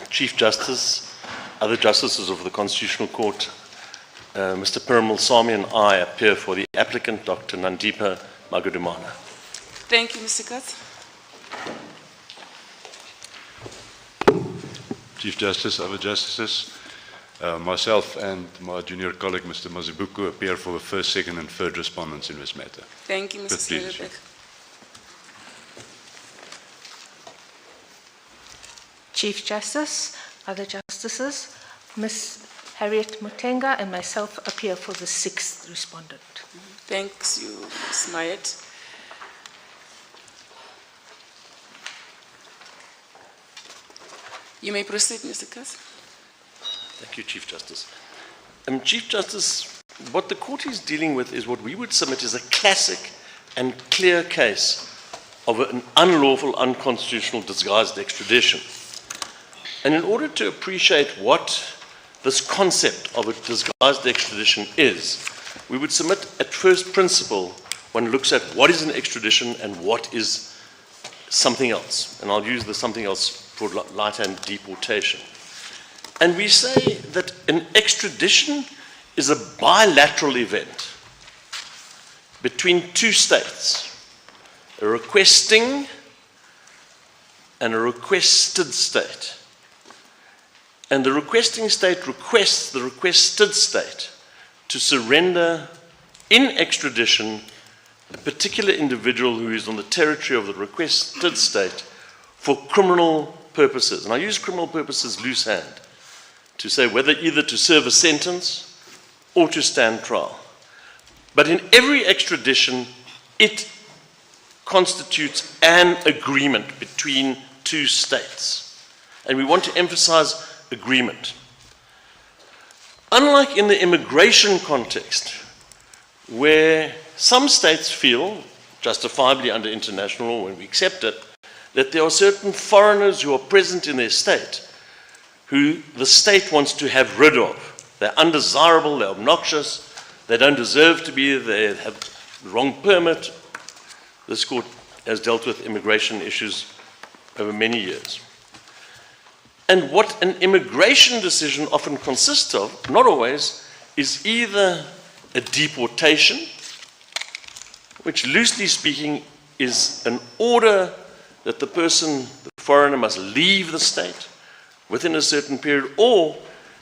Chief Justice, other Justices of the Constitutional Court, Mr. Piramal Sami and I appear for the applicant, Dr. Nandipha Magudumana. Thank you, Mr. Katz. Chief Justice, other Justices, myself and my junior colleague, Mr. Mazibuko, appear for the first, second and third respondents in this matter. Thank you, Mr. Please. Sederbeck. Chief Justice, other Justices, Ms. Harriet Mutenga and myself appear for the sixth respondent. Thanks you, Ms. Mayet. You may proceed, Mr. Katz. Thank you, Chief Justice. Chief Justice, what the court is dealing with is what we would submit as a classic and clear case of an unlawful, unconstitutional disguised extradition. And in order to appreciate what this concept of a disguised extradition is, we would submit at first principle, one looks at what is an extradition and what is something else. And I'll use the something else for light-hand deportation. And we say that an extradition is a bilateral event between two states, a requesting and a requested state. And the requesting state requests the requested state to surrender in extradition a particular individual who is on the territory of the requested state for criminal purposes. And I use criminal purposes loose hand to say whether either to serve a sentence or to stand trial. But in every extradition, it constitutes an agreement between two states. And we want to emphasize agreement. Unlike in the immigration context, where some states feel, justifiably under international law when we accept it, that there are certain foreigners who are present in their state who the state wants to have rid of. They're undesirable, they're obnoxious, they don't deserve to be there, they have the wrong permit. This court has dealt with immigration issues over many years. And what an immigration decision often consists of, not always, is either a deportation, which loosely speaking is an order that the person, the foreigner, must leave the state within a certain period, or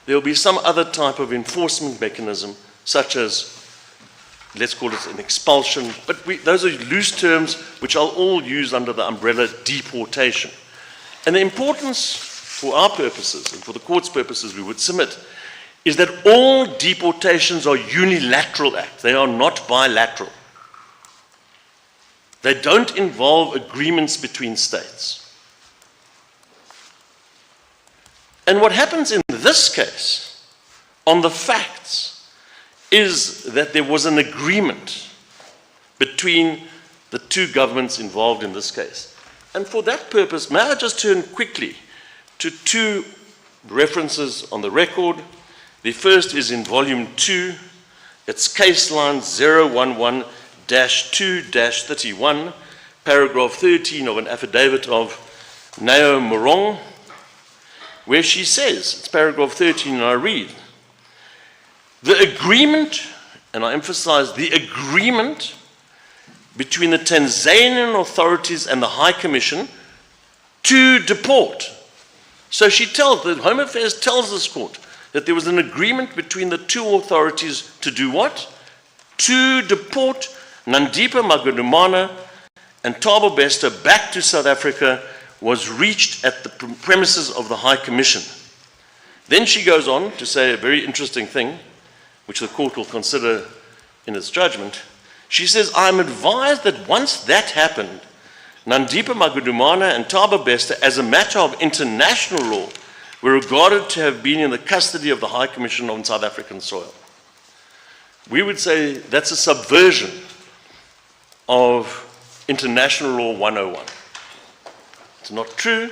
there will be some other type of enforcement mechanism, such as, let's call it an expulsion, but those are loose terms which I'll all use under the umbrella deportation. And the importance for our purposes and for the court's purposes we would submit is that all deportations are unilateral acts. They are not bilateral. They don't involve agreements between states. And what happens in this case, on the facts, is that there was an agreement between the two governments involved in this case. And for that purpose, may I just turn quickly to two references on the record. The first is in volume 2. It's case line 011-2-31, paragraph 13 of an affidavit of Nao Morong, where she says, it's paragraph 13, and I read, the agreement, and I emphasize the agreement between the Tanzanian authorities and the High Commission to deport. So she tells, the Home Affairs tells this court that there was an agreement between the two authorities to do what? To deport Nandipha Magudumana and Thabo Bester back to South Africa was reached at the premises of the High Commission. Then she goes on to say a very interesting thing, which the court will consider in its judgment. She says, I am advised that once that happened, Nandipha Magudumana and Thabo Bester, as a matter of international law, were regarded to have been in the custody of the High Commission on South African soil. We would say that's a subversion of International Law 101. It's not true.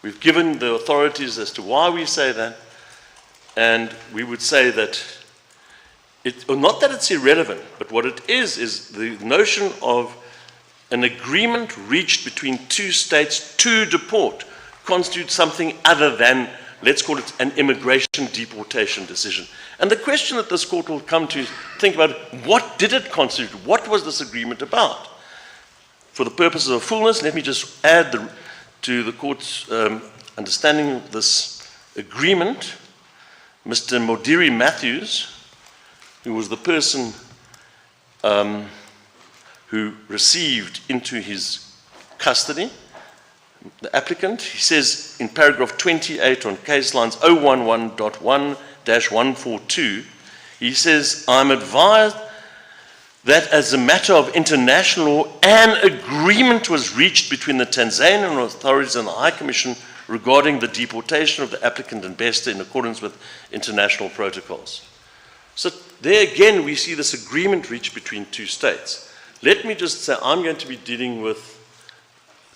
We've given the authorities as to why we say that, and we would say that not that it's irrelevant, but what it is the notion of an agreement reached between two states to deport, constitute something other than, let's call it, an immigration deportation decision. And the question that this court will come to is think about, what did it constitute? What was this agreement about? For the purposes of fullness, let me just add to the court's understanding of this agreement, Mr. Modiri Matthews, who was the person who received into his custody the applicant, he says in paragraph 28 on case lines 011.1-142, he says, I'm advised that as a matter of international law, an agreement was reached between the Tanzanian authorities and the High Commission regarding the deportation of the applicant and Bester in accordance with international protocols. So there again, we see this agreement reached between two states. Let me just say, I'm going to be dealing with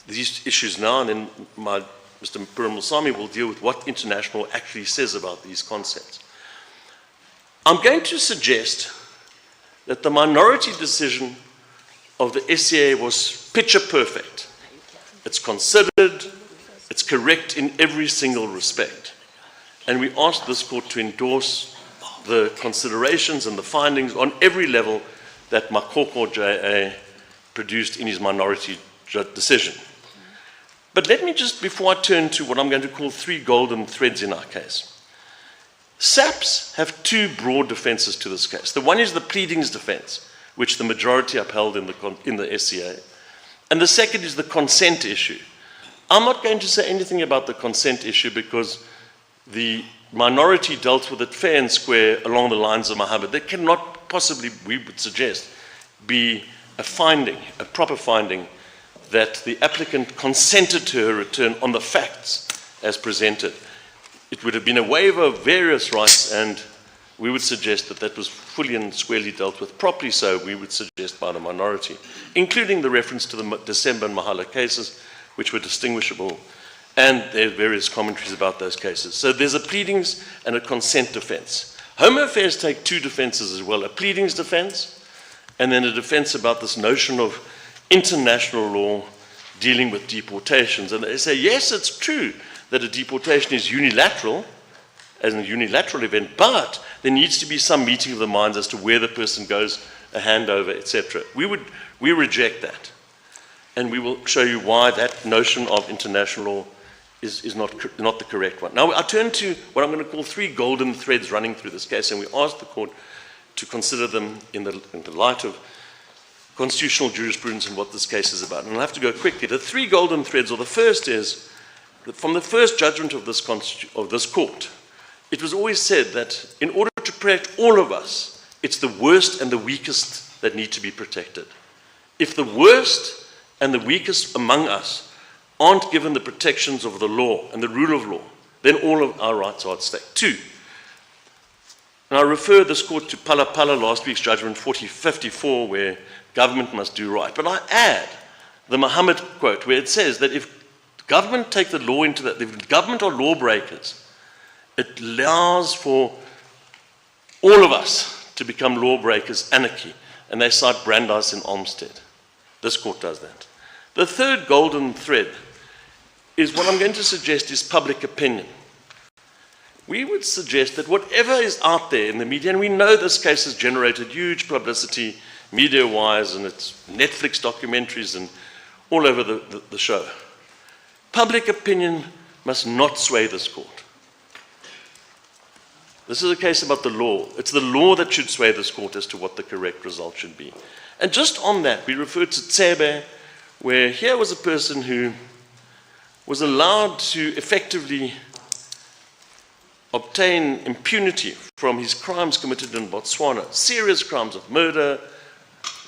these issues now, and then Mr. Puramusamy will deal with what international actually says about these concepts. I'm going to suggest that the minority decision of the SCA was picture perfect. It's considered, it's correct in every single respect. And we ask this court to endorse the considerations and the findings on every level that Makoko JA produced in his minority decision. But let me just, before I turn to what I'm going to call three golden threads in our case. SAPs have two broad defenses to this case. The one is the pleadings defense, which the majority upheld in the SCA. And the second is the consent issue. I'm not going to say anything about the consent issue because the minority dealt with it fair and square along the lines of Muhammad. There cannot possibly, we would suggest, be a finding, a proper finding, that the applicant consented to her return on the facts as presented. It would have been a waiver of various rights, and we would suggest that that was fully and squarely dealt with, properly so, we would suggest, by the minority, including the reference to the December and Mahala cases, which were distinguishable, and there are various commentaries about those cases. So there's a pleadings and a consent defense. Home Affairs take two defenses as well, a pleadings defense, and then a defense about this notion of international law dealing with deportations. And they say, yes, it's true that a deportation is unilateral, as a unilateral event, but there needs to be some meeting of the minds as to where the person goes, a handover, etc. We reject that. And we will show you why that notion of international law is not the correct one. Now, I turn to what I'm going to call three golden threads running through this case, and we ask the court to consider them in the light of constitutional jurisprudence and what this case is about. And I'll have to go quickly. The three golden threads, or the first is, that from the first judgment of this court, it was always said that in order to protect all of us, it's the worst and the weakest that need to be protected. If the worst and the weakest among us aren't given the protections of the law and the rule of law, then all of our rights are at stake. Two, and I refer this court to Pala Pala, last week's judgment 4054, where government must do right. But I add the Muhammad quote, where it says that if government take the law into that, if government are lawbreakers, it allows for all of us to become lawbreakers, anarchy. And they cite Brandeis and Olmsted. This court does that. The third golden thread is what I'm going to suggest is public opinion. We would suggest that whatever is out there in the media, and we know this case has generated huge publicity, media-wise, and it's Netflix documentaries and all over the show. Public opinion must not sway this court. This is a case about the law. It's the law that should sway this court as to what the correct result should be. And just on that, we refer to Tsebe, where here was a person who was allowed to effectively obtain impunity from his crimes committed in Botswana, serious crimes of murder,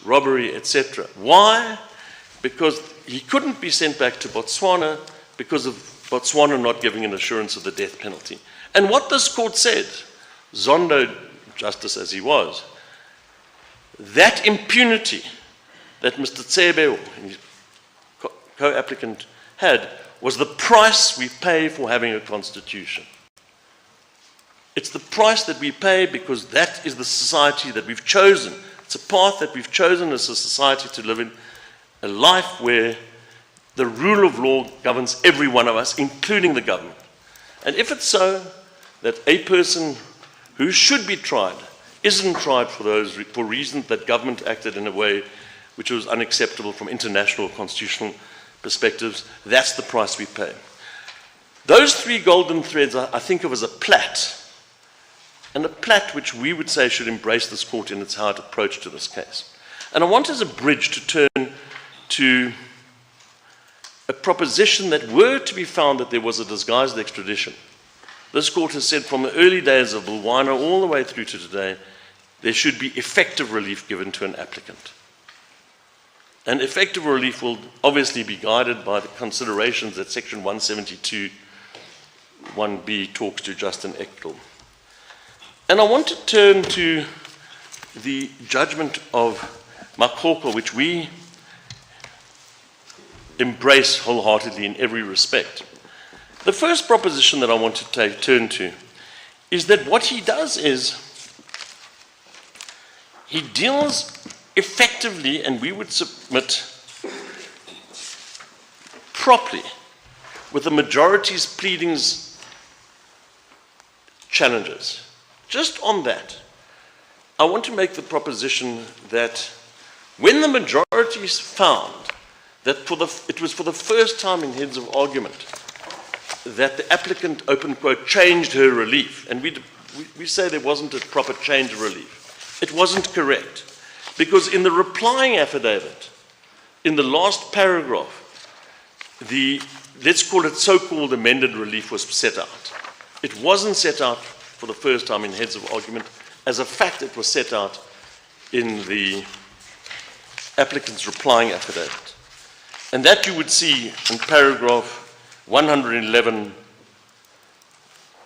robbery, etc. Why? Because he couldn't be sent back to Botswana because of Botswana not giving an assurance of the death penalty. And what this court said, Zondo justice as he was, that impunity that Mr. Tsebe, his co-applicant, had was the price we pay for having a constitution. It's the price that we pay because that is the society that we've chosen. It's a path that we've chosen as a society to live in, a life where the rule of law governs every one of us, including the government. And if it's so that a person who should be tried isn't tried for reasons that government acted in a way which was unacceptable from international constitutional perspectives, that's the price we pay. Those three golden threads I think of as a plait, and a plait which we would say should embrace this court in its hard approach to this case. And I want as a bridge to turn to a proposition that were to be found that there was a disguised extradition. This court has said from the early days of Bulwana all the way through to today, there should be effective relief given to an applicant. And effective relief will obviously be guided by the considerations that Section 172, 1B talks to just and equitable. And I want to turn to the judgment of Makoko, which we embrace wholeheartedly in every respect. The first proposition that I want to turn to is that what he does is he deals effectively, and we would submit properly, with the majority's pleadings challenges. Just on that, I want to make the proposition that when the majorities found that it was for the first time in heads of argument that the applicant, open quote, changed her relief, and we say there wasn't a proper change of relief. It wasn't correct. Because in the replying affidavit, in the last paragraph, the, let's call it so-called amended relief was set out. It wasn't set out for the first time in heads of argument. As a fact, it was set out in the applicant's replying affidavit. And that you would see in paragraph 111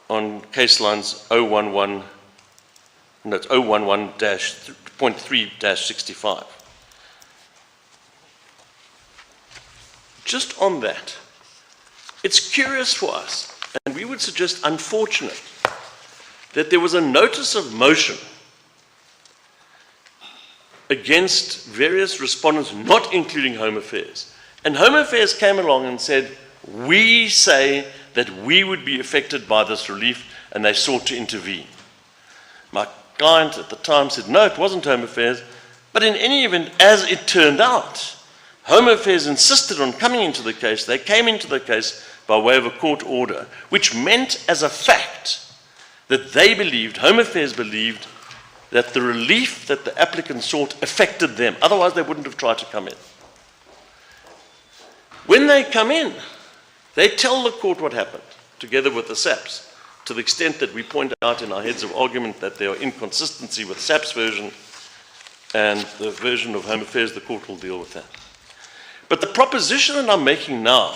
on case lines 011, no, it's 011-0.3-65. Just on that, it's curious for us, and we would suggest unfortunate, that there was a notice of motion against various respondents, not including Home Affairs. And Home Affairs came along and said, we say that we would be affected by this relief, and they sought to intervene. My client at the time said, no, it wasn't Home Affairs, but in any event, as it turned out, Home Affairs insisted on coming into the case. They came into the case by way of a court order, which meant as a fact that they believed, Home Affairs believed, that the relief that the applicant sought affected them. Otherwise, they wouldn't have tried to come in. When they come in, they tell the court what happened, together with the SAPs, to the extent that we point out in our heads of argument that there are inconsistency with SAP's version and the version of Home Affairs. The court will deal with that. But the proposition that I'm making now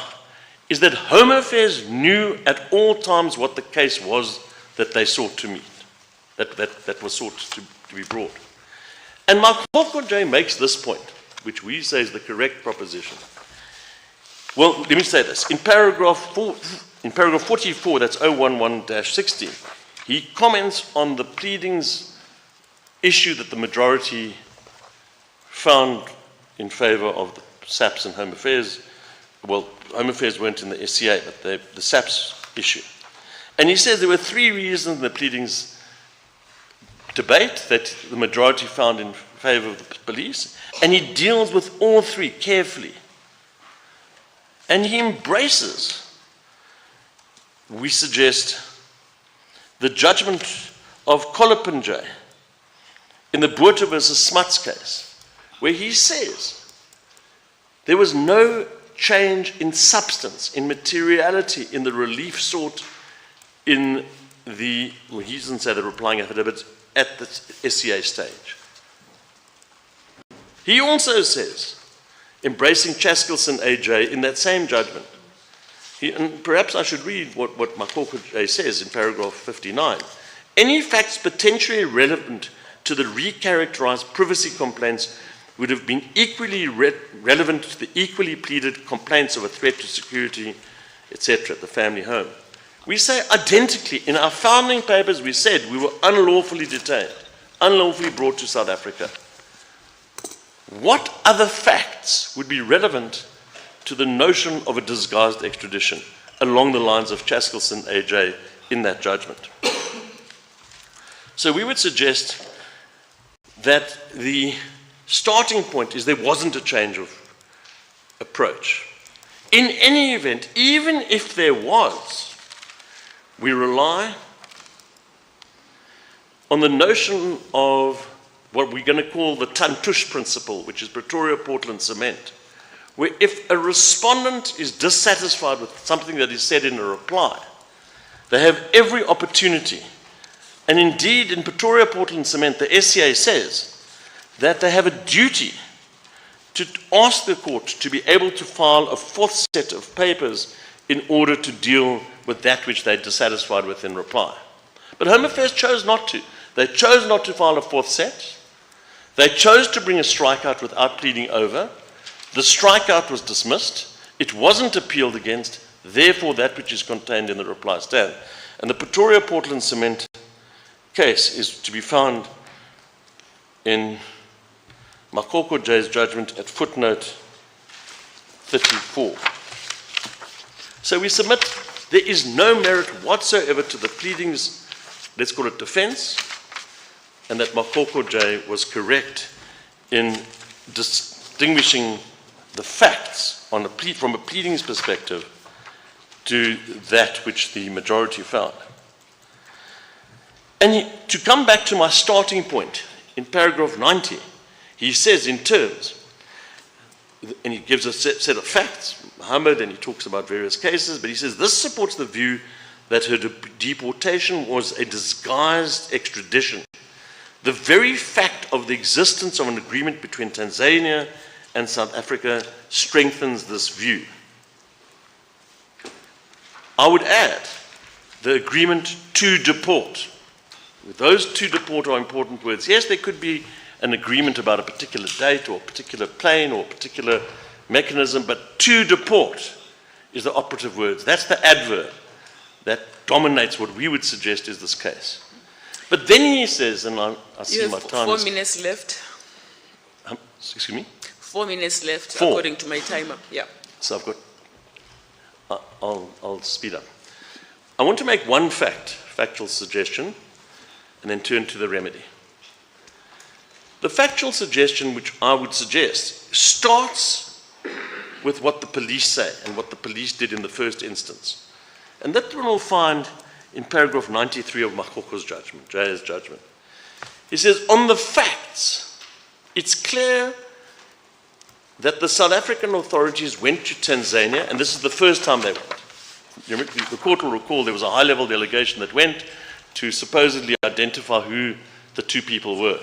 is that Home Affairs knew at all times what the case was that they sought to meet, that was sought to be brought. And Makoko J makes this point, which we say is the correct proposition. Well, let me say this. In paragraph 44, that's 011-16, he comments on the pleadings issue that the majority found in favor of the SAPs and Home Affairs. Well, Home Affairs weren't in the SCA, but the SAPs issue. And he says there were three reasons in the pleadings debate that the majority found in favor of the police, and he deals with all three carefully. And he embraces, we suggest, the judgment of Kolopinjay in the Botha versus Smuts case, where he says there was no change in substance, in materiality, in the relief sought in the, well, he doesn't say the replying affidavit, at the SCA stage. He also says, embracing Chaskelson AJ in that same judgment, and perhaps I should read what Makoko J says in paragraph 59. Any facts potentially relevant to the recharacterized privacy complaints would have been equally relevant to the equally pleaded complaints of a threat to security, etc., at the family home. We say identically, in our founding papers, we said we were unlawfully detained, unlawfully brought to South Africa. What other facts would be relevant to the notion of a disguised extradition along the lines of Chaskelson AJ in that judgment. So we would suggest that the starting point is there wasn't a change of approach. In any event, even if there was, we rely on the notion of what we're going to call the Tantush principle, which is Pretoria, Portland, Cement, where if a respondent is dissatisfied with something that is said in a reply, they have every opportunity, and indeed in Pretoria, Portland, Cement, the SCA says that they have a duty to ask the court to be able to file a fourth set of papers in order to deal with that which they're dissatisfied with in reply. But Home Affairs chose not to. They chose not to file a fourth set. They chose to bring a strikeout without pleading over. The strikeout was dismissed. It wasn't appealed against. Therefore, that which is contained in the reply stand. And the Pretoria, Portland, Cement case is to be found in Makoko J's judgment at footnote 34. So we submit there is no merit whatsoever to the pleadings, let's call it defense, and that Makoko J was correct in distinguishing the facts on from a pleadings perspective to that which the majority found. And to come back to my starting point, in paragraph 90, he says in terms, and he gives a set of facts, Muhammad, and he talks about various cases, but he says this supports the view that her deportation was a disguised extradition. The very fact of the existence of an agreement between Tanzania and South Africa strengthens this view. I would add the agreement to deport. Those to deport are important words. Yes, there could be an agreement about a particular date or a particular plane or a particular mechanism, but to deport is the operative words. That's the adverb that dominates what we would suggest is this case. But then he says, and I see You my have time 4 is... minutes left. Excuse me? 4 minutes left, 4. according to my timer. Yeah. So I've got... I'll speed up. I want to make one factual suggestion, and then turn to the remedy. The factual suggestion which I would suggest starts with what the police say and what the police did in the first instance. And that one we'll find in paragraph 93 of Makoko's judgment, Jay's judgment. He says, on the facts, it's clear that the South African authorities went to Tanzania, and this is the first time they went. The court will recall there was a high-level delegation that went to supposedly identify who the two people were.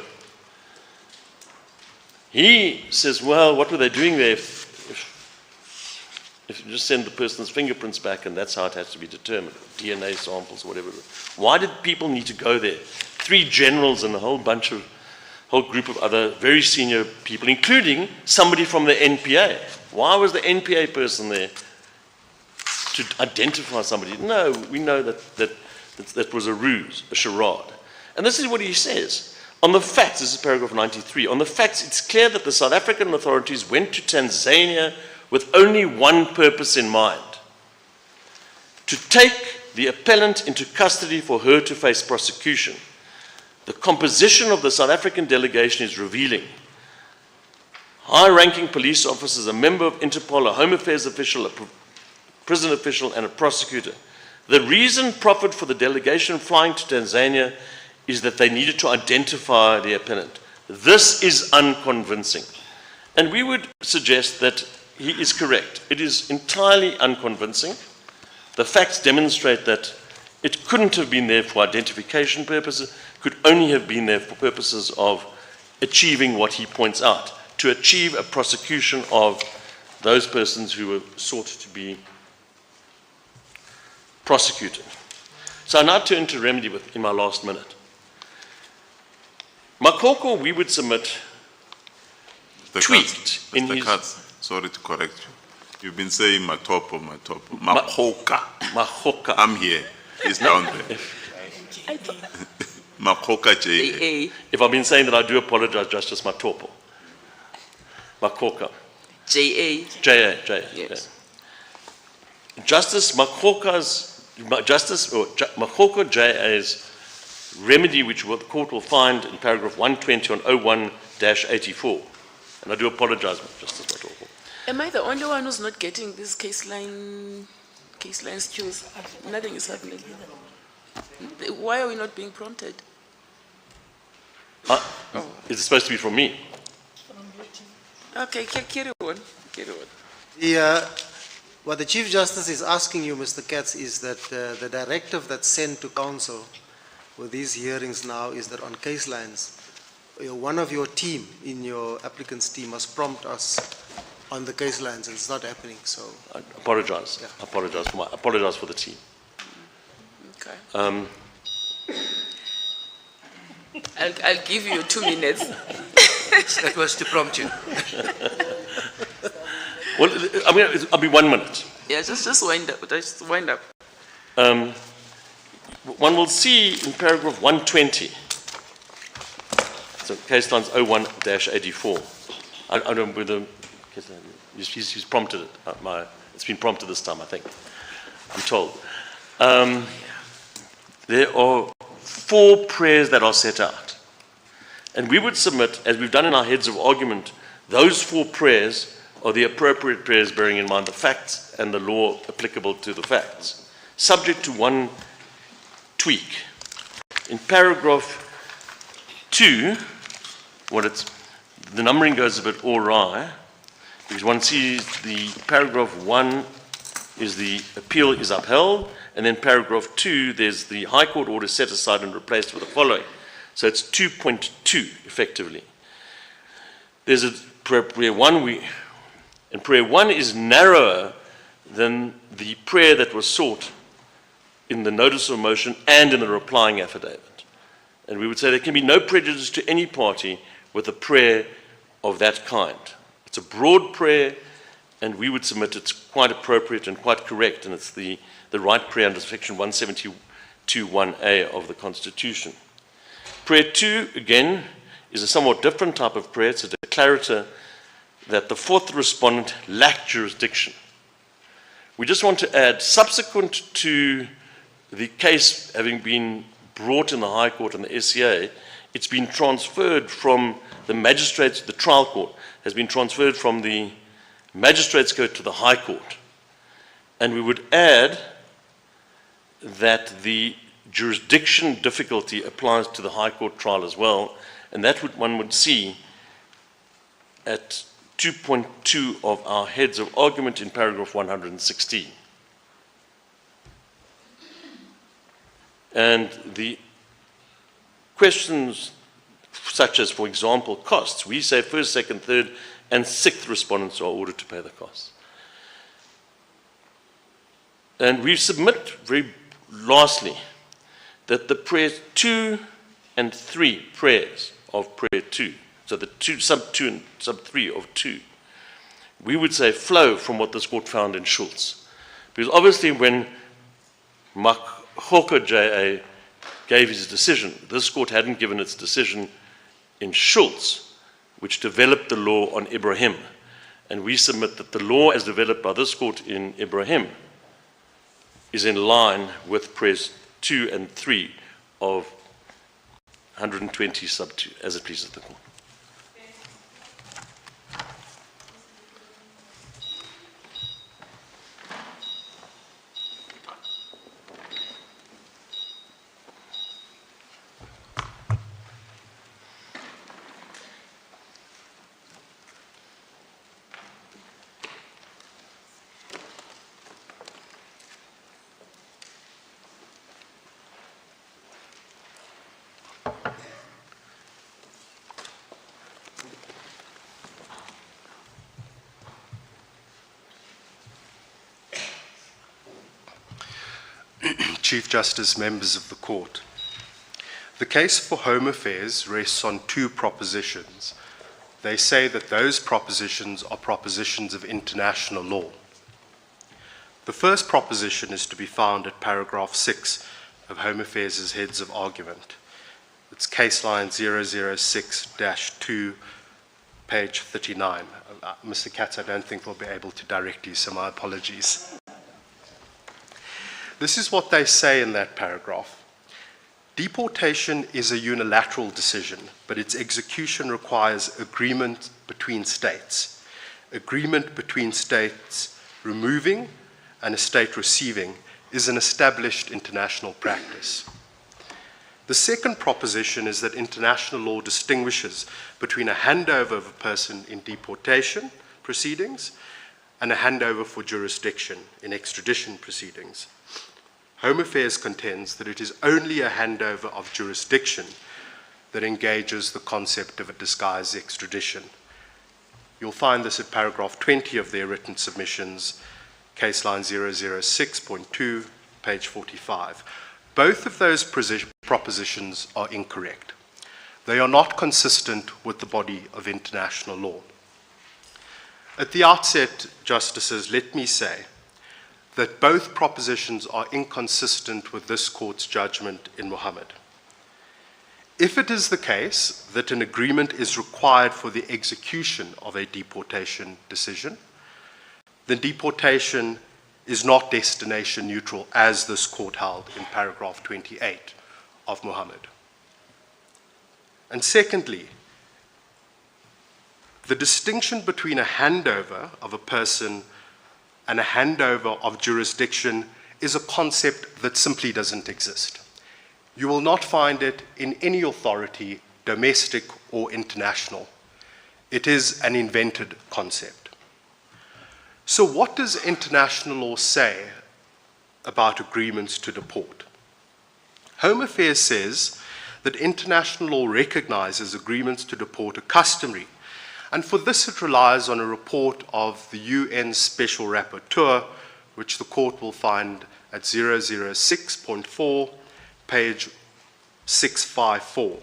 He says, well, what were they doing there if you just send the person's fingerprints back and that's how it has to be determined, DNA samples, whatever. Why did people need to go there? 3 generals and a whole group of other very senior people, including somebody from the NPA. Why was the NPA person there? To identify somebody? No, we know that was a ruse, a charade. And this is what he says. On the facts, this is paragraph 93, on the facts, it's clear that the South African authorities went to Tanzania with only one purpose in mind: to take the appellant into custody for her to face prosecution. The composition of the South African delegation is revealing. High-ranking police officers, a member of Interpol, a Home Affairs official, a prison official, and a prosecutor. The reason proffered for the delegation flying to Tanzania is that they needed to identify the appellant. This is unconvincing. And we would suggest that he is correct. It is entirely unconvincing. The facts demonstrate that it couldn't have been there for identification purposes, could only have been there for purposes of achieving what he points out, to achieve a prosecution of those persons who were sought to be prosecuted. So I now turn to remedy in my last minute. Makoko, we would submit, tweaked in his... Sorry to correct you. You've been saying Matopo. Makoka. Makoka. I'm here. He's down there. Makoka J.A. If I've been saying that, I do apologize, Justice Matopo. Makoka. JA. JA. Yes. Justice Makoko JA's remedy, which the court will find in paragraph 120 on 01-84. And I do apologize, Justice Makoko. Am I the only one who's not getting this case lines cues? Nothing is happening. Why are we not being prompted? Is it supposed to be from me? Okay, carry on. What the Chief Justice is asking you, Mr. Katz, is that the directive that's sent to counsel with these hearings now is that on case lines, one of your team, in your applicant's team, must prompt us on the case lines, and it's not happening, so. I apologize. Yeah. Apologize for the team. Okay. I'll give you 2 minutes. That was to prompt you. Well, I mean, I'll be 1 minute. Yeah, just wind up. Just wind up. One will see in paragraph 120, so case lines 01-84. I don't know whether he's prompted it. It's been prompted this time, I think. I'm told. There are 4 prayers that are set out. And we would submit, as we've done in our heads of argument, those 4 prayers are the appropriate prayers bearing in mind the facts and the law applicable to the facts, subject to one tweak. In paragraph 2, the numbering goes a bit awry, because one sees the paragraph 1 is the appeal is upheld, and then paragraph 2, there's the High Court order set aside and replaced with the following. So it's 2.2, effectively. There's a prayer 1, and prayer 1 is narrower than the prayer that was sought in the notice of motion and in the replying affidavit. And we would say there can be no prejudice to any party with a prayer of that kind. It's a broad prayer, and we would submit it's quite appropriate and quite correct, and it's the right prayer under section 172(1)(a) of the Constitution. Prayer 2, again, is a somewhat different type of prayer. It's a declarator that the 4th respondent lacked jurisdiction. We just want to add, subsequent to the case having been brought in the High Court and the SCA, it's been transferred from the magistrates, the trial court has been transferred from the Magistrates' Court to the High Court. And we would add that the jurisdiction difficulty applies to the High Court trial as well, and that one would see at 2.2 of our heads of argument in paragraph 116. And the questions such as, for example, costs, we say 1st, 2nd, 3rd, and 6th respondents are ordered to pay the costs. And we submit, very lastly, that the prayers 2 and 3 prayers of prayer 2, so the sub 2 and sub 3 of 2, we would say flow from what this court found in Schultz. Because obviously when Makoko JA gave his decision, this court hadn't given its decision in Schultz, which developed the law on Ibrahim. And we submit that the law as developed by this court in Ibrahim is in line with prayers 2 and 3 of 120 sub 2, as it pleases the court. Chief Justice, members of the court. The case for Home Affairs rests on 2 propositions. They say that those propositions are propositions of international law. The first proposition is to be found at paragraph 6 of Home Affairs' heads of argument. It's case line 006-2 page 39. Mr. Katz, I don't think we'll be able to direct you, so my apologies. This is what they say in that paragraph. Deportation is a unilateral decision, but its execution requires agreement between states. Agreement between states removing and a state receiving is an established international practice. The second proposition is that international law distinguishes between a handover of a person in deportation proceedings and a handover for jurisdiction in extradition proceedings. Home Affairs contends that it is only a handover of jurisdiction that engages the concept of a disguised extradition. You'll find this at paragraph 20 of their written submissions, case line 006.2, page 45. Both of those propositions are incorrect. They are not consistent with the body of international law. At the outset, Justices, let me say that both propositions are inconsistent with this court's judgment in Muhammad. If it is the case that an agreement is required for the execution of a deportation decision, then deportation is not destination neutral, as this court held in paragraph 28 of Muhammad. And secondly, the distinction between a handover of a person and a handover of jurisdiction is a concept that simply doesn't exist. You will not find it in any authority, domestic or international. It is an invented concept. So what does international law say about agreements to deport? Home Affairs says that international law recognizes agreements to deport are customary, and for this it relies on a report of the UN Special Rapporteur, which the court will find at 006.4, page 654.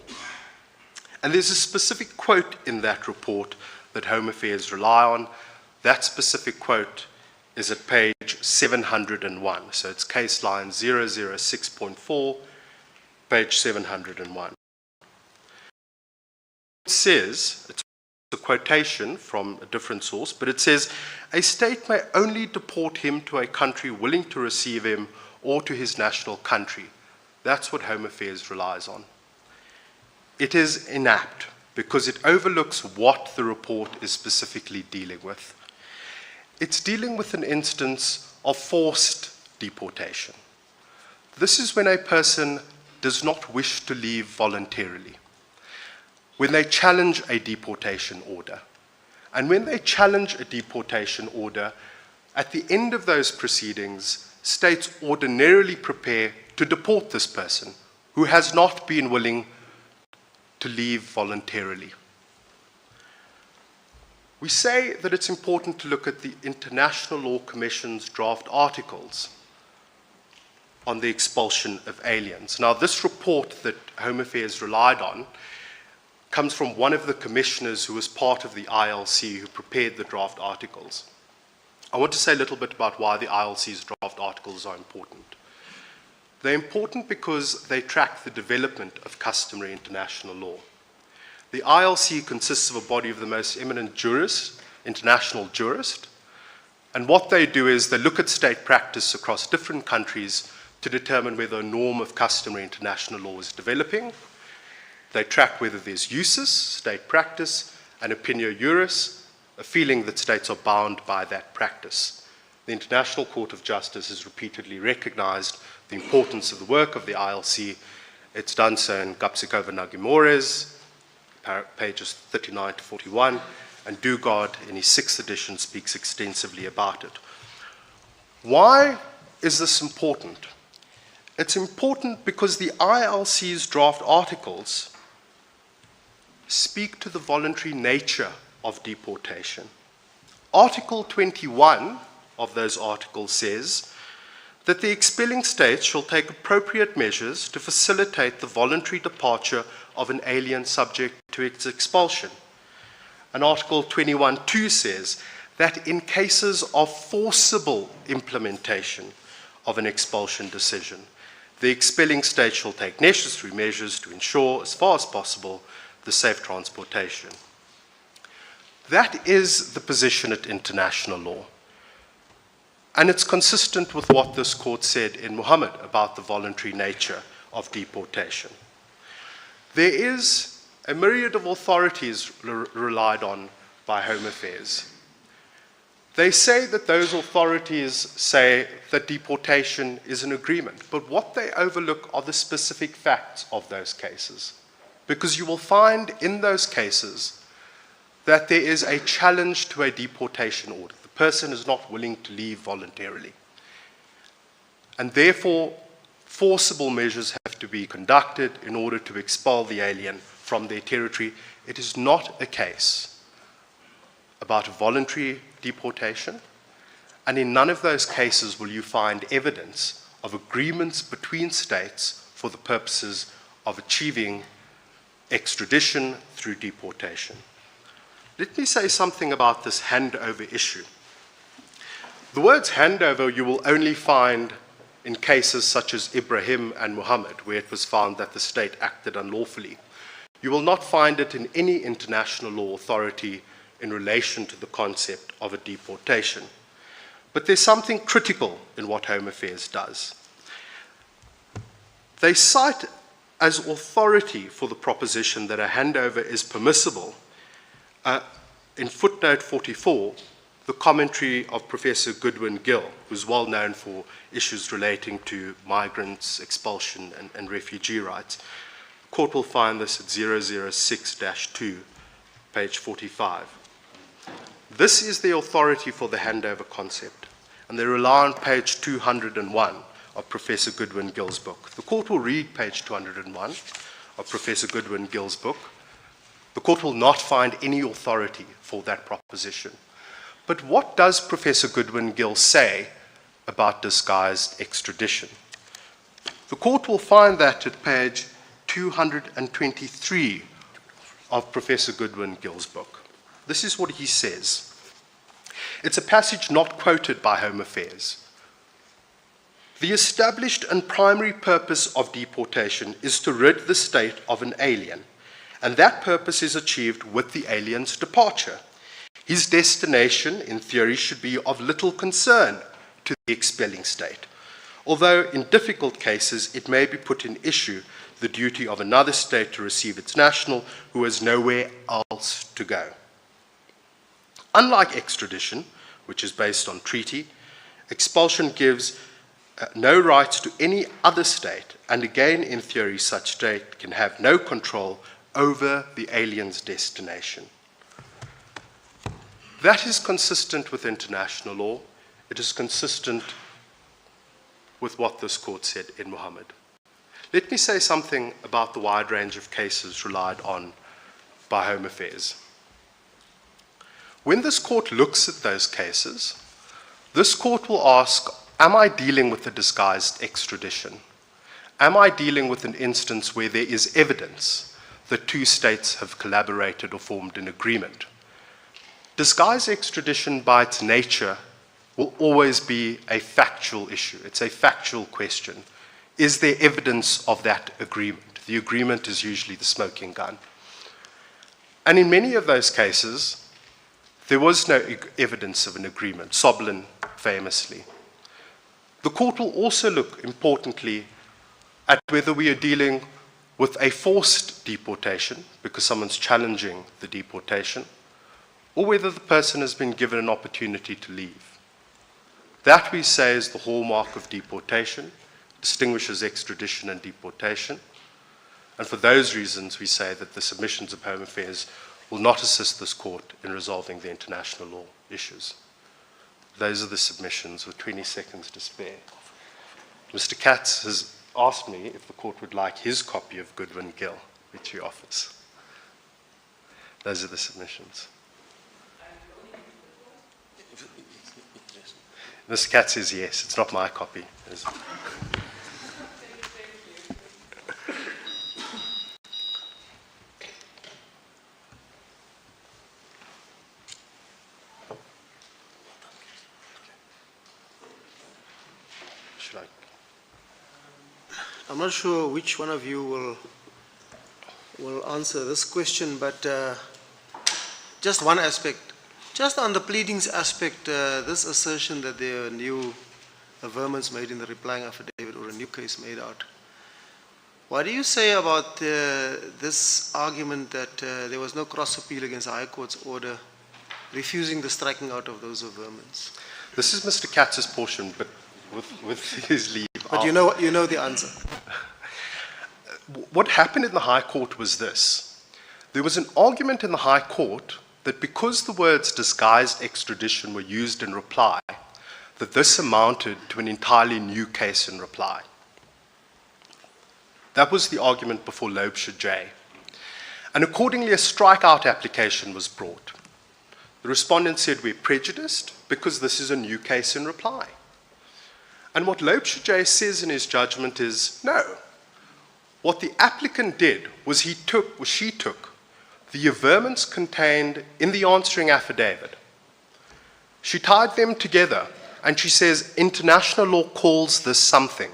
And there's a specific quote in that report that Home Affairs rely on. That specific quote is at page 701. So it's case line 006.4, page 701. It says, it's a quotation from a different source, but it says, a state may only deport him to a country willing to receive him or to his national country. That's what Home Affairs relies on. It is inapt because it overlooks what the report is specifically dealing with. It's dealing with an instance of forced deportation. This is when a person does not wish to leave voluntarily, when they challenge a deportation order. And when they challenge a deportation order, at the end of those proceedings, states ordinarily prepare to deport this person who has not been willing to leave voluntarily. We say that it's important to look at the International Law Commission's draft articles on the expulsion of aliens. Now, this report that Home Affairs relied on comes from one of the commissioners who was part of the ILC who prepared the draft articles. I want to say a little bit about why the ILC's draft articles are important. They're important because they track the development of customary international law. The ILC consists of a body of the most eminent jurists, international jurists, and what they do is they look at state practice across different countries to determine whether a norm of customary international law is developing. They track whether there's usus, state practice, and opinio juris, a feeling that states are bound by that practice. The International Court of Justice has repeatedly recognized the importance of the work of the ILC. It's done so in Gapsikova Nagimores, pages 39 to 41, and Dugard in his 6th edition speaks extensively about it. Why is this important? It's important because the ILC's draft articles speak to the voluntary nature of deportation. Article 21 of those articles says that the expelling state shall take appropriate measures to facilitate the voluntary departure of an alien subject to its expulsion. And Article 21.2 says that in cases of forcible implementation of an expulsion decision, the expelling state shall take necessary measures to ensure, as far as possible, the safe transportation. That is the position at international law. And it's consistent with what this court said in Muhammad about the voluntary nature of deportation. There is a myriad of authorities relied on by Home Affairs. They say that those authorities say that deportation is an agreement, but what they overlook are the specific facts of those cases. Because you will find in those cases that there is a challenge to a deportation order. The person is not willing to leave voluntarily. And therefore, forcible measures have to be conducted in order to expel the alien from their territory. It is not a case about voluntary deportation, and in none of those cases will you find evidence of agreements between states for the purposes of achieving extradition through deportation. Let me say something about this handover issue. The words handover you will only find in cases such as Ibrahim and Muhammad, where it was found that the state acted unlawfully. You will not find it in any international law authority in relation to the concept of a deportation. But there's something critical in what Home Affairs does. They cite as authority for the proposition that a handover is permissible, in footnote 44, the commentary of Professor Goodwin Gill, who's well known for issues relating to migrants, expulsion, and refugee rights. The court will find this at 006-2, page 45. This is the authority for the handover concept, and they rely on page 201 of Professor Goodwin Gill's book. The court will read page 201 of Professor Goodwin Gill's book. The court will not find any authority for that proposition. But what does Professor Goodwin Gill say about disguised extradition? The court will find that at page 223 of Professor Goodwin Gill's book. This is what he says. It's a passage not quoted by Home Affairs. The established and primary purpose of deportation is to rid the state of an alien, and that purpose is achieved with the alien's departure. His destination, in theory, should be of little concern to the expelling state, although in difficult cases it may be put in issue the duty of another state to receive its national who has nowhere else to go. Unlike extradition, which is based on treaty, expulsion gives no rights to any other state, and again, in theory, such state can have no control over the alien's destination. That is consistent with international law. It is consistent with what this court said in Muhammad. Let me say something about the wide range of cases relied on by Home Affairs. When this court looks at those cases, this court will ask, am I dealing with a disguised extradition? Am I dealing with an instance where there is evidence that two states have collaborated or formed an agreement? Disguised extradition by its nature will always be a factual issue. It's a factual question. Is there evidence of that agreement? The agreement is usually the smoking gun. And in many of those cases, there was no evidence of an agreement, Soblin famously. The court will also look, importantly, at whether we are dealing with a forced deportation, because someone's challenging the deportation, or whether the person has been given an opportunity to leave. That, we say, is the hallmark of deportation, distinguishes extradition and deportation, and for those reasons we say that the submissions of Home Affairs will not assist this court in resolving the international law issues. Those are the submissions with 20 seconds to spare. Mr. Katz has asked me if the court would like his copy of Goodwin Gill, which he offers. Those are the submissions. Mr. Katz says yes, it's not my copy. I'm not sure which one of you will answer this question, but just one aspect. Just on the pleadings aspect, this assertion that there are new averments made in the replying affidavit or a new case made out. What do you say about this argument that there was no cross-appeal against the High Court's order refusing the striking out of those averments? This is Mr. Katz's portion, but with his leave. But you know the answer. What happened in the High Court was this. There was an argument in the High Court that because the words disguised extradition were used in reply, that this amounted to an entirely new case in reply. That was the argument before Loebscher J. And accordingly, a strikeout application was brought. The respondent said, we're prejudiced because this is a new case in reply. And what Loebscher J says in his judgment is, no. What the applicant did was she took the averments contained in the answering affidavit. She tied them together, and she says, international law calls this something.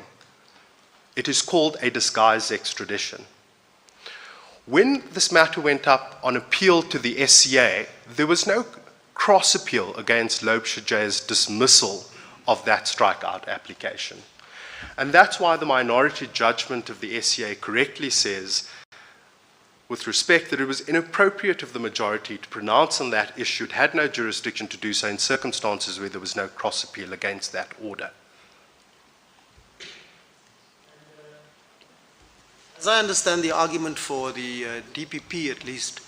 It is called a disguised extradition. When this matter went up on appeal to the SCA, there was no cross-appeal against Loebscher J's dismissal of that strikeout application. And that's why the minority judgment of the SCA correctly says, with respect, that it was inappropriate of the majority to pronounce on that issue. It had no jurisdiction to do so in circumstances where there was no cross-appeal against that order. As I understand the argument for the DPP at least,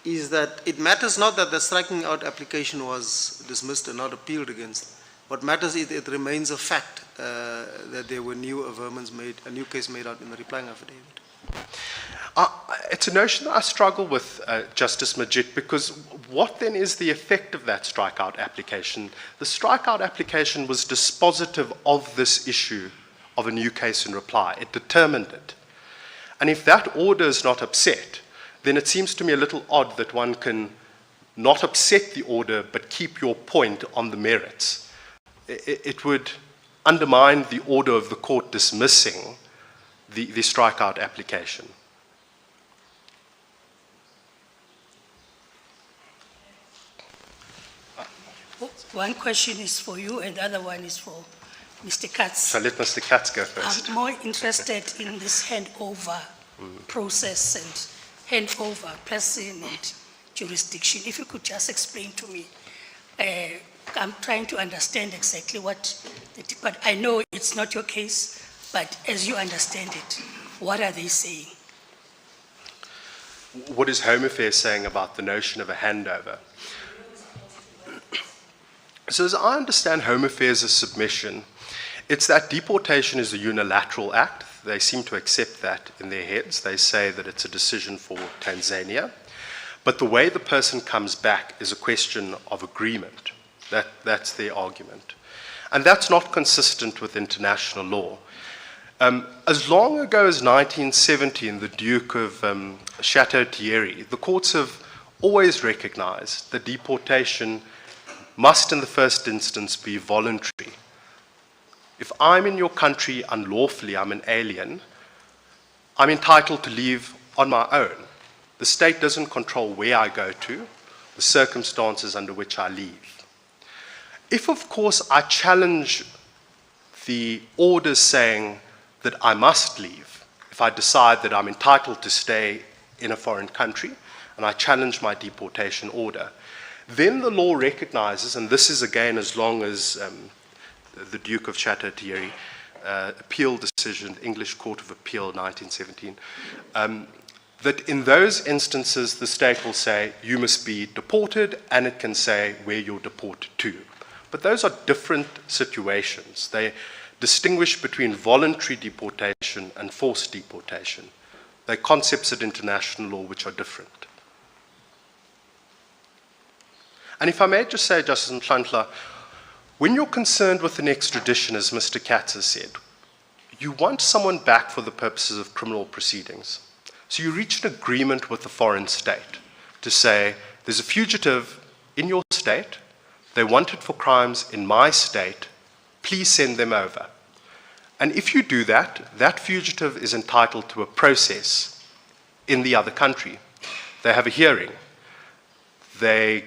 is that it matters not that the striking out application was dismissed and not appealed against. What matters is it remains a fact that there were new averments made, a new case made out in the replying affidavit. It's a notion that I struggle with, Justice Majid, because what then is the effect of that strikeout application? The strikeout application was dispositive of this issue of a new case in reply. It determined it. And if that order is not upset, then it seems to me a little odd that one can not upset the order but keep your point on the merits. It would undermine the order of the court dismissing the strikeout application. One question is for you and the other one is for Mr. Katz. So let Mr. Katz go first. I'm more interested in this handover process and handover, precedent, jurisdiction. If you could just explain to me, I'm trying to understand exactly but I know it's not your case, but as you understand it, what are they saying? What is Home Affairs saying about the notion of a handover? So as I understand Home Affairs' submission, it's that deportation is a unilateral act. They seem to accept that in their heads. They say that it's a decision for Tanzania. But the way the person comes back is a question of agreement. That's their argument. And that's not consistent with international law. As long ago as 1970 in the Duke of Chateau-Thierry, the courts have always recognized that deportation must in the first instance be voluntary. If I'm in your country unlawfully, I'm an alien, I'm entitled to leave on my own. The state doesn't control where I go to, the circumstances under which I leave. If, of course, I challenge the orders saying that I must leave, if I decide that I'm entitled to stay in a foreign country, and I challenge my deportation order, then the law recognizes, and this is again as long as the Duke of Chateau-Thierry appeal decision, English Court of Appeal 1917, that in those instances the state will say you must be deported, and it can say where you're deported to. But those are different situations. They distinguish between voluntary deportation and forced deportation. They're concepts of international law which are different. And if I may just say, Justice Mhlantla, when you're concerned with an extradition, as Mr. Katz has said, you want someone back for the purposes of criminal proceedings. So you reach an agreement with the foreign state to say, there's a fugitive in your state, they're wanted for crimes in my state, please send them over. And if you do that, that fugitive is entitled to a process in the other country. They have a hearing. They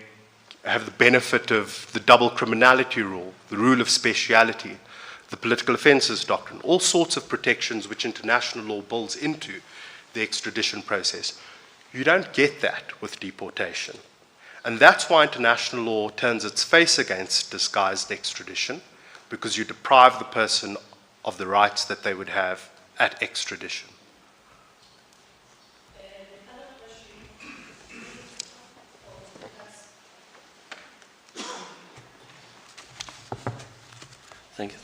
have the benefit of the double criminality rule, the rule of speciality, the political offences doctrine, all sorts of protections which international law builds into the extradition process. You don't get that with deportation. And that's why international law turns its face against disguised extradition, because you deprive the person of the rights that they would have at extradition. Thank you.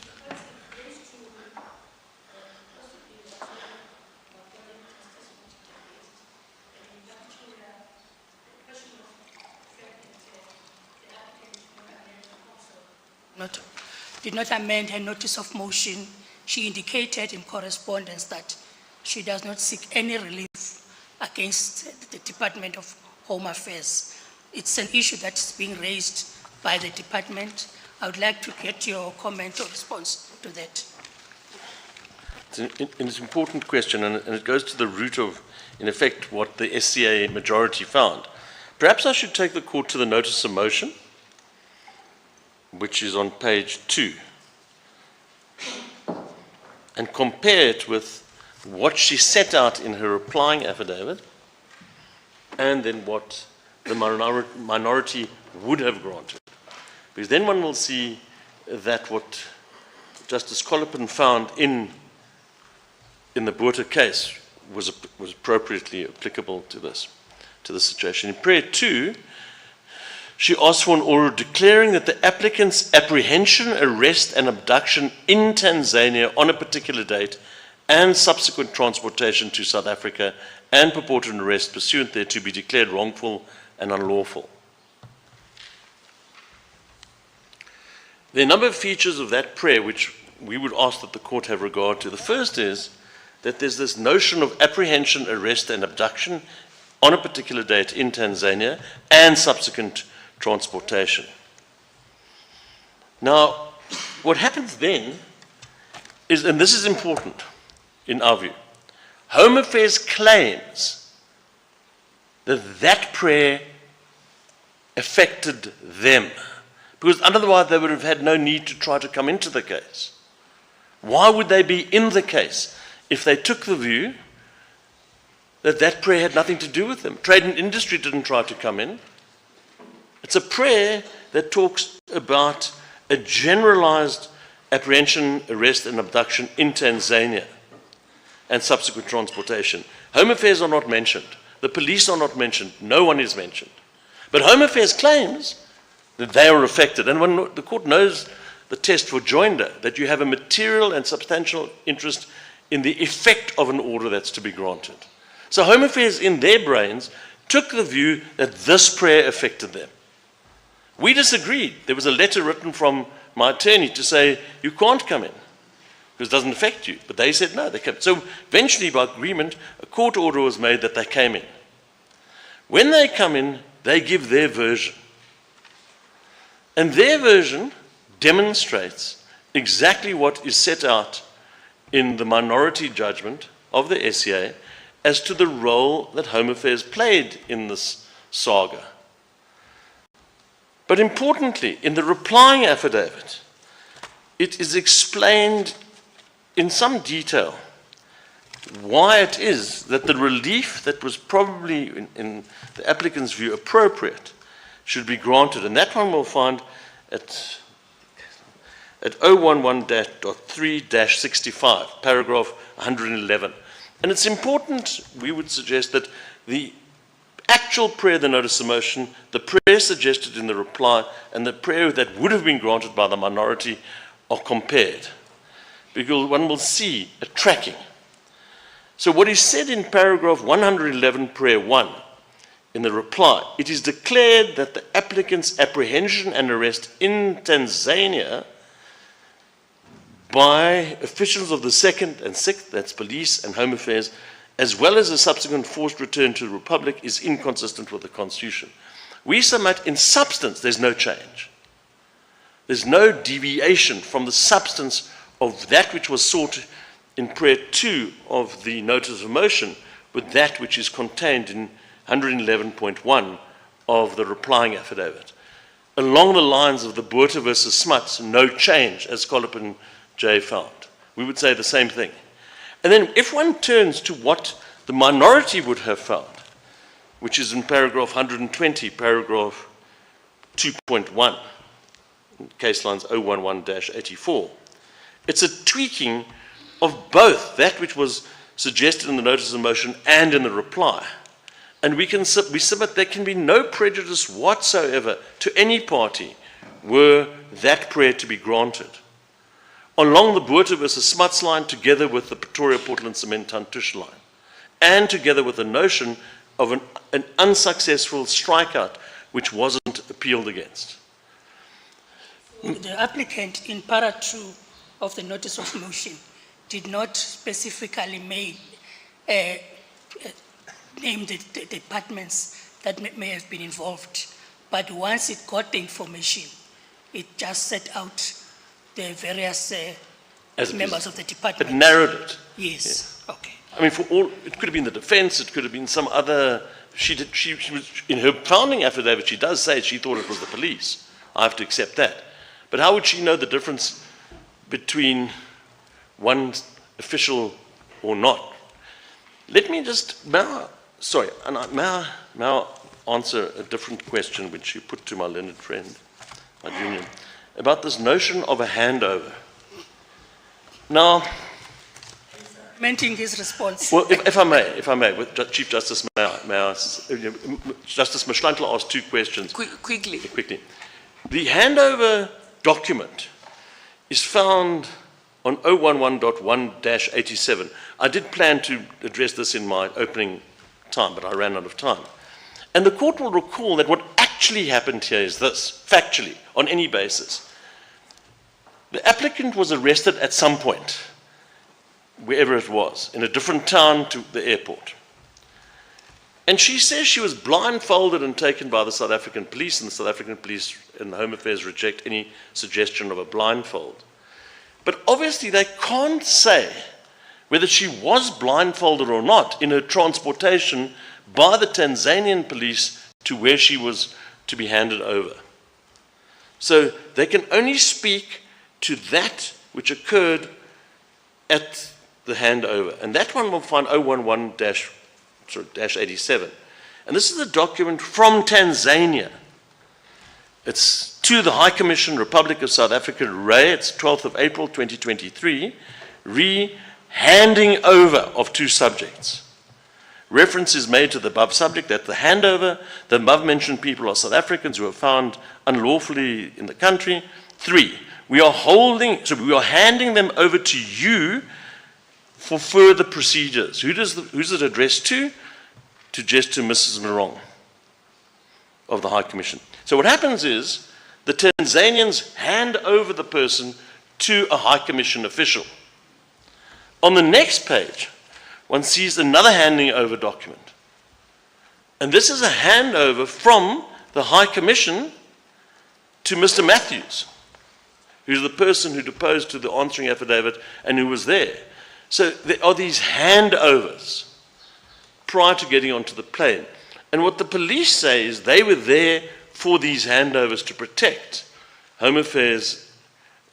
Did not amend her notice of motion. She indicated in correspondence that she does not seek any relief against the Department of Home Affairs. It's an issue that's being raised by the department. I would like to get your comment or response to that. It's an important question, and it goes to the root of, in effect, what the SCA majority found. Perhaps I should take the court to the notice of motion, which is on page 2, and compare it with what she set out in her replying affidavit, and then what the minority would have granted. Because then one will see that what Justice Colopin found in the Botha case was appropriately applicable to this situation. In prayer 2, she asked for an order declaring that the applicant's apprehension, arrest, and abduction in Tanzania on a particular date and subsequent transportation to South Africa and purported arrest pursuant thereto be declared wrongful and unlawful. There are a number of features of that prayer which we would ask that the court have regard to. The first is that there's this notion of apprehension, arrest, and abduction on a particular date in Tanzania and subsequent transportation. Now, what happens then is, and this is important in our view, Home Affairs claims that that prayer affected them, because otherwise they would have had no need to try to come into the case. Why would they be in the case if they took the view that that prayer had nothing to do with them? Trade and industry didn't try to come in. It's a prayer that talks about a generalized apprehension, arrest, and abduction in Tanzania and subsequent transportation. Home Affairs are not mentioned. The police are not mentioned. No one is mentioned. But Home Affairs claims that they are affected. And when the court knows the test for joinder, that you have a material and substantial interest in the effect of an order that's to be granted. So Home Affairs, in their brains, took the view that this prayer affected them. We disagreed. There was a letter written from my attorney to say, you can't come in, because it doesn't affect you. But they said no, they came. So eventually, by agreement, a court order was made that they came in. When they come in, they give their version. And their version demonstrates exactly what is set out in the minority judgment of the SCA as to the role that Home Affairs played in this saga. But importantly, in the replying affidavit, it is explained in some detail why it is that the relief that was probably, in the applicant's view, appropriate should be granted. And that one we'll find at 011.3-65, paragraph 111. And it's important, we would suggest, that the actual prayer, the notice of motion, the prayer suggested in the reply, and the prayer that would have been granted by the minority are compared, because one will see a tracking. So what is said in paragraph 111, prayer 1, in the reply, it is declared that the applicant's apprehension and arrest in Tanzania by officials of the 2nd and 6th, that's police and Home Affairs, as well as a subsequent forced return to the Republic, is inconsistent with the Constitution. We submit, in substance, there's no change. There's no deviation from the substance of that which was sought in prayer 2 of the notice of motion with that which is contained in 111.1 of the replying affidavit, along the lines of the Botha versus Smuts, no change, as Collipin J found. We would say the same thing. And then if one turns to what the minority would have found, which is in paragraph 120, paragraph 2.1, case lines 011-84, it's a tweaking of both that which was suggested in the notice of motion and in the reply. And we submit there can be no prejudice whatsoever to any party were that prayer to be granted. Along the Botha versus Smuts line, together with the Pretoria Portland Cement Tuntush line, and together with the notion of an unsuccessful strikeout which wasn't appealed against. The applicant in para 2 of the notice of motion did not specifically name the departments that may have been involved, but once it got the information, it just set out the various members of the department. It narrowed it. Yes. Okay. I mean, it could have been the defense, it could have been some other, she was, in her founding affidavit, she does say she thought it was the police. I have to accept that. But how would she know the difference between one official or not? Let me just, may I answer a different question which you put to my learned friend, my junior, about this notion of a handover. Now, Commenting his response. well, if I may, with Chief Justice, may I Justice Mashlantle asked two questions. Quickly. Quickly. The handover document is found on 011.1-87. I did plan to address this in my opening time, but I ran out of time. And the court will recall that what actually happened here is this, factually, on any basis. The applicant was arrested at some point, wherever it was, in a different town to the airport. And she says she was blindfolded and taken by the South African police, and the South African police and the Home Affairs reject any suggestion of a blindfold. But obviously they can't say whether she was blindfolded or not in her transportation by the Tanzanian police to where she was to be handed over. So they can only speak to that which occurred at the handover. And that one will find 011-87. And this is a document from Tanzania. It's to the High Commission, Republic of South Africa, Ray, it's 12th of April 2023, handing over of two subjects. Reference is made to the above subject that the handover, the above mentioned people are South Africans who are found unlawfully in the country. 3, we are handing them over to you for further procedures. Who's it addressed to? To Mrs. Morong of the High Commission. So what happens is the Tanzanians hand over the person to a High Commission official. On the next page, one sees another handing over document. And this is a handover from the High Commission to Mr. Matthews, who's the person who deposed to the answering affidavit and who was there. So there are these handovers prior to getting onto the plane. And what the police say is they were there for these handovers to protect Home Affairs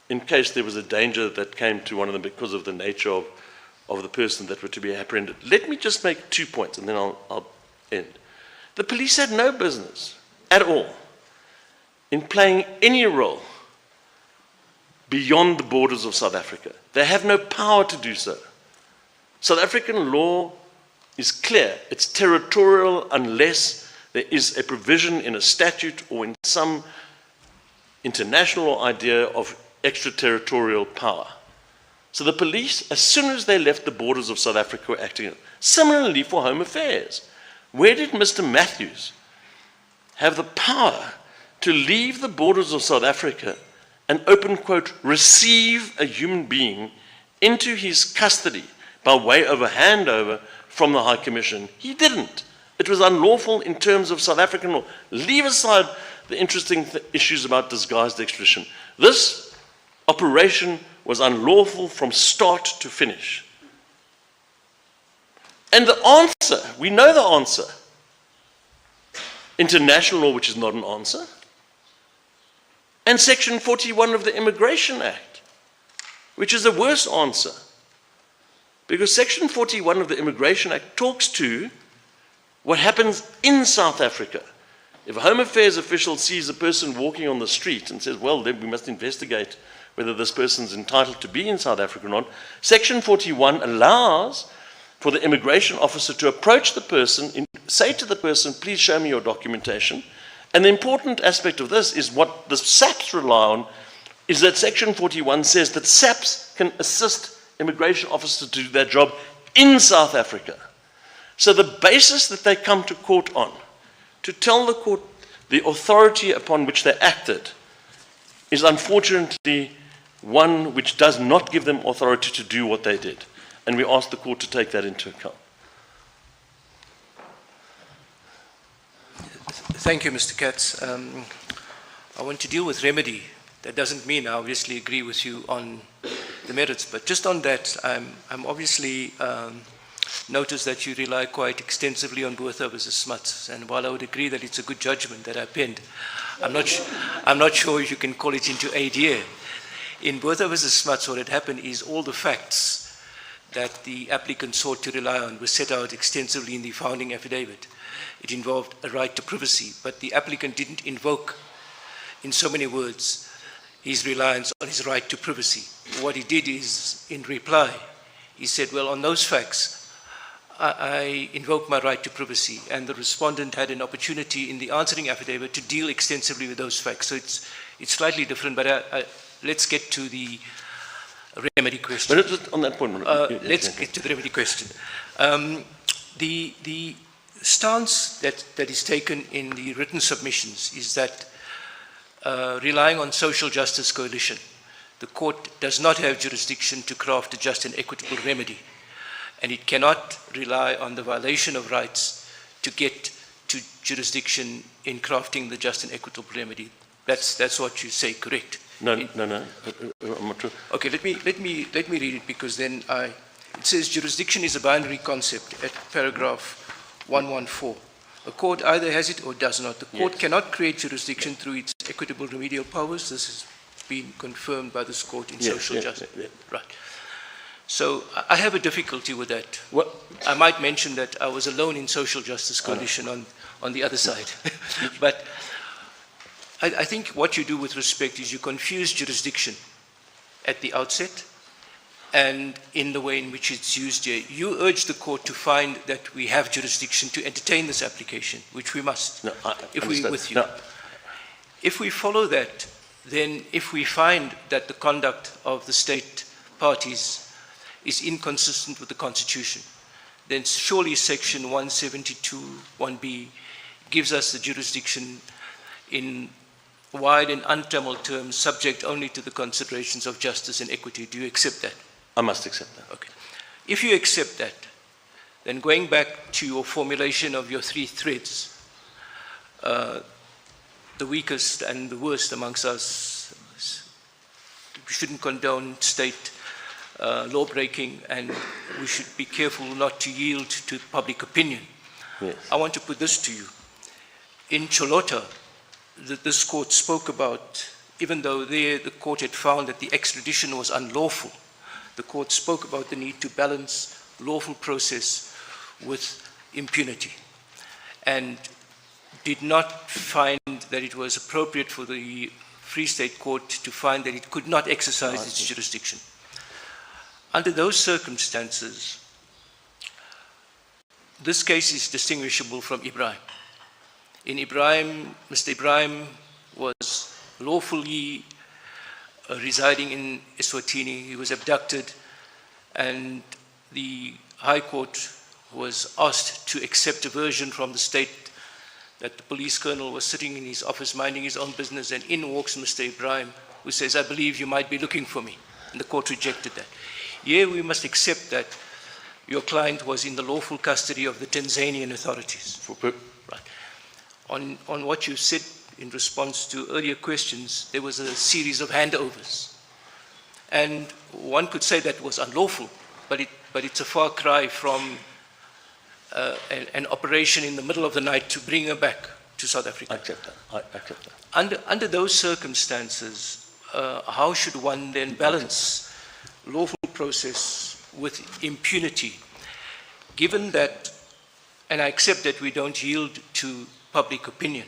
in case there was a danger that came to one of them because of the nature of the person that were to be apprehended. Let me just make 2 points and then I'll end. The police had no business at all in playing any role beyond the borders of South Africa. They have no power to do so. South African law is clear. It's territorial unless there is a provision in a statute or in some international idea of extraterritorial power. So the police, as soon as they left the borders of South Africa, were acting. Similarly for Home Affairs. Where did Mr. Matthews have the power to leave the borders of South Africa and, open quote, receive a human being into his custody by way of a handover from the High Commission? He didn't. It was unlawful in terms of South African law. Leave aside the interesting issues about disguised extradition. This operation was unlawful from start to finish. And the answer, we know the answer. international law, which is not an answer, and Section 41 of the Immigration Act, which is a worse answer. Because Section 41 of the Immigration Act talks to what happens in South Africa. If a Home Affairs official sees a person walking on the street and says, well, then we must investigate whether this person's entitled to be in South Africa or not, Section 41 allows for the immigration officer to approach the person, say to the person, please show me your documentation. And the important aspect of this is what the SAPs rely on, is that Section 41 says that SAPs can assist immigration officers to do their job in South Africa. So the basis that they come to court on, to tell the court the authority upon which they acted, is unfortunately one which does not give them authority to do what they did. And we ask the court to take that into account. Thank you, Mr. Katz. I want to deal with remedy. That doesn't mean I obviously agree with you on the merits, but just on that, I'm obviously noticed that you rely quite extensively on Botha versus Smuts, and while I would agree that it's a good judgment that I penned, I'm not sure if you can call it into aid here. In Botha versus Smuts, what had happened is all the facts that the applicant sought to rely on were set out extensively in the founding affidavit. It involved a right to privacy, but the applicant didn't invoke, in so many words, his reliance on his right to privacy. What he did is, in reply, he said, well, on those facts, I invoke my right to privacy, and the respondent had an opportunity in the answering affidavit to deal extensively with those facts. So it's slightly different, but let's get to the remedy question. But just on that point, let's get to the remedy question. The stance that is taken in the written submissions is that relying on social justice coalition, the court does not have jurisdiction to craft a just and equitable remedy, and it cannot rely on the violation of rights to get to jurisdiction in crafting the just and equitable remedy. That's what you say, correct? No, I'm not sure. Okay, let me read it, because then it says jurisdiction is a binary concept at paragraph 114. A court either has it or does not. The court cannot create jurisdiction through its equitable remedial powers. This has been confirmed by this court in social justice. Right. So I have a difficulty with that. Well, I might mention that I was alone in social justice coalition on the other side. But I think what you do with respect is you confuse jurisdiction at the outset and in the way in which it's used here. You urge the court to find that we have jurisdiction to entertain this application, which we must, if we're with you. No. If we follow that, then if we find that the conduct of the state parties is inconsistent with the Constitution, then surely Section 172(1)(b) gives us the jurisdiction in wide and untrammeled terms, subject only to the considerations of justice and equity. Do you accept that? I must accept that. Okay. If you accept that, then going back to your formulation of your three threads, the weakest and the worst amongst us, we shouldn't condone state law breaking, and we should be careful not to yield to public opinion. Yes. I want to put this to you. In Cholota, this court spoke about, even though there the court had found that the extradition was unlawful, the court spoke about the need to balance lawful process with impunity, and did not find that it was appropriate for the Free State Court to find that it could not exercise its jurisdiction. Under those circumstances, this case is distinguishable from Ibrahim. In Ibrahim, Mr. Ibrahim was lawfully residing in Eswatini. He was abducted, and the High Court was asked to accept a version from the state that the police colonel was sitting in his office minding his own business, and in walks Mr. Ibrahim, who says, I believe you might be looking for me. And the court rejected that. Here we must accept that your client was in the lawful custody of the Tanzanian authorities. Right. On what you said in response to earlier questions, there was a series of handovers. And one could say that was unlawful, but it's a far cry from an operation in the middle of the night to bring her back to South Africa. I accept that. I accept that. Under those circumstances, how should one then balance lawful process with impunity, given that, and I accept that we don't yield to public opinion,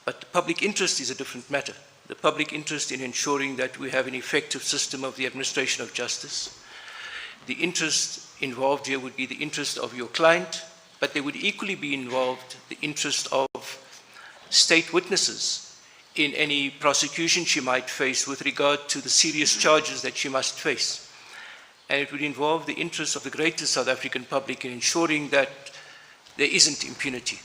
but the public interest is a different matter. The public interest in ensuring that we have an effective system of the administration of justice. The interest involved here would be the interest of your client, but there would equally be involved the interest of state witnesses in any prosecution she might face with regard to the serious charges that she must face. And it would involve the interest of the greater South African public in ensuring that there isn't impunity.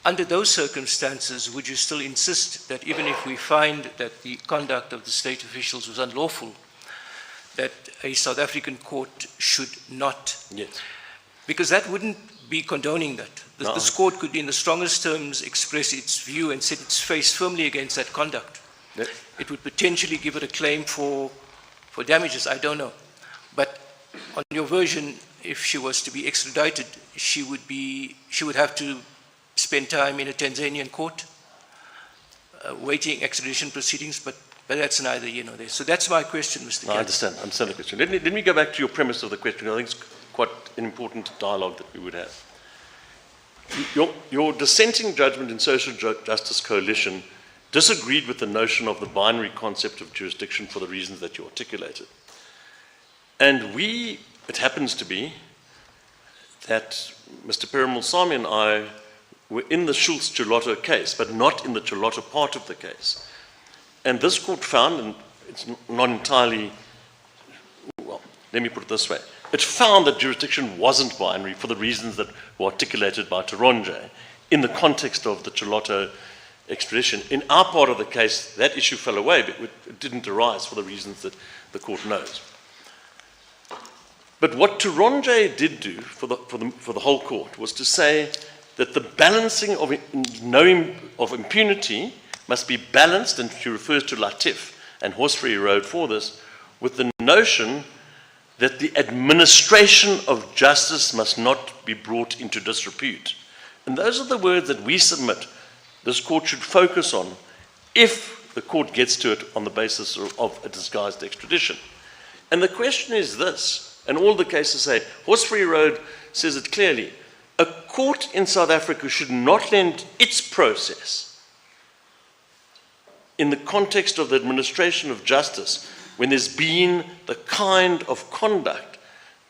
Under those circumstances, would you still insist that even if we find that the conduct of the state officials was unlawful, that a South African court should not? Yes. Because that wouldn't be condoning that. This court could, in the strongest terms, express its view and set its face firmly against that conduct. Yes. It would potentially give it a claim for damages, I don't know. But on your version, if she was to be extradited, she would have to spend time in a Tanzanian court, waiting extradition proceedings, but that's neither here nor there. So that's my question, Mr. No, I understand the question. Let me go back to your premise of the question. I think it's quite an important dialogue that we would have. Your dissenting judgment in Social Justice Coalition disagreed with the notion of the binary concept of jurisdiction for the reasons that you articulated. And it happens to be that Mr. Perumal-Sami and I were in the Schultz-Chiloto case, but not in the Chiloto part of the case. And this court found, and it's not entirely, well, let me put it this way, it found that jurisdiction wasn't binary for the reasons that were articulated by Toronje in the context of the Chiloto extradition. In our part of the case, that issue fell away, but it didn't arise for the reasons that the court knows. But what Toronje did do for the whole court was to say that the balancing of impunity must be balanced, and she refers to Latif and Horsefree Road for this, with the notion that the administration of justice must not be brought into disrepute. And those are the words that we submit this court should focus on if the court gets to it on the basis of a disguised extradition. And the question is this, and all the cases say, Horsefree Road says it clearly, a court in South Africa should not lend its process in the context of the administration of justice when there's been the kind of conduct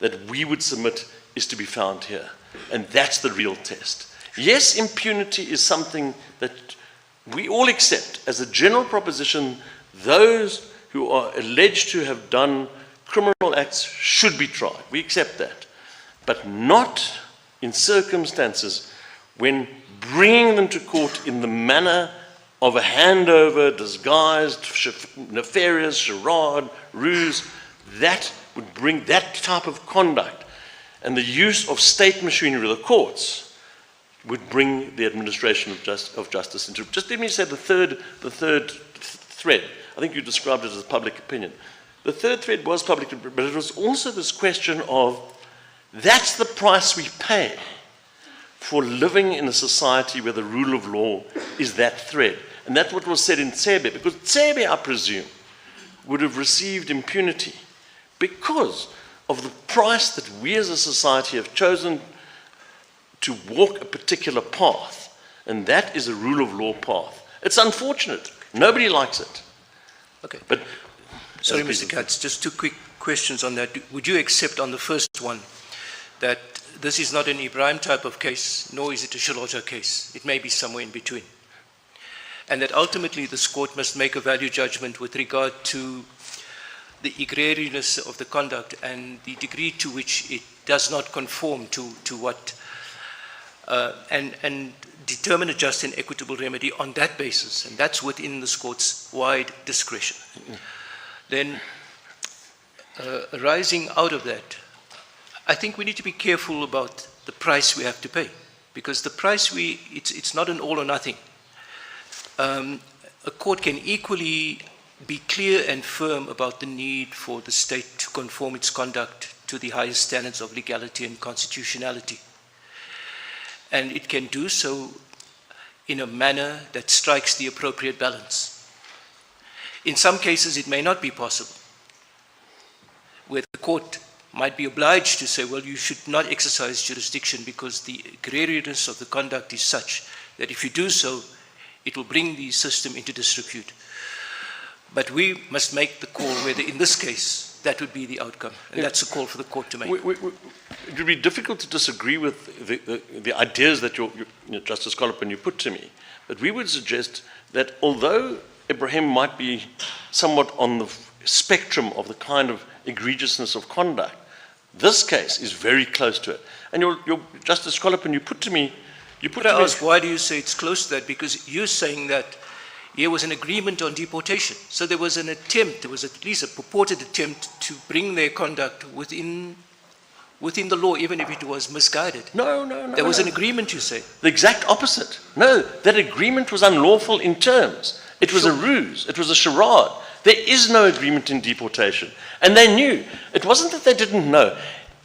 that we would submit is to be found here. And that's the real test. Yes, impunity is something that we all accept as a general proposition. Those who are alleged to have done criminal acts should be tried. We accept that. But not in circumstances when bringing them to court in the manner of a handover, disguised, nefarious, charade, ruse, that would bring that type of conduct. And the use of state machinery, the courts, would bring the administration of justice into. Just let me say the third thread. I think you described it as public opinion. The third thread was public opinion, but it was also this question of that's the price we pay for living in a society where the rule of law is that thread. And that's what was said in Tsebe, because Tsebe, I presume, would have received impunity because of the price that we as a society have chosen to walk a particular path, and that is a rule of law path. It's unfortunate. Nobody likes it. Okay. But sorry, Mr. Katz, just two quick questions on that. Would you accept on the first one that this is not an Ibrahim type of case, nor is it a Chiloto case? It may be somewhere in between. And that ultimately this court must make a value judgment with regard to the agrarianness of the conduct and the degree to which it does not conform to what, and determine a just and equitable remedy on that basis. And that's within this court's wide discretion. Mm-hmm. Then, arising out of that, I think we need to be careful about the price we have to pay, because the price it's not an all or nothing. A court can equally be clear and firm about the need for the state to conform its conduct to the highest standards of legality and constitutionality. And it can do so in a manner that strikes the appropriate balance. In some cases, it may not be possible, where the court might be obliged to say, well, you should not exercise jurisdiction because the egregiousness of the conduct is such that if you do so, it will bring the system into disrepute. But we must make the call whether, in this case, that would be the outcome. And that's a call for the court to make. It would be difficult to disagree with the ideas that Justice Collopin, you put to me. But we would suggest that although Ibrahim might be somewhat on the spectrum of the kind of egregiousness of conduct, this case is very close to it. And your Justice Collopin, you put to me, Could I ask, why do you say it's close to that? Because you're saying that there was an agreement on deportation. So there was an attempt, there was at least a purported attempt to bring their conduct within the law, even if it was misguided. No. There was an agreement, you say. The exact opposite. No, that agreement was unlawful in terms. It was a ruse. It was a charade. There is no agreement in deportation. And they knew. It wasn't that they didn't know.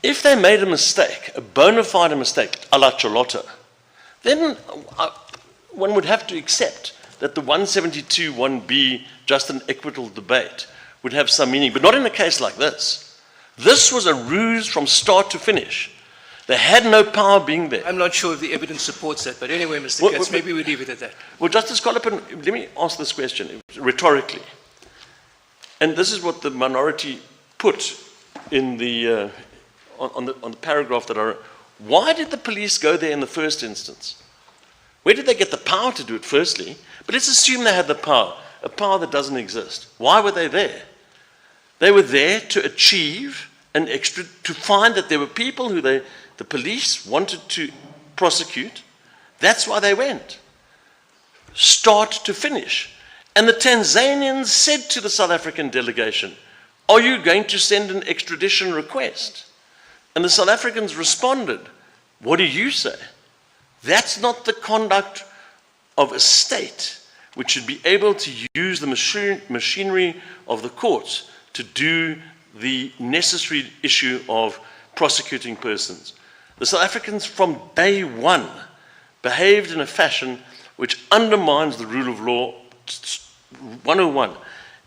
If they made a mistake, a bona fide mistake, a la Cholotta, then one would have to accept that the 172, 1B, just an equitable debate would have some meaning, but not in a case like this. This was a ruse from start to finish. They had no power being there. I'm not sure if the evidence supports that, but anyway, Mr. Katz, maybe we leave it at that. Well, Justice Collopin, let me ask this question rhetorically. And this is what the minority put in the, on the paragraph that are, why did the police go there in the first instance? Where did they get the power to do it, firstly? But let's assume they had the power, a power that doesn't exist. Why were they there? They were there to achieve to find that there were people who the police wanted to prosecute. That's why they went. Start to finish. And the Tanzanians said to the South African delegation, are you going to send an extradition request? And the South Africans responded, what do you say? That's not the conduct of a state which should be able to use the machinery of the courts to do the necessary issue of prosecuting persons. The South Africans from day one behaved in a fashion which undermines the rule of law 101.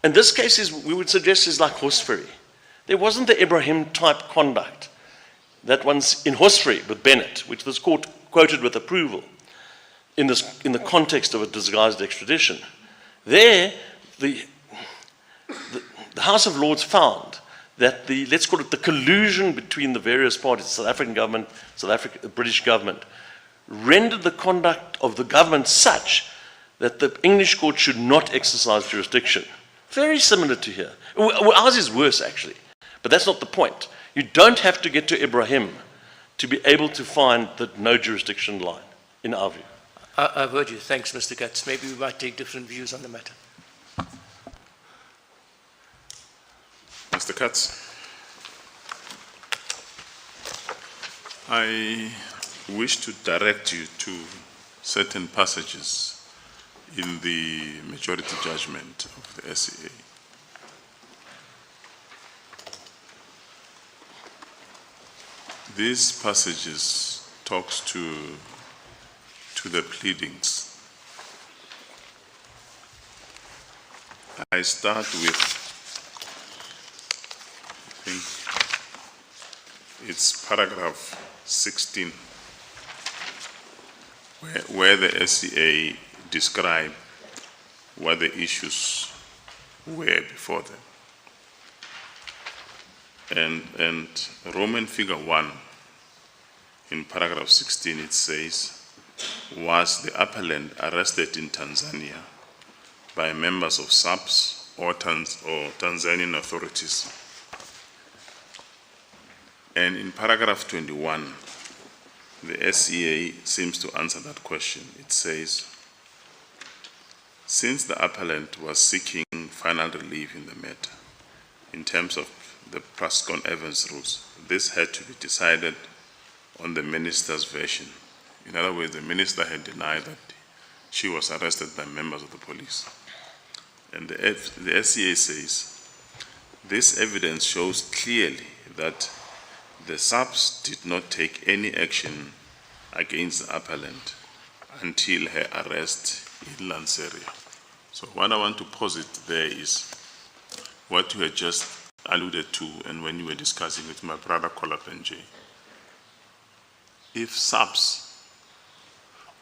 And this case we would suggest is like Horsferry. There wasn't the Ibrahim type conduct that one's in Horsferry with Bennett, which this court quoted with approval in the context of a disguised extradition. There, the House of Lords found that let's call it the collusion between the various parties, the South African government, the British government, rendered the conduct of the government such that the English court should not exercise jurisdiction. Very similar to here. Well, ours is worse, actually. But that's not the point. You don't have to get to Ibrahim to be able to find the no jurisdiction line, in our view. I've heard you. Thanks, Mr. Katz. Maybe we might take different views on the matter. Mr. Katz, I wish to direct you to certain passages in the majority judgment of the SCA. These passages talks to the pleadings. I start with, I think it's paragraph 16, where the SCA describe what the issues were before them. And Roman figure 1, in paragraph 16, it says, was the appellant arrested in Tanzania by members of SAPS or Tanzanian authorities? And in paragraph 21, the SCA seems to answer that question. It says, since the appellant was seeking final relief in the matter, in terms of the Prascon-Evans rules, this had to be decided on the minister's version. In other words, the minister had denied that she was arrested by members of the police. And the SCA says, this evidence shows clearly that the SAPS did not take any action against the appellant until her arrest in Lanseria. So what I want to posit there is what you had just alluded to, and when you were discussing with my brother Kolapenje, if SAPS,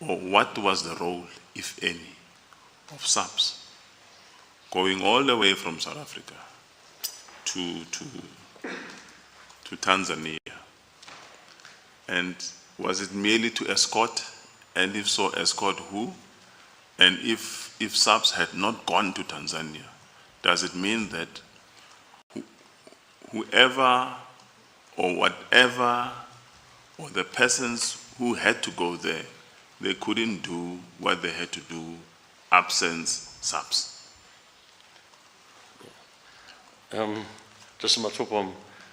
or what was the role, if any, of SAPS going all the way from South Africa to Tanzania, and was it merely to escort, and if so, escort who? And if SAPS had not gone to Tanzania, does it mean that whoever or whatever, or the persons who had to go there, they couldn't do what they had to do absent SAPS? Just Mathopo,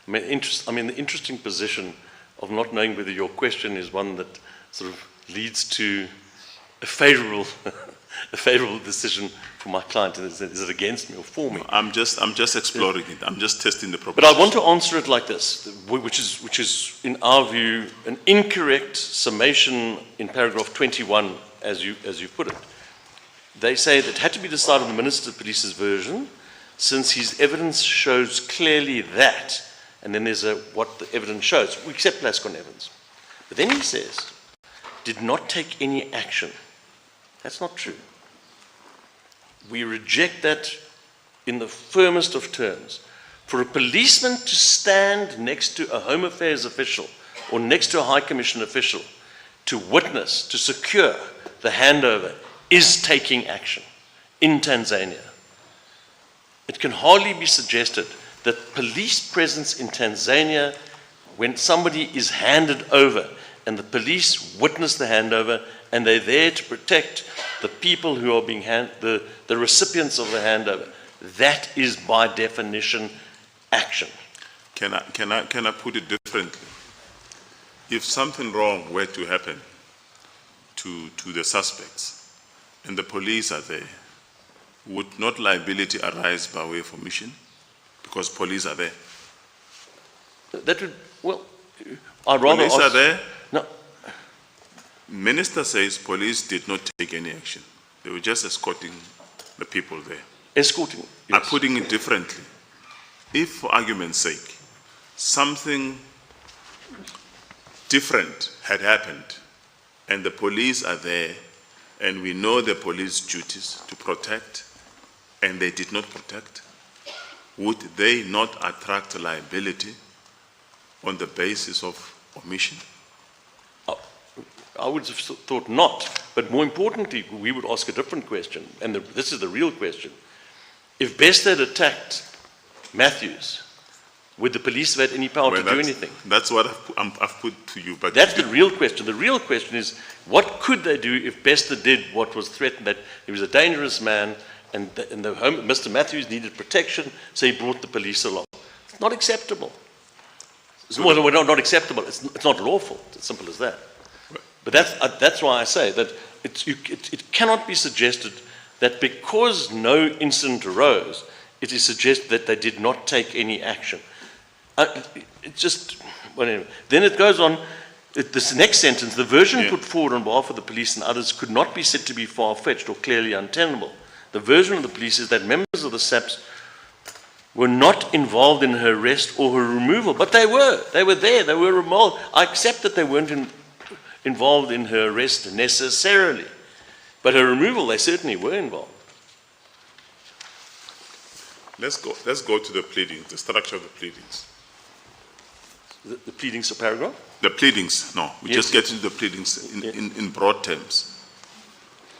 the interesting position of not knowing whether your question is one that sort of leads to a favorable decision for my client. Is it against me or for me? I'm just exploring it. I'm just testing the proposition. But I want to answer it like this, which is in our view an incorrect summation in paragraph 21, as you put it. They say that it had to be decided on the Minister of Police's version, since his evidence shows clearly that, and then there's what the evidence shows. We accept Plascon evidence. But then he says, did not take any action. That's not true. We reject that in the firmest of terms. For a policeman to stand next to a Home Affairs official or next to a High Commission official to witness, to secure the handover, is taking action in Tanzania. It can hardly be suggested that police presence in Tanzania, when somebody is handed over and the police witness the handover and they're there to protect the people who are being the recipients of the handover, that is by definition action. Can I put it differently? If something wrong were to happen to the suspects and the police are there, would not liability arise by way of omission? Because police are there. That would, well, I'd rather police are there. No. Minister says police did not take any action. They were just escorting the people there. Escorting, yes. I'm putting it differently. If, for argument's sake, something different had happened and the police are there and we know the police duties to protect and they did not protect, would they not attract liability on the basis of omission? I would have thought not, but more importantly, we would ask a different question, and this is the real question. If Best had attacked Matthews, would the police have had any power to do anything? That's what I've put to you. But that's the real question. The real question is, what could they do if Bester did what was threatened, that he was a dangerous man, and Mr. Matthews needed protection, so he brought the police along? It's not acceptable. Well, not acceptable. It's not lawful. It's as simple as that. But that's why I say that it cannot be suggested that because no incident arose, it is suggested that they did not take any action. It just, whatever. Then it goes on, this next sentence, the version put forward on behalf of the police and others could not be said to be far-fetched or clearly untenable. The version of the police is that members of the SAPS were not involved in her arrest or her removal, but they were. They were there. They were removed. I accept that they weren't involved in her arrest necessarily, but her removal, they certainly were involved. Let's go to the pleadings, the structure of the pleadings. The pleadings of paragraph? The pleadings, no. We just get into the pleadings in broad terms.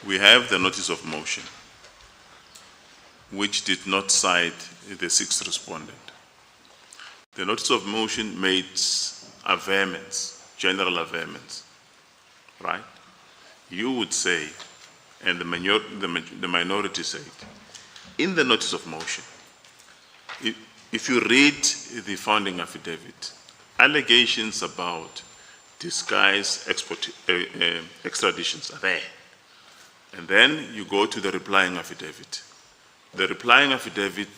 We have the notice of motion, which did not cite the sixth respondent. The notice of motion made averments, general averments, right? You would say, and the minority said, in the notice of motion, if you read the founding affidavit, allegations about disguised extraditions are there. And then you go to the replying affidavit. The replying affidavit,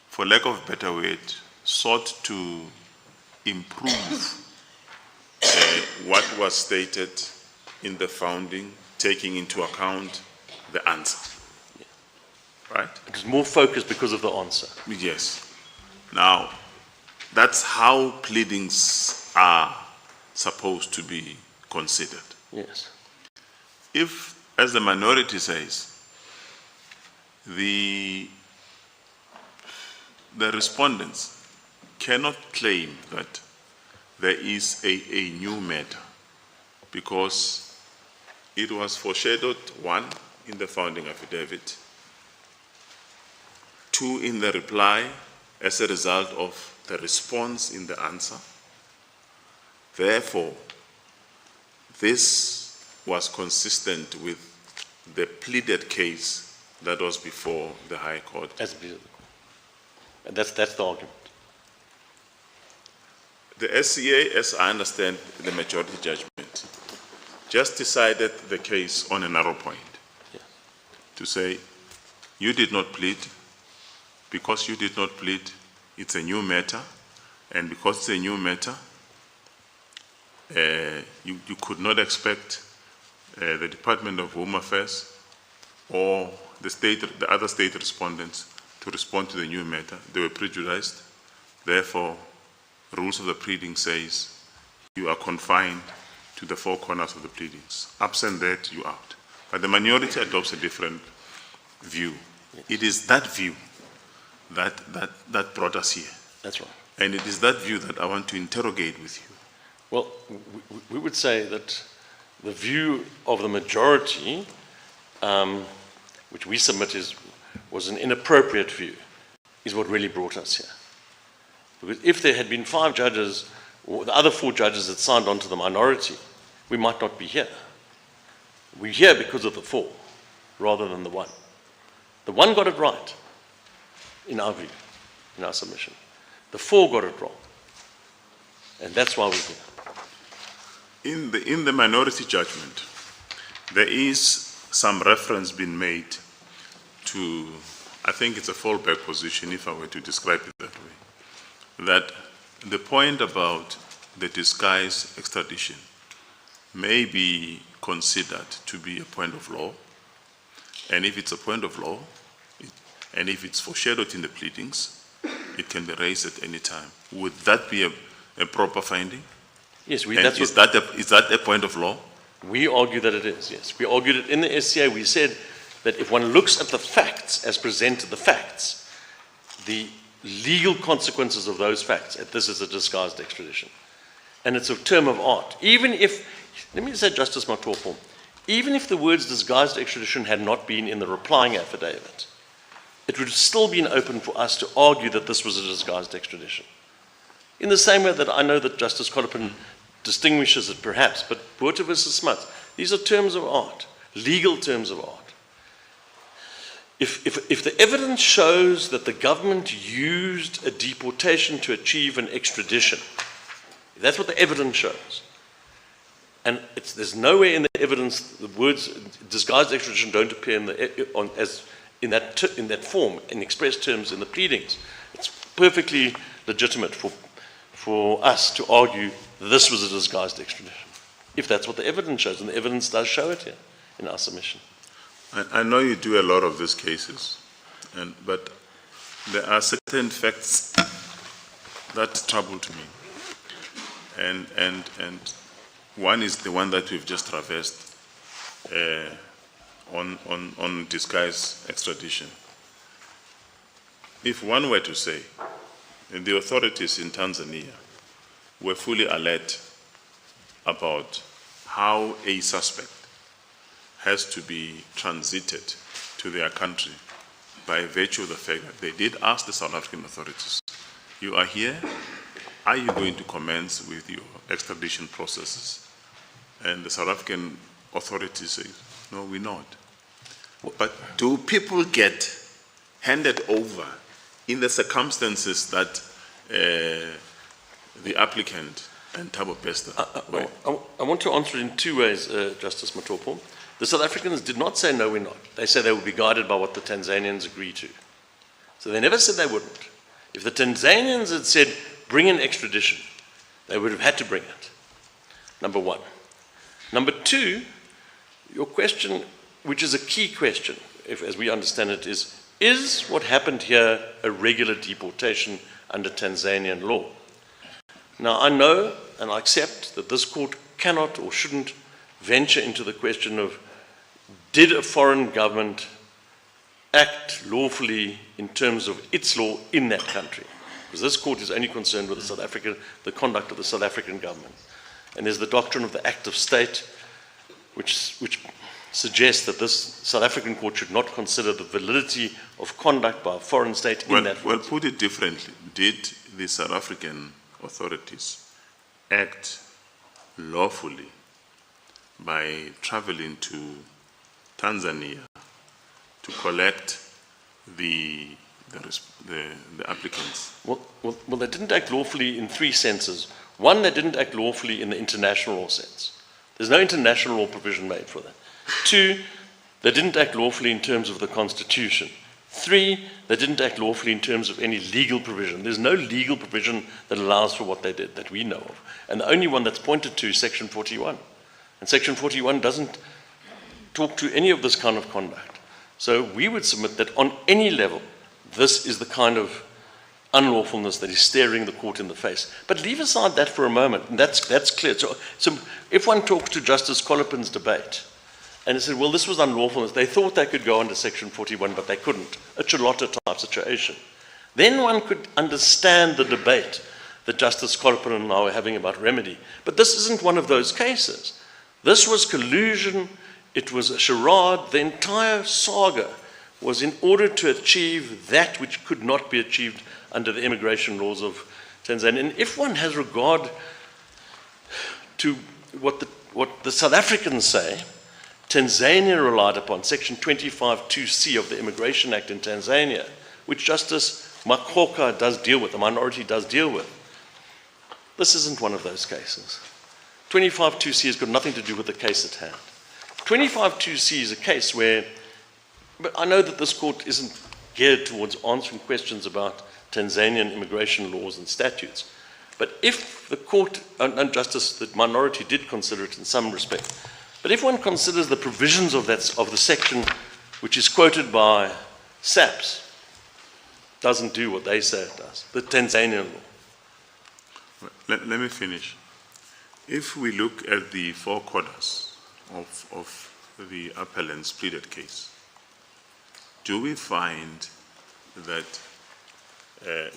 for lack of a better word, sought to improve what was stated in the founding, taking into account the answer. Right? It was more focused because of the answer. Yes. Now, that's how pleadings are supposed to be considered. Yes. If, as the minority says, the respondents cannot claim that there is a new matter because it was foreshadowed, 1, in the founding affidavit, 2, in the reply as a result of the response in the answer. Therefore, this was consistent with the pleaded case that was before the High Court. As pleaded. And that's the argument. The SCA, as I understand the majority judgment, just decided the case on a narrow point. Yeah. To say, you did not plead. Because you did not plead, it's a new matter. And because it's a new matter, you could not expect the Department of Home Affairs or the other state respondents to respond to the new matter. They were prejudiced. Therefore, rules of the pleading says you are confined to the 4 corners of the pleadings. Absent that, you out. But the minority adopts a different view. It is that view that brought us here. That's right. And it is that view that I want to interrogate with you. Well, we would say that the view of the majority, which we submit was an inappropriate view, is what really brought us here. Because if there had been 5 judges, or the other 4 judges that signed on to the minority, we might not be here. We're here because of the 4, rather than the 1. The 1 got it right, in our view, in our submission. The 4 got it wrong. And that's why we're here. In the minority judgment, there is some reference being made to, I think it's a fallback position if I were to describe it that way, that the point about the disguised extradition may be considered to be a point of law, and if it's a point of law, and if it's foreshadowed in the pleadings, it can be raised at any time. Would that be a proper finding? Yes, Is that a point of law? We argue that it is, yes. We argued it in the SCA. We said that if one looks at the facts as presented, the facts, the legal consequences of those facts, that this is a disguised extradition. And it's a term of art. Even if, let me say Justice Matopo, even if the words disguised extradition had not been in the replying affidavit, it would have still been open for us to argue that this was a disguised extradition. In the same way that I know that Justice Collipin distinguishes it perhaps, but Botha versus Smuts, these are terms of art, legal terms of art. If the evidence shows that the government used a deportation to achieve an extradition, if that's what the evidence shows, and there's nowhere in the evidence the words disguised extradition don't appear in that form, in express terms in the pleadings, it's perfectly legitimate for us to argue this was a disguised extradition, if that's what the evidence shows, and the evidence does show it here in our submission. I know you do a lot of these cases, but there are certain facts that trouble to me. And one is the one that we've just traversed on disguised extradition. If one were to say, the authorities in Tanzania were fully alert about how a suspect has to be transited to their country by virtue of the fact that they did ask the South African authorities, you are here, are you going to commence with your extradition processes? And the South African authorities say, no, we're not. But do people get handed over in the circumstances that the applicant and Thabo Bester were? I want to answer it in 2 ways, Justice Matopo. The South Africans did not say no, we're not. They said they would be guided by what the Tanzanians agreed to. So they never said they wouldn't. If the Tanzanians had said, bring an extradition, they would have had to bring it, number one. Number two, your question, which is a key question, as we understand it, is what happened here a regular deportation under Tanzanian law? Now, I know and I accept that this court cannot or shouldn't venture into the question of, did a foreign government act lawfully in terms of its law in that country? Because this court is only concerned with the conduct of the South African government. And there's the doctrine of the act of state, which suggests that this South African court should not consider the validity of conduct by a foreign state in that. Well, put it differently. Did the South African authorities act lawfully by traveling to Tanzania to collect the applicants? Well, they didn't act lawfully in three senses. One, they didn't act lawfully in the international law sense. There's no international law provision made for that. Two, they didn't act lawfully in terms of the Constitution. Three, they didn't act lawfully in terms of any legal provision. There's no legal provision that allows for what they did that we know of. And the only one that's pointed to is Section 41. And Section 41 doesn't talk to any of this kind of conduct. So we would submit that on any level, this is the kind of unlawfulness that is staring the court in the face. But leave aside that for a moment, and that's clear. So if one talks to Justice Colopin's debate, and he said, well, this was unlawfulness, they thought they could go under Section 41, but they couldn't, a Charlotta type situation, then one could understand the debate that Justice Colopin and I were having about remedy. But this isn't one of those cases. This was collusion, it was a charade, the entire saga was in order to achieve that which could not be achieved under the immigration laws of Tanzania. And if one has regard to what the South Africans say, Tanzania relied upon Section 25(2)(c) of the Immigration Act in Tanzania, which Justice Makhoka does deal with, the minority does deal with. This isn't one of those cases. 25(2)(c) has got nothing to do with the case at hand. 25(2)(c) is a case where, but I know that this court isn't geared towards answering questions about Tanzanian immigration laws and statutes. But if the court, and Justice, the minority did consider it in some respect, but if one considers the provisions of the section which is quoted by SAPS, doesn't do what they say it does, the Tanzanian law. Let me finish. If we look at the four corners of the appellant's pleaded case, do we find that,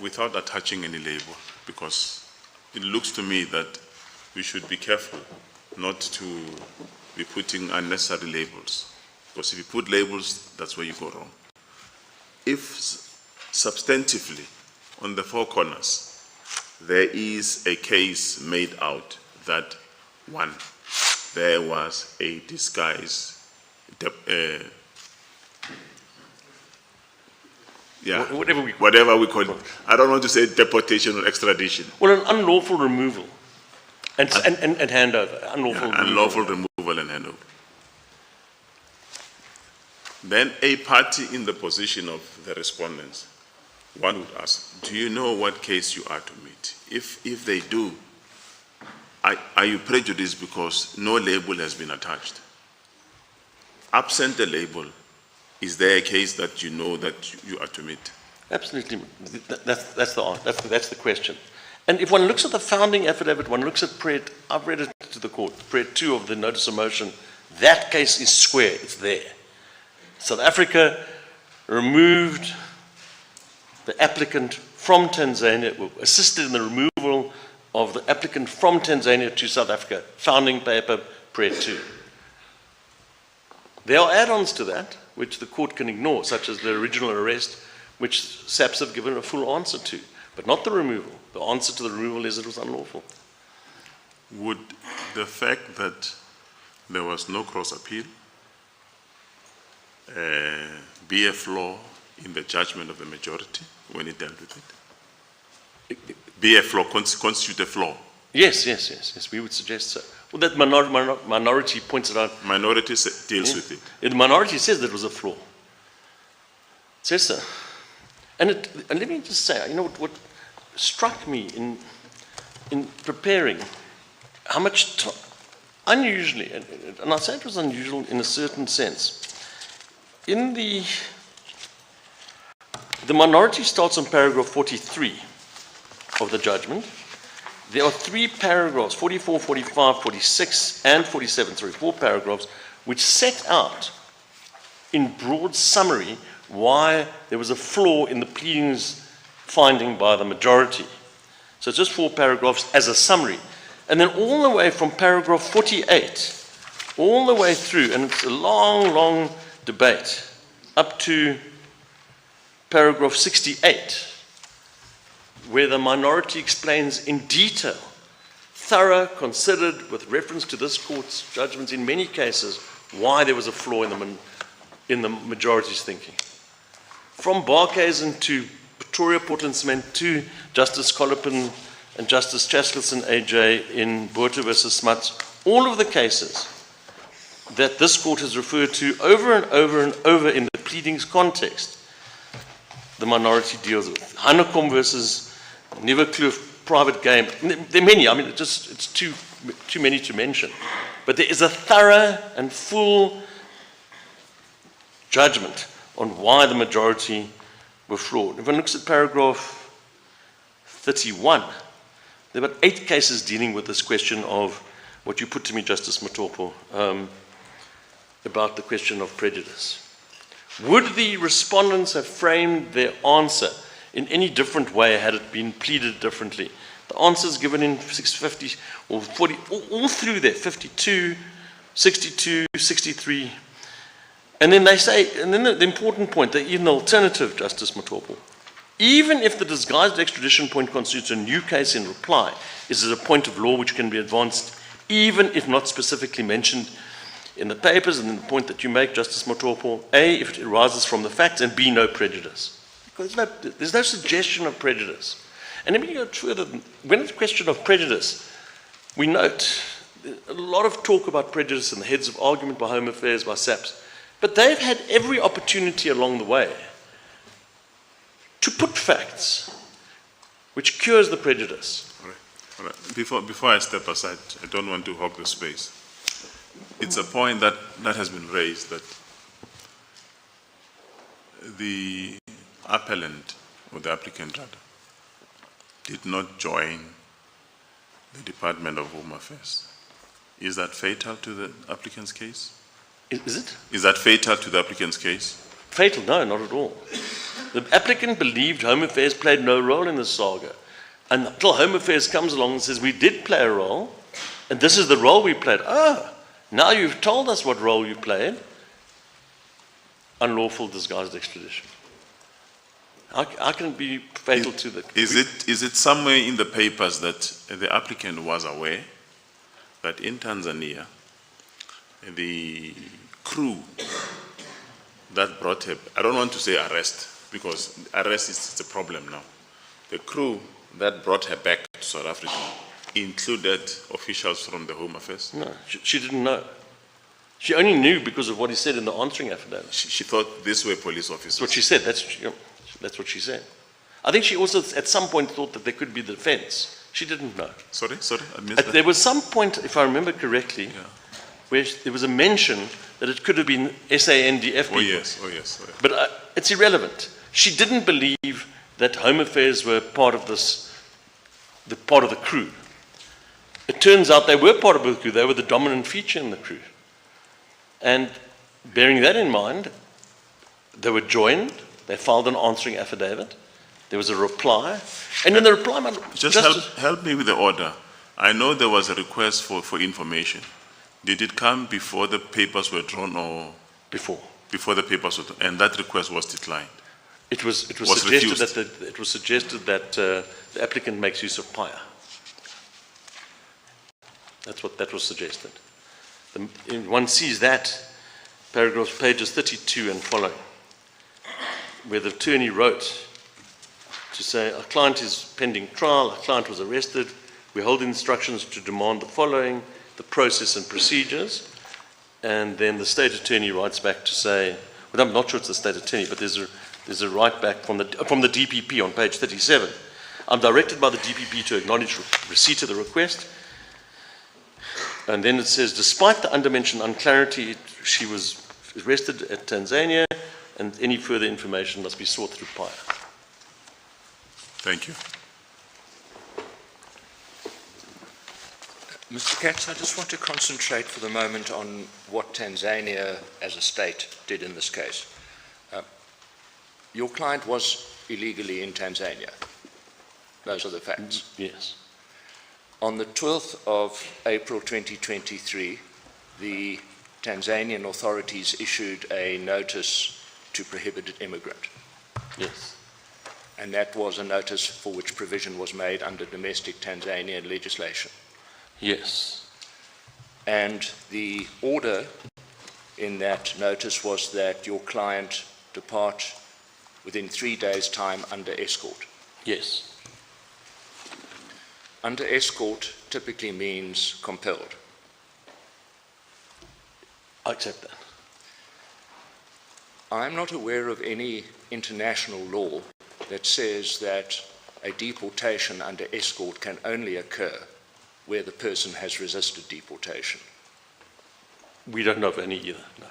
without attaching any label, because it looks to me that we should be careful not to be putting unnecessary labels, because if you put labels, that's where you go wrong. If substantively, on the four corners, there is a case made out that, one, there was a disguise, whatever we call it. I don't want to say deportation or extradition. Well, an unlawful removal and handover. Unlawful removal and handover. Then a party in the position of the respondents, one would ask, do you know what case you are to meet? If they do, are you prejudiced because no label has been attached? Absent the label, is there a case that you know that you are to meet? Absolutely. That's the question. And if one looks at the founding affidavit, one looks at I've read it to the court, Prayer 2 of the notice of motion, that case is square, it's there. South Africa removed the applicant from Tanzania, assisted in the removal of the applicant from Tanzania to South Africa, founding paper, Prayer 2. There are add-ons to that, which the court can ignore, such as the original arrest, which SAPS have given a full answer to, but not the removal. The answer to the removal is it was unlawful. Would the fact that there was no cross-appeal be a flaw in the judgment of the majority when it dealt with it? Be a flaw, constitute a flaw? Yes, we would suggest so. Well, that minority points it out. Minority deals with it. The minority says that it was a flaw. It says so. And let me just say, you know, what struck me in preparing, how much unusually, and I say it was unusual in a certain sense, in the minority starts on paragraph 43 of the judgment. There are 3 paragraphs, 44, 45, 46, and 47, 4 paragraphs, which set out in broad summary why there was a flaw in the pleadings finding by the majority. So it's just 4 paragraphs as a summary. And then all the way from paragraph 48, all the way through, and it's a long, long debate, up to paragraph 68, where the minority explains in detail, thorough, considered, with reference to this court's judgments in many cases, why there was a flaw in the majority's thinking. From Barkhuizen to Pretoria Portland Cement to Justice Collopin and Justice Chaskelson AJ in Botha versus Smuts, all of the cases that this court has referred to over and over and over in the pleadings context, the minority deals with. Hanekom versus Neverkloof private game. There are many, I mean, it's too many to mention. But there is a thorough and full judgment on why the majority were flawed. If one looks at paragraph 31, there are about 8 cases dealing with this question of what you put to me, Justice Matopo, about the question of prejudice. Would the respondents have framed their answer in any different way had it been pleaded differently? The answers given in 650 or 40, all through there, 52, 62, 63. And then they say, and then the important point, that even the alternative, Justice Matopo, even if the disguised extradition point constitutes a new case in reply, is a point of law which can be advanced even if not specifically mentioned in the papers, and then the point that you make, Justice Matopo, A, if it arises from the facts, and B, no prejudice. Because there's no suggestion of prejudice. And let me go further. When it's a question of prejudice, we note a lot of talk about prejudice in the heads of argument by Home Affairs, by SAPS, but they've had every opportunity along the way to put facts which cures the prejudice. All right. Before I step aside, I don't want to hog the space. It's a point that has been raised, that the appellant, or the applicant rather, did not join the Department of Home Affairs. Is that fatal to the applicant's case? Is it? Is that fatal to the applicant's case? Fatal? No, not at all. The applicant believed Home Affairs played no role in the saga. And until Home Affairs comes along and says, we did play a role, and this is the role we played. Now you've told us what role you played. Unlawful disguised extradition. How can it be fatal to the... Is it somewhere in the papers that the applicant was aware that in Tanzania, the crew that brought her, I don't want to say arrest, because arrest is a problem now. The crew that brought her back to South Africa included officials from the Home Affairs? No, she didn't know. She only knew because of what he said in the answering affidavit. She thought these were police officers. That's what she said. That's what she said. I think she also at some point thought that there could be the defense. She didn't know. Sorry, I missed that. There was some point, if I remember correctly, where there was a mention that it could have been SANDF people. Oh yes. But it's irrelevant. She didn't believe that Home Affairs were part of part of the crew. It turns out they were part of the crew. They were the dominant feature in the crew. And bearing that in mind, they were joined. They filed an answering affidavit. There was a reply. And in the reply... Help me with the order. I know there was a request for information. Did it come before the papers were drawn or... Before. Before the papers were drawn, and that request was declined? It was suggested that the applicant makes use of PIA. That was suggested. One sees that, paragraphs, pages 32 and following, where the attorney wrote to say, a client is pending trial, a client was arrested, we hold instructions to demand the following, the process and procedures, and then the state attorney writes back to say, well, I'm not sure it's the state attorney, but there's a write back from the DPP on page 37. I'm directed by the DPP to acknowledge receipt of the request. And then it says, despite the undermentioned unclarity, she was arrested at Tanzania, and any further information must be sought through PIA. Thank you. Mr. Katz, I just want to concentrate for the moment on what Tanzania as a state did in this case. Your client was illegally in Tanzania. Those are the facts. Yes. On the 12th of April 2023, the Tanzanian authorities issued a notice to prohibited immigrant. Yes. And that was a notice for which provision was made under domestic Tanzanian legislation. Yes. And the order in that notice was that your client depart within 3 days' time under escort. Yes. Under escort typically means compelled. I accept that. I'm not aware of any international law that says that a deportation under escort can only occur where the person has resisted deportation. We don't know of any either, no.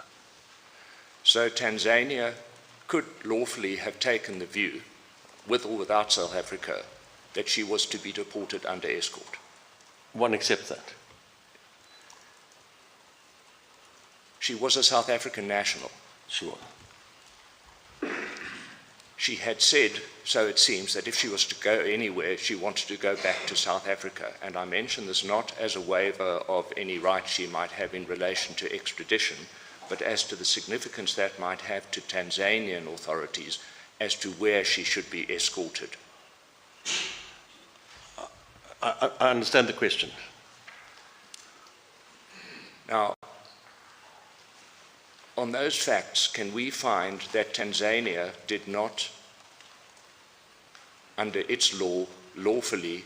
So Tanzania could lawfully have taken the view, with or without South Africa, that she was to be deported under escort. One accepts that. She was a South African national. She was. She had said, so it seems, that if she was to go anywhere, she wanted to go back to South Africa. And I mention this not as a waiver of any rights she might have in relation to extradition, but as to the significance that might have to Tanzanian authorities as to where she should be escorted. I understand the question. Now, on those facts, can we find that Tanzania did not, under its law, lawfully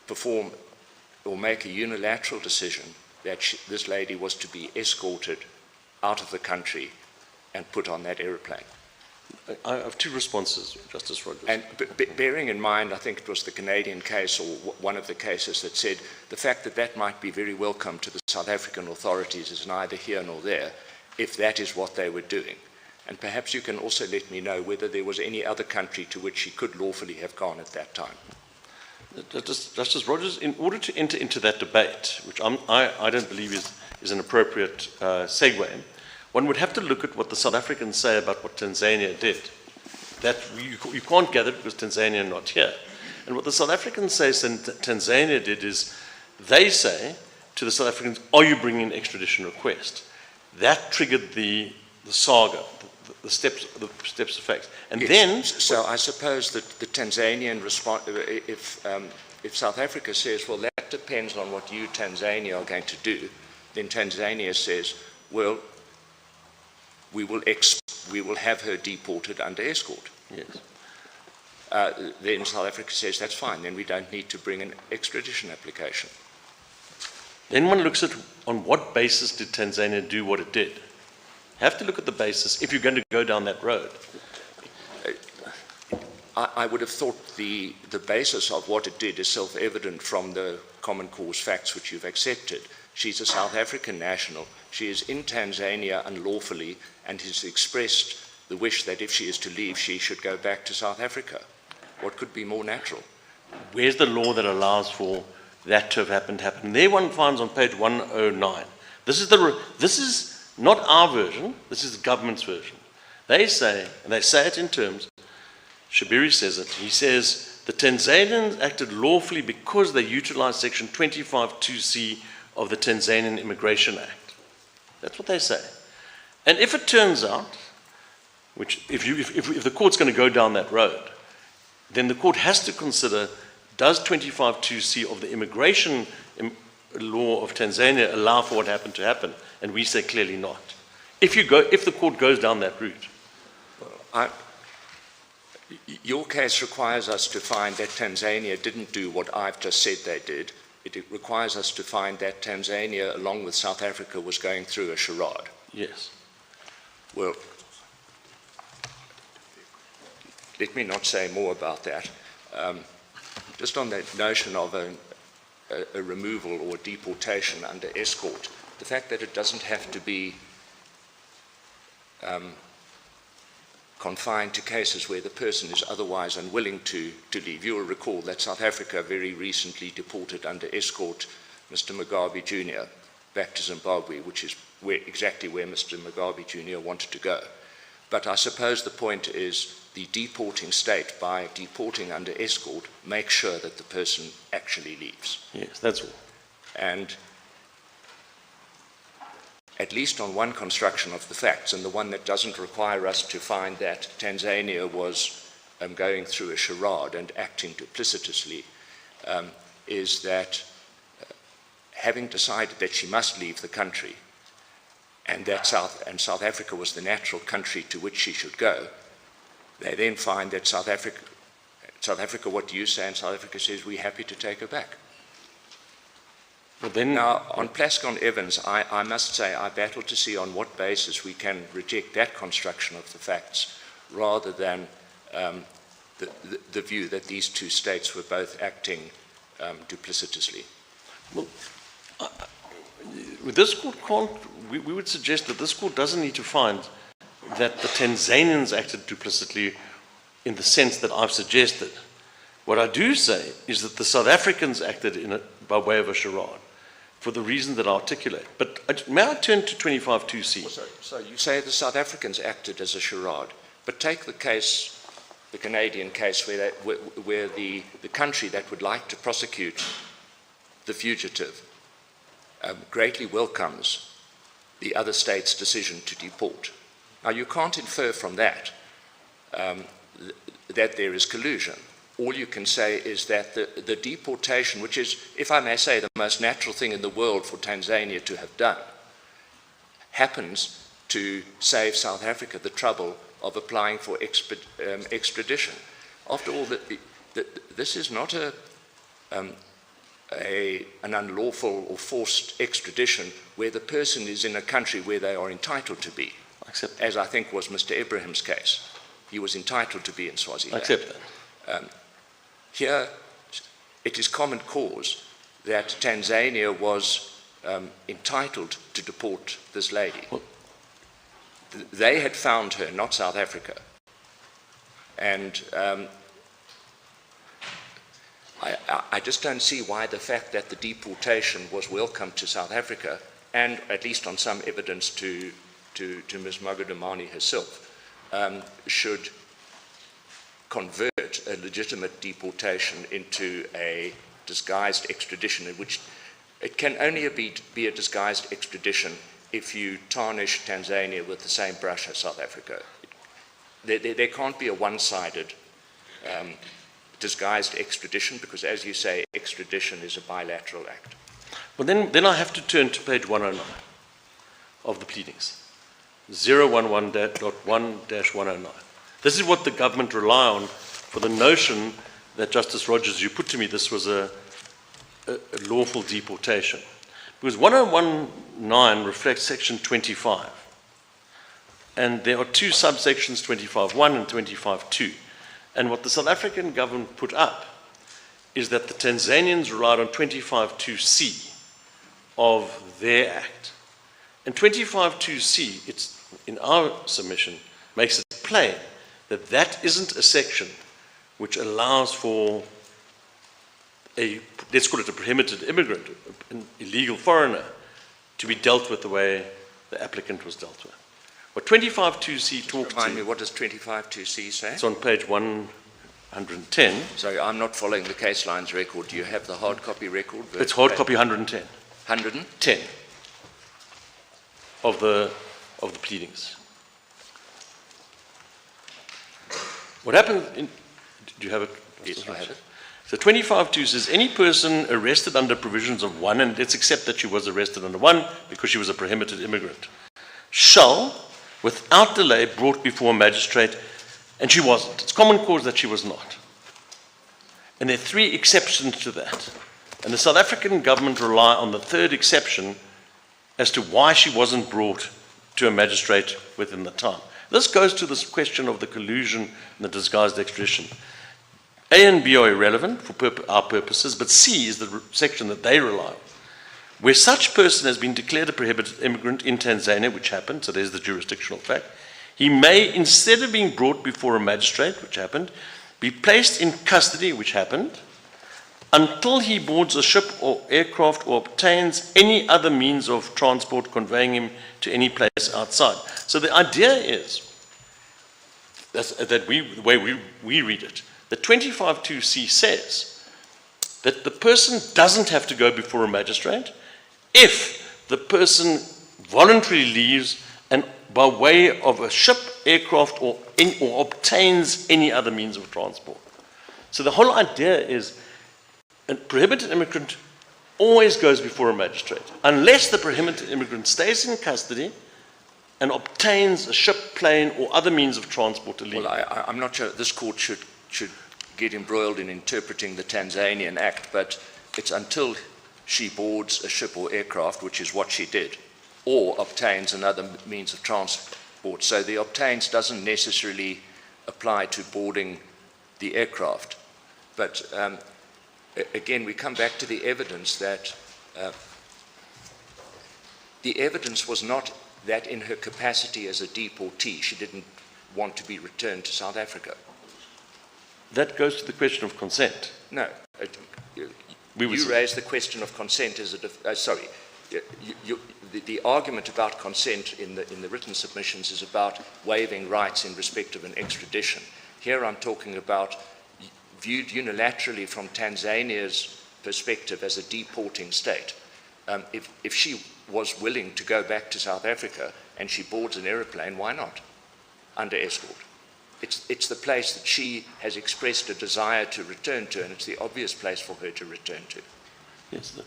perform or make a unilateral decision that this lady was to be escorted out of the country and put on that aeroplane? I have two responses, Justice Rogers. And bearing in mind, I think it was the Canadian case or one of the cases that said the fact that that might be very welcome to the South African authorities is neither here nor there, if that is what they were doing. And perhaps you can also let me know whether there was any other country to which she could lawfully have gone at that time. Justice Rogers, in order to enter into that debate, which I don't believe is an appropriate segue, one would have to look at what the South Africans say about what Tanzania did. That you can't gather it because Tanzania are not here. And what the South Africans say Tanzania did is they say to the South Africans, are you bringing an extradition request? That triggered the saga, the steps of facts. And yes. then... So I suppose that the Tanzanian response, if South Africa says, well, that depends on what you, Tanzania, are going to do, then Tanzania says, well, we will have her deported under escort. Yes. Then South Africa says, that's fine, then we don't need to bring an extradition application. Then one looks at on what basis did Tanzania do what it did. You have to look at the basis if you're going to go down that road. I would have thought the basis of what it did is self-evident from the common cause facts which you've accepted. She's a South African national. She is in Tanzania unlawfully and has expressed the wish that if she is to leave, she should go back to South Africa. What could be more natural? Where's the law that allows for that to have happened? There one finds on page 109. This is not our version, this is the government's version. They say, and they say it in terms, Shabiri says it, he says, the Tanzanians acted lawfully because they utilized section 25(2)(c) of the Tanzanian Immigration Act. That's what they say. And if it turns out, which if the court's going to go down that road, then the court has to consider, does 25(2)(c) of the immigration law of Tanzania allow for what happened to happen? And we say clearly not. If the court goes down that route. Your case requires us to find that Tanzania didn't do what I've just said they did. It requires us to find that Tanzania, along with South Africa, was going through a charade. Yes. Well, let me not say more about that. Just on that notion of a a removal or deportation under escort, the fact that it doesn't have to be confined to cases where the person is otherwise unwilling to leave. You will recall that South Africa very recently deported under escort Mr. Mugabe Jr. back to Zimbabwe, which is exactly where Mr. Mugabe Jr. wanted to go. But I suppose the point is the deporting state, by deporting under escort, makes sure that the person actually leaves. Yes, that's all. And at least on one construction of the facts, and the one that doesn't require us to find that Tanzania was going through a charade and acting duplicitously, is that having decided that she must leave the country, and that South Africa was the natural country to which she should go, they then find that South Africa, what do you say? And South Africa says, we're happy to take her back. Well, then, now, on Plascon Evans, I must say I battle to see on what basis we can reject that construction of the facts rather than the view that these two states were both acting duplicitously. Well, this court can't, we would suggest that this court doesn't need to find that the Tanzanians acted duplicitously in the sense that I've suggested. What I do say is that the South Africans acted by way of a charade, for the reason that I articulate. But may I turn to 25.2c? So you say the South Africans acted as a charade, but take the case, the Canadian case, where the country that would like to prosecute the fugitive greatly welcomes the other state's decision to deport. Now, you can't infer from that that there is collusion. All you can say is that the deportation, which is, if I may say, the most natural thing in the world for Tanzania to have done, happens to save South Africa the trouble of applying for extradition. After all, this is not an unlawful or forced extradition where the person is in a country where they are entitled to be, as I think was Mr. Ibrahim's case. He was entitled to be in Swaziland. I accept that. Here, it is common cause that Tanzania was entitled to deport this lady. Well, they had found her, not South Africa. And I just don't see why the fact that the deportation was welcome to South Africa, and at least on some evidence to Ms. Magudumana herself, should convert a legitimate deportation into a disguised extradition, in which it can only be a disguised extradition if you tarnish Tanzania with the same brush as South Africa. There can't be a one-sided disguised extradition, because, as you say, extradition is a bilateral act. Well, then I have to turn to page 109 of the pleadings, 011.1-109. This is what the government rely on for the notion that, Justice Rogers, you put to me this was a lawful deportation. Because 101.9 reflects section 25. And there are two subsections, 25.1 and 25.2. And what the South African government put up is that the Tanzanians relied on 25.2c of their act. And 25.2c, it's in our submission, makes it plain that that isn't a section which allows for a, let's call it a prohibited immigrant, an illegal foreigner, to be dealt with the way the applicant was dealt with. What 25.2c talks Remind me, what does 25.2c say? It's on page 110. Sorry, I'm not following the case lines record. Do you have the hard copy record? It's hard copy 110. 110 of the pleadings. What happened in, do you have it? Yes, I have it. So 25.2 says, any person arrested under provisions of 1, and let's accept that she was arrested under 1 because she was a prohibited immigrant, shall, without delay, brought before a magistrate, and she wasn't. It's common cause that she was not. And there are 3 exceptions to that. And the South African government rely on the 3rd exception as to why she wasn't brought to a magistrate within the time. This goes to this question of the collusion and the disguised extradition. A and B are irrelevant for our purposes, but C is the section that they rely on. Where such person has been declared a prohibited immigrant in Tanzania, which happened, so there's the jurisdictional fact, he may, instead of being brought before a magistrate, which happened, be placed in custody, which happened, until he boards a ship or aircraft or obtains any other means of transport conveying him to any place outside. So the idea is, the way we read it, the 25(2)(c) says that the person doesn't have to go before a magistrate if the person voluntarily leaves and by way of a ship, aircraft, or obtains any other means of transport. So the whole idea is a prohibited immigrant always goes before a magistrate, unless the prohibited immigrant stays in custody and obtains a ship, plane, or other means of transport to leave. Well, I'm not sure this court should get embroiled in interpreting the Tanzanian Act, but it's until she boards a ship or aircraft, which is what she did, or obtains another means of transport. So the obtains doesn't necessarily apply to boarding the aircraft. But again, we come back to the evidence that the evidence was not that in her capacity as a deportee, she didn't want to be returned to South Africa. That goes to the question of consent. No. You raised the question of consent as a... sorry. The argument about consent in the written submissions is about waiving rights in respect of an extradition. Here I'm talking about viewed unilaterally from Tanzania's perspective as a deporting state. If she was willing to go back to South Africa and she boards an aeroplane, why not? Under escort. It's the place that she has expressed a desire to return to, and it's the obvious place for her to return to. Yes,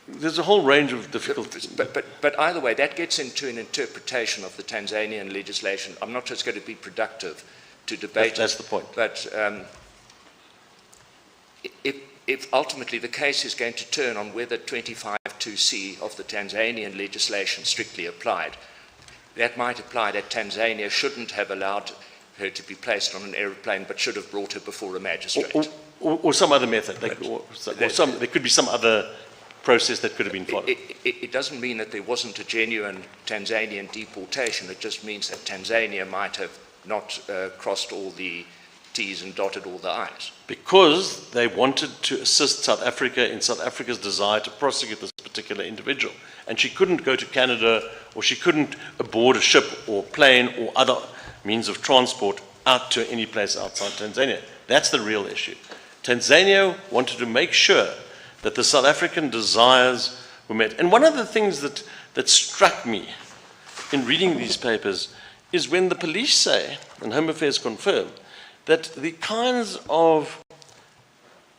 there's a whole range of difficulties. But either way, that gets into an interpretation of the Tanzanian legislation. I'm not sure it's going to be productive to debate. That's the point. But if ultimately the case is going to turn on whether 25(2)(c) of the Tanzanian legislation strictly applied, that might apply that Tanzania shouldn't have allowed her to be placed on an aeroplane, but should have brought her before a magistrate. Or some other method. There could be some other process that could have been followed. It doesn't mean that there wasn't a genuine Tanzanian deportation. It just means that Tanzania might have not crossed all the T's and dotted all the I's. Because they wanted to assist South Africa in South Africa's desire to prosecute this particular individual. And she couldn't go to Canada, or she couldn't board a ship or plane or other means of transport out to any place outside Tanzania. That's the real issue. Tanzania wanted to make sure that the South African desires were met. And one of the things that struck me in reading these papers is when the police say, and Home Affairs confirm, that the kinds of,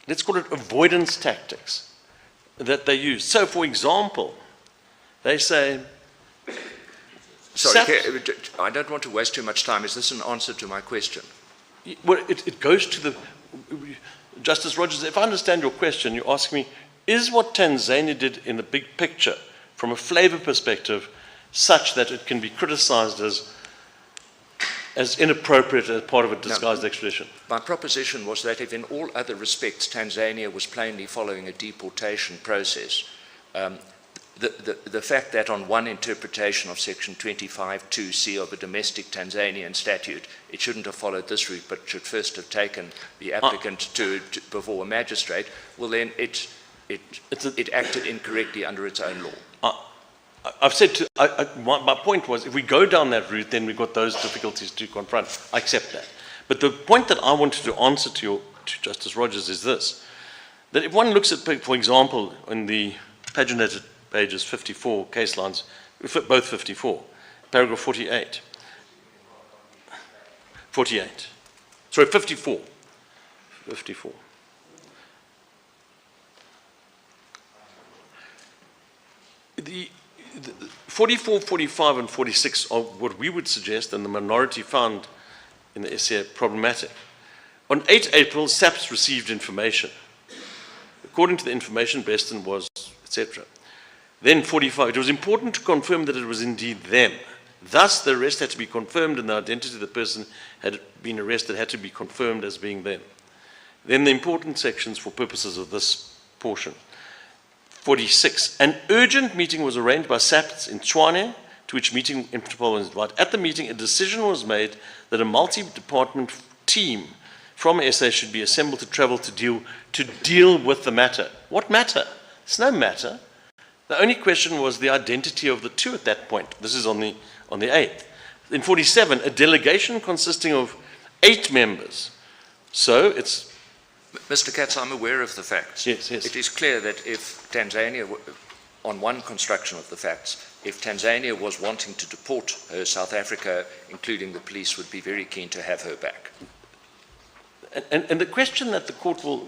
let's call it avoidance tactics, that they use. So, for example, they say, sorry, I don't want to waste too much time. Is this an answer to my question? Well, it goes to the... Justice Rogers, if I understand your question, you ask me, is what Tanzania did in the big picture, from a flavor perspective, such that it can be criticized as inappropriate as part of a disguised extradition? My proposition was that if in all other respects Tanzania was plainly following a deportation process, the fact that on one interpretation of section 25(2)(c) of a domestic Tanzanian statute, it shouldn't have followed this route, but should first have taken the applicant to before a magistrate, well then it acted incorrectly under its own law. I've said my point was, if we go down that route, then we've got those difficulties to confront. I accept that. But the point that I wanted to answer to Justice Rogers is this, that if one looks at, for example, in the paginated pages 54, case lines, both 54, paragraph 48. 48. Sorry, 54. 54. The 44, 45, and 46 are what we would suggest, and the minority found in the essay problematic. On 8 April, SAPS received information. According to the information, Beston was, etc. Then 45, it was important to confirm that it was indeed them. Thus, the arrest had to be confirmed and the identity of the person had been arrested had to be confirmed as being them. Then the important sections for purposes of this portion. 46. An urgent meeting was arranged by SAPS in Tshwane, to which meeting Interpol was invited. At the meeting, a decision was made that a multi-department team from SA should be assembled to travel to deal with the matter. What matter? It's no matter. The only question was the identity of the two at that point. This is on the 8th. In 47, a delegation consisting of 8 members. So it's... Mr. Katz, I'm aware of the facts. Yes, yes. It is clear that if Tanzania, on one construction of the facts, if Tanzania was wanting to deport her, South Africa, including the police, would be very keen to have her back. And the question that the court will...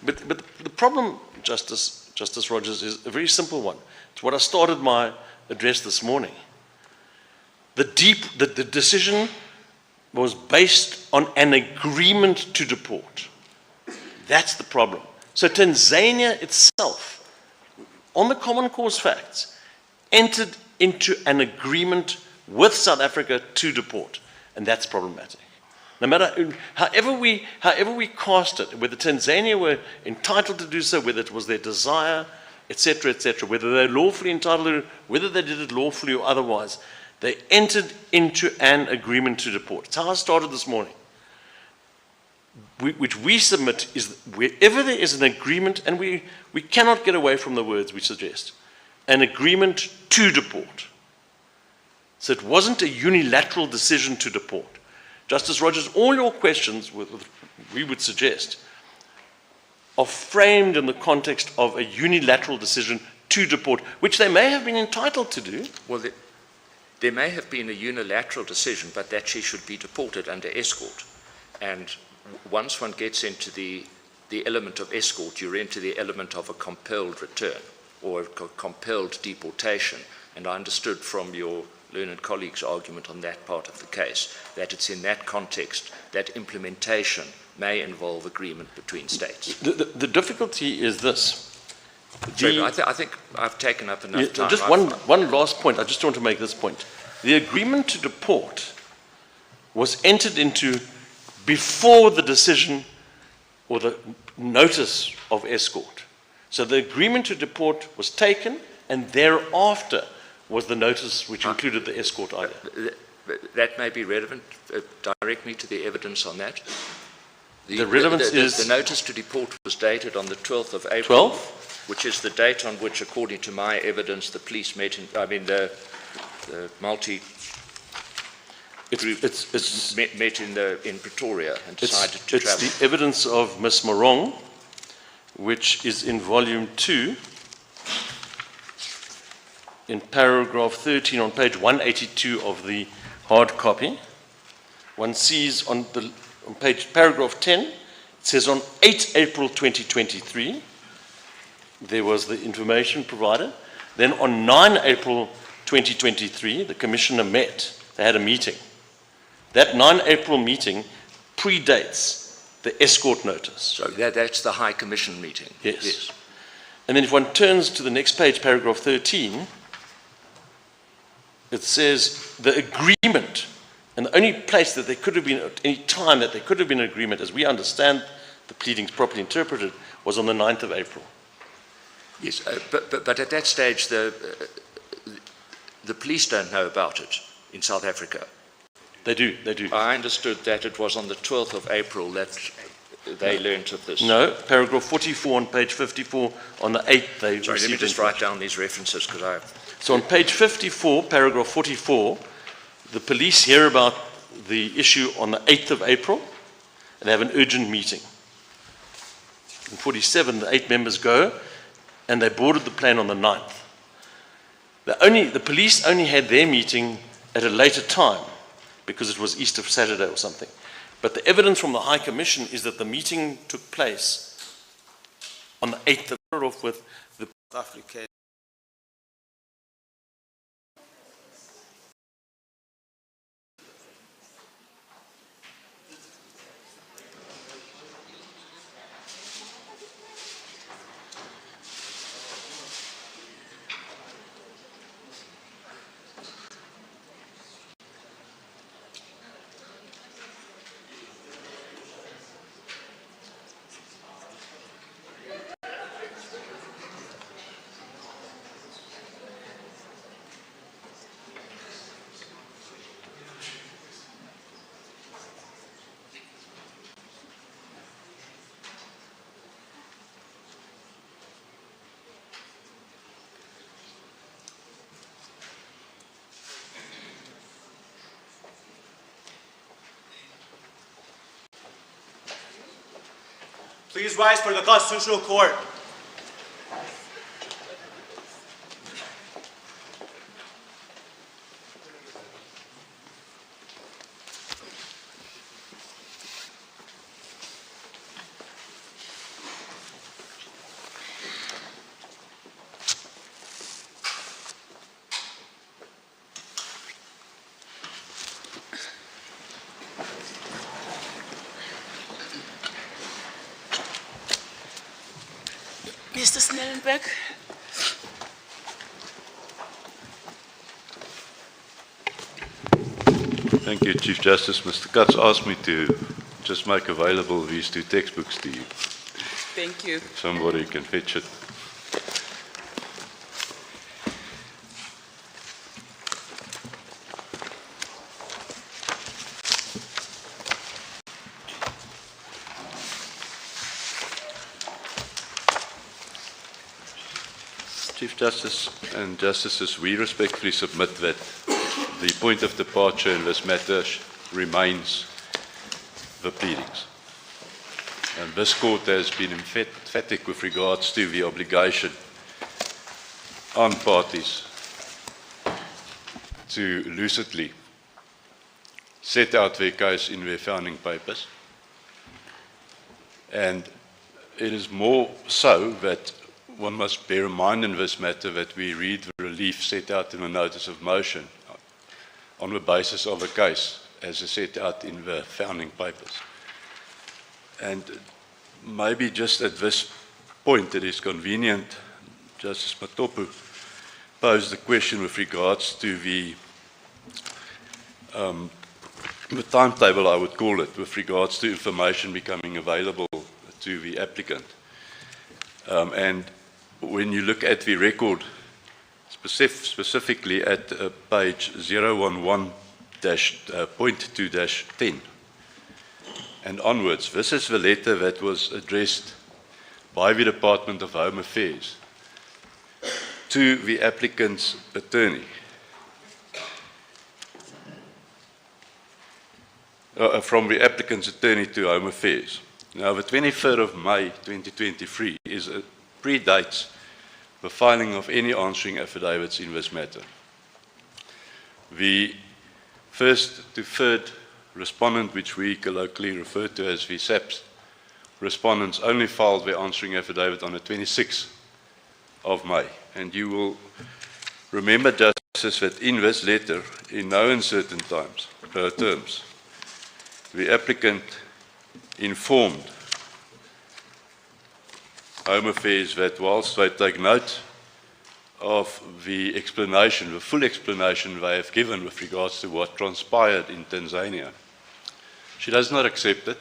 But the problem, Justice Rogers, is a very simple one. It's what I started my address this morning. The decision was based on an agreement to deport. That's the problem. So Tanzania itself, on the common cause facts, entered into an agreement with South Africa to deport, and that's problematic. No matter, however we cast it, whether Tanzania were entitled to do so, whether it was their desire, etc., whether they're lawfully entitled to it, whether they did it lawfully or otherwise, they entered into an agreement to deport. It's how I started this morning. Which we submit is wherever there is an agreement, and we cannot get away from the words we suggest, an agreement to deport. So it wasn't a unilateral decision to deport. Justice Rogers, all your questions, we would suggest, are framed in the context of a unilateral decision to deport, which they may have been entitled to do. Well, there may have been a unilateral decision, but that she should be deported under escort. And once one gets into the element of escort, you're into the element of a compelled return or a compelled deportation. And I understood from your learned colleague's argument on that part of the case that it's in that context that implementation may involve agreement between states. The difficulty is this. I think I've taken up enough time. Just one last point. I just want to make this point. The agreement to deport was entered into before the decision or the notice of escort. So the agreement to deport was taken, and thereafter was the notice which included the escort idea. That may be relevant. Direct me to the evidence on that. The relevance is... The notice to deport was dated on the 12th of April. 12th? Which is the date on which, according to my evidence, the police met in... I mean, the group met in Pretoria and decided to travel. It's the evidence of Ms. Morong, which is in volume 2, in paragraph 13 on page 182 of the hard copy. One sees on paragraph 10, it says on 8 April 2023, there was the information provided. Then on 9 April 2023, the commissioner met. They had a meeting. That 9 April meeting predates the escort notice. So that's the High Commission meeting? Yes. And then if one turns to the next page, paragraph 13, it says the agreement, and the only place that there could have been, at any time that there could have been an agreement, as we understand the pleadings properly interpreted, was on the 9th of April. Yes, but at that stage, the police don't know about it in South Africa. They do. I understood that it was on the 12th of April that they learnt of this. No, paragraph 44 on page 54 on the 8th they received. Sorry, let me just write down these references because I... So on page 54, paragraph 44, the police hear about the issue on the 8th of April and they have an urgent meeting. In 47, the 8 members go and they boarded the plane on the 9th. The police only had their meeting at a later time because it was Easter Saturday or something. But the evidence from the High Commission is that the meeting took place on the 8th of April with the African. Please rise for the Constitutional Court. Mr. Snellenberg? Thank you, Chief Justice. Mr. Katz asked me to just make available these two textbooks to you. Thank you. Somebody can fetch it. Chief Justice and Justices, we respectfully submit that the point of departure in this matter remains the pleadings. And this court has been emphatic with regards to the obligation on parties to lucidly set out their case in their founding papers. And it is more so that one must bear in mind in this matter that we read the relief set out in the notice of motion on the basis of a case as is set out in the founding papers. And maybe just at this point it is convenient, Justice Matopu posed the question with regards to the timetable, I would call it, with regards to information becoming available to the applicant. And when you look at the record, specifically at page 011-.2-10 and onwards, this is the letter that was addressed by the Department of Home Affairs to the applicant's attorney. From the applicant's attorney to Home Affairs. Now, the 23rd of May 2023 predates the filing of any answering affidavits in this matter. The first to third respondent, which we colloquially refer to as the SAPS respondents, only filed their answering affidavit on the 26th of May. And you will remember, Justice, that in this letter, in no uncertain terms, the applicant informed Home Affairs that whilst they take note of the explanation, the full explanation they have given with regards to what transpired in Tanzania, she does not accept it.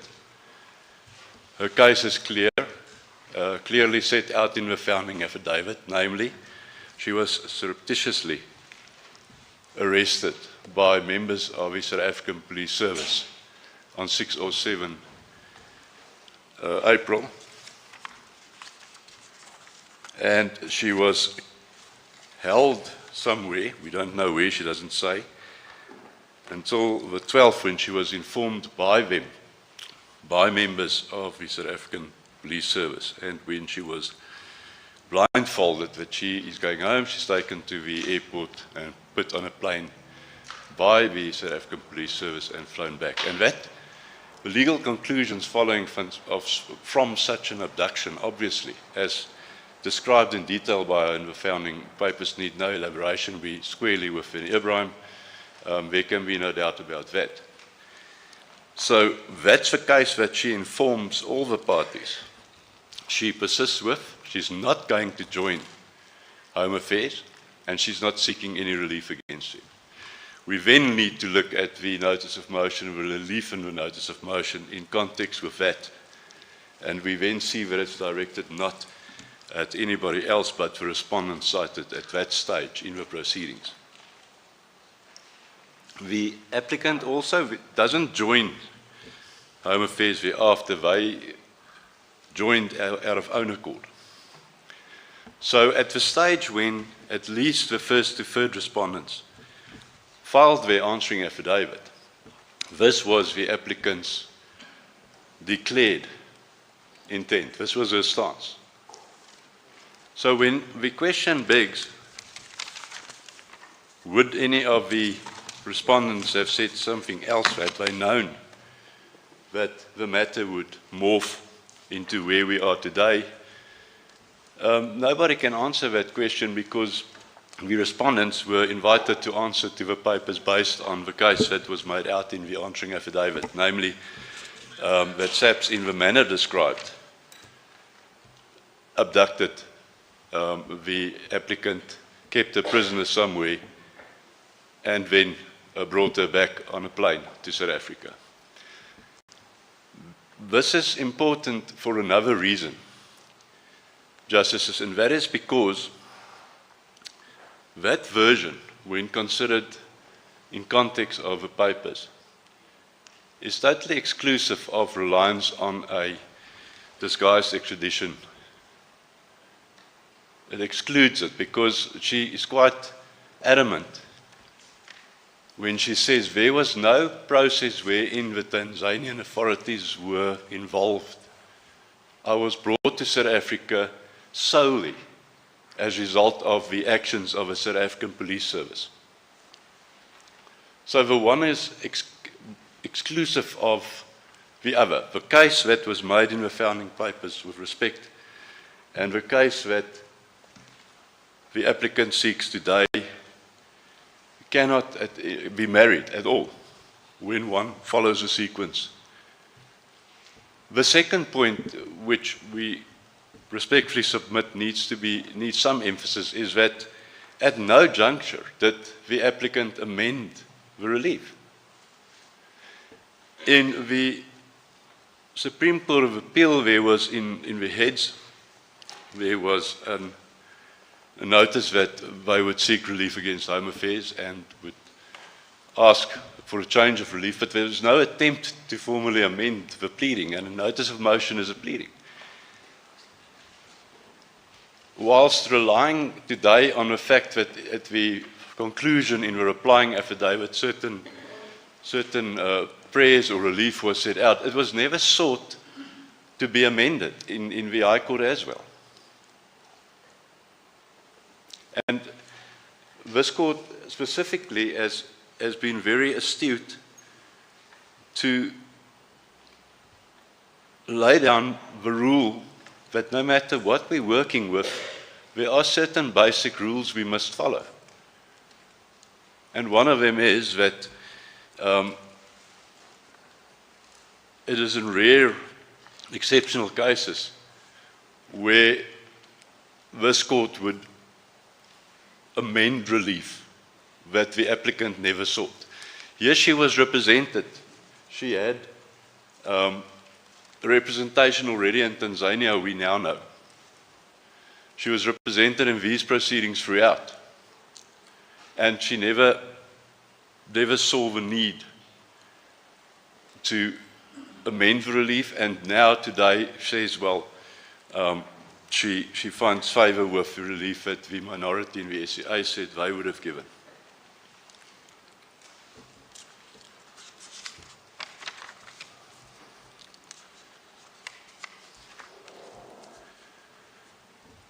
Her case is clear, clearly set out in the founding affidavit, namely, she was surreptitiously arrested by members of the South African Police Service on 6 or 7 April, and she was held somewhere, we don't know where, she doesn't say, until the 12th, when she was informed by them, by members of the South African Police Service, and when she was blindfolded that she is going home, she's taken to the airport and put on a plane by the South African Police Service and flown back. And that, the legal conclusions following from such an abduction, obviously, as described in detail by her in the founding papers, need no elaboration. We squarely within Ibrahim. There can be no doubt about that. So that's the case that she informs all the parties. She persists with. She's not going to join Home Affairs, and she's not seeking any relief against him. We then need to look at the notice of motion, the relief in the notice of motion in context with that. And we then see that it's directed not at anybody else but the respondent cited at that stage in the proceedings. The applicant also doesn't join Home Affairs thereafter. They joined out of own accord. So at the stage when at least the first to third respondents filed their answering affidavit, this was the applicant's declared intent. This was her stance. So when the question begs, would any of the respondents have said something else had they known that the matter would morph into where we are today? Nobody can answer that question because the respondents were invited to answer to the papers based on the case that was made out in the answering affidavit, namely that SAPS, in the manner described, abducted the applicant, kept her prisoner somewhere, and then brought her back on a plane to South Africa. This is important for another reason, Justices, and that is because that version, when considered in context of the papers, is totally exclusive of reliance on a disguised extradition. It excludes it because she is quite adamant when she says there was no process wherein the Tanzanian authorities were involved. I was brought to South Africa solely as a result of the actions of a South African police service. So the one is exclusive of the other. The case that was made in the founding papers with respect, and the case that the applicant seeks today, cannot be married at all when one follows a sequence. The second point, which we respectfully submit needs some emphasis, is that at no juncture did the applicant amend the relief. In the Supreme Court of Appeal, there was in the heads, there was a notice that they would seek relief against Home Affairs and would ask for a change of relief, but there was no attempt to formally amend the pleading, and a notice of motion is a pleading. Whilst relying today on the fact that at the conclusion in the replying affidavit certain prayers or relief was set out, it was never sought to be amended in the High Court as well. And this court specifically has been very astute to lay down the rule that no matter what we're working with, there are certain basic rules we must follow. And one of them is that it is in rare, exceptional cases where this court would amend relief that the applicant never sought. Here she was represented. She had representation already in Tanzania, we now know. She was represented in these proceedings throughout. And she never saw the need to amend the relief, and now today says, well, she finds favor with the relief that the minority in the SCA said they would have given.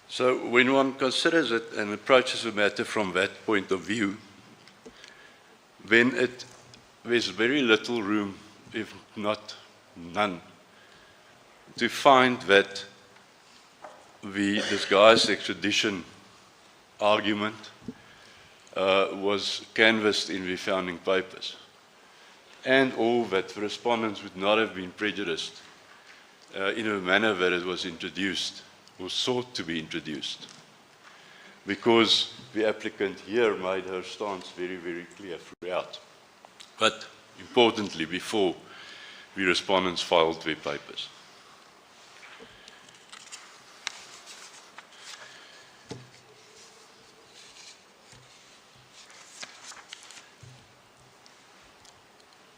So when one considers it and approaches the matter from that point of view, then there's very little room, if not none, to find that the disguised extradition argument was canvassed in the founding papers, and all that the respondents would not have been prejudiced in a manner that it was introduced or sought to be introduced, because the applicant here made her stance very, very clear throughout. But importantly, before the respondents filed their papers.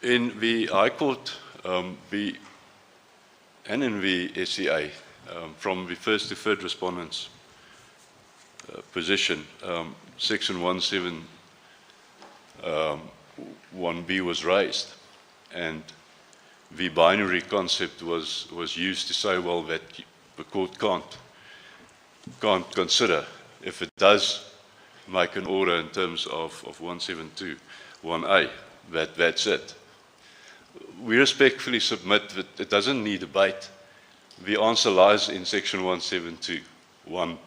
In the High Court, and in the SCA, from the first to third respondents' position, Section 171B was raised, and the binary concept was used to say, well, that the court can't consider if it does make an order in terms of 172, 1A, that's it. We respectfully submit that it doesn't need debate. The answer lies in section 172.1,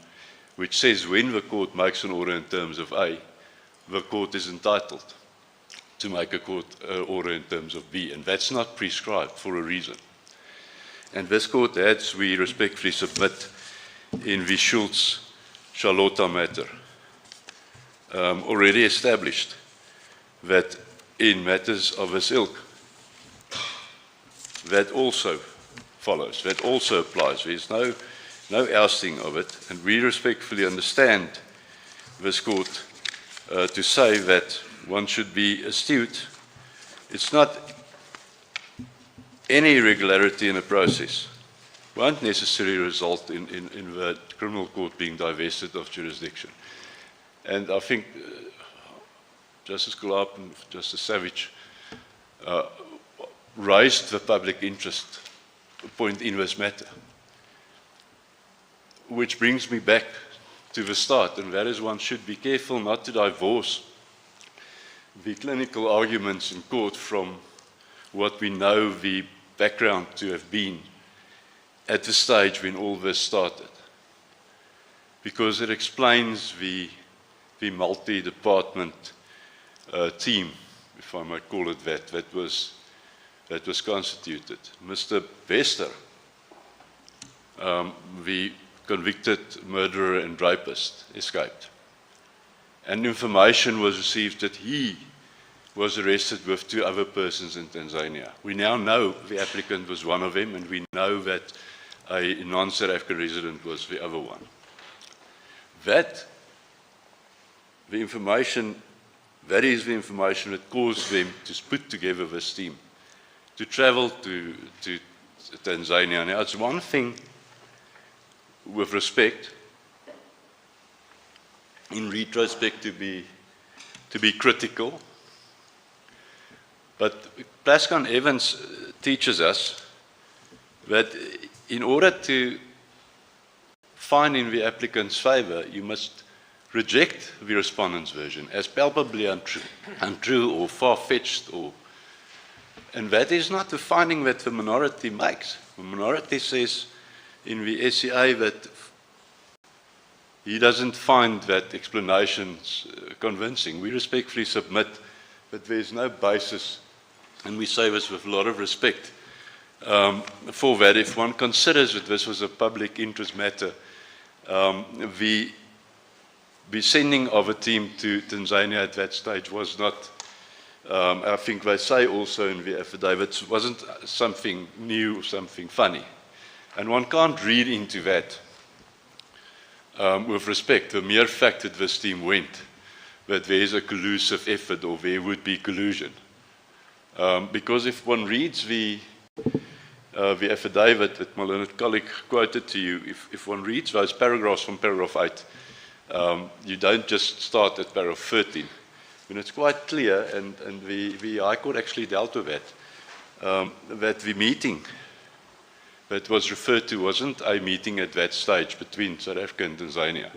which says when the court makes an order in terms of A, the court is entitled to make a court order in terms of B, and that's not prescribed for a reason. And this court adds, we respectfully submit, in the Schultz-Charlotta matter, already established that in matters of this ilk, that also follows, that also applies. There's no ousting of it, and we respectfully understand this court to say that one should be astute. It's not any irregularity in a process won't necessarily result in the criminal court being divested of jurisdiction. And I think Justice Gulab and Justice Savage raised the public interest point in this matter, which brings me back to the start, and that is one should be careful not to divorce the clinical arguments in court from what we know the background to have been at the stage when all this started, because it explains the multi-department team, if I might call it that was constituted. Mr. Bester, the convicted murderer and rapist, escaped. And information was received that he was arrested with 2 other persons in Tanzania. We now know the applicant was one of them, and we know that a non-South African resident was the other one. That is the information that caused them to put together this team, to travel to Tanzania. Now, it's one thing, with respect, in retrospect, to be critical, but Plascon Evans teaches us that in order to find in the applicant's favor, you must reject the respondent's version as palpably untrue or far-fetched, and that is not the finding that the minority makes. The minority says in the SCA that he doesn't find that explanations convincing. We respectfully submit that there's no basis, and we say this with a lot of respect, for that. If one considers that this was a public interest matter, the sending of a team to Tanzania at that stage was not, I think they say also in the affidavits, wasn't something new, something funny. And one can't read into that, with respect, the mere fact that this team went, that there is a collusive effort or there would be collusion. Because if one reads the affidavit that my learned colleague quoted to you, if one reads those paragraphs from paragraph 8, you don't just start at paragraph 13. And it's quite clear, and the High Court actually dealt with that the meeting that was referred to wasn't a meeting at that stage between South Africa and Tanzania.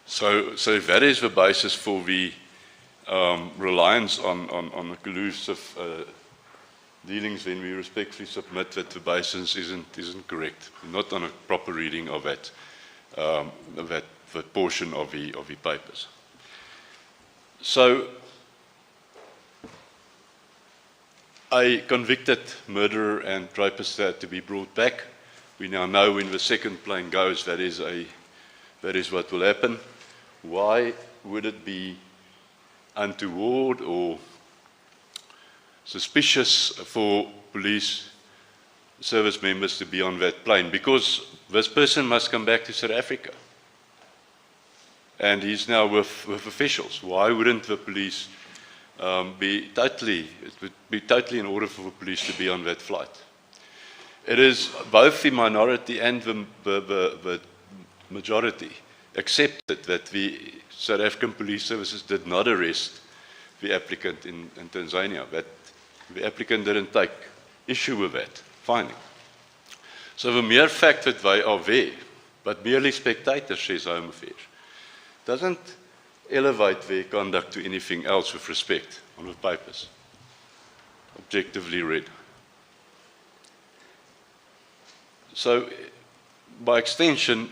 So if that is the basis for the reliance on the collusive dealings, then we respectfully submit that the basis isn't correct, not on a proper reading of that portion of the papers. So a convicted murderer and rapist had to be brought back. We now know when the second plane goes, that is what will happen. Why would it be untoward or suspicious for police service members to be on that plane? Because this person must come back to South Africa, and he's now with officials. Why wouldn't the police it would be totally in order for the police to be on that flight? It is both the minority and the majority accepted that the South African police services did not arrest the applicant in Tanzania. The applicant didn't take issue with that finding. So the mere fact that they are there, but merely spectators, says Home Affairs, doesn't elevate their conduct to anything else with respect on the papers, objectively read. So, by extension,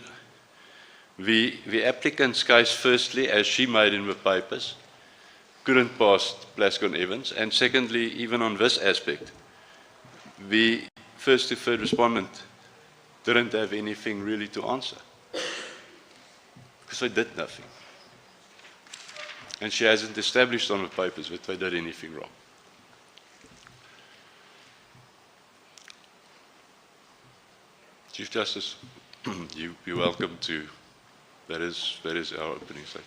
the applicant's case, firstly, as she made in the papers, couldn't pass Plascon Evans, and secondly, even on this aspect, the first to third respondent didn't have anything really to answer, because they did nothing. And she hasn't established on the papers that they did anything wrong. Chief Justice, you're welcome to, that is our opening statement.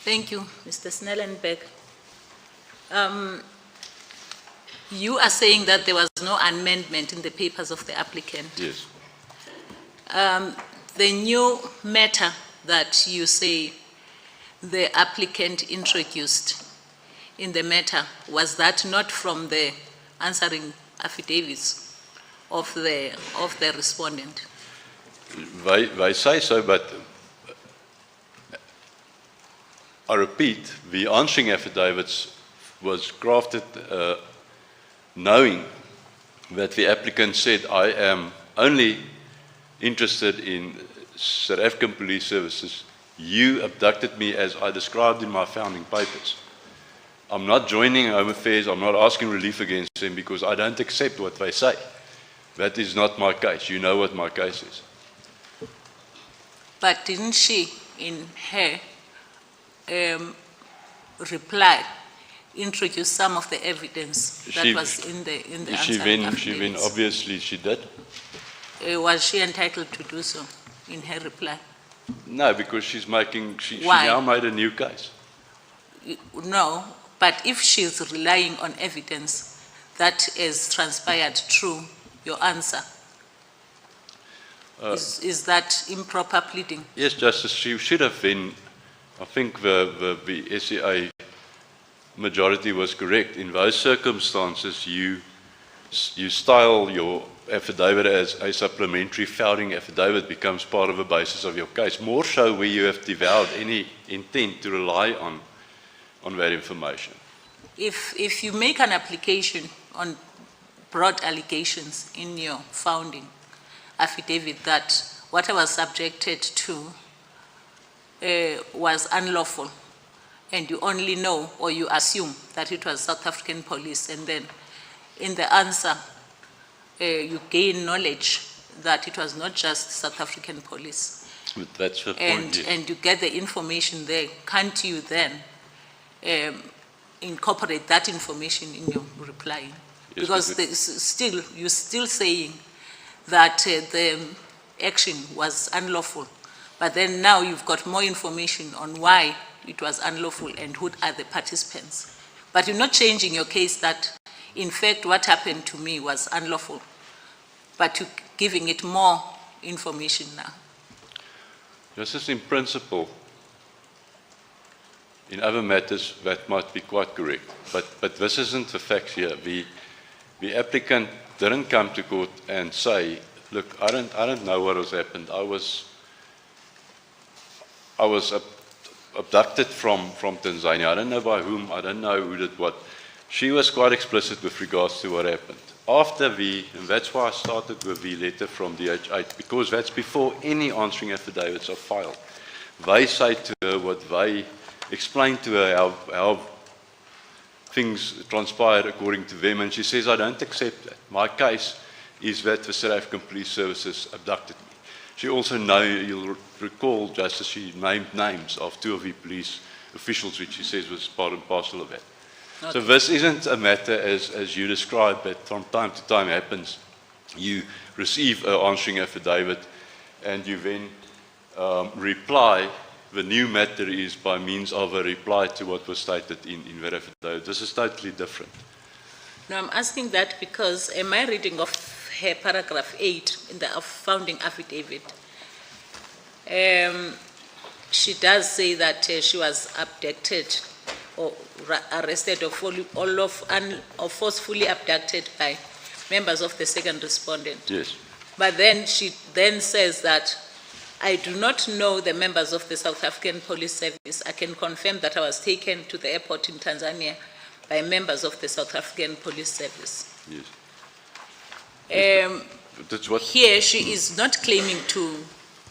Thank you, Mr. Snellenberg. You are saying that there was no amendment in the papers of the applicant. Yes. The new matter that you say the applicant introduced in the matter, was that not from the answering affidavits of the respondent? They say so, but I repeat, the answering affidavits was crafted knowing that the applicant said, I am only interested in South African police services. You abducted me as I described in my founding papers. I'm not joining Home Affairs, I'm not asking relief against them because I don't accept what they say. That is not my case. You know what my case is. But didn't she, in her reply, introduce some of the evidence that was in the answering affidavits? Obviously she did. Was she entitled to do so in her reply? No, because she now made a new case. No, but if she's relying on evidence that is transpired through your answer, is that improper pleading? Yes, Justice, she should have been. I think the SCA majority was correct. In those circumstances, you style your affidavit as a supplementary founding affidavit becomes part of the basis of your case. More so where you have devoured any intent to rely on that information. If you make an application on broad allegations in your founding affidavit that what I was subjected to was unlawful, and you only know or you assume that it was South African police, and then in the answer you gain knowledge that it was not just South African police. But that's the point. And you get the information there, can't you then incorporate that information in your reply? Yes, because you're still saying that the action was unlawful, but then now you've got more information on why it was unlawful and who are the participants. But you're not changing your case that, in fact, what happened to me was unlawful, but you're giving it more information now. Justice, in principle, in other matters, that might be quite correct. But this isn't the facts here. The applicant didn't come to court and say, look, I don't know what has happened. I was abducted from Tanzania. I don't know by whom. I don't know who did what. She was quite explicit with regards to what happened. After and that's why I started with the letter from DH8, because that's before any answering affidavits are filed. They say to her what they explain to her how things transpired according to them, and she says, I don't accept that. My case is that the South African Police Services abducted me. She also you'll recall, Justice, she named names of two of the police officials, which she says was part and parcel of that. Okay. So this isn't a matter, as you described, that from time to time happens. You receive an answering affidavit, and you then reply. The new matter is by means of a reply to what was stated in that affidavit. This is totally different. No, I'm asking that because my reading of her paragraph 8 in the founding affidavit, She does say that she was abducted or arrested or forcefully abducted by members of the second respondent. Yes. But then she then says that I do not know the members of the South African Police Service. I can confirm that I was taken to the airport in Tanzania by members of the South African Police Service. Yes. That's what. Here she is not claiming to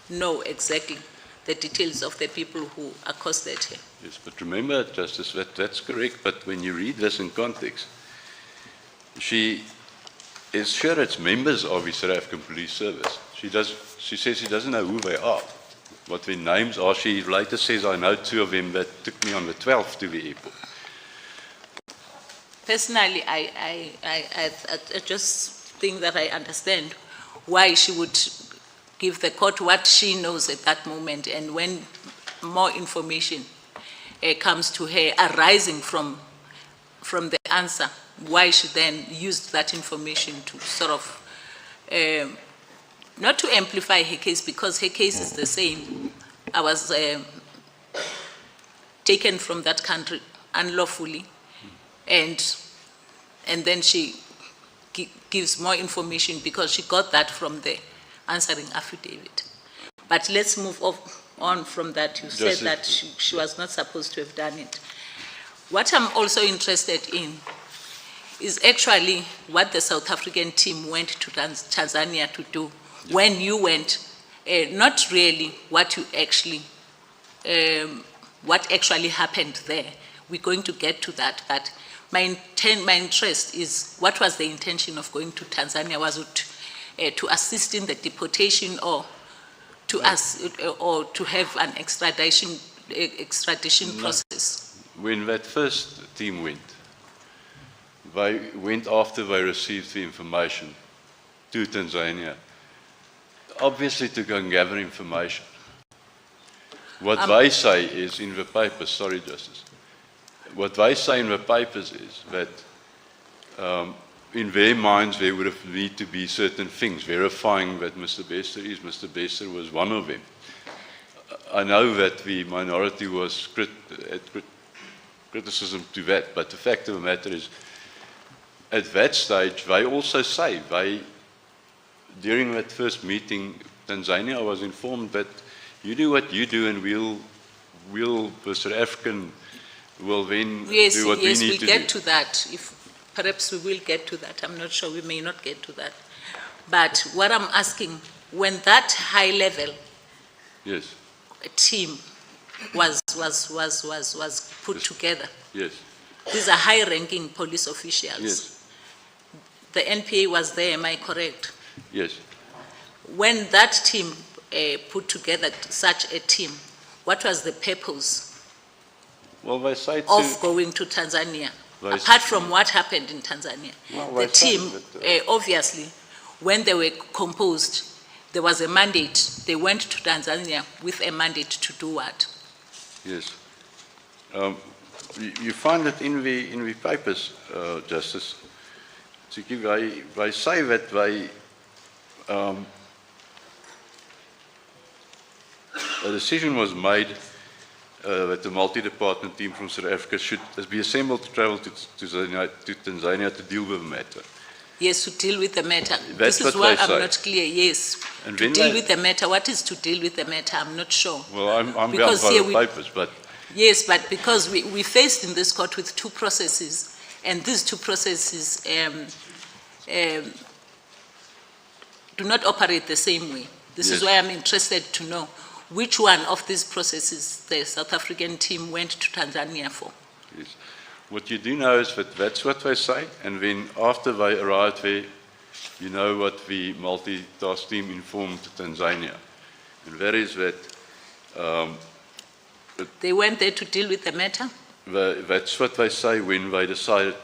know exactly the details of the people who accosted her. Yes, but remember, Justice, that's correct, but when you read this in context, she is sure it's members of the South African Police Service. She says she doesn't know who they are, what their names are. She later says, I know two of them that took me on the 12th to the airport. Personally, I just think that I understand why she would give the court what she knows at that moment, and when more information comes to her arising from the answer, why she then used that information to sort of, not to amplify her case, because her case is the same. I was taken from that country unlawfully, and then she gives more information because she got that from the answering affidavit. But let's move on from that. You said that she was not supposed to have done it. What I'm also interested in is actually what the South African team went to Tanzania to do. When you went, not really what actually happened there. We're going to get to that, but my interest is what was the intention of going to Tanzania? Was it to assist in the deportation, or to or to have an extradition process? When that first team went, they went after they received the information to Tanzania, obviously to go and gather information. What they say is in the papers, sorry Justice, what they say in the papers is that in their minds there would have need to be certain things, verifying that Mr. Bester was one of them. I know that the minority was criticism to that, but the fact of the matter is, at that stage, they also say, during that first meeting, Tanzania was informed that you do what you do, and we'll the South African will then do what we need to do. Yes, we'll get to that. Perhaps we will get to that. I'm not sure. We may not get to that. But what I'm asking, when that high level team was put together, these are high-ranking police officials. Yes. The NPA was there, am I correct? Yes. When that team put together such a team, what was the purpose of going to Tanzania? Apart from what happened in Tanzania, the team, obviously, when they were composed, there was a mandate. They went to Tanzania with a mandate to do what? Yes. You find it in the papers, Justice. They say that a decision was made that the multi-department team from South Africa should be assembled to travel to Tanzania to deal with the matter. Yes, to deal with the matter. This is why I'm not clear. Yes, and to deal with the matter. What is to deal with the matter? I'm not sure. Well, I'm bound by the papers, but... Yes, but because we faced in this court with two processes, and these two processes do not operate the same way. This is why I'm interested to know which one of these processes the South African team went to Tanzania for. Yes. What you do know is that that's what they say, and then after they arrived there, you know what the multitask team informed Tanzania. And that is that... they went there to deal with the matter? That's what they say when they decided,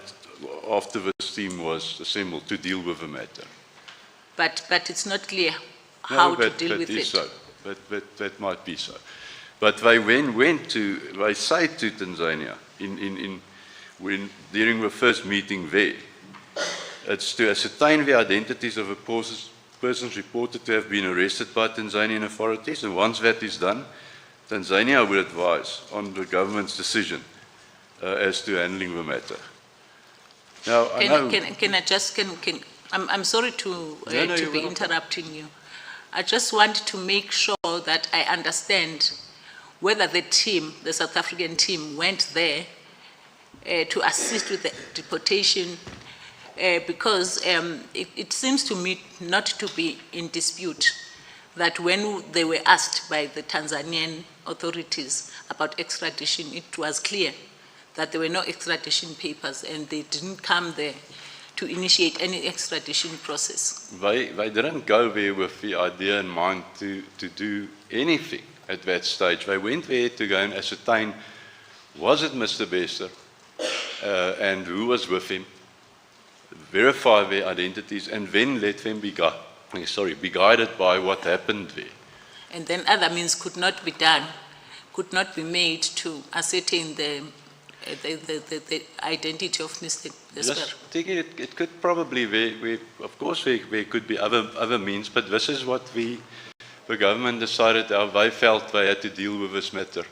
after this team was assembled, to deal with the matter. But it's not clear how to deal with it. So. That might be so. But they they say to Tanzania, during the first meeting there, it's to ascertain the identities of the persons reported to have been arrested by Tanzanian authorities, and once that is done, Tanzania will advise on the government's decision as to handling the matter. Now, I know... I'm sorry to be interrupting you. I just want to make sure that I understand whether the team, the South African team, went there to assist with the deportation, because it seems to me not to be in dispute that when they were asked by the Tanzanian authorities about extradition, it was clear that there were no extradition papers and they didn't come there to initiate any extradition process. They didn't go there with the idea in mind to do anything at that stage. They went there to go and ascertain, was it Mr. Bester and who was with him, verify their identities, and then let them be guided by what happened there. And then other means could not be done, could not be made to ascertain the identity of Mr. Bester. Yes, I think it could probably, of course there could be other means, but this is what the government decided how they felt they had to deal with this matter.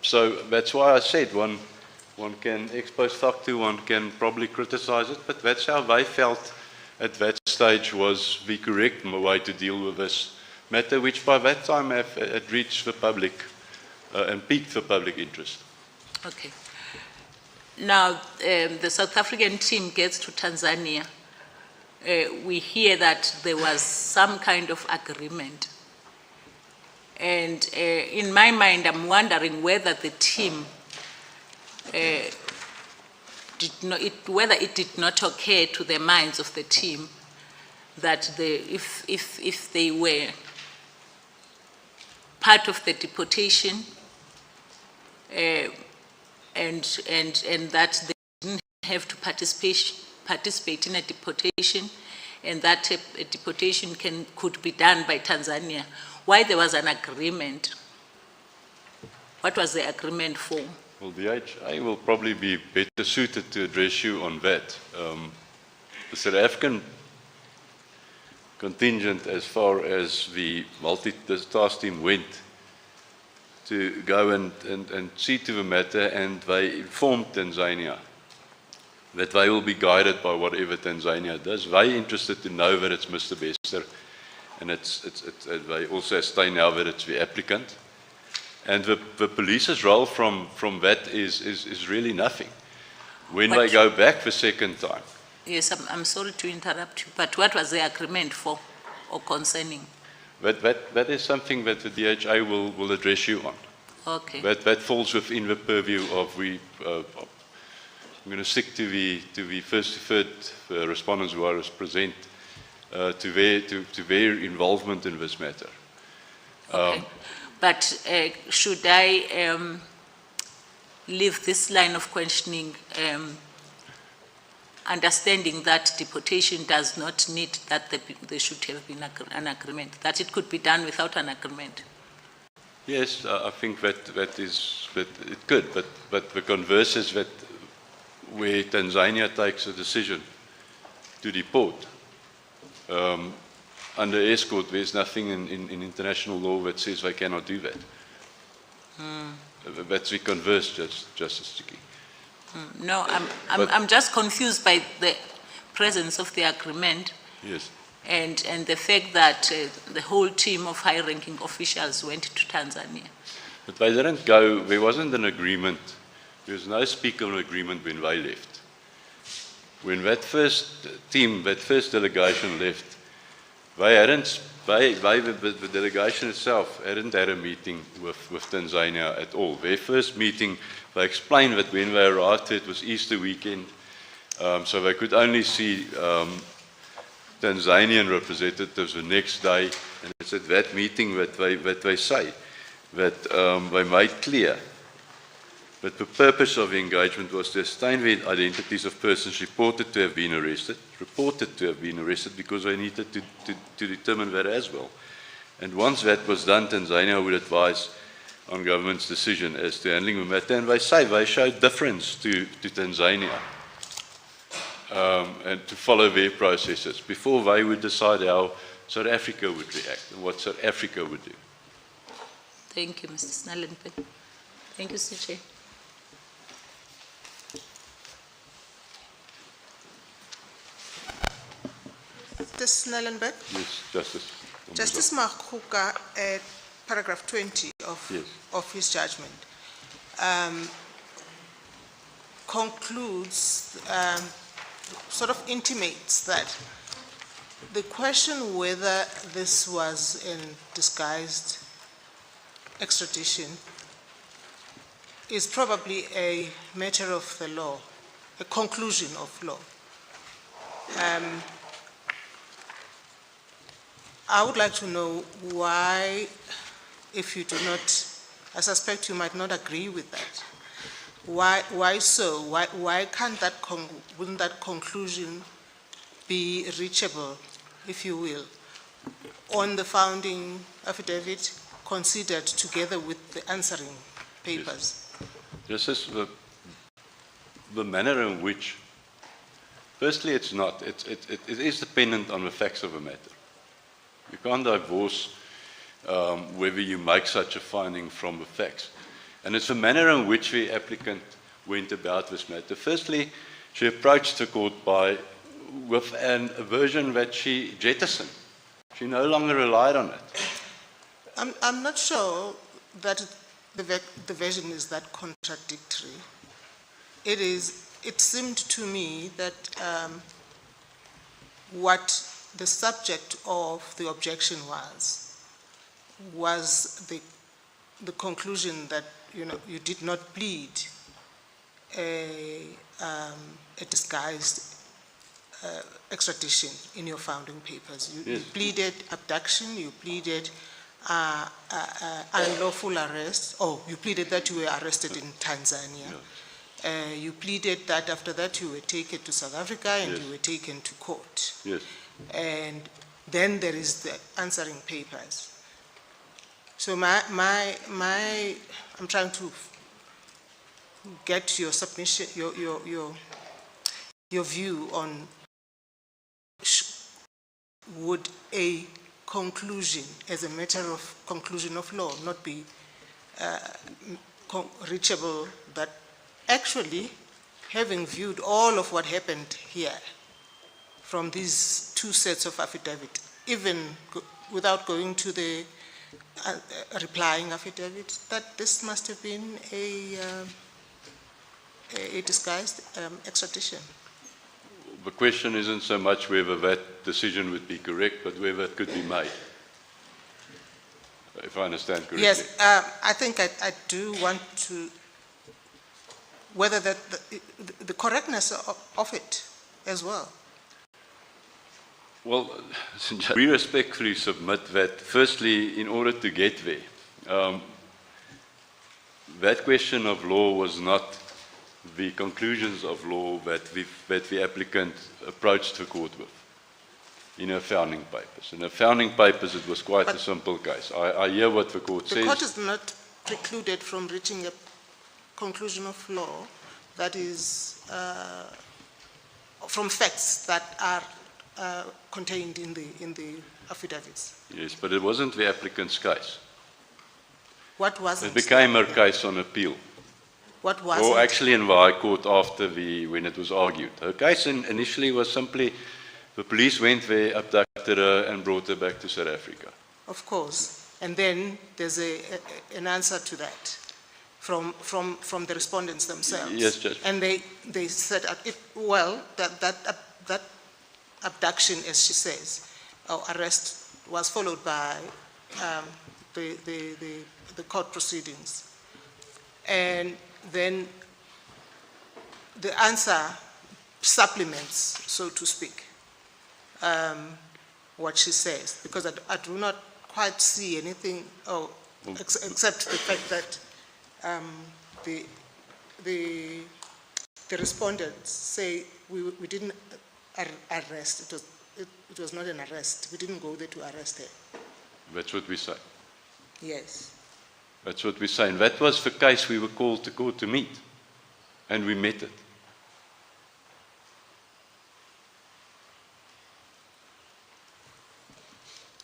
So that's why I said one can ex post facto, one can probably criticize it, but that's how they felt at that stage was the correct way to deal with this matter, which by that time had reached the public and piqued the public interest. Okay. Now, the South African team gets to Tanzania. We hear that there was some kind of agreement. And in my mind, I'm wondering whether the team, whether it did not occur to the minds of the team that if they were part of the deportation, and that they didn't have to participate in a deportation, and that a deportation could be done by Tanzania. Why there was an agreement? What was the agreement for? Well, the HA will probably be better suited to address you on that. The South African contingent, as far as the task team went, to go and see to the matter, and they informed Tanzania that they will be guided by whatever Tanzania does. They're interested to know that it's Mr. Bester, and they also stay now that it's the applicant. And the police's role from that is really nothing. When they go back the second time. Yes, I'm sorry to interrupt you, but what was the agreement for or concerning? That is something that the DHA will address you on. Okay. That falls within the purview of I'm going to stick to the first to third respondents who are present to their involvement in this matter. Okay. But should I leave this line of questioning understanding that deportation does not need that there should have been an agreement, that it could be done without an agreement? Yes, I think that it could, but the converse is that where Tanzania takes a decision to deport, under escort, there's nothing in international law that says they cannot do that. That's the converse, Justice Chiki. No, I'm just confused by the presence of the agreement. Yes. And the fact that the whole team of high-ranking officials went to Tanzania. But they didn't go, there wasn't an agreement. There was no speaker agreement when they left. When that first team, that first delegation left, the delegation itself hadn't had a meeting with Tanzania at all. Their first meeting, they explained that when they arrived, it was Easter weekend, so they could only see Tanzanian representatives the next day, and it's at that meeting that they say that they made clear that the purpose of the engagement was to ascertain the identities of persons reported to have been arrested, because they needed to determine that as well. And once that was done, Tanzania would advise on government's decision as to handling the matter, and they say they showed deference to Tanzania and to follow their processes before they would decide how South Africa would react and what South Africa would do. Thank you, Mr. Snellenpen. Thank you, Mr. Chair. Mr. Snellenberg? Yes, Justice. Justice Makuka, at paragraph 20 of his judgment, concludes, sort of intimates that the question whether this was in disguised extradition is probably a matter of the law, a conclusion of law. I would like to know why, if you do not, I suspect you might not agree with that. Why so? Why can't that, wouldn't that conclusion be reachable, if you will, on the founding affidavit considered together with the answering papers? This is the manner in which, firstly, it's not. It is dependent on the facts of a matter. You can't divorce whether you make such a finding from the facts. And it's the manner in which the applicant went about this matter. Firstly, she approached the court with a version that she jettisoned. She no longer relied on it. I'm not sure that the version is that contradictory. It seemed to me that what the subject of the objection was the conclusion that you did not plead a disguised extradition in your founding papers. You pleaded abduction, you pleaded unlawful arrest, you pleaded that you were arrested in Tanzania. You pleaded that after that you were taken to South Africa and you were taken to court. Yes. And then there is the answering papers. So I'm trying to get your submission, your view on would a conclusion as a matter of conclusion of law not be reachable, that actually, having viewed all of what happened here from these two sets of affidavit, even without going to the replying affidavit, that this must have been a disguised extradition? The question isn't so much whether that decision would be correct, but whether it could be made, if I understand correctly. Yes, I think I do want to, whether that the correctness of it as well. Well, we respectfully submit that, firstly, in order to get there, that question of law was not the conclusions of law that the applicant approached the court with in her founding papers. In her founding papers, it was quite a simple case. I hear what the court says. The court is not precluded from reaching a conclusion of law that is from facts that are contained in the affidavits. Yes, but it wasn't the applicant's case. What wasn't? It became her case on appeal. What wasn't? Or actually in the High Court after when it was argued. Her case initially was simply the police went there, abducted her, and brought her back to South Africa. Of course. And then there's an answer to that from the respondents themselves. Yes, Judge. And they said, that abduction, as she says, or arrest, was followed by the court proceedings. And then the answer supplements, so to speak, what she says, because I do not quite see anything except the fact that the respondents say we didn't arrest. It was not an arrest. We didn't go there to arrest her. That's what we say. Yes. That's what we say. And that was the case we were called to court to meet. And we met it.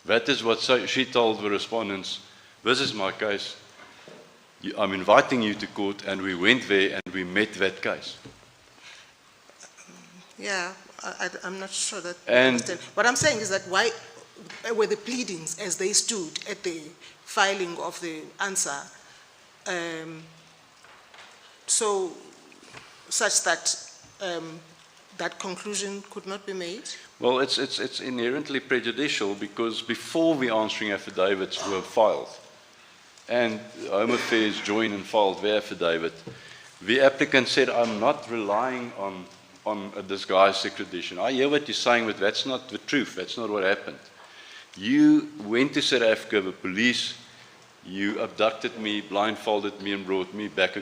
That is what she told the respondents, this is my case, I'm inviting you to court, and we went there and we met that case. Yeah, I'm not sure that I And- understand. What I'm saying is that why were the pleadings as they stood at the filing of the answer so such that that conclusion could not be made? Well, it's inherently prejudicial because before the answering affidavits were filed, and Home Affairs joined and filed their affidavit, the applicant said, I'm not relying on a disguised extradition. I hear what you're saying, but that's not the truth. That's not what happened. You went to South Africa, the police, you abducted me, blindfolded me, and brought me back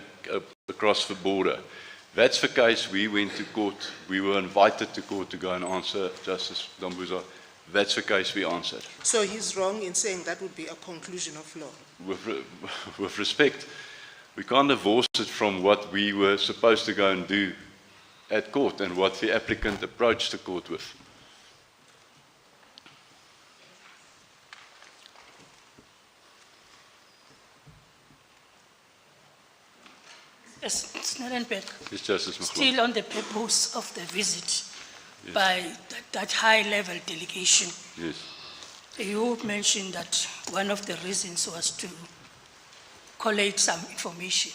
across the border. That's the case. We went to court. We were invited to court to go and answer, Justice Dambuza. That's the case we answered. So he's wrong in saying that would be a conclusion of law. With respect, we can't divorce it from what we were supposed to go and do at court and what the applicant approached the court with. Yes, Nandipha. Yes, Justice McLeod. Still on the purpose of the visit by that high-level delegation. Yes. You mentioned that one of the reasons was to collate some information.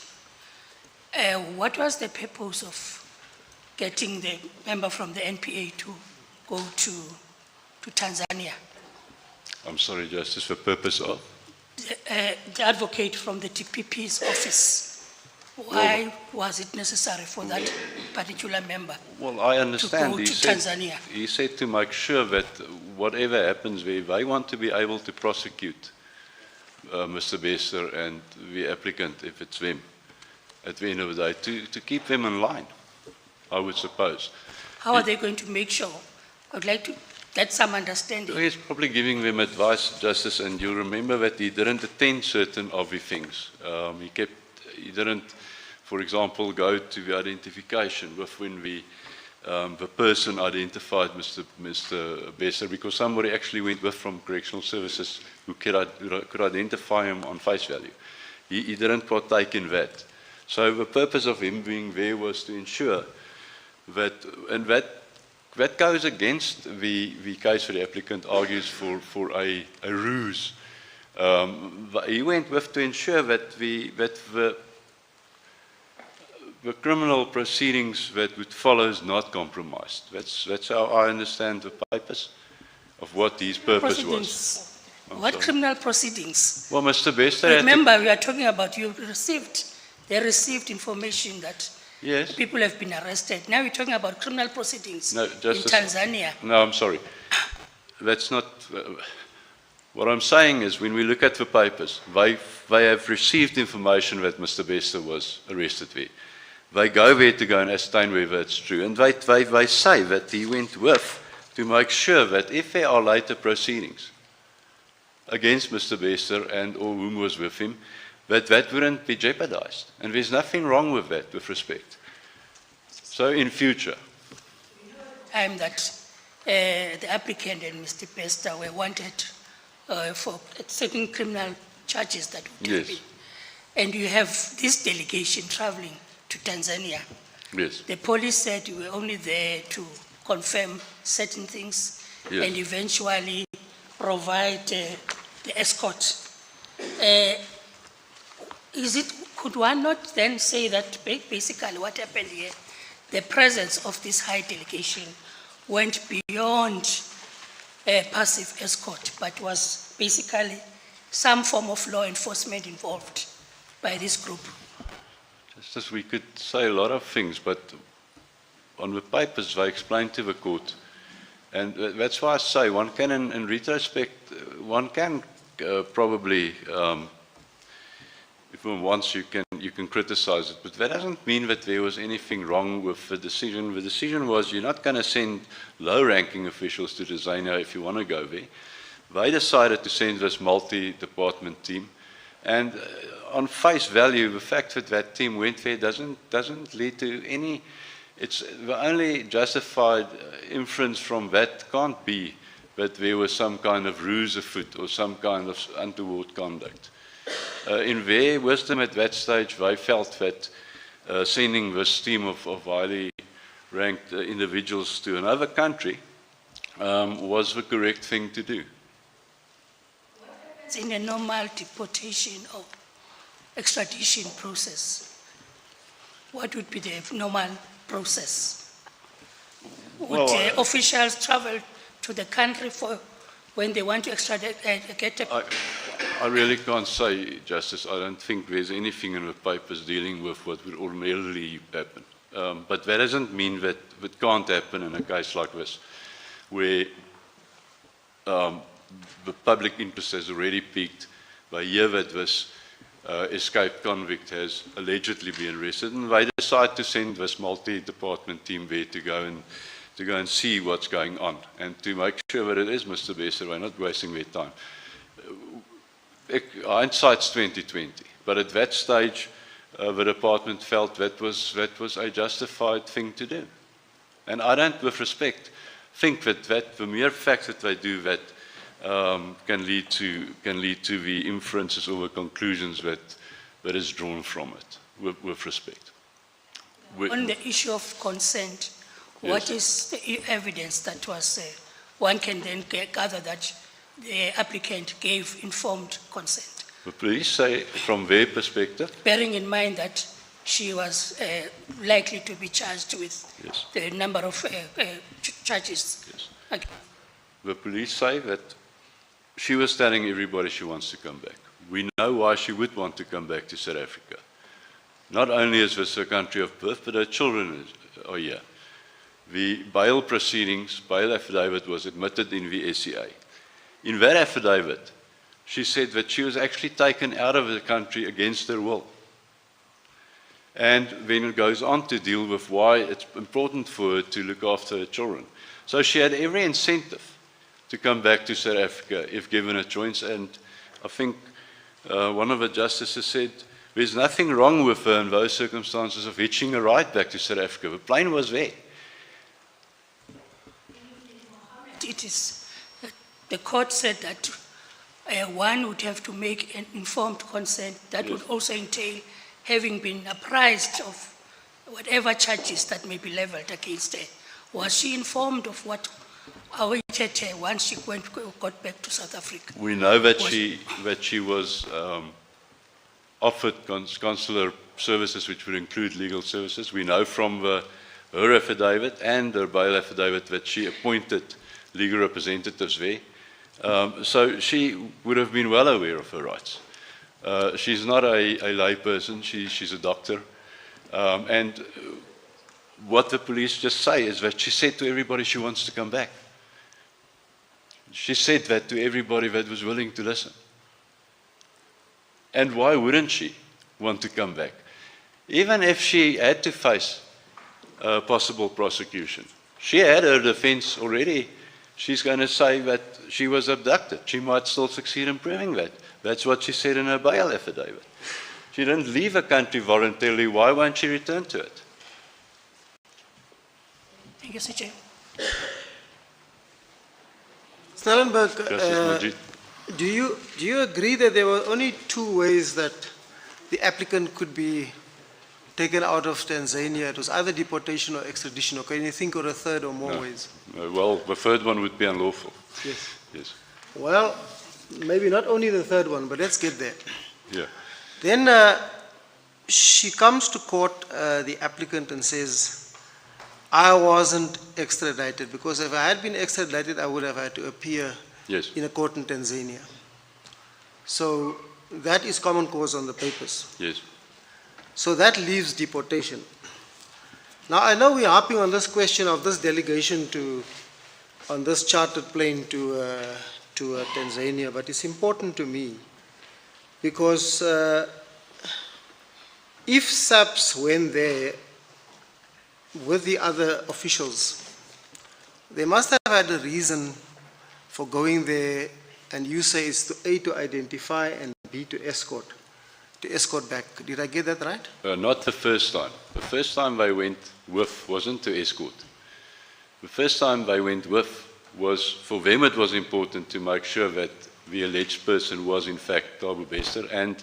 What was the purpose of getting the member from the NPA to go to Tanzania? I'm sorry, Justice, for purpose of? The advocate from the TPP's office. Why was it necessary for that particular member Well, I understand. to go to Tanzania? He said to make sure that whatever happens there, they want to be able to prosecute Mr. Bester and the applicant, if it's them, at the end of the day, to keep them in line, I would suppose. How are they going to make sure? I would like to get some understanding. He's probably giving them advice, Justice, and you'll remember that he didn't attend certain of the things. He didn't, for example, go to the identification with when the person identified Mr. Bester, because somebody actually went with from Correctional Services who could identify him on face value. He didn't partake in that. So the purpose of him being there was to ensure that, and that goes against the case where the applicant argues for a ruse. He went with to ensure that the criminal proceedings that would follow is not compromised. That's how I understand the papers of what his purpose was. Proceedings. What criminal proceedings? Well, Mr. Bester had to, Remember, we are talking about they received information that yes. people have been arrested. Now we're talking about criminal proceedings No, in Justice, Tanzania. No, I'm sorry. That's not. What I'm saying is, when we look at the papers, they have received information that Mr. Bester was arrested there. They go there to go and ascertain whether it's true. And they say that he went with to make sure that if there are later proceedings against Mr. Bester and or whom was with him, that wouldn't be jeopardized. And there's nothing wrong with that, with respect. So in future. Time that the applicant and Mr. Bester were wanted for certain criminal charges that would have been. And you have this delegation traveling to Tanzania. Yes. The police said you were only there to confirm certain things and eventually provide the escort. Could one not then say that basically what happened here, the presence of this high delegation went beyond a passive escort, but was basically some form of law enforcement involved by this group? Just as we could say a lot of things, but on the papers they explained to the court. And that's why I say one can, in retrospect, one can probably, if one wants, you can criticize it. But that doesn't mean that there was anything wrong with the decision. The decision was you're not going to send low-ranking officials to Tanzania if you want to go there. They decided to send this multi-department team. And on face value, the fact that that team went there doesn't lead to any. It's the only justified inference from that can't be that there was some kind of ruse afoot or some kind of untoward conduct. In their wisdom at that stage, they felt that sending this team of highly ranked individuals to another country was the correct thing to do. In a normal deportation or extradition process, what would be the normal process? Would officials travel to the country for when they want to extradite, get a... I really can't say, Justice. I don't think there's anything in the papers dealing with what would ordinarily happen. But that doesn't mean that it can't happen in a case like this, where the public interest has already peaked. They hear that this escaped convict has allegedly been arrested, and they decide to send this multi-department team there to go and see what's going on, and to make sure that it is Mr. Besser. We're not wasting their time. Hindsight's 2020, but at that stage, the department felt that was a justified thing to do, and I don't, with respect, think that the mere fact that they do that can lead to the inferences or the conclusions that is drawn from it. With respect. On the issue of consent, what is the evidence that was, one can then gather that the applicant gave informed consent? The police say, from their perspective, bearing in mind that she was likely to be charged with the number of charges. Okay. The police say that she was telling everybody she wants to come back. We know why she would want to come back to South Africa. Not only is this her country of birth, but her children are here. The bail proceedings, bail affidavit was admitted in the SCA. In that affidavit, she said that she was actually taken out of the country against her will. And then it goes on to deal with why it's important for her to look after her children. So she had every incentive to come back to South Africa if given a choice. And I think one of the justices said, there's nothing wrong with her in those circumstances of hitching a ride back to South Africa. The plane was there. It is, the court said that one would have to make an informed consent. That would also entail having been apprised of whatever charges that may be leveled against her. Was she informed of what awaited her once she got back to South Africa? We know that she was offered consular services, which would include legal services. We know from her affidavit and her bail affidavit that she appointed legal representatives there. So she would have been well aware of her rights. She's not a lay person, she's a doctor. And what the police just say is that she said to everybody she wants to come back. She said that to everybody that was willing to listen. And why wouldn't she want to come back? Even if she had to face possible prosecution. She had her defense already. She's going to say that she was abducted. She might still succeed in proving that. That's what she said in her bail affidavit. She didn't leave a country voluntarily. Why won't she return to it? Thank you, Sir Chair. Snellenberg, do you agree that there were only two ways that the applicant could be taken out of Tanzania? It was either deportation or extradition, or can you think of a third or more ways? Well, the third one would be unlawful. Yes. Yes. Well, maybe not only the third one, but let's get there. Yeah. Then she comes to court, the applicant, and says, I wasn't extradited, because if I had been extradited, I would have had to appear in a court in Tanzania. So that is common cause on the papers. Yes. So that leaves deportation. Now I know we're harping on this question of this delegation on this chartered plane to Tanzania, but it's important to me because if SAPS went there with the other officials, they must have had a reason for going there, and you say it's to A, to identify, and B, to escort back. Did I get that right? Not the first time. The first time they went with wasn't to escort. The first time they went with was, for them it was important to make sure that the alleged person was in fact Thabo Bester, and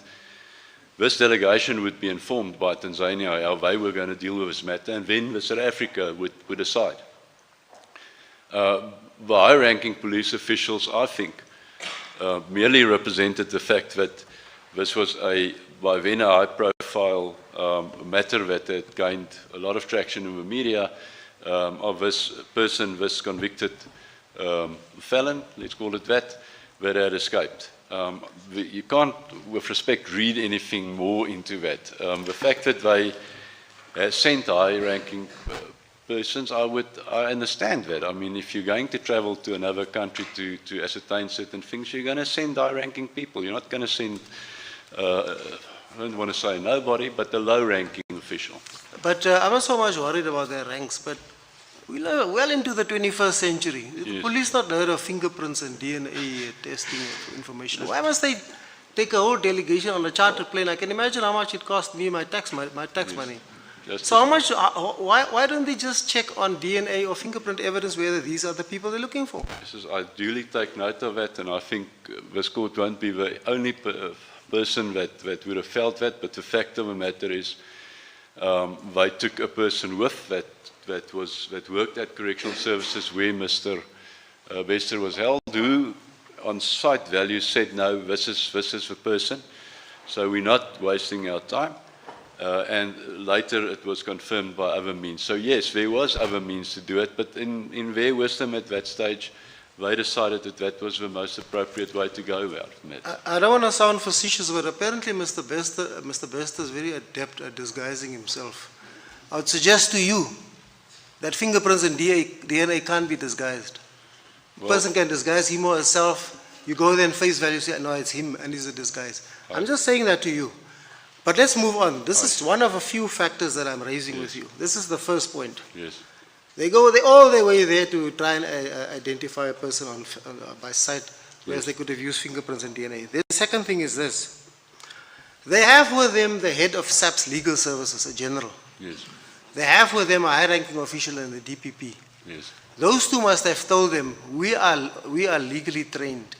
this delegation would be informed by Tanzania how they were going to deal with this matter, and then the South Africa would decide. The high-ranking police officials, I think, merely represented the fact that this was by then a high-profile matter that had gained a lot of traction in the media, of this person, this convicted felon, let's call it that had escaped. You can't, with respect, read anything more into that. The fact that they sent high-ranking persons, I understand that. I mean, if you're going to travel to another country to ascertain certain things, you're going to send high-ranking people. You're not going to send, I don't want to say nobody, but a low-ranking official. But I'm not so much worried about their ranks, but we are well into the 21st century. Yes. Police not heard of fingerprints and DNA testing of information. Why must they take a whole delegation on a charter plane? I can imagine how much it cost me my tax money. So how much? Why don't they just check on DNA or fingerprint evidence whether these are the people they're looking for? I duly take note of that, and I think this court won't be the only person that would have felt that. But the fact of the matter is, they took a person with that worked at correctional services where Mr. Bester was held, who on site value said, no, this is the person, so we're not wasting our time. And later it was confirmed by other means. So yes, there was other means to do it, but in their wisdom at that stage, they decided that was the most appropriate way to go about it. I don't want to sound facetious, but apparently Mr. Bester is very adept at disguising himself. I would suggest to you that fingerprints and DNA can't be disguised. A person can disguise him or herself. You go there and face value, say, no, it's him, and he's a disguise. I'm just saying that to you. But let's move on. This is one of a few factors that I'm raising with you. This is the first point. Yes. They go all their way there to try and identify a person by sight, whereas they could have used fingerprints and DNA. The second thing is this. They have with them the head of SAP's legal services, a general. Yes. They have with them a high-ranking official in the DPP. Yes. Those two must have told them, we are legally trained.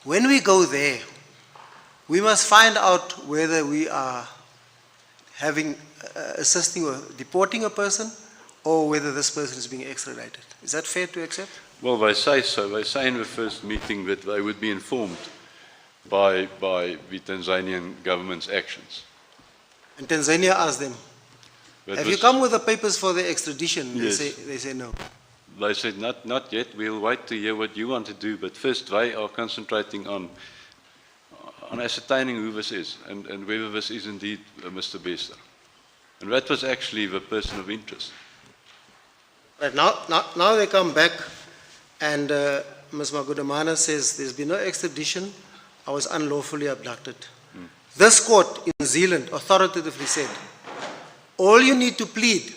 When we go there, we must find out whether we are assisting or deporting a person, or whether this person is being extradited. Is that fair to accept? Well, they say so. They say in the first meeting that they would be informed by the Tanzanian government's actions. And Tanzania asked them, have you come with the papers for the extradition? Yes. They say no. They said, not yet. We'll wait to hear what you want to do. But first, they are concentrating on ascertaining who this is and whether this is indeed Mr. Bester. And that was actually the person of interest. Right, now they come back and Ms. Magudumana says there's been no extradition. I was unlawfully abducted. This court in New Zealand authoritatively said, all you need to plead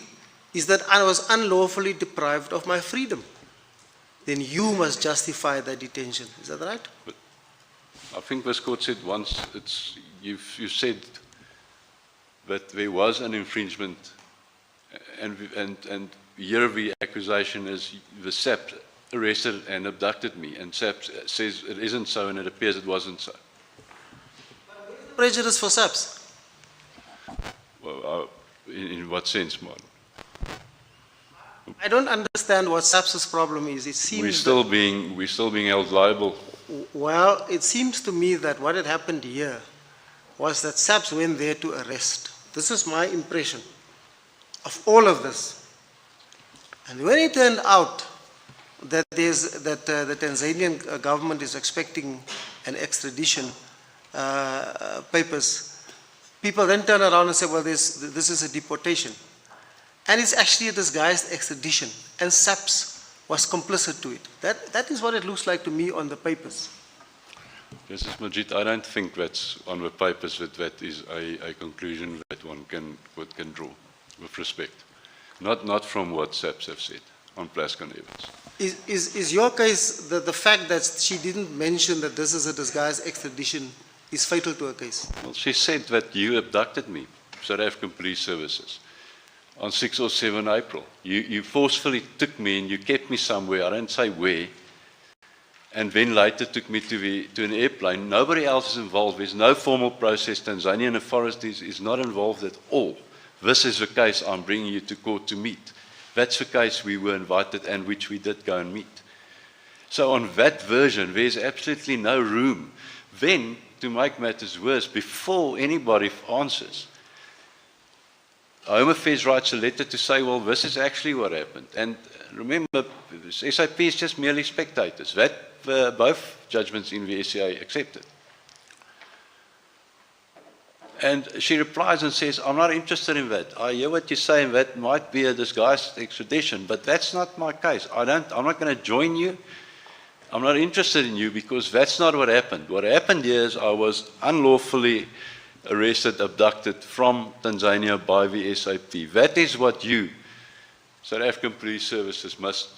is that I was unlawfully deprived of my freedom. Then you must justify that detention. Is that right? But I think this court said once, you said that there was an infringement, and here the accusation is the SAP arrested and abducted me, and SAP says it isn't so, and it appears it wasn't so. Prejudice for SAPs? Well, in what sense, Martin? I don't understand what SAP's problem is. It seems we're still being held liable. Well, it seems to me that what had happened here was that SAPs went there to arrest. This is my impression of all of this. And when it turned out that the Tanzanian government is expecting an extradition papers, people then turn around and say, well, this is a deportation. And it's actually a disguised extradition, and SAPS was complicit to it. That is what it looks like to me on the papers. Justice Majid, I don't think that's on the papers that is a conclusion that one can draw with respect. Not from what SAPS have said on Plascon evidence. Is your case the fact that she didn't mention that this is a disguised extradition is fatal to her case? Well, she said that you abducted me, South African Police Services, on 6 or 7 April. You forcefully took me and you kept me somewhere, I don't say where, and then later took me to an airplane. Nobody else is involved. There's no formal process. Tanzanian authorities is not involved at all. This is the case I'm bringing you to court to meet. That's the case we were invited and which we did go and meet. So on that version, there's absolutely no room. Then, to make matters worse, before anybody answers, Home Affairs writes a letter to say, well, this is actually what happened. And remember, SAP is just merely spectators. That both judgments in the SCA accepted. And she replies and says, I'm not interested in that. I hear what you're saying, that might be a disguised extradition, but that's not my case. I'm not going to join you. I'm not interested in you because that's not what happened. What happened here is I was unlawfully arrested, abducted from Tanzania by the SAP. That is what you, South African Police Services, must,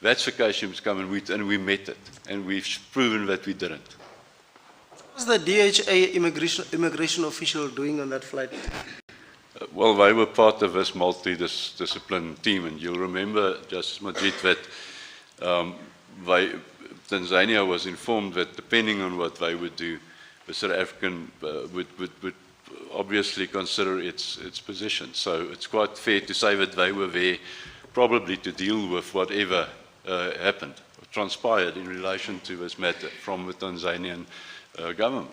that's the case you must come and meet, and we met it. And we've proven that we didn't. What was the DHA immigration official doing on that flight? Well, they were part of this multidisciplinary team, and you'll remember, Justice Majid, that Tanzania was informed that depending on what they would do, the South African would obviously consider its position. So it's quite fair to say that they were there probably to deal with whatever happened, or transpired in relation to this matter from the Tanzanian government.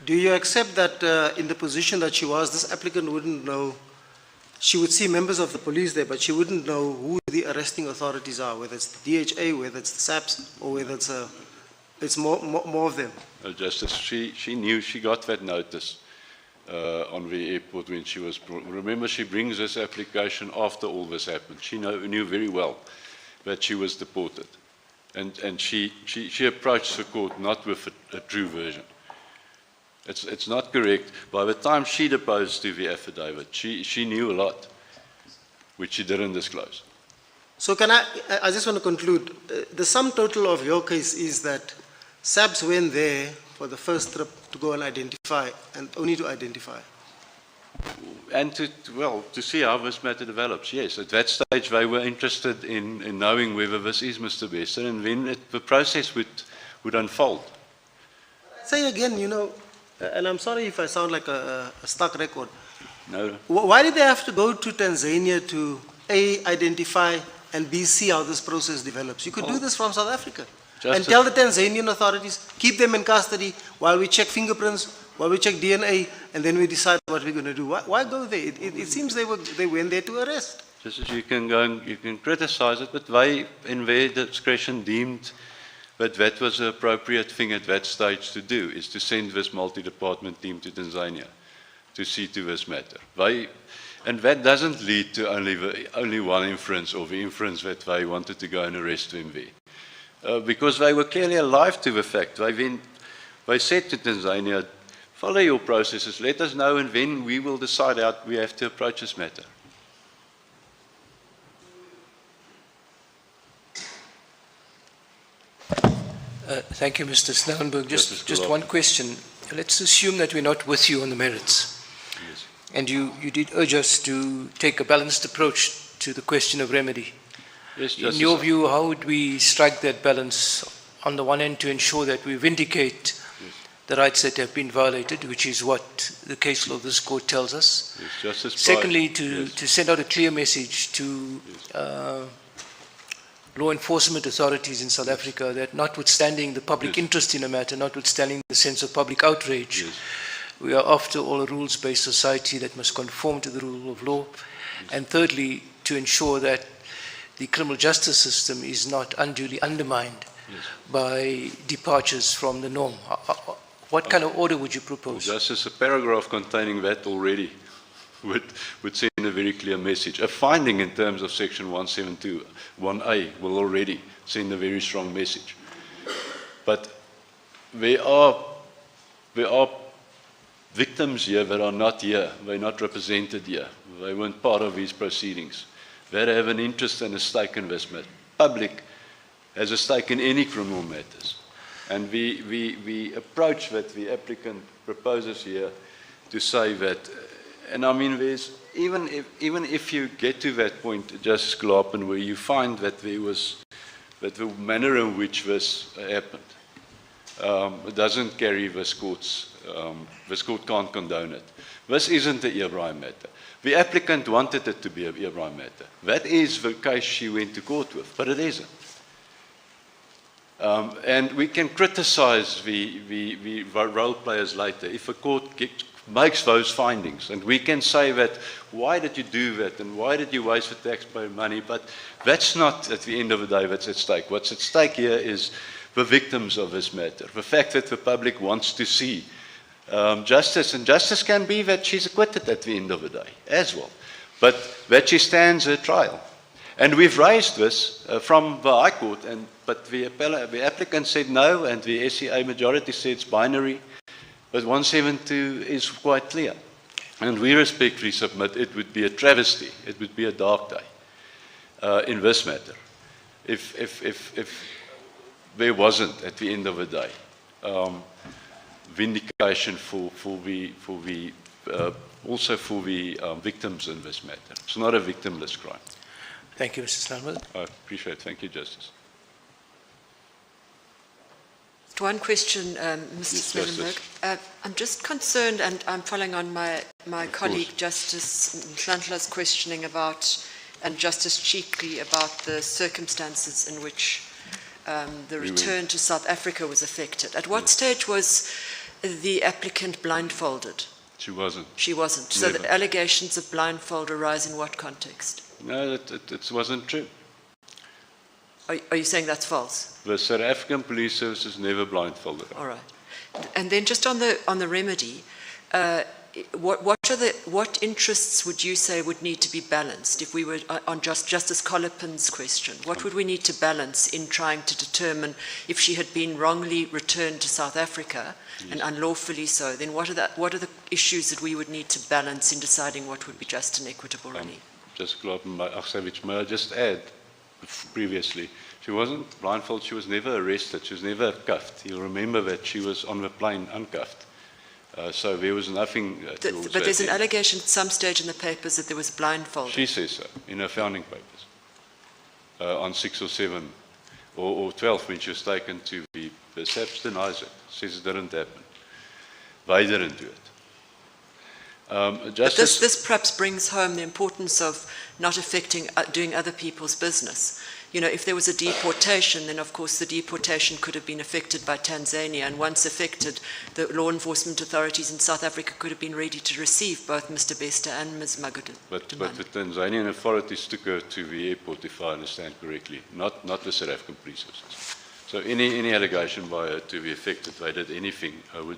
Do you accept that in the position that she was, this applicant wouldn't know, she would see members of the police there, but she wouldn't know who the arresting authorities are, whether it's the DHA, whether it's the SAPS, or whether it's more of them? Justice, she knew, she got that notice on the airport when she was, remember she brings this application after all this happened. She knew very well that she was deported. And she approached the court not with a true version. It's not correct. By the time she deposed to the affidavit, she knew a lot, which she didn't disclose. So I just want to conclude. The sum total of your case is that SAPS went there for the first trip to go and identify, and only to identify. And to see how this matter develops, yes. At that stage, they were interested in knowing whether this is Mr. Bester, and then the process would unfold. Say again, you know, and I'm sorry if I sound like a stuck record. No. Why did they have to go to Tanzania to A, identify, and B, see how this process develops? You could do this from South Africa. And tell the Tanzanian authorities, keep them in custody while we check fingerprints, while we check DNA, and then we decide what we're going to do. Why go there? It seems they went there to arrest. Just as you can go and you can criticize it, but they, in their discretion, deemed that that was the appropriate thing at that stage to do, is to send this multi-department team to Tanzania to see to this matter. And that doesn't lead to only one inference, or the inference that they wanted to go and arrest him there. Because they were clearly alive to the fact. They said to Tanzania, follow your processes, let us know, and then we will decide how we have to approach this matter. Thank you, Mr. Snellenberg. Just one question. Let's assume that we're not with you on the merits. Yes. And you did urge us to take a balanced approach to the question of remedy. Yes, in your view, how would we strike that balance on the one hand to ensure that we vindicate the rights that have been violated, which is what the case law of this court tells us? Yes, secondly, to send out a clear message to law enforcement authorities in South Africa that notwithstanding the public interest in a matter, notwithstanding the sense of public outrage, we are after all a rules-based society that must conform to the rule of law. And thirdly, to ensure that the criminal justice system is not unduly undermined by departures from the norm. What kind of order would you propose? Just as a paragraph containing that already would send a very clear message. A finding in terms of section 172, 1A will already send a very strong message. But there are victims here that are not here. They're not represented here. They weren't part of these proceedings. They have an interest and a stake in this matter. Public has a stake in any criminal matters. And the approach that the applicant proposes here to say that, and I mean, there's, even if you get to that point, Justice Glapen, where you find that there was but the manner in which this happened doesn't carry this court can't condone it. This isn't an Abraham matter. The applicant wanted it to be an Abraham matter. That is the case she went to court with, but it isn't. And we can criticize the role players later if a court makes those findings, and we can say that, why did you do that, and why did you waste the taxpayer money, but that's not, at the end of the day, what's at stake. What's at stake here is the victims of this matter, the fact that the public wants to see justice, and justice can be that she's acquitted at the end of the day as well, but that she stands her trial. And we've raised this from the High Court, but the applicant said no, and the SCA majority said it's binary, but 172 is quite clear. And we respectfully submit it would be a travesty, it would be a dark day in this matter if there wasn't, at the end of the day, vindication also for the victims in this matter. It's not a victimless crime. Thank you, Mr. Snellman. I appreciate it. Thank you, Justice. One question, Mr. Snellenberg. I'm just concerned, and I'm following on my colleague, Justice Nhlanhla's questioning about, and Justice Cheekley, about the circumstances in which the return to South Africa was affected. At what stage was the applicant blindfolded? She wasn't. She wasn't. So the allegations of blindfold arise in what context? No, it wasn't true. Are you saying that's false? The South African Police Service never blindfolded her. All right. And then just on the remedy, what interests would you say would need to be balanced if we were on Justice Colopin's question? What would we need to balance in trying to determine if she had been wrongly returned to South Africa and unlawfully so? Then what are the issues that we would need to balance in deciding what would be just and equitable relief? Justice Colopin, may I just add? Previously, she wasn't blindfolded, she was never arrested, she was never cuffed. You'll remember that she was on the plane uncuffed. So there was nothing But there's an allegation at some stage in the papers that there was blindfolding. She says so, in her founding papers, on 6 or 7 or 12 when she was taken to the SAPS denies it, says it didn't happen. They didn't do it. But this perhaps brings home the importance of not affecting doing other people's business. You know, if there was a deportation, then of course the deportation could have been affected by Tanzania, and once affected, the law enforcement authorities in South Africa could have been ready to receive both Mr. Bester and Ms. Magudumana. But the Tanzanian authorities took her to the airport, if I understand correctly, not the South African police services. So any allegation by her to the effect that they did anything would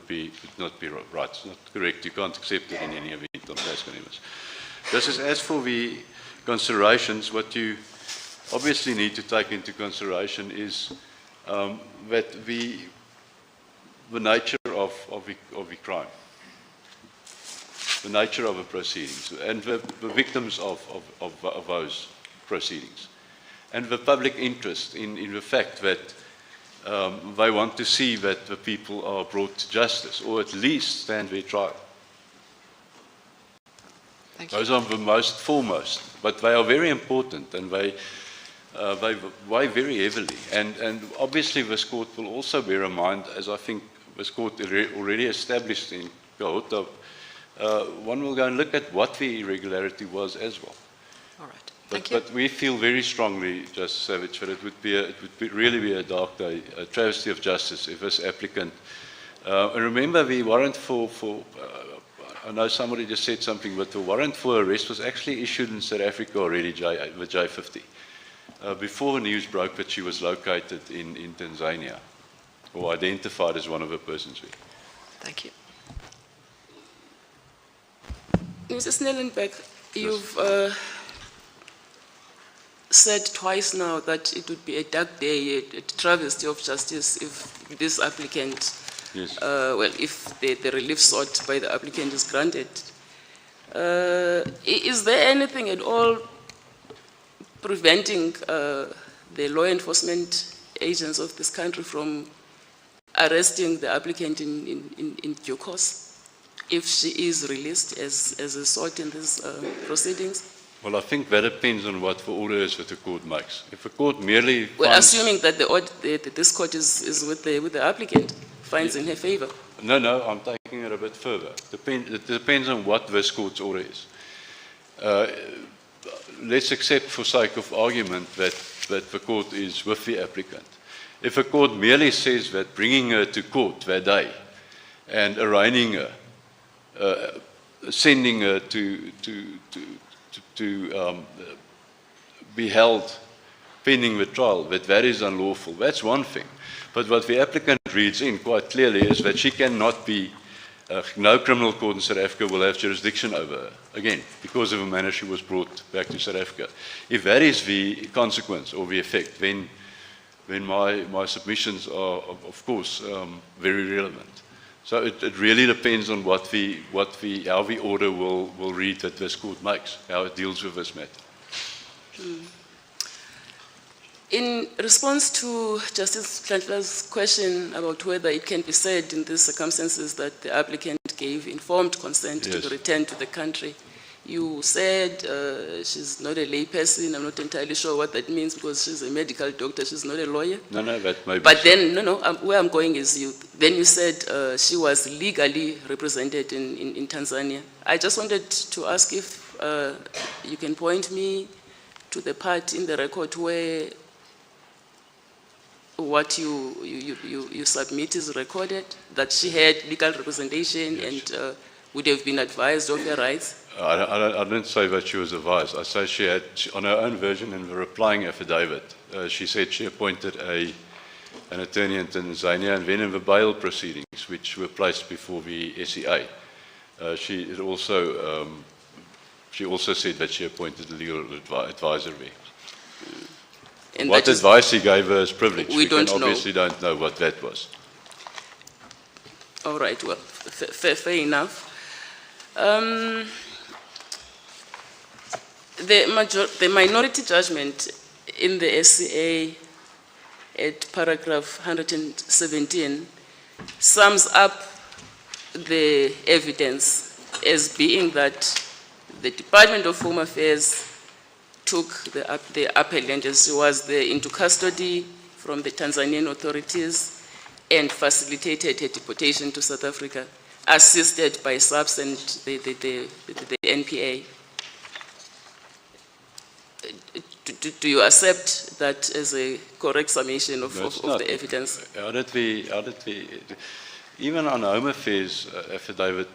not be right. It's not correct. You can't accept it in any event on those conditions. Just as for the considerations, what you obviously need to take into consideration is that the nature of the crime, the nature of the proceedings, and the victims of those proceedings, and the public interest in the fact that they want to see that the people are brought to justice, or at least stand their trial. Those are the most foremost, but they are very important, and they weigh very heavily. And obviously this court will also bear in mind, as I think this court already established in Kahota, one will go and look at what the irregularity was as well. All right. Thank you. But we feel very strongly, Justice Savage, that it would really be a dark day, a travesty of justice if this applicant. And remember, the warrant for I know somebody just said something, but the warrant for arrest was actually issued in South Africa already, the J50, before the news broke that she was located in Tanzania, or identified as one of her persons there. Thank you. Mr. Snellenberg, you've said twice now that it would be a dark day, a travesty of justice if this applicant, if the relief sought by the applicant is granted. Is there anything at all preventing the law enforcement agents of this country from arresting the applicant in due course if she is released as sought in these proceedings? Well, I think that depends on what the order is that the court makes. If a court merely Well, finds, assuming that this court is with the applicant, finds in her favor. No, I'm taking it a bit further. It depends on what this court's order is. Let's accept for sake of argument that the court is with the applicant. If a court merely says that bringing her to court that day and arraigning her, sending her to be held pending the trial, that is unlawful, that's one thing. But what the applicant reads in quite clearly is that she cannot be, no criminal court in South Africa will have jurisdiction over her, again, because of the manner she was brought back to South Africa. If that is the consequence or the effect, then my submissions are, of course, very relevant. So it really depends on how the order will read that this court makes, how it deals with this matter. In response to Justice Tlantla's question about whether it can be said in these circumstances that the applicant gave informed consent to the return to the country, you said she's not a lay person. I'm not entirely sure what that means because she's a medical doctor. She's not a lawyer. No, that may be. But then, where I'm going is then you said she was legally represented in Tanzania. I just wanted to ask if you can point me to the part in the record where what you submit is recorded, that she had legal representation and would have been advised of her rights? I didn't say that she was advised. I say she had, on her own version in the replying affidavit, she said she appointed an attorney in Tanzania, and then in the bail proceedings, which were placed before the SEA, she also said that she appointed a legal advisor there. And what advice he gave her is privilege. We obviously don't know what that was. All right, well, fair enough. The minority judgment in the SCA at paragraph 117 sums up the evidence as being that the Department of Home Affairs took the appellant as she was there into custody from the Tanzanian authorities and facilitated her deportation to South Africa, assisted by SAPS and the NPA. Do you accept that as a correct summation of the evidence? Even on Home Affairs affidavit,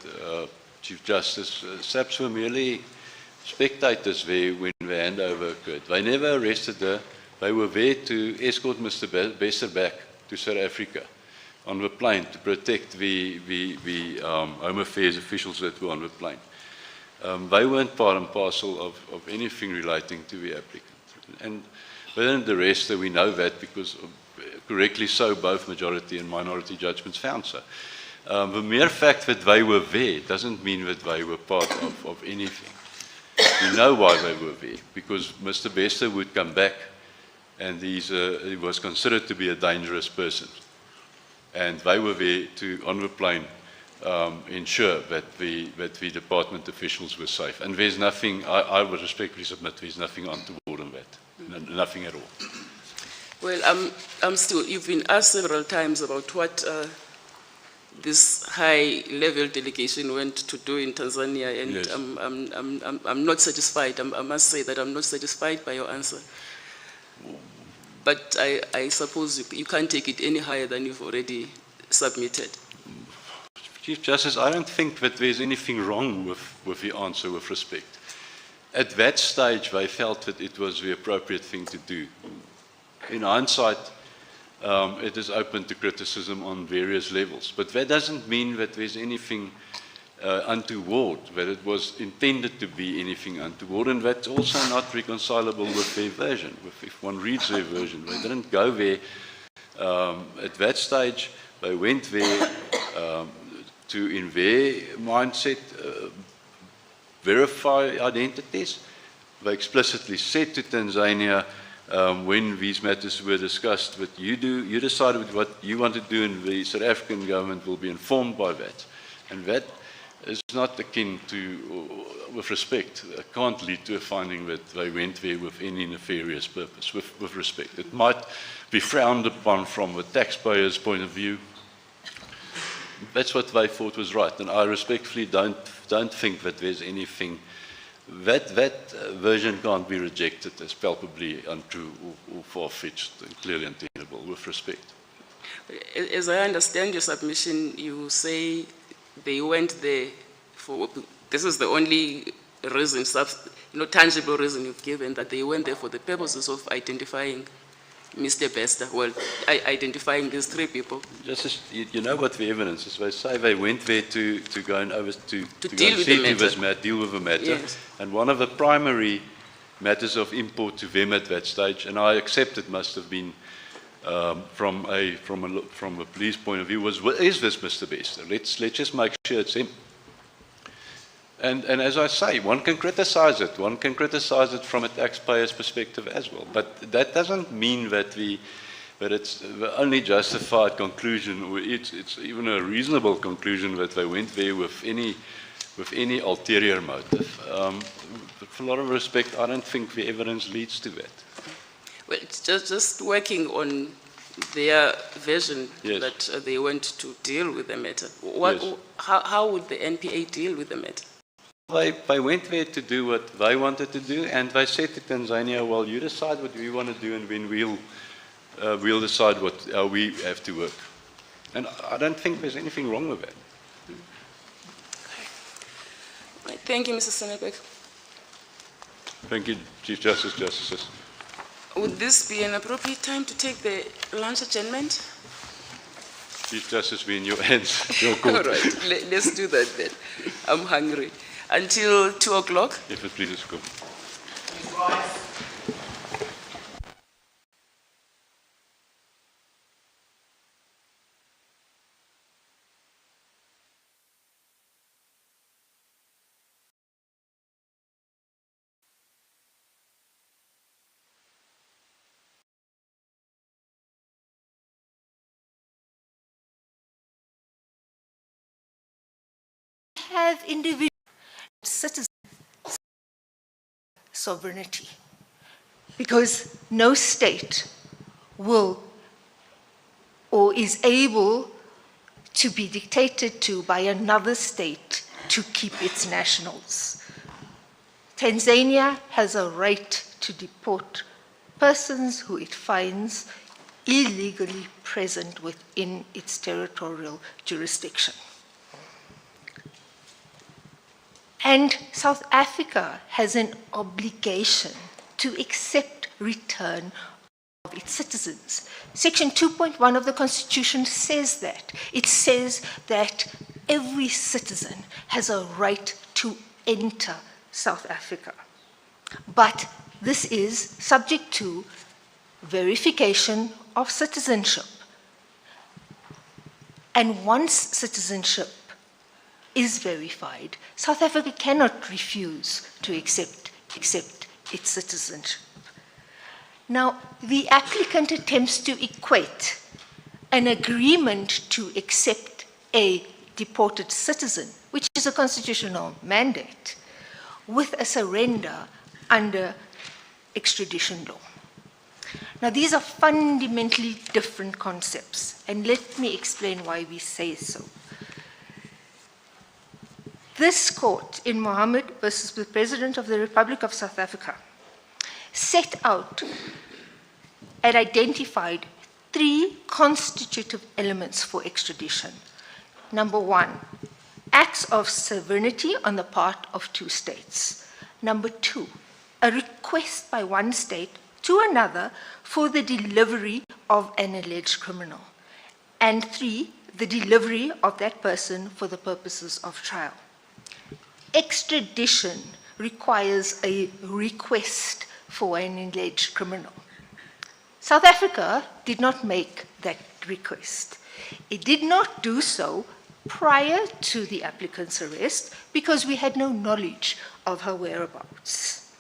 Chief Justice, SAPS were merely spectators there when the handover occurred. They never arrested her. They were there to escort Mr. Besser back to South Africa on the plane to protect the Home Affairs officials that were on the plane. They weren't part and parcel of anything relating to the applicant. And within the rest, we know that because correctly so, both majority and minority judgments found so. The mere fact that they were there doesn't mean that they were part of anything. We know why they were there, because Mr. Besser would come back and he was considered to be a dangerous person. And they were there to, on the plane, ensure that the department officials were safe. And there's nothing, I would respectfully submit, there's nothing untoward in that, nothing at all. Well, I'm still, you've been asked several times about what this high-level delegation went to do in Tanzania, and yes. I'm not satisfied. I must say that I'm not satisfied by your answer. But I suppose you can't take it any higher than you've already submitted. Chief Justice, I don't think that there's anything wrong with the answer with respect. At that stage, they felt that it was the appropriate thing to do. In hindsight, it is open to criticism on various levels. But that doesn't mean that there's anything untoward, that it was intended to be anything untoward, and that's also not reconcilable with their version. If one reads their version, they didn't go there. At that stage, they went there to, in their mindset, verify identities. They explicitly said to Tanzania, when these matters were discussed, what you decided what you want to do, and the South African government will be informed by that. And that is not akin to with respect, can't lead to a finding that they went there with any nefarious purpose, with respect. It might be frowned upon from the taxpayer's point of view. That's what they thought was right, and I respectfully don't think that there's anything. That version can't be rejected as palpably untrue or far-fetched and clearly untenable, with respect. As I understand your submission, you say they went there for, this is the only reason, tangible reason you've given, that they went there for the purposes of identifying Mr. Bester, well, identifying these three people. Justice, you know what the evidence is. They say they went there to go and over to deal with the matter. Deal with the matter. Yes. And one of the primary matters of import to them at that stage, and I accept it must have been from a police point of view, was, is this Mr. Bester? Let's just make sure it's him. And as I say, one can criticize it. One can criticize it from a taxpayer's perspective as well. But that doesn't mean that it's the only justified conclusion, or it's even a reasonable conclusion that they went there with any ulterior motive. For a lot of respect, I don't think the evidence leads to that. Well, it's just working on their version, yes, that they went to deal with the matter. Yes. How would the NPA deal with the matter? They went there to do what they wanted to do, and they said to Tanzania, well, you decide what we want to do, and then we'll decide how we have to work. And I don't think there's anything wrong with that. Right. Thank you, Mr. Sennebeck. Thank you, Chief Justice, Justices. Would this be an appropriate time to take the lunch adjournment? Chief Justice, be in your hands. Your court. All right, let's do that then. I'm hungry. Until 2 o'clock? If it pleases go. Have individual citizen sovereignty, because no state will or is able to be dictated to by another state to keep its nationals. Tanzania has a right to deport persons who it finds illegally present within its territorial jurisdiction. And South Africa has an obligation to accept return of its citizens. Section 2.1 of the Constitution says that. It says that every citizen has a right to enter South Africa. But this is subject to verification of citizenship. And once citizenship is verified, South Africa cannot refuse to accept its citizenship. Now, the applicant attempts to equate an agreement to accept a deported citizen, which is a constitutional mandate, with a surrender under extradition law. Now, these are fundamentally different concepts, and let me explain why we say so. This court in Mohammed versus the President of the Republic of South Africa set out and identified 3 constitutive elements for extradition. Number 1, acts of sovereignty on the part of 2 states. Number 2, a request by one state to another for the delivery of an alleged criminal. And 3, the delivery of that person for the purposes of trial. Extradition requires a request for an alleged criminal. South Africa did not make that request. It did not do so prior to the applicant's arrest because we had no knowledge of her whereabouts.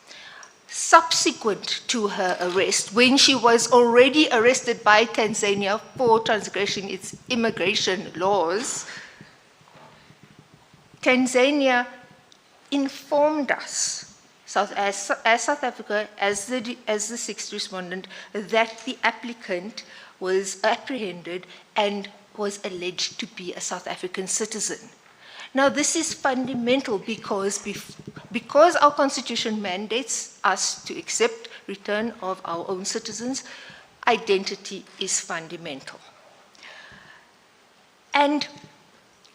Subsequent to her arrest, when she was already arrested by Tanzania for transgressing its immigration laws, Tanzania informed us, as South Africa, as the sixth respondent, that the applicant was apprehended and was alleged to be a South African citizen. Now, this is fundamental because our Constitution mandates us to accept return of our own citizens. Identity is fundamental. And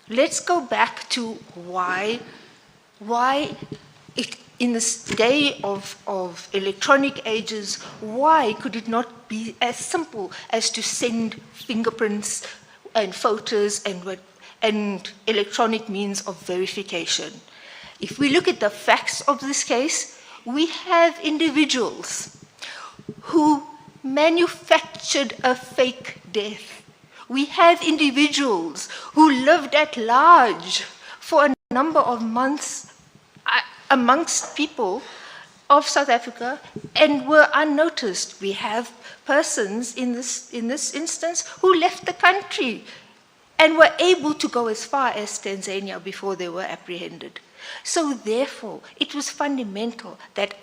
let's go back to why it, in this day of electronic ages, why could it not be as simple as to send fingerprints and photos and electronic means of verification? If we look at the facts of this case, we have individuals who manufactured a fake death. We have individuals who lived at large for a number of months amongst people of South Africa and were unnoticed. We have persons in this instance who left the country and were able to go as far as Tanzania before they were apprehended. So therefore, it was fundamental that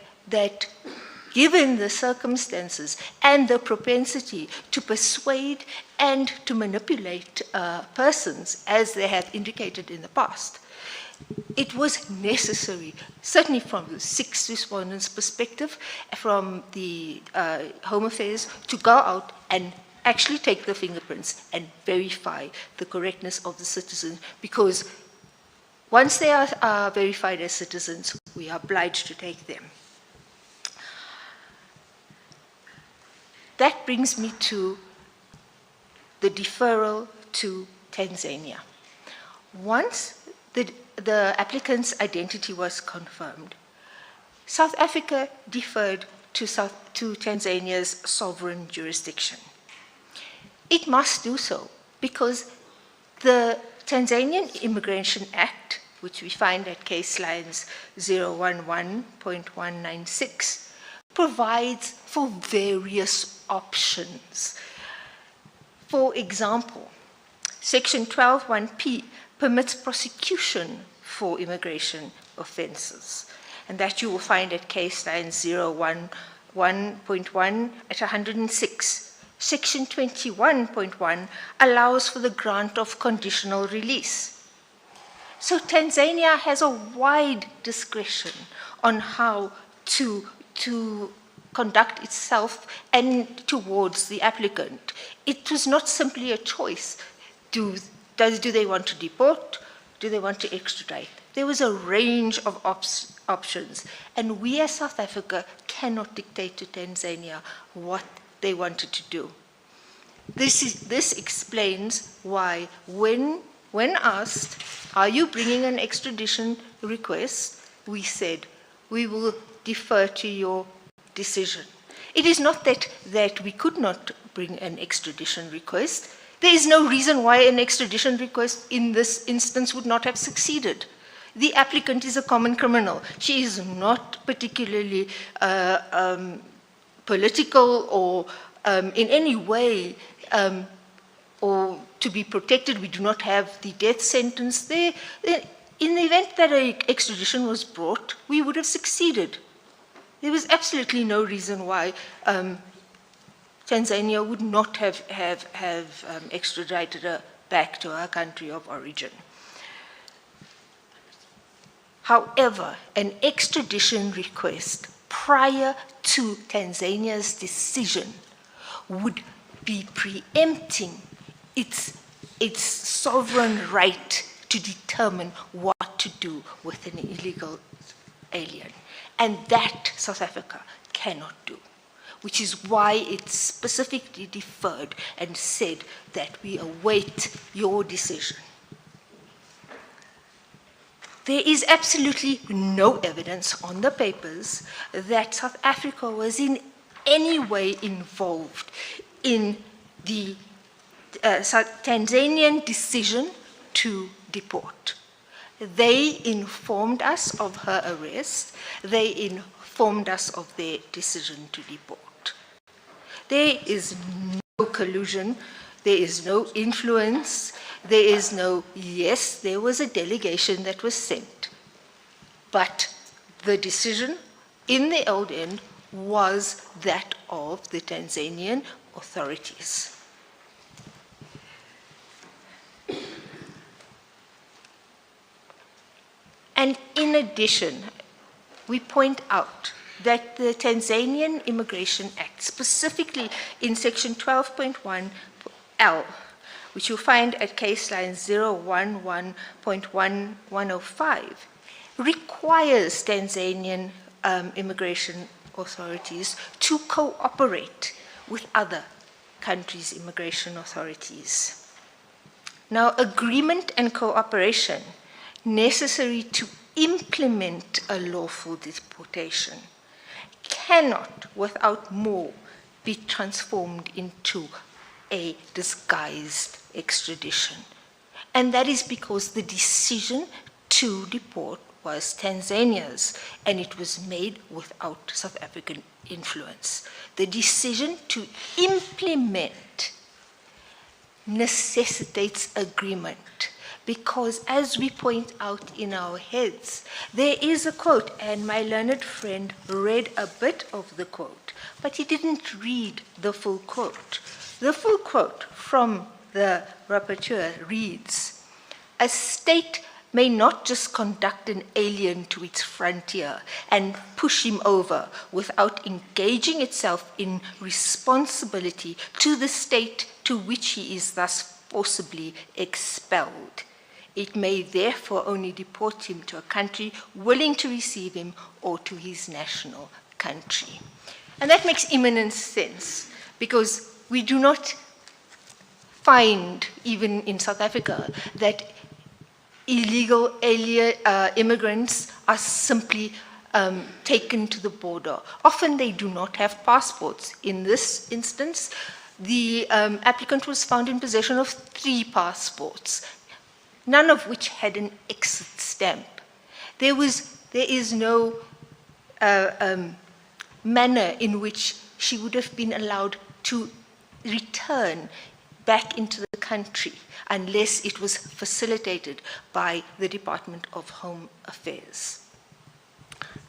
given the circumstances and the propensity to persuade and to manipulate persons, as they have indicated in the past, it was necessary, certainly from the six respondents' perspective, from the Home Affairs, to go out and actually take the fingerprints and verify the correctness of the citizen, because once they are verified as citizens, we are obliged to take them. That brings me to the deferral to Tanzania. Once the applicant's identity was confirmed, South Africa deferred to Tanzania's sovereign jurisdiction. It must do so because the Tanzanian Immigration Act, which we find at case lines 011.196, provides for various options. For example, Section 12(1)(p) permits prosecution for immigration offenses, and that you will find at case line 011.1 at 106. Section 21.1 allows for the grant of conditional release. So Tanzania has a wide discretion on how to conduct itself and towards the applicant. It was not simply a choice. Do they want to deport? Do they want to extradite? There was a range of options, and we as South Africa cannot dictate to Tanzania what they wanted to do. This explains why when asked, are you bringing an extradition request, we said, we will defer to your decision. It is not that we could not bring an extradition request. There is no reason why an extradition request in this instance would not have succeeded. The applicant is a common criminal. She is not particularly political or in any way or to be protected. We do not have the death sentence there. In the event that an extradition was brought, we would have succeeded. There was absolutely no reason why Tanzania would not have extradited her back to her country of origin. However, an extradition request prior to Tanzania's decision would be preempting its sovereign right to determine what to do with an illegal alien. And that South Africa cannot do, which is why it specifically deferred and said that we await your decision. There is absolutely no evidence on the papers that South Africa was in any way involved in the Tanzanian decision to deport. They informed us of her arrest. They informed us of their decision to deport. There is no collusion. There is no influence. There is no, yes, there was a delegation that was sent. But the decision in the old end was that of the Tanzanian authorities. And in addition, we point out that the Tanzanian Immigration Act, specifically in section 12.1L, which you find at case line 011.1105, requires Tanzanian immigration authorities to cooperate with other countries' immigration authorities. Now, agreement and cooperation necessary to implement a lawful deportation cannot, without more, be transformed into a disguised extradition. And that is because the decision to deport was Tanzania's, and it was made without South African influence. The decision to implement necessitates agreement, because as we point out in our heads, there is a quote, and my learned friend read a bit of the quote, but he didn't read the full quote. The full quote from the rapporteur reads, "A state may not just conduct an alien to its frontier and push him over without engaging itself in responsibility to the state to which he is thus forcibly expelled. It may therefore only deport him to a country willing to receive him or to his national country." And that makes imminent sense, because we do not find, even in South Africa, that illegal immigrants are simply taken to the border. Often they do not have passports. In this instance, the applicant was found in possession of 3 passports, none of which had an exit stamp. There is no manner in which she would have been allowed to return back into the country unless it was facilitated by the Department of Home Affairs.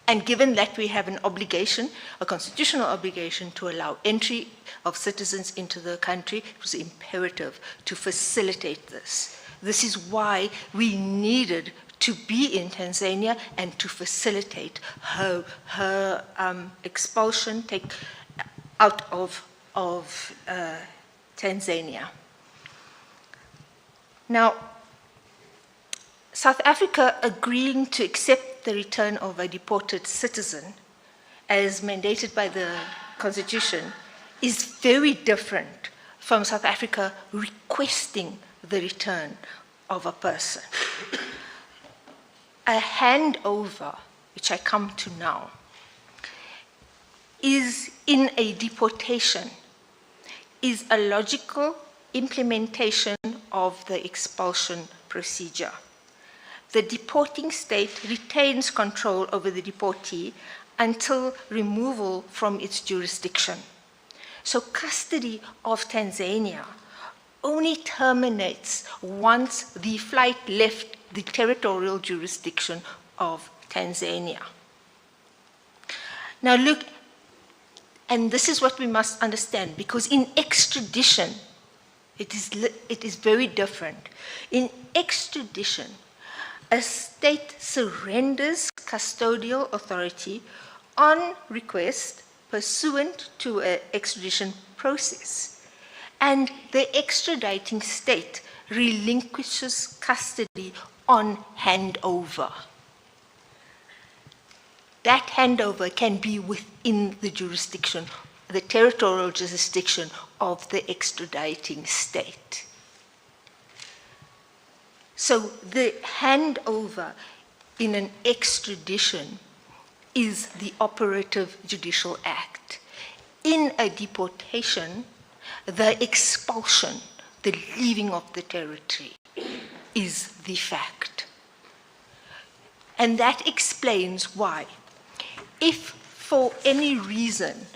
And given that we have an obligation, a constitutional obligation, to allow entry of citizens into the country, it was imperative to facilitate this. This is why we needed to be in Tanzania and to facilitate her expulsion, out of Tanzania. Now, South Africa agreeing to accept the return of a deported citizen, as mandated by the Constitution, is very different from South Africa requesting the return of a person. A handover, which I come to now, is in a deportation, is a logical implementation of the expulsion procedure. The deporting state retains control over the deportee until removal from its jurisdiction. So custody of Tanzania only terminates once the flight left the territorial jurisdiction of Tanzania. Now look, and this is what we must understand, because in extradition, it is very different. In extradition, a state surrenders custodial authority on request pursuant to an extradition process, and the extraditing state relinquishes custody on handover. That handover can be within the jurisdiction, the territorial jurisdiction of the extraditing state. So the handover in an extradition is the operative judicial act. In a deportation, the expulsion, the leaving of the territory, is the fact. And that explains why, if for any reason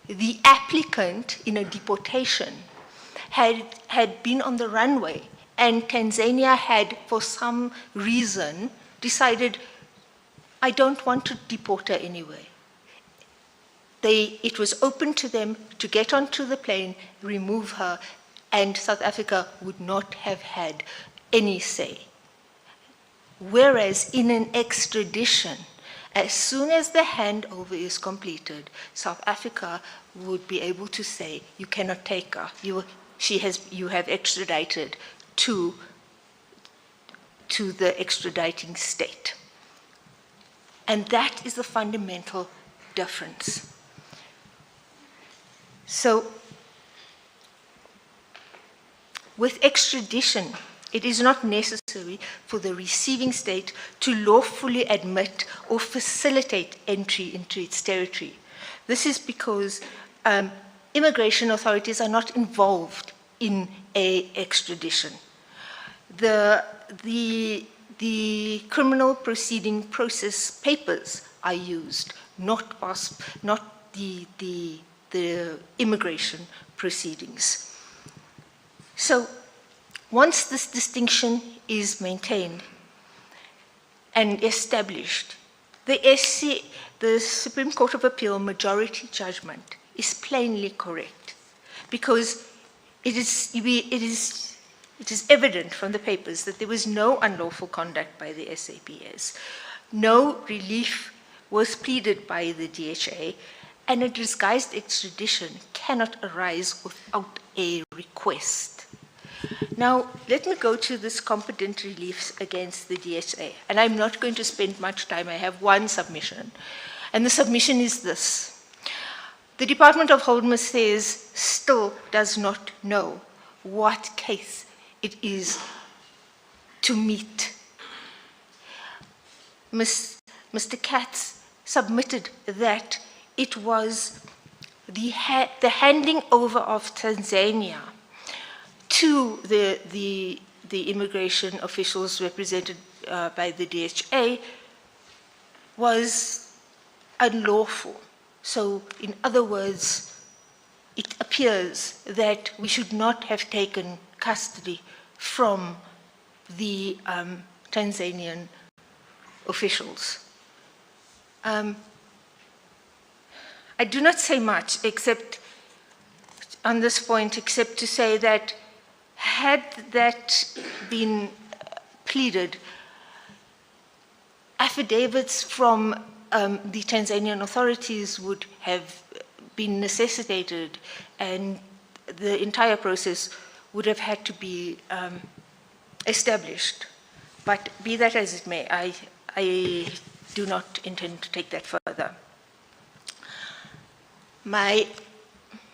the applicant in a deportation had been on the runway and Tanzania had, for some reason, decided I don't want to deport her anyway. It was open to them to get onto the plane, remove her, and South Africa would not have had any say. Whereas in an extradition, as soon as the handover is completed, South Africa would be able to say, you cannot take her. You have extradited to the extraditing state. And that is the fundamental difference. So, with extradition, it is not necessary for the receiving state to lawfully admit or facilitate entry into its territory. This is because immigration authorities are not involved in an extradition. The criminal proceeding process papers are used, not the immigration proceedings. So, once this distinction is maintained and established, the Supreme Court of Appeal majority judgment is plainly correct, because it is evident from the papers that there was no unlawful conduct by the SAPS. No relief was pleaded by the DHA, and a disguised extradition cannot arise without a request. Now, let me go to this competent reliefs against the DHA, and I'm not going to spend much time. I have one submission, and the submission is this. The Department of Home Affairs still does not know what case it is to meet. Mr. Katz submitted that it was the handing over of Tanzania to the immigration officials represented by the DHA was unlawful. So, in other words, it appears that we should not have taken custody from the Tanzanian officials. I do not say much except on this point, except to say that had that been pleaded, affidavits from the Tanzanian authorities would have been necessitated, and the entire process would have had to be established. But be that as it may, I do not intend to take that further. My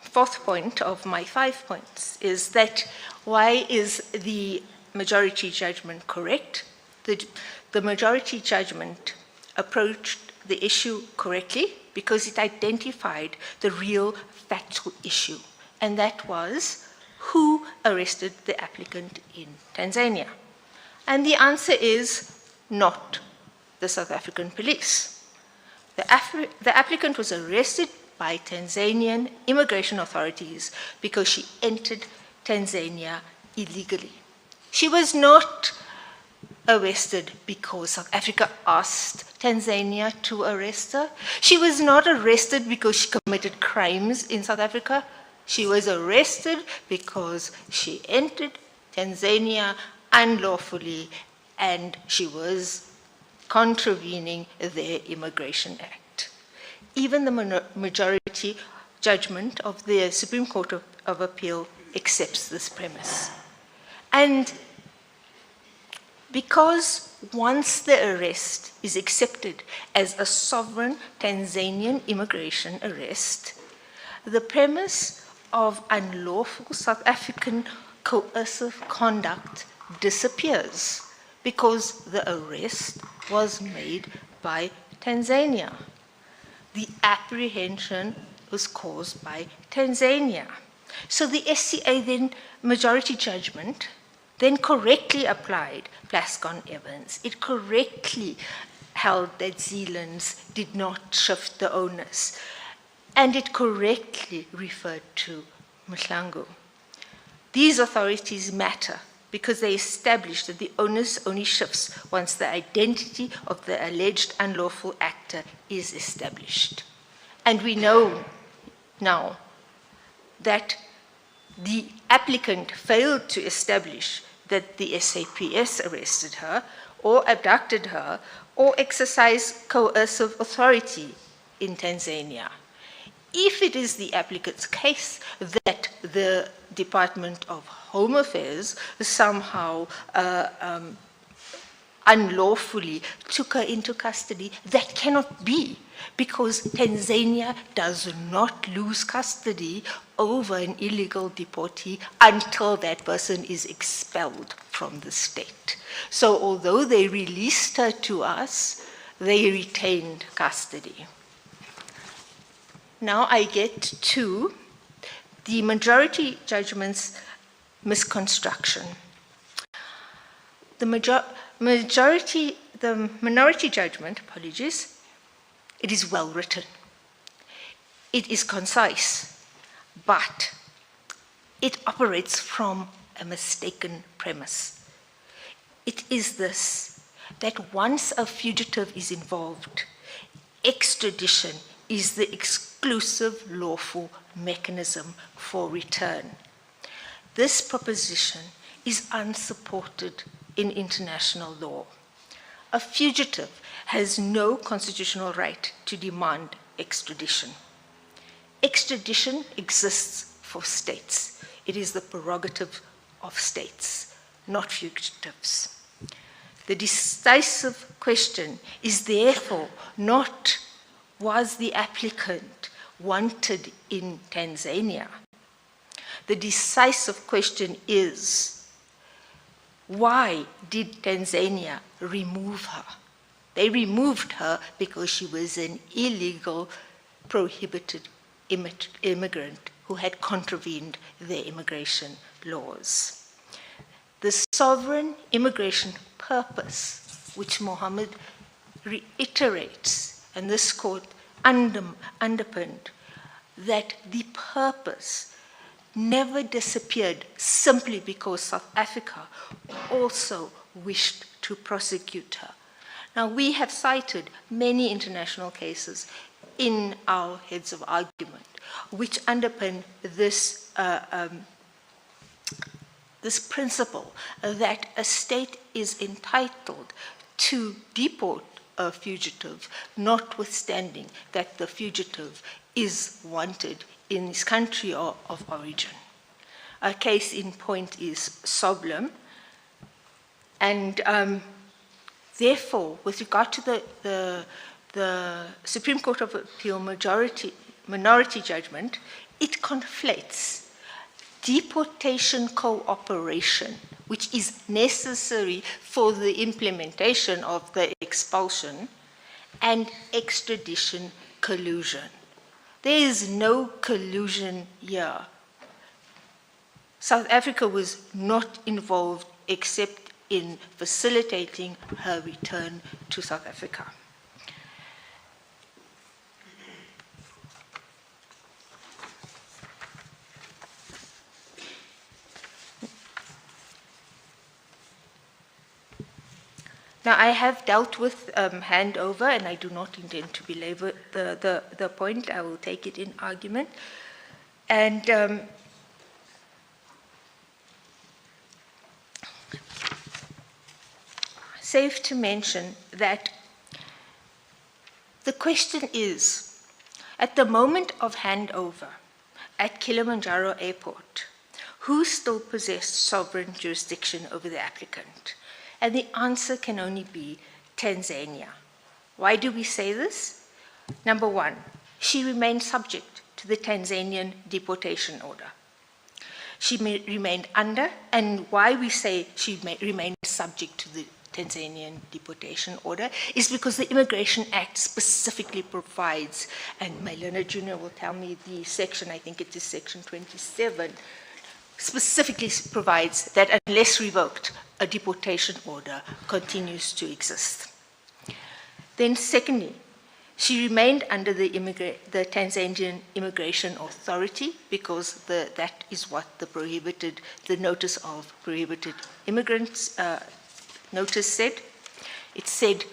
fourth point of my 5 points is that why is the majority judgment correct? The majority judgment approached the issue correctly because it identified the real factual issue, and that was who arrested the applicant in Tanzania. And the answer is not the South African police. The applicant was arrested by Tanzanian immigration authorities because she entered Tanzania illegally. She was not arrested because South Africa asked Tanzania to arrest her. She was not arrested because she committed crimes in South Africa. She was arrested because she entered Tanzania unlawfully and she was contravening their Immigration Act. Even the majority judgment of the Supreme Court of Appeal accepts this premise. And because once the arrest is accepted as a sovereign Tanzanian immigration arrest, the premise of unlawful South African coercive conduct disappears because the arrest was made by Tanzania. The apprehension was caused by Tanzania. So the SCA then, majority judgment, then correctly applied Plascon-Evans. It correctly held that Zealand's did not shift the onus, and it correctly referred to Mhlangu. These authorities matter because they establish that the onus only shifts once the identity of the alleged unlawful actor is established. And we know now that the applicant failed to establish that the SAPS arrested her or abducted her or exercised coercive authority in Tanzania. If it is the applicant's case that the Department of Home Affairs somehow unlawfully took her into custody, that cannot be, because Tanzania does not lose custody over an illegal deportee until that person is expelled from the state. So although they released her to us, they retained custody. Now I get to the majority judgment's misconstruction. The minority judgment, apologies, it is well written. It is concise, but it operates from a mistaken premise. It is this, that once a fugitive is involved, extradition is the exclusive lawful mechanism for return. This proposition is unsupported in international law. A fugitive has no constitutional right to demand extradition. Extradition exists for states. It is the prerogative of states, not fugitives. The decisive question is therefore not, was the applicant wanted in Tanzania? The decisive question is, why did Tanzania remove her? They removed her because she was an illegal, prohibited immigrant who had contravened their immigration laws. The sovereign immigration purpose, which Mohammed reiterates, and this court underpinned, that the purpose never disappeared simply because South Africa also wished to prosecute her. Now, we have cited many international cases in our heads of argument which underpin this, this principle that a state is entitled to deport a fugitive, notwithstanding that the fugitive is wanted in his country of origin. A case in point is Soblem, and therefore, with regard to the Supreme Court of Appeal minority judgment, it conflates deportation cooperation, which is necessary for the implementation of the expulsion, and extradition collusion. There is no collusion here. South Africa was not involved except in facilitating her return to South Africa. Now, I have dealt with handover, and I do not intend to belabor the point. I will take it in argument. And safe to mention that the question is, at the moment of handover at Kilimanjaro Airport, who still possessed sovereign jurisdiction over the applicant? And the answer can only be Tanzania. Why do we say this? Number one, she remained subject to the Tanzanian deportation order. She remained under, and why we say she remained subject to the Tanzanian deportation order is because the Immigration Act specifically provides, and my learner junior will tell me the section, I think it is section 27, specifically provides that unless revoked, a deportation order continues to exist. Then secondly, She remained under the Tanzanian Immigration Authority because that is what the notice of prohibited immigrants notice said. It said,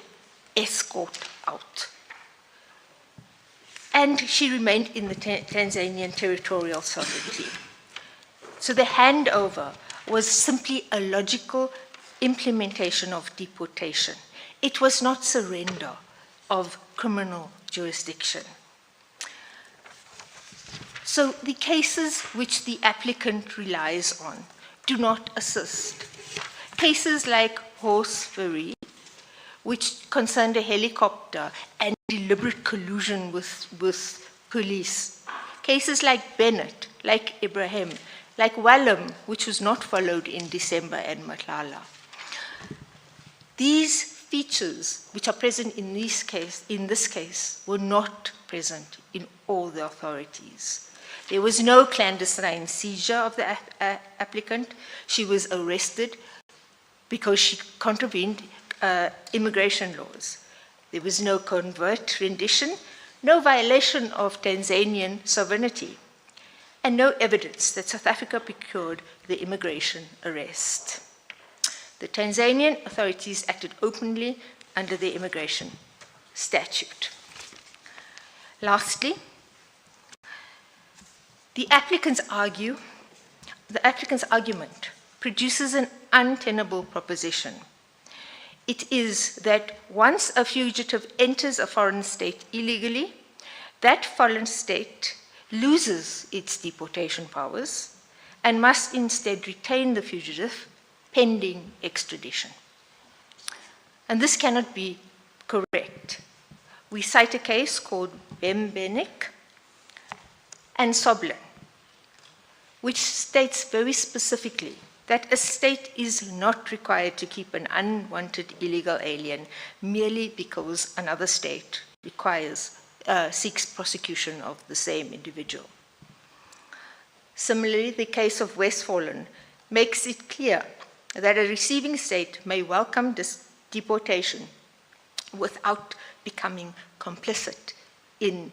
escort out. And she remained in the Tanzanian territorial sovereignty. So the handover was simply a logical implementation of deportation. It was not surrender of criminal jurisdiction. So the cases which the applicant relies on do not assist. Cases like Horse Ferry, which concerned a helicopter and deliberate collusion with police. Cases like Bennett, like Ibrahim, like Wallam, which was not followed in December, and Matlala. These features which are present in this case were not present in all the authorities. There was no clandestine seizure of the applicant. She was arrested because she contravened immigration laws. There was no covert rendition, no violation of Tanzanian sovereignty, and no evidence that South Africa procured the immigration arrest. The Tanzanian authorities acted openly under the immigration statute. Lastly, the applicant's argument produces an untenable proposition. It is that once a fugitive enters a foreign state illegally, that foreign state loses its deportation powers and must instead retain the fugitive pending extradition. And this cannot be correct. We cite a case called Bembenek and Soblin, which states very specifically that a state is not required to keep an unwanted illegal alien merely because another state seeks prosecution of the same individual. Similarly, the case of Westfalen makes it clear that a receiving state may welcome deportation without becoming complicit in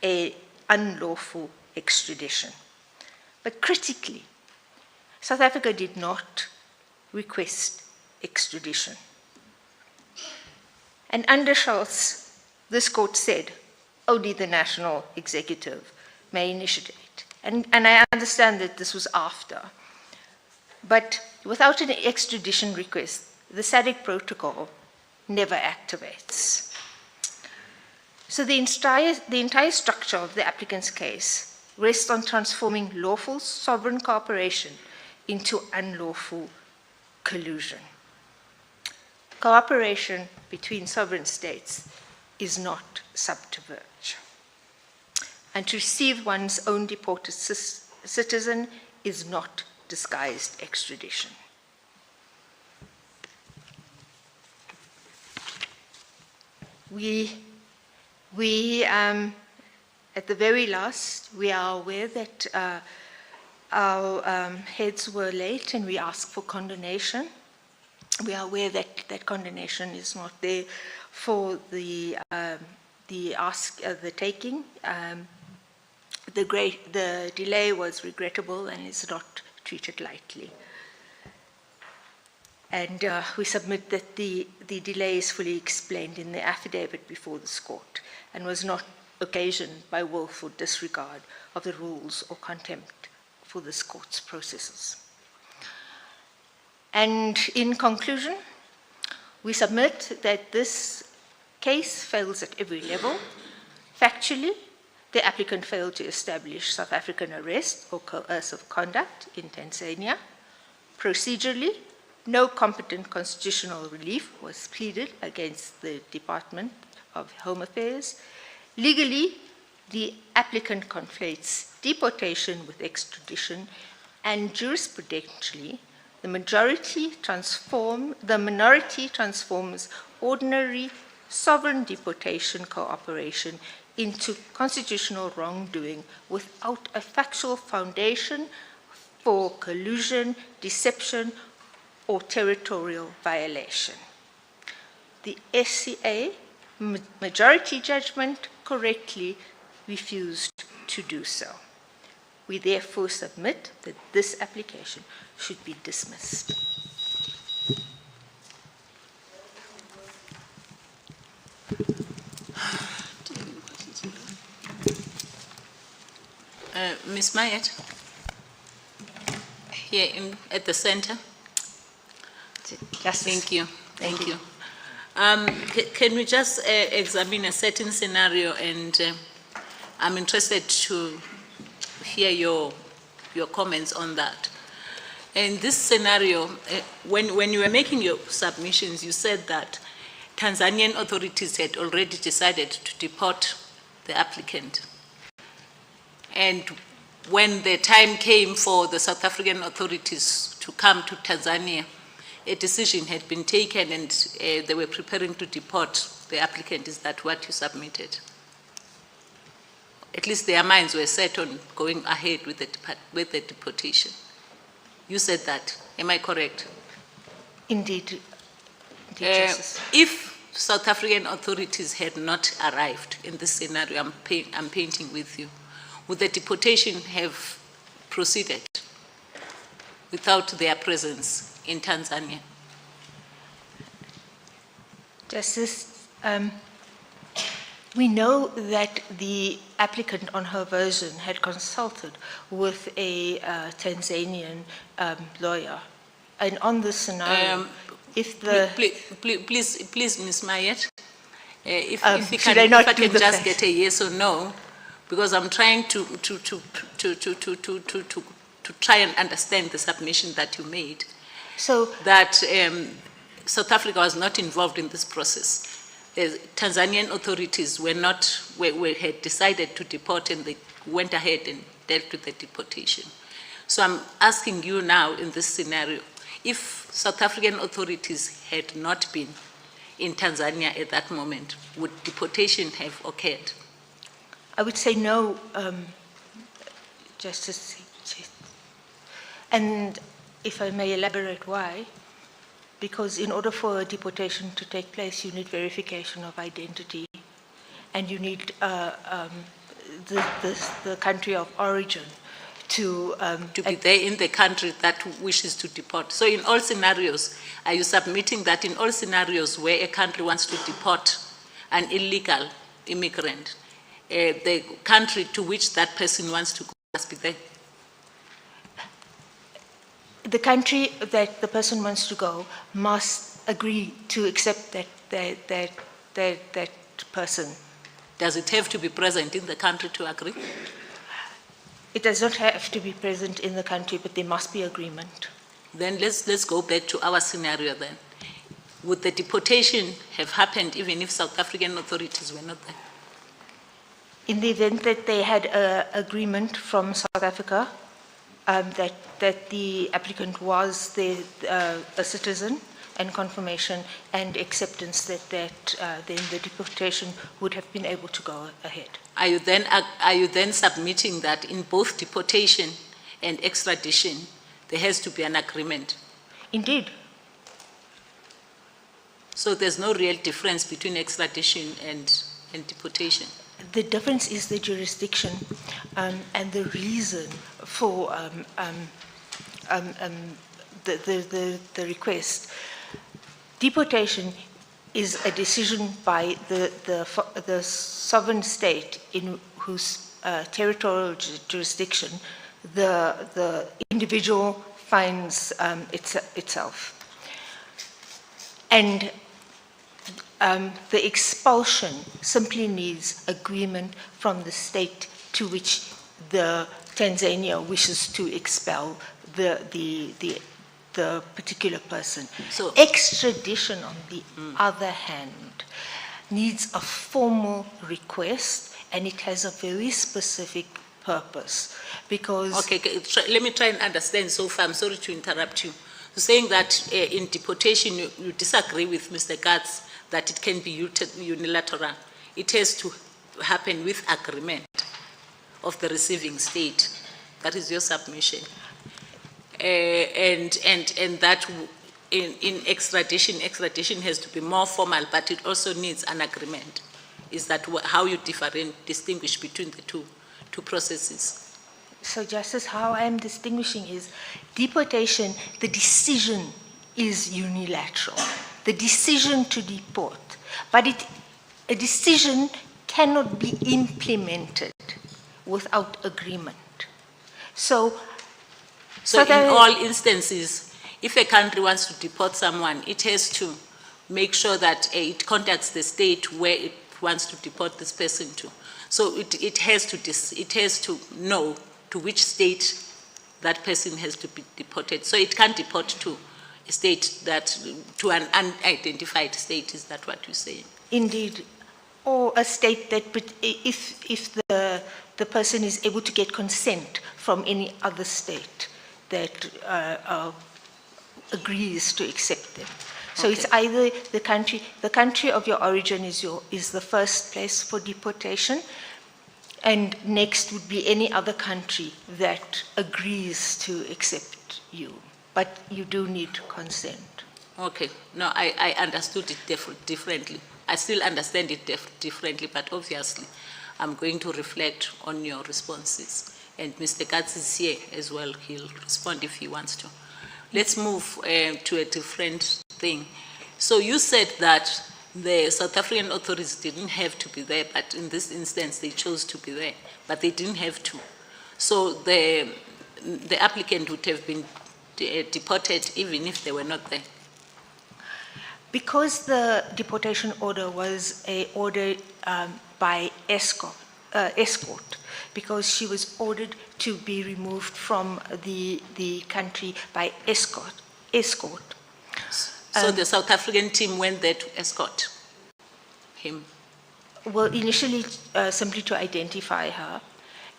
an unlawful extradition. But critically, South Africa did not request extradition. And under Schultz, this court said, only the national executive may initiate. And I understand that this was after. But without an extradition request, the SADC protocol never activates. So the entire structure of the applicant's case rests on transforming lawful sovereign cooperation into unlawful collusion. Cooperation between sovereign states is not subterfuge. And to receive one's own deported citizen is not disguised extradition. At the very last, we are aware that our heads were late and we asked for condonation. We are aware that that condonation is not there for the taking. The delay was regrettable and is not treated lightly. And we submit that the delay is fully explained in the affidavit before this court and was not occasioned by willful disregard of the rules or contempt for this court's processes. And in conclusion, we submit that this case fails at every level. Factually, the applicant failed to establish South African arrest or coercive conduct in Tanzania. Procedurally, no competent constitutional relief was pleaded against the Department of Home Affairs. Legally, the applicant conflates deportation with extradition, and jurisprudentially, the minority transforms ordinary sovereign deportation cooperation into constitutional wrongdoing without a factual foundation for collusion, deception, or territorial violation. The SCA Majority judgment correctly refused to do so. We therefore submit that this application should be dismissed. Ms. Mayet, here at the center. Thank you. Thank you. Can we just examine a certain scenario, and I'm interested to hear your comments on that. In this scenario, when you were making your submissions, you said that Tanzanian authorities had already decided to deport the applicant. And when the time came for the South African authorities to come to Tanzania, a decision had been taken and they were preparing to deport the applicant. Is that what you submitted? At least their minds were set on going ahead with the deportation. You said that. Am I correct? Indeed. Justice. If South African authorities had not arrived in this scenario I'm painting with you, would the deportation have proceeded without their presence in Tanzania? Justice, we know that the applicant on her version had consulted with a Tanzanian lawyer. And on this scenario, if the... Please, Ms. Mayet, if I can just get a yes or no, because I'm trying to try and understand the submission that you made. So that South Africa was not involved in this process. The Tanzanian authorities had decided to deport, and they went ahead and dealt with the deportation. So I'm asking you now in this scenario, if South African authorities had not been in Tanzania at that moment, would deportation have occurred? I would say no, Justice. And if I may elaborate why, because in order for a deportation to take place, you need verification of identity, and you need the country of origin to be there in the country that wishes to deport. So in all scenarios, are you submitting that in all scenarios where a country wants to deport an illegal immigrant, the country to which that person wants to go must be there? The country that the person wants to go must agree to accept that person. Does it have to be present in the country to agree? It does not have to be present in the country, but there must be agreement. Then let's go back to our scenario then. Would the deportation have happened even if South African authorities were not there? In the event that they had an agreement from South Africa that the applicant was a citizen, and confirmation and acceptance that then the deportation would have been able to go ahead. Are you then submitting that in both deportation and extradition there has to be an agreement? Indeed. So there's no real difference between extradition and deportation? The difference is the jurisdiction and the reason for the request. Deportation is a decision by the sovereign state in whose territorial jurisdiction the individual finds itself. And the expulsion simply needs agreement from the state to which the Tanzania wishes to expel the particular person. So, extradition, on the other hand, needs a formal request, and it has a very specific purpose. Because okay, let me try and understand so far. I'm sorry to interrupt you. You're saying that in deportation you disagree with Mr. Katz that it can be unilateral. It has to happen with agreement of the receiving state. That is your submission. And that in extradition, extradition has to be more formal, but it also needs an agreement. Is that how you distinguish between the two processes? So Justice, how I'm distinguishing is deportation, the decision is unilateral. The decision to deport. But a decision cannot be implemented without agreement. So in all instances, if a country wants to deport someone, it has to make sure that it contacts the state where it wants to deport this person to. So it has to know to which state that person has to be deported. So it can't deport to a state to an unidentified state. Is that what you're saying? Indeed. Or a state that, if the person is able to get consent from any other state that agrees to accept them. So it's either the country of your origin is the first place for deportation, and next would be any other country that agrees to accept you. But you do need consent. Okay. No, I understood it differently. I still understand it differently, but obviously I'm going to reflect on your responses. And Mr. Katz is here as well. He'll respond if he wants to. Let's move to a different thing. So you said that the South African authorities didn't have to be there, but in this instance they chose to be there, but they didn't have to. So the applicant would have been deported even if they were not there. Because the deportation order was an order by escort, because she was ordered to be removed from the country by escort. So the South African team went there to escort him? Well, initially simply to identify her,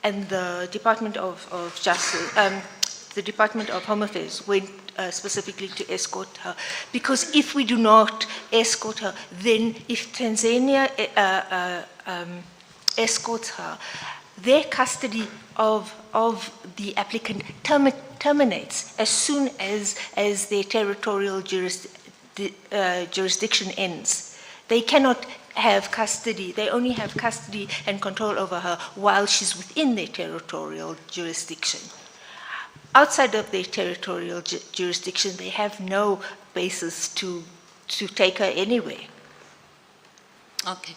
and the Department of Justice, the Department of Home Affairs went specifically to escort her, because if we do not escort her, then if Tanzania escorts her, their custody of the applicant terminates as soon as their territorial jurisdiction ends. They cannot have custody. They only have custody and control over her while she's within their territorial jurisdiction. Outside of their territorial jurisdiction, they have no basis to take her anywhere. Okay.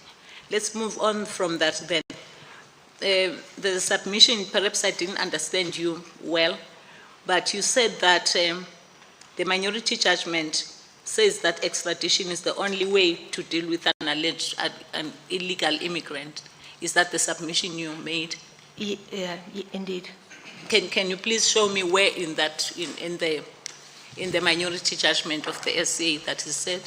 Let's move on from that then. The submission, perhaps I didn't understand you well, but you said that the minority judgment says that extradition is the only way to deal with an illegal immigrant. Is that the submission you made? Yeah, indeed. Can you please show me where in that in the minority judgment of the SCA that is said?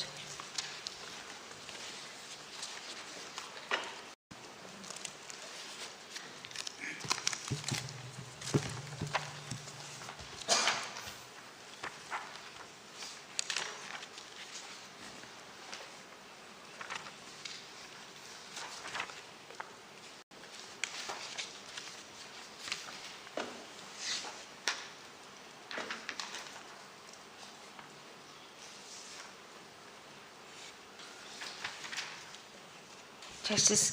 Justice,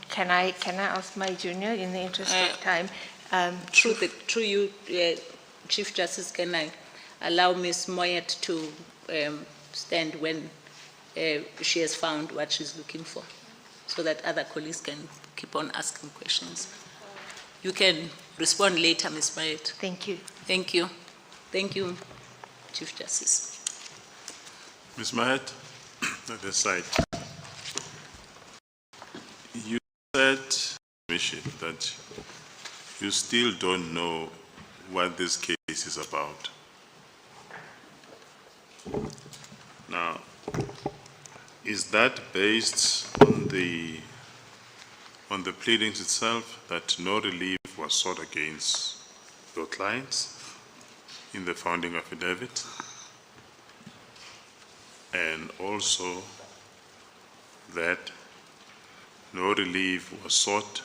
can I ask my junior, in the interest of time? Through you, Chief Justice, can I allow Ms. Moyet to stand when she has found what she's looking for, so that other colleagues can keep on asking questions? You can respond later, Ms. Moyet. Thank you. Thank you. Thank you, Chief Justice. Ms. Moyet, at this side. You said, Mission, that you still don't know what this case is about. Now, is that based on the pleadings itself, that no relief was sought against your clients in the founding affidavit? And also that no relief was sought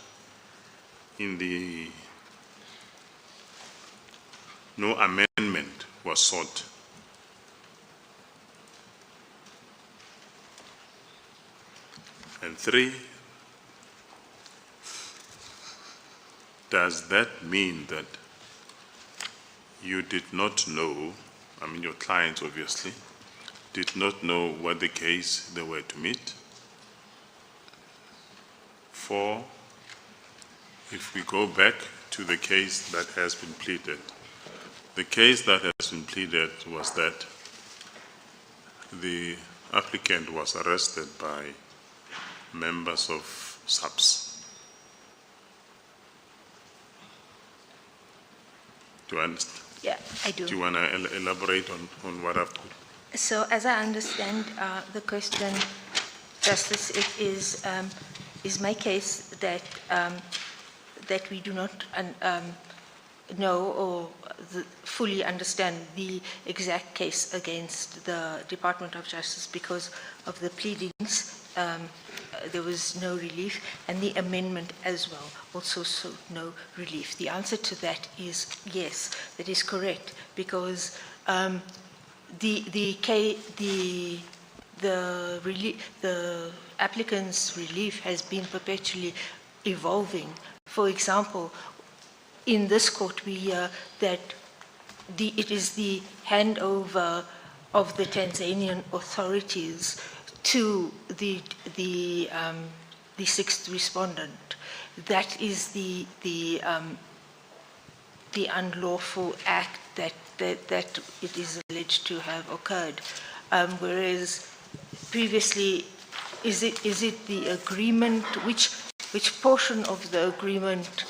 no amendment was sought And 3, does that mean that you did not know, I mean your clients obviously, did not know what the case they were to meet? 4, if we go back to the case that has been pleaded, the case that has been pleaded was that the applicant was arrested by members of SAPS. Do you understand? Yeah, I do. Do you want to elaborate on what I've put? So as I understand the question, Justice, it is my case that that we do not know or fully understand the exact case against the Department of Justice because of the pleadings. There was no relief, and the amendment as well also showed no relief. The answer to that is yes, that is correct, because the applicant's relief has been perpetually evolving. For example, in this court we hear that it is the handover of the Tanzanian authorities to the sixth respondent. That is the unlawful act that it is alleged to have occurred. Whereas previously, is it the agreement? Which portion of the agreement?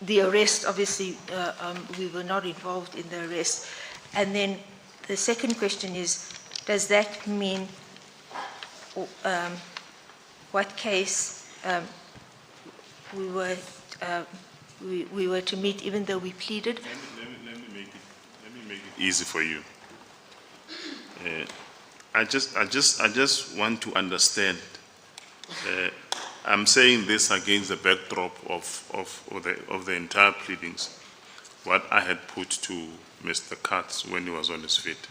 The arrest, obviously, we were not involved in the arrest. And then the second question is, does that mean what case we were to meet even though we pleaded? Let me make it easy for you. I just want to understand. I'm saying this against the backdrop of the entire pleadings, what I had put to Mr. Katz when he was on his feet.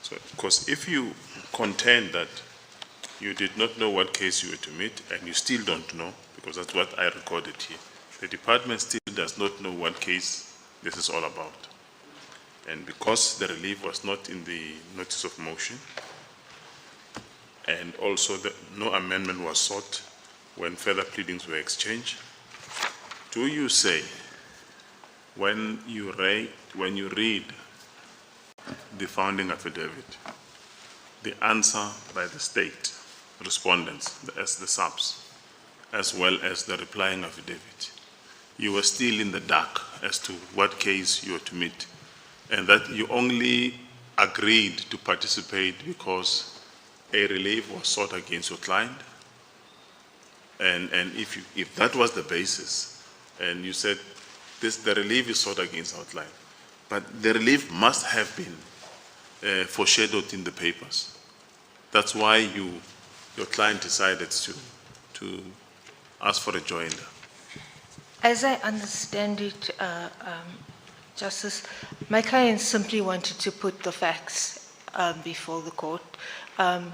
So, because if you contend that you did not know what case you were to meet, and you still don't know, because that's what I recorded here, the department still does not know what case this is all about. And because the relief was not in the notice of motion, and also no amendment was sought when further pleadings were exchanged, do you say, when you read the founding affidavit, the answer by the state respondents, as the SAPS, as well as the replying affidavit, you were still in the dark as to what case you were to meet, and that you only agreed to participate because a relief was sought against your client? And if that was the basis, and you said the relief is sought against our client, but the relief must have been foreshadowed in the papers. That's why your client decided to ask for a joinder. As I understand it, Justice, my client simply wanted to put the facts before the court, and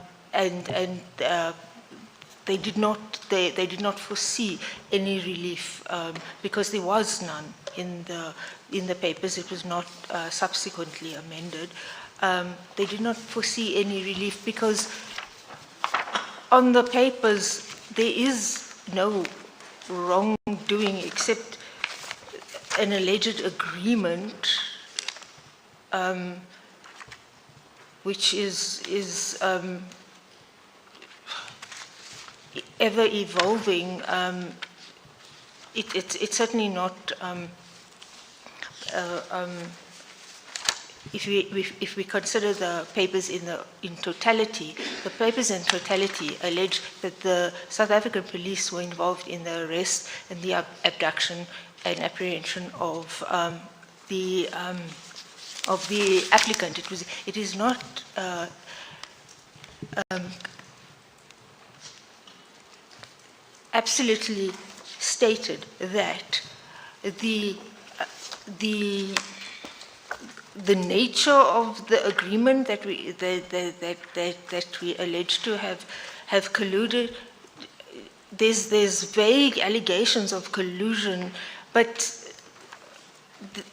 they did not foresee any relief because there was none in the papers. It was not subsequently amended. They did not foresee any relief because on the papers there is no wrongdoing except an alleged agreement, which is ever evolving. It's certainly not. If we consider the papers in totality, the papers in totality allege that the South African police were involved in the arrest and the abduction and apprehension of the applicant. It is not absolutely stated that the the nature of the agreement that we allege to have colluded. There's vague allegations of collusion, but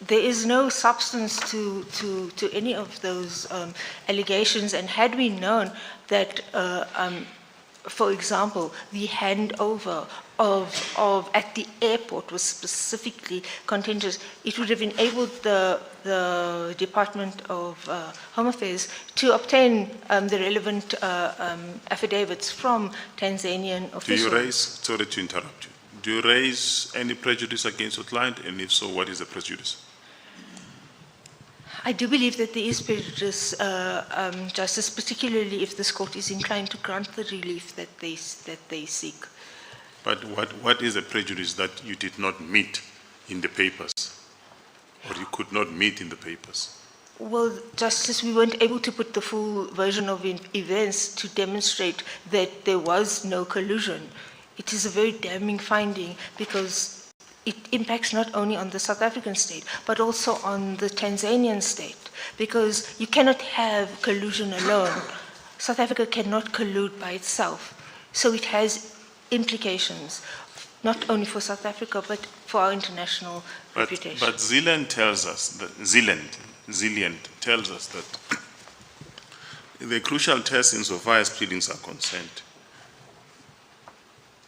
there is no substance to any of those allegations. And had we known that, for example, the handover of at the airport was specifically contentious, it would have enabled the Department of Home Affairs to obtain the relevant affidavits from Tanzanian officials. Sorry to interrupt you, do you raise any prejudice against your client, and if so, what is the prejudice? I do believe that there is prejudice, Justice, particularly if this court is inclined to grant the relief that they seek. But what is the prejudice that you did not meet in the papers, or you could not meet in the papers? Well, Justice, we weren't able to put the full version of events to demonstrate that there was no collusion. It is a very damning finding because it impacts not only on the South African state, but also on the Tanzanian state, because you cannot have collusion alone. South Africa cannot collude by itself. So it has implications, not only for South Africa, but for our international reputation. But Zealand tells us that the crucial test insofar as pleadings are concerned,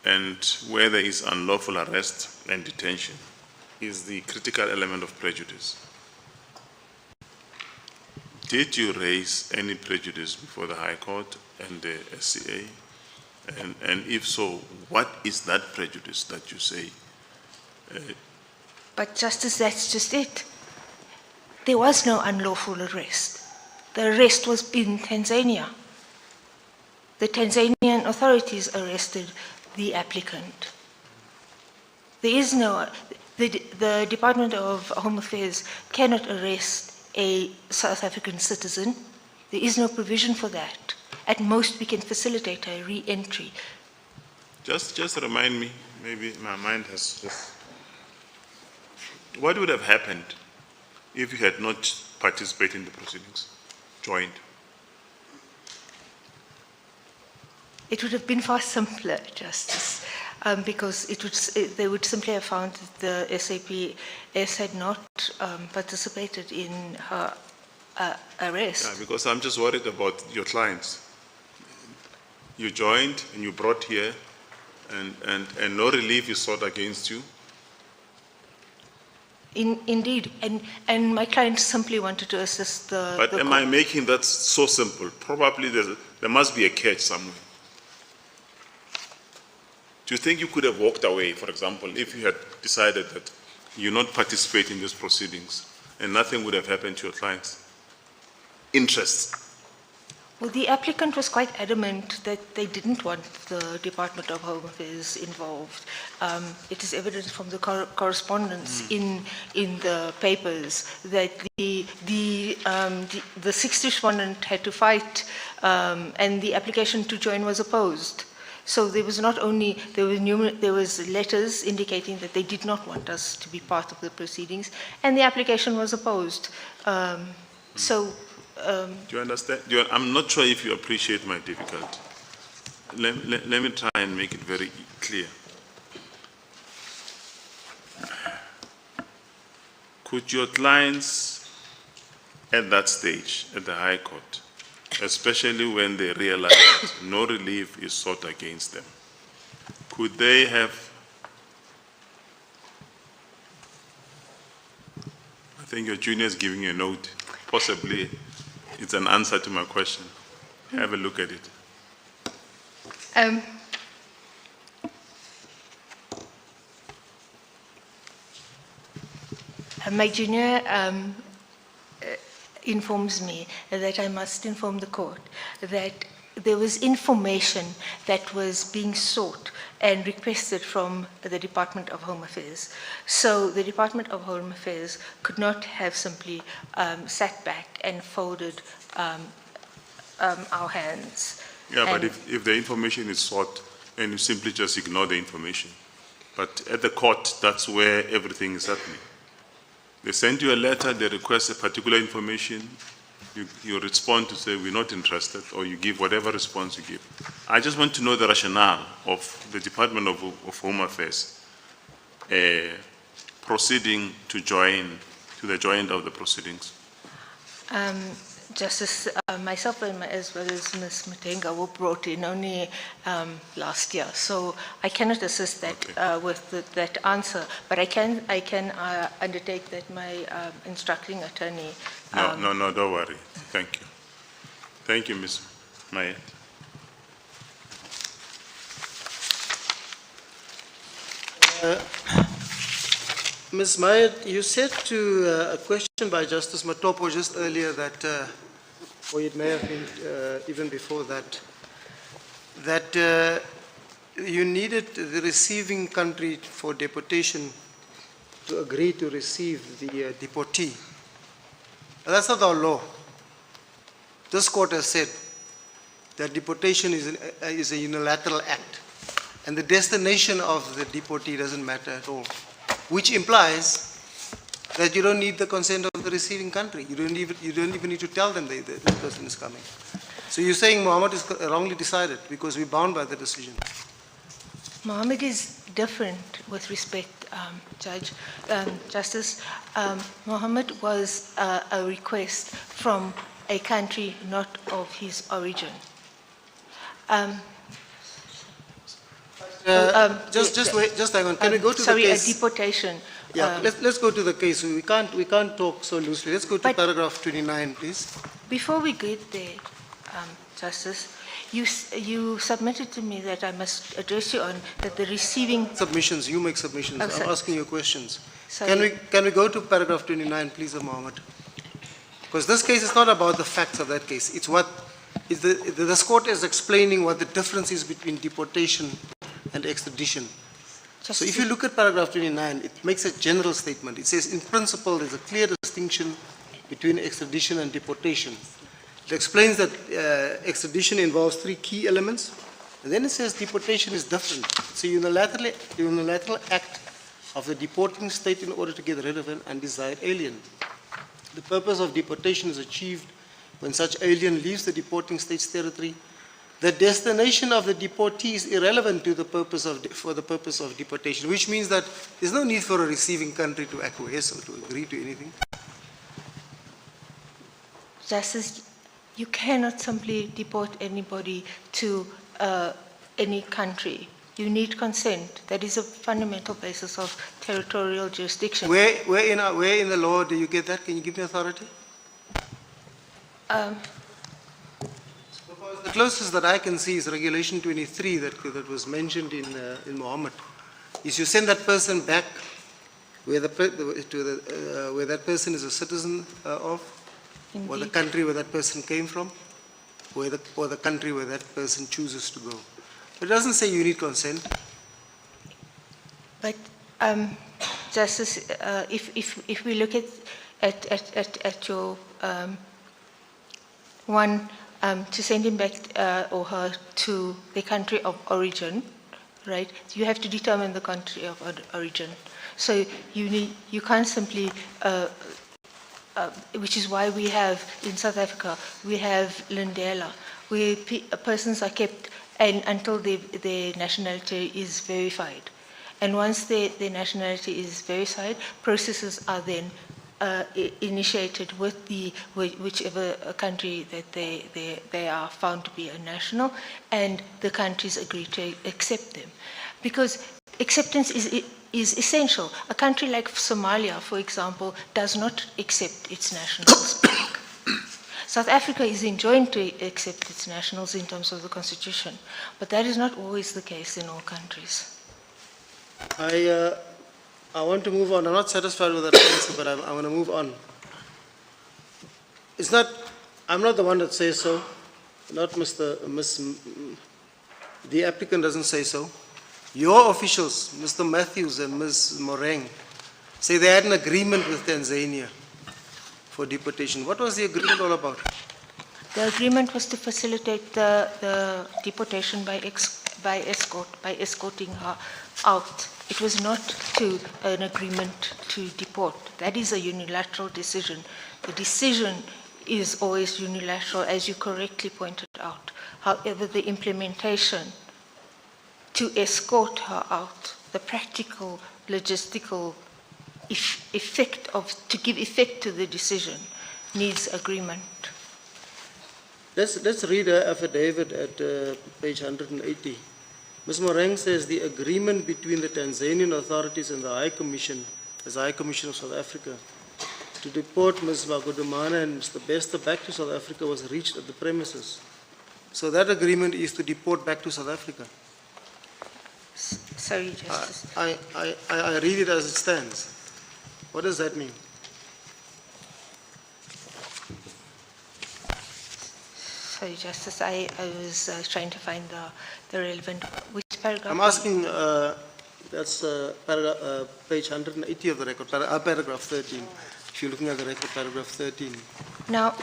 and where there is unlawful arrest and detention, is the critical element of prejudice. Did you raise any prejudice before the High Court and the SCA? And if so, what is that prejudice that you say? But Justice, that's just it. There was no unlawful arrest. The arrest was in Tanzania. The Tanzanian authorities arrested the applicant. There is no, the Department of Home Affairs cannot arrest a South African citizen. There is no provision for that. At most, we can facilitate a re-entry. Just remind me, maybe my mind has just... What would have happened if you had not participated in the proceedings, joined? It would have been far simpler, Justice, because they would simply have found that the SAPS had not participated in her arrest. Yeah, because I'm just worried about your clients. You joined and you brought here, and no relief is sought against you. Indeed, and my client simply wanted to assist the... But am I making that so simple? Probably there must be a catch somewhere. Do you think you could have walked away, for example, if you had decided that you not participate in these proceedings and nothing would have happened to your clients' interests? Well, the applicant was quite adamant that they didn't want the Department of Home Affairs involved. It is evident from the correspondence in the papers that the sixth respondent had to fight, and the application to join was opposed. So there was not only, there was letters indicating that they did not want us to be part of the proceedings, and the application was opposed. Do you understand? I'm not sure if you appreciate my difficulty. Let me try and make it very clear. Could your clients at that stage, at the High Court, especially when they realize that no relief is sought against them, could they have, I think your junior is giving you a note, possibly it's an answer to my question. Have a look at it. My junior informs me that I must inform the court that there was information that was being sought and requested from the Department of Home Affairs. So the Department of Home Affairs could not have simply sat back and folded our hands. Yeah, but if the information is sought and you simply just ignore the information, but at the court, that's where everything is happening. They send you a letter, they request a particular information, you respond to say we're not interested, or you give whatever response you give. I just want to know the rationale of the Department of Home Affairs proceeding to the joint of the proceedings. Justice, myself and as well as Ms. Matenga were brought in only last year, so I cannot assist that with that answer. But I can undertake that my instructing attorney. No, don't worry. Thank you. Thank you, Ms. Maya. Ms. Maya, you said to a question by Justice Matopo just earlier that, or it may have been even before that, that you needed the receiving country for deportation to agree to receive the deportee. And that's not our law. This court has said that deportation is a unilateral act, and the destination of the deportee doesn't matter at all, which implies that you don't need the consent of the receiving country. You don't even need to tell them that this person is coming. So you're saying Mohammed is wrongly decided because we're bound by the decision. Mohammed is different with respect, Justice. Mohammed was a request from a country not of his origin. Just hang on. Can we go to the case? Sorry, a deportation. Yeah, let's go to the case. We can't talk so loosely. Let's go to paragraph 29, please. Before we get there, Justice, you submitted to me that I must address you on that the receiving submissions. You make submissions. Oh, I'm asking you questions. Sorry. Can we go to paragraph 29, please, Mohammed? Because this case is not about the facts of that case. It's what this court is explaining what the difference is between deportation and extradition. So if you look at paragraph 29, it makes a general statement. It says, in principle, there's a clear distinction between extradition and deportation. It explains that extradition involves 3 key elements, and then it says deportation is different. It's a unilateral act of the deporting state in order to get rid of an undesired alien. The purpose of deportation is achieved when such alien leaves the deporting state's territory. The destination of the deportee is irrelevant to the purpose for the purpose of deportation, which means that there's no need for a receiving country to acquiesce or to agree to anything. Justice, you cannot simply deport anybody to any country. You need consent. That is a fundamental basis of territorial jurisdiction. Where in the law do you get that? Can you give me authority? Because the closest that I can see is Regulation 23 that was mentioned in Mohammed. Is you send that person back where where that person is a citizen of, Indeed. or the country where that person came from, or the country where that person chooses to go. It doesn't say you need consent. But Justice, if we look at your one, to send him back or her to the country of origin, right? You have to determine the country of origin. So you can't simply, which is why we have in South Africa we have Lindela, where persons are kept until their nationality is verified, and once their nationality is verified, processes are then initiated with whichever country that they are found to be a national, and the countries agree to accept them, because acceptance is essential. A country like Somalia, for example, does not accept its nationals back. South Africa is enjoined to accept its nationals in terms of the constitution, but that is not always the case in all countries. I want to move on. I'm not satisfied with that answer, but I want to move on. I'm not the one that says so, not the applicant doesn't say so. Your officials, Mr. Matthews and Ms. Moreng, say they had an agreement with Tanzania for deportation. What was the agreement all about? The agreement was to facilitate the deportation by escorting her out It was not to an agreement to deport. That is a unilateral decision. The decision is always unilateral, as you correctly pointed out. However, the implementation to escort her out, the practical, logistical effect to give effect to the decision needs agreement. Let's read her affidavit at page 180. Ms. Moreng says the agreement between the Tanzanian authorities and the High Commission, as High Commission of South Africa, to deport Ms. Magudumana and Mr. Bester back to South Africa was reached at the premises. So that agreement is to deport back to South Africa. Sorry, Justice. I read it as it stands. What does that mean? Sorry, Justice, I was trying to find the relevant, which paragraph? I'm asking, that's page 180 of the record, paragraph 13. If you're looking at the record, paragraph 13. Now,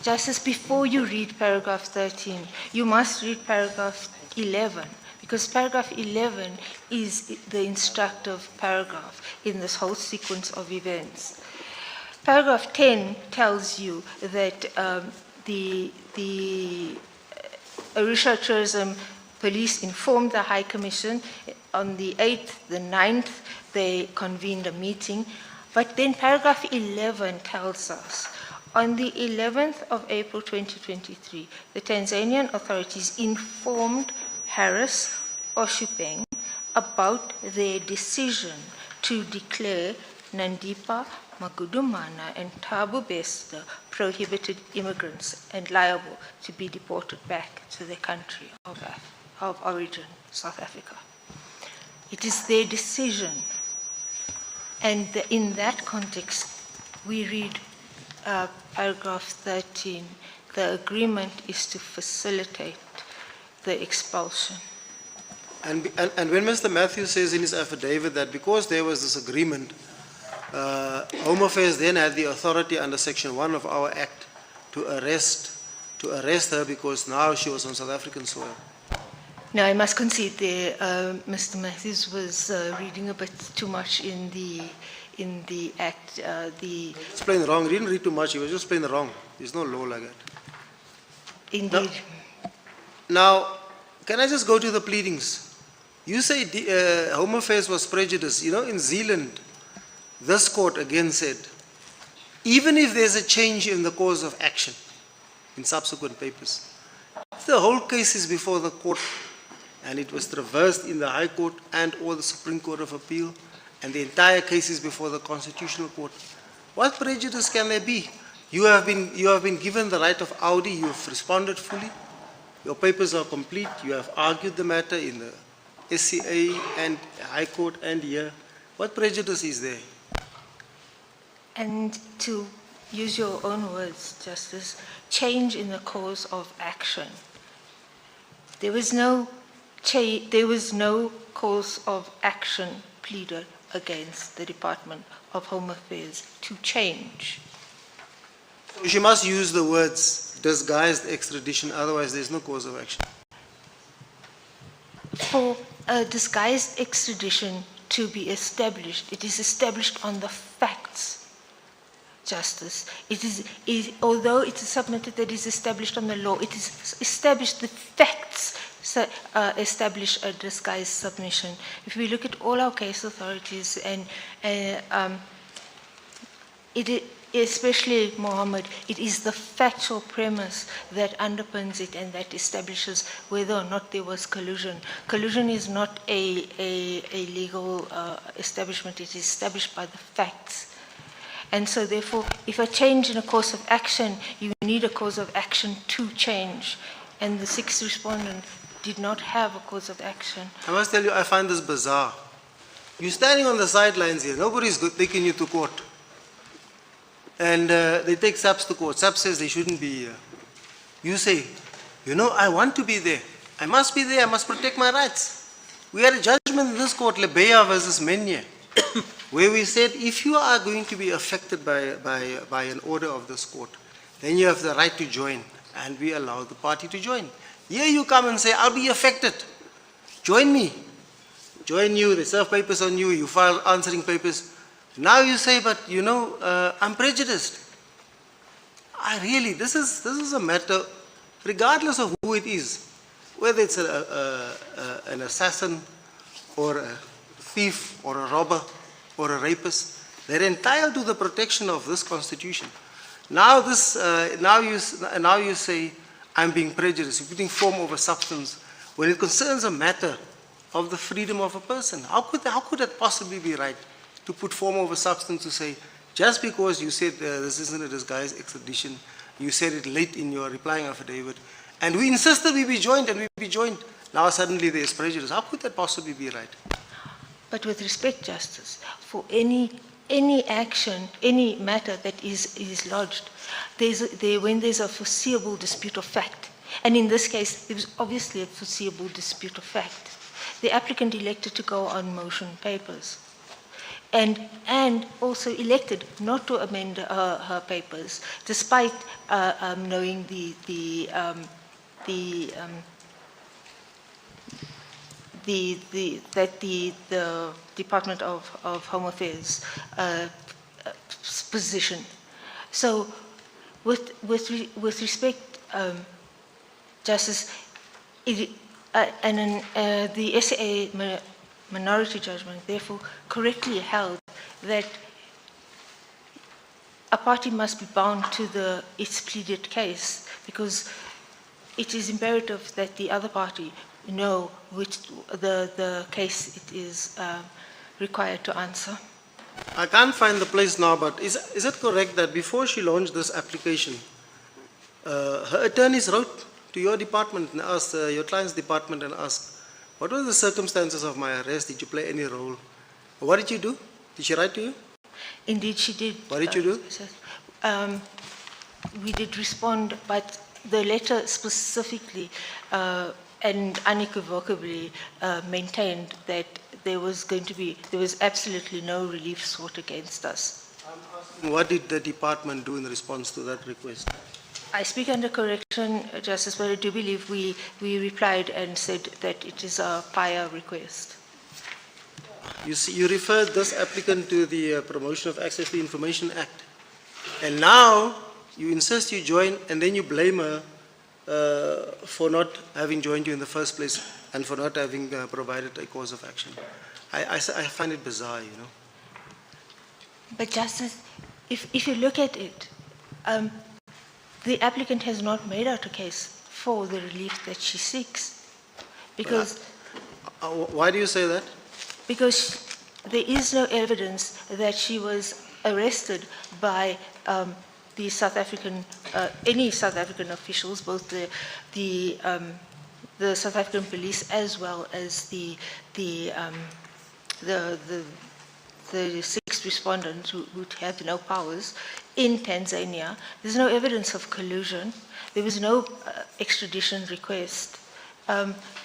Justice, before you read paragraph 13, you must read paragraph 11, because paragraph 11 is the instructive paragraph in this whole sequence of events. Paragraph 10 tells you that the Arusha Tourism Police informed the High Commission on the 8th, the 9th, they convened a meeting. But then paragraph 11 tells us, on the 11th of April 2023, the Tanzanian authorities informed Harris Oshupeng about their decision to declare Nandipha, Magudumana, and Thabo Bester prohibited immigrants and liable to be deported back to their country of origin, South Africa. It is their decision. And in that context, we read paragraph 13, the agreement is to facilitate the expulsion. And when Mr. Matthews says in his affidavit that because there was this agreement, Home Affairs then had the authority under Section 1 of our Act to arrest her because now she was on South African soil. Now, I must concede there, Mr. Matthews was reading a bit too much in the Act. It's plain wrong. He didn't read too much. He was just plain wrong. There's no law like that. Indeed. Now, can I just go to the pleadings? You say Home Affairs was prejudiced. You know, in Zealand, this court again said, even if there's a change in the course of action in subsequent papers, if the whole case is before the court and it was traversed in the High Court and or the Supreme Court of Appeal, and the entire case is before the Constitutional Court, what prejudice can there be? You have been given the right of audi, you have responded fully, your papers are complete, you have argued the matter in the SCA and High Court and here. What prejudice is there? And to use your own words, Justice, change in the course of action. There was no course of action pleaded against the Department of Home Affairs to change. So she must use the words disguised extradition, otherwise there's no course of action. For a disguised extradition to be established, it is established on the facts, Justice. Although it is submitted that it is established on the law, it is established, the facts establish a disguised submission. If we look at all our case authorities and especially Mohammed, it is the factual premise that underpins it and that establishes whether or not there was collusion. Collusion is not a legal establishment, it is established by the facts. And so therefore, if a change in a course of action, you need a course of action to change. And the sixth respondent did not have a course of action. I must tell you, I find this bizarre. You're standing on the sidelines here, nobody's taking you to court. And they take SAPS to court. SAPS says they shouldn't be here. You say, you know, I want to be there. I must be there, I must protect my rights. We had a judgment in this court, Lebeya versus Menye, where we said if you are going to be affected by an order of this court, then you have the right to join, and we allow the party to join. Here you come and say, I'll be affected. Join me. join you, they serve papers on you, you file answering papers. Now you say, but you know, I'm prejudiced. This is a matter, regardless of who it is, whether it's an assassin or a thief or a robber or a rapist, they're entitled to the protection of this Constitution. Now now you say, I'm being prejudiced, you're putting form over substance, when it concerns a matter of the freedom of a person. How could that possibly be right, to put form over substance, to say, just because you said this isn't a disguised extradition, you said it late in your replying affidavit, and we insisted we be joined, now suddenly there's prejudice. How could that possibly be right? But with respect, Justice, for any action, any matter that is lodged, when there's a foreseeable dispute of fact, and in this case, there was obviously a foreseeable dispute of fact, the applicant elected to go on motion papers, and also elected not to amend her papers, despite knowing that the Department of Home Affairs position. So, with respect, Justice, the SAA minority judgment therefore correctly held that a party must be bound to its pleaded case, because it is imperative that the other party know which the case it is required to answer. I can't find the place now, but is it correct that before she launched this application, her attorneys wrote to your department and asked, your client's department, and asked, what were the circumstances of my arrest? Did you play any role? What did you do? Did she write to you? Indeed, she did. What did you do? We did respond, but the letter specifically and unequivocally maintained that there was absolutely no relief sought against us. I'm asking, what did the department do in response to that request? I speak under correction, Justice, but I do believe we replied and said that it is a prior request. You see, you referred this applicant to the Promotion of Access to Information Act, and now you insist you join, and then you blame her for not having joined you in the first place and for not having provided a course of action. I find it bizarre, you know. But Justice, if you look at it, the applicant has not made out a case for the relief that she seeks. Because... why do you say that? Because there is no evidence that she was arrested by the South African, any South African officials, both the South African police as well as the six respondents who had no powers in Tanzania. There's no evidence of collusion. There was no extradition request.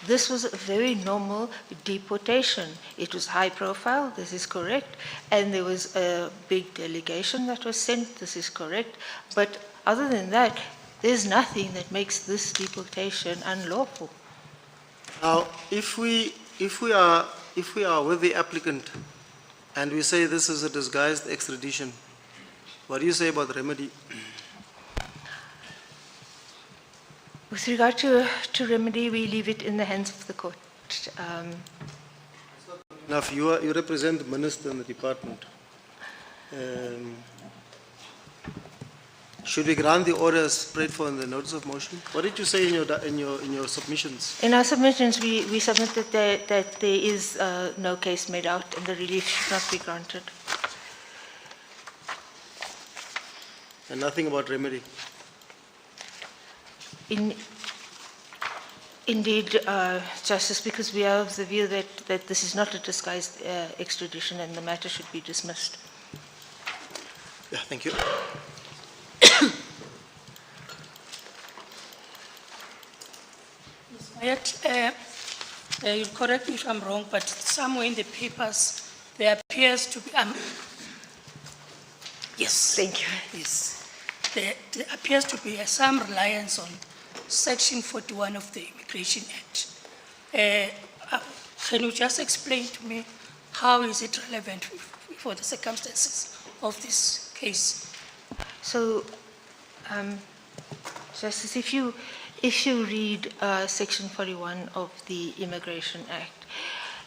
This was a very normal deportation. It was high profile, this is correct, and there was a big delegation that was sent, this is correct. But other than that, there's nothing that makes this deportation unlawful. Now, if we are with the applicant and we say this is a disguised extradition, what do you say about the remedy? With regard to remedy, we leave it in the hands of the court. Now, you represent the minister in the department. Should we grant the order spread for in the notice of motion? What did you say in your submissions? In our submissions, we submitted that there is no case made out and the relief should not be granted. And nothing about remedy? Indeed, Justice, because we are of the view that this is not a disguised extradition and the matter should be dismissed. Yeah, thank you. You'll correct me if I'm wrong, but somewhere in the papers there appears to be yes. Thank you. Yes, there appears to be some reliance on Section 41 of the Immigration Act. Can you just explain to me how is it relevant for the circumstances of this case? So, Justice, if you read Section 41 of the Immigration Act,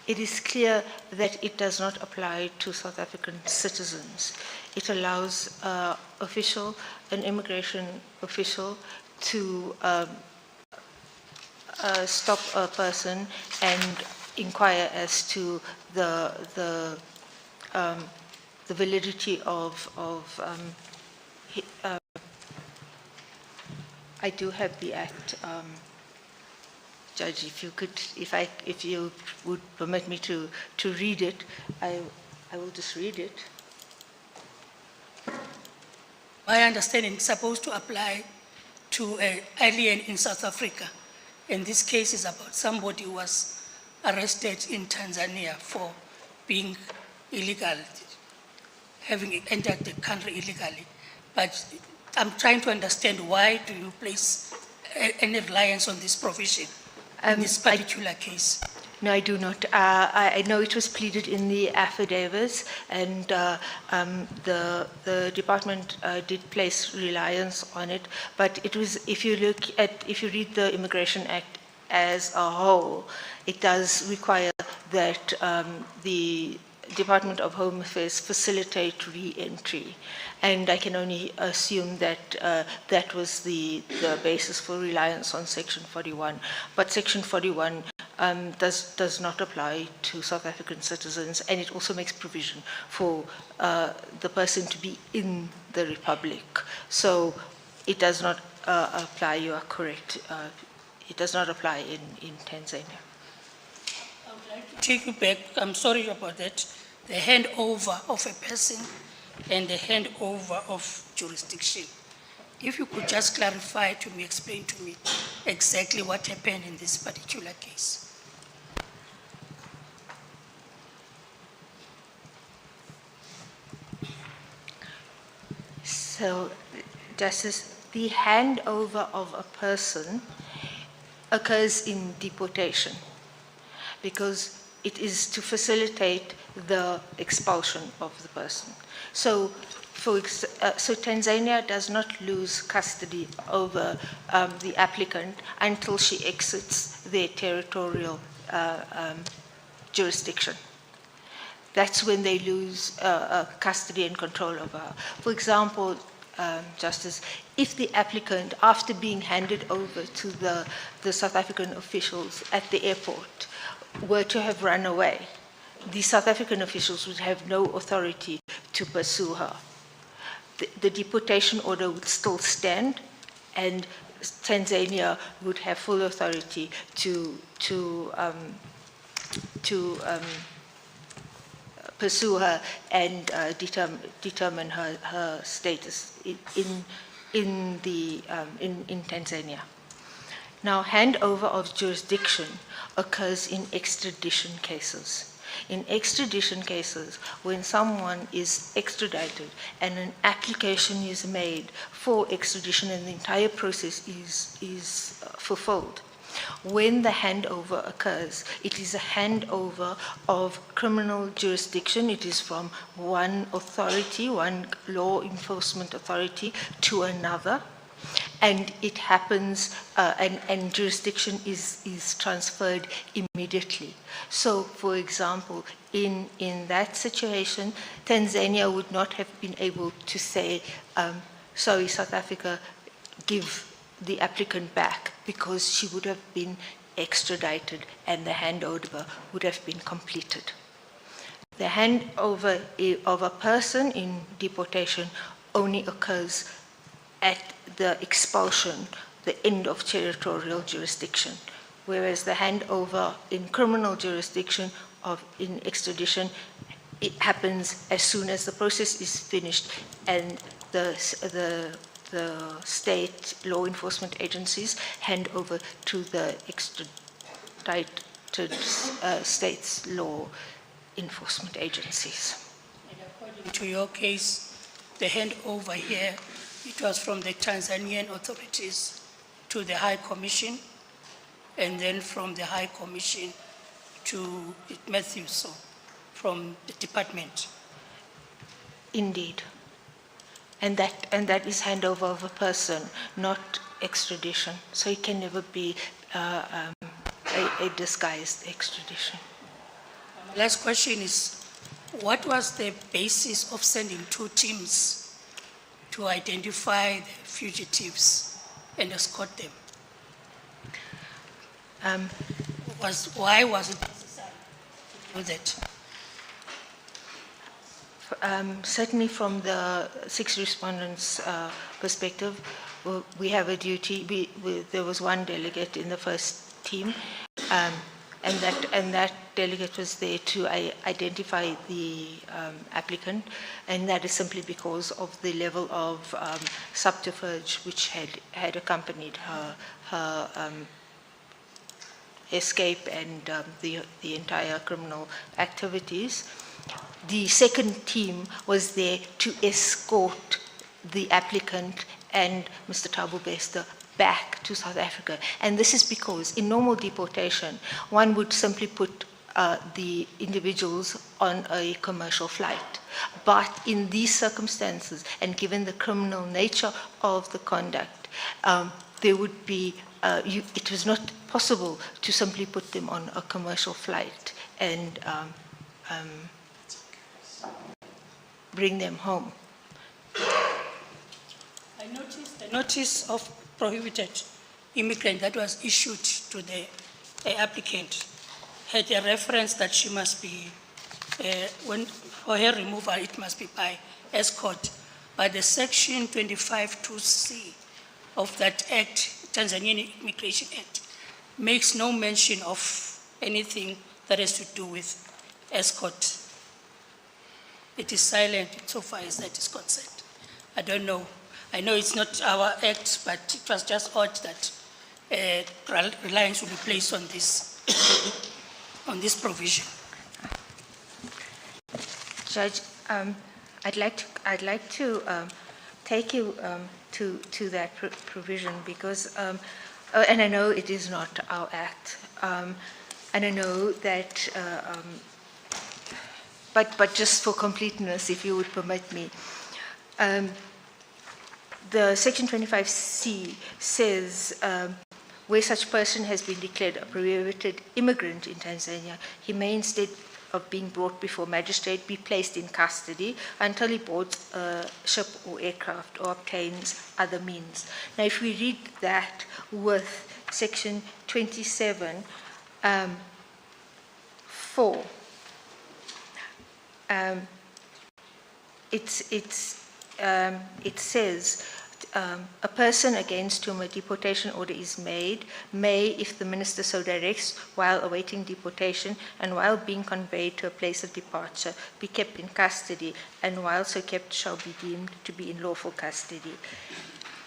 it is clear that it does not apply to South African citizens. It allows an immigration official to stop a person and inquire as to the validity of I do have the act, Judge. If you would permit me to read it, I will just read it. My understanding is supposed to apply to an alien in South Africa. And this case is about somebody who was arrested in Tanzania for being illegal, having entered the country illegally. But I'm trying to understand, why do you place any reliance on this provision in this particular case? No, I do not. I know it was pleaded in the affidavits, and the department did place reliance on it. But it was, if you read the Immigration Act as a whole, it does require that the Department of Home Affairs facilitate re-entry. And I can only assume that that was the basis for reliance on Section 41. But Section 41 does not apply to South African citizens, and it also makes provision for the person to be in the Republic. So it does not apply, you are correct, it does not apply in Tanzania. I would like to take you back, I'm sorry about that, the handover of a person and the handover of jurisdiction. If you could just clarify to me, explain to me exactly what happened in this particular case. So, Justice, the handover of a person occurs in deportation because it is to facilitate the expulsion of the person. So, so Tanzania does not lose custody over the applicant until she exits their territorial jurisdiction. That's when they lose custody and control over her. For example, Justice, if the applicant, after being handed over to the South African officials at the airport, were to have run away, the South African officials would have no authority to pursue her. The deportation order would still stand, and Tanzania would have full authority to pursue her and determine her status in Tanzania. Now, handover of jurisdiction occurs in extradition cases. In extradition cases, when someone is extradited and an application is made for extradition and the entire process is fulfilled, when the handover occurs, it is a handover of criminal jurisdiction. It is from one authority, one law enforcement authority, to another. And it happens, and jurisdiction is transferred immediately. So, for example, in that situation, Tanzania would not have been able to say, sorry, South Africa, give the applicant back, because she would have been extradited and the handover would have been completed. The handover of a person in deportation only occurs at the expulsion, the end of territorial jurisdiction, whereas the handover in criminal jurisdiction in extradition, it happens as soon as the process is finished and the state law enforcement agencies hand over to the extradited state's law enforcement agencies. And according to your case, the handover here, it was from the Tanzanian authorities to the High Commission, and then from the High Commission to Matthew, so, from the department. Indeed. And that is handover of a person, not extradition. So it can never be a disguised extradition. Last question is, what was the basis of sending 2 teams to identify the fugitives and escort them? Why was it necessary to do that? Certainly from the 6 respondents' perspective, we have a duty. There was 1 delegate in the first team, and that delegate was there to identify the applicant, and that is simply because of the level of subterfuge which had accompanied her escape and the entire criminal activities. The second team was there to escort the applicant and Mr. Thabo Bester back to South Africa. And this is because in normal deportation, one would simply put the individuals on a commercial flight. But in these circumstances, and given the criminal nature of the conduct, there would be, it was not possible to simply put them on a commercial flight and bring them home. I noticed the notice of prohibited immigrant that was issued to the applicant had a reference that she must be, for her removal, it must be by escort. But the section 25(2)(c) of that act, Tanzanian Immigration Act, makes no mention of anything that has to do with escort. It is silent so far as that is concerned. I don't know. I know it's not our act, but it was just odd that reliance will be placed on this, on this provision. Judge, I'd like to take you to that provision because, and I know it is not our act, and I know that. But just for completeness, if you would permit me, the section 25(c) says, where such person has been declared a prohibited immigrant in Tanzania, he may instead of being brought before magistrate be placed in custody until he boards a ship or aircraft or obtains other means. Now, if we read that with section 27, 4, it says a person against whom a deportation order is made may, if the minister so directs, while awaiting deportation and while being conveyed to a place of departure, be kept in custody, and while so kept shall be deemed to be in lawful custody.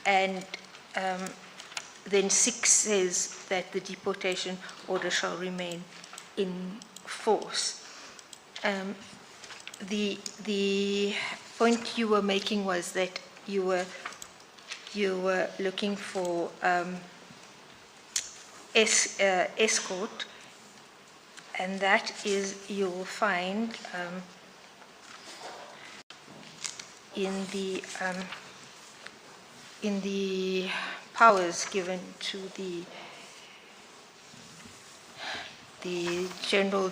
And then 6 says that the deportation order shall remain in force. The point you were making was that you were looking for escort, and that is, you will find in the powers given to the general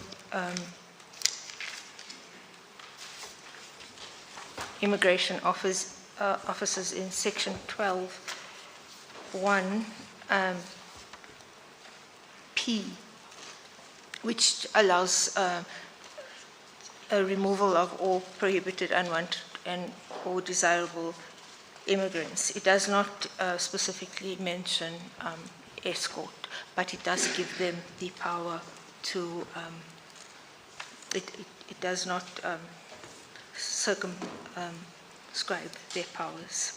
immigration officers in section 12(1) P, which allows a removal of all prohibited, unwanted, and or desirable immigrants. It does not specifically mention escort, but it does give them the power to. It does not circumscribe their powers.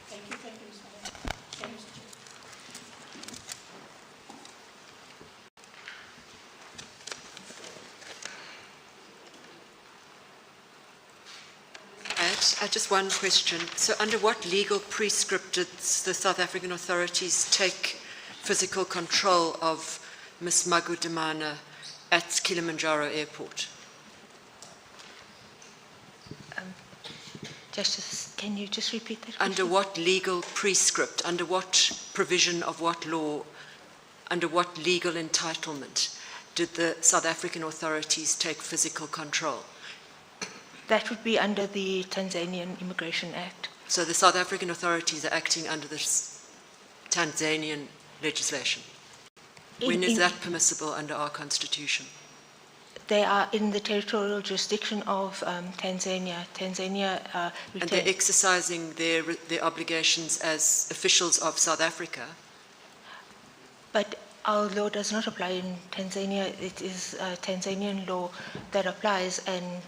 Thank you, Mr. Just one question. So under what legal prescript did the South African authorities take physical control of Ms. Magudumana at Kilimanjaro Airport? Justice, can you just repeat that? Under what legal prescript, under what provision of what law, under what legal entitlement did the South African authorities take physical control? That would be under the Tanzanian Immigration Act. So the South African authorities are acting under the Tanzanian legislation. When is that permissible under our constitution? They are in the territorial jurisdiction of Tanzania. Tanzania and they're exercising their obligations as officials of South Africa. But our law does not apply in Tanzania. It is Tanzanian law that applies, and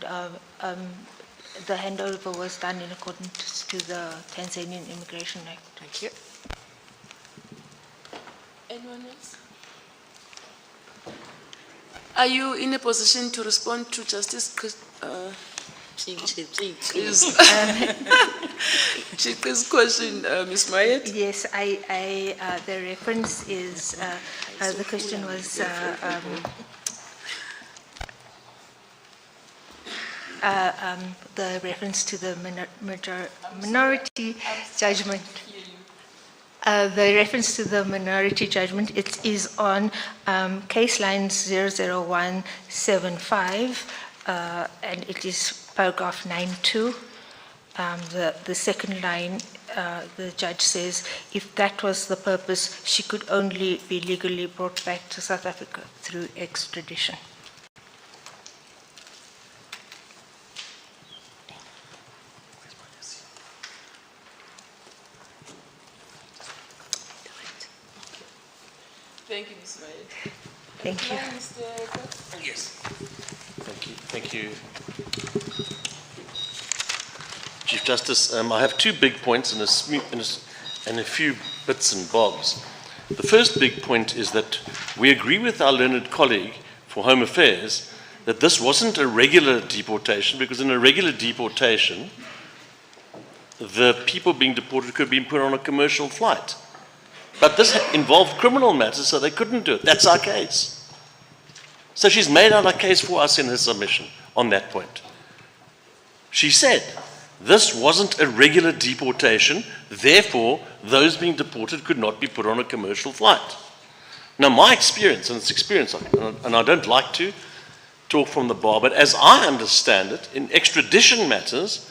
the handover was done in accordance to the Tanzanian Immigration Act. Thank you. Anyone else? Are you in a position to respond to Justice Chik's question, Ms. Mayet? Yes, the reference is, the question was the reference to the minority judgment. The reference to the minority judgment, it is on case line 00175, and it is paragraph 92. The second line, the judge says, if that was the purpose, she could only be legally brought back to South Africa through extradition. Thank you, Ms. Mayet. Thank you. Yes. Thank you. Chief Justice, I have two big points and a few bits and bobs. The first big point is that we agree with our learned colleague for Home Affairs that this wasn't a regular deportation, because in a regular deportation, the people being deported could have been put on a commercial flight. But this involved criminal matters, so they couldn't do it. That's our case. So she's made out a case for us in her submission on that point. She said, this wasn't a regular deportation, therefore those being deported could not be put on a commercial flight. Now my experience, and it's experience, and I don't like to talk from the bar, but as I understand it, in extradition matters,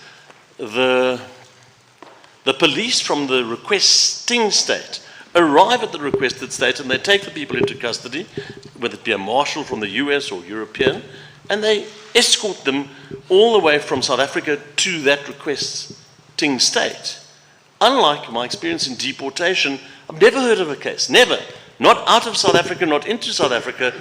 the police from the requesting state arrive at the requested state and they take the people into custody, whether it be a marshal from the US or European, and they escort them all the way from South Africa to that requesting state. Unlike my experience in deportation, I've never heard of a case, never, not out of South Africa, not into South Africa,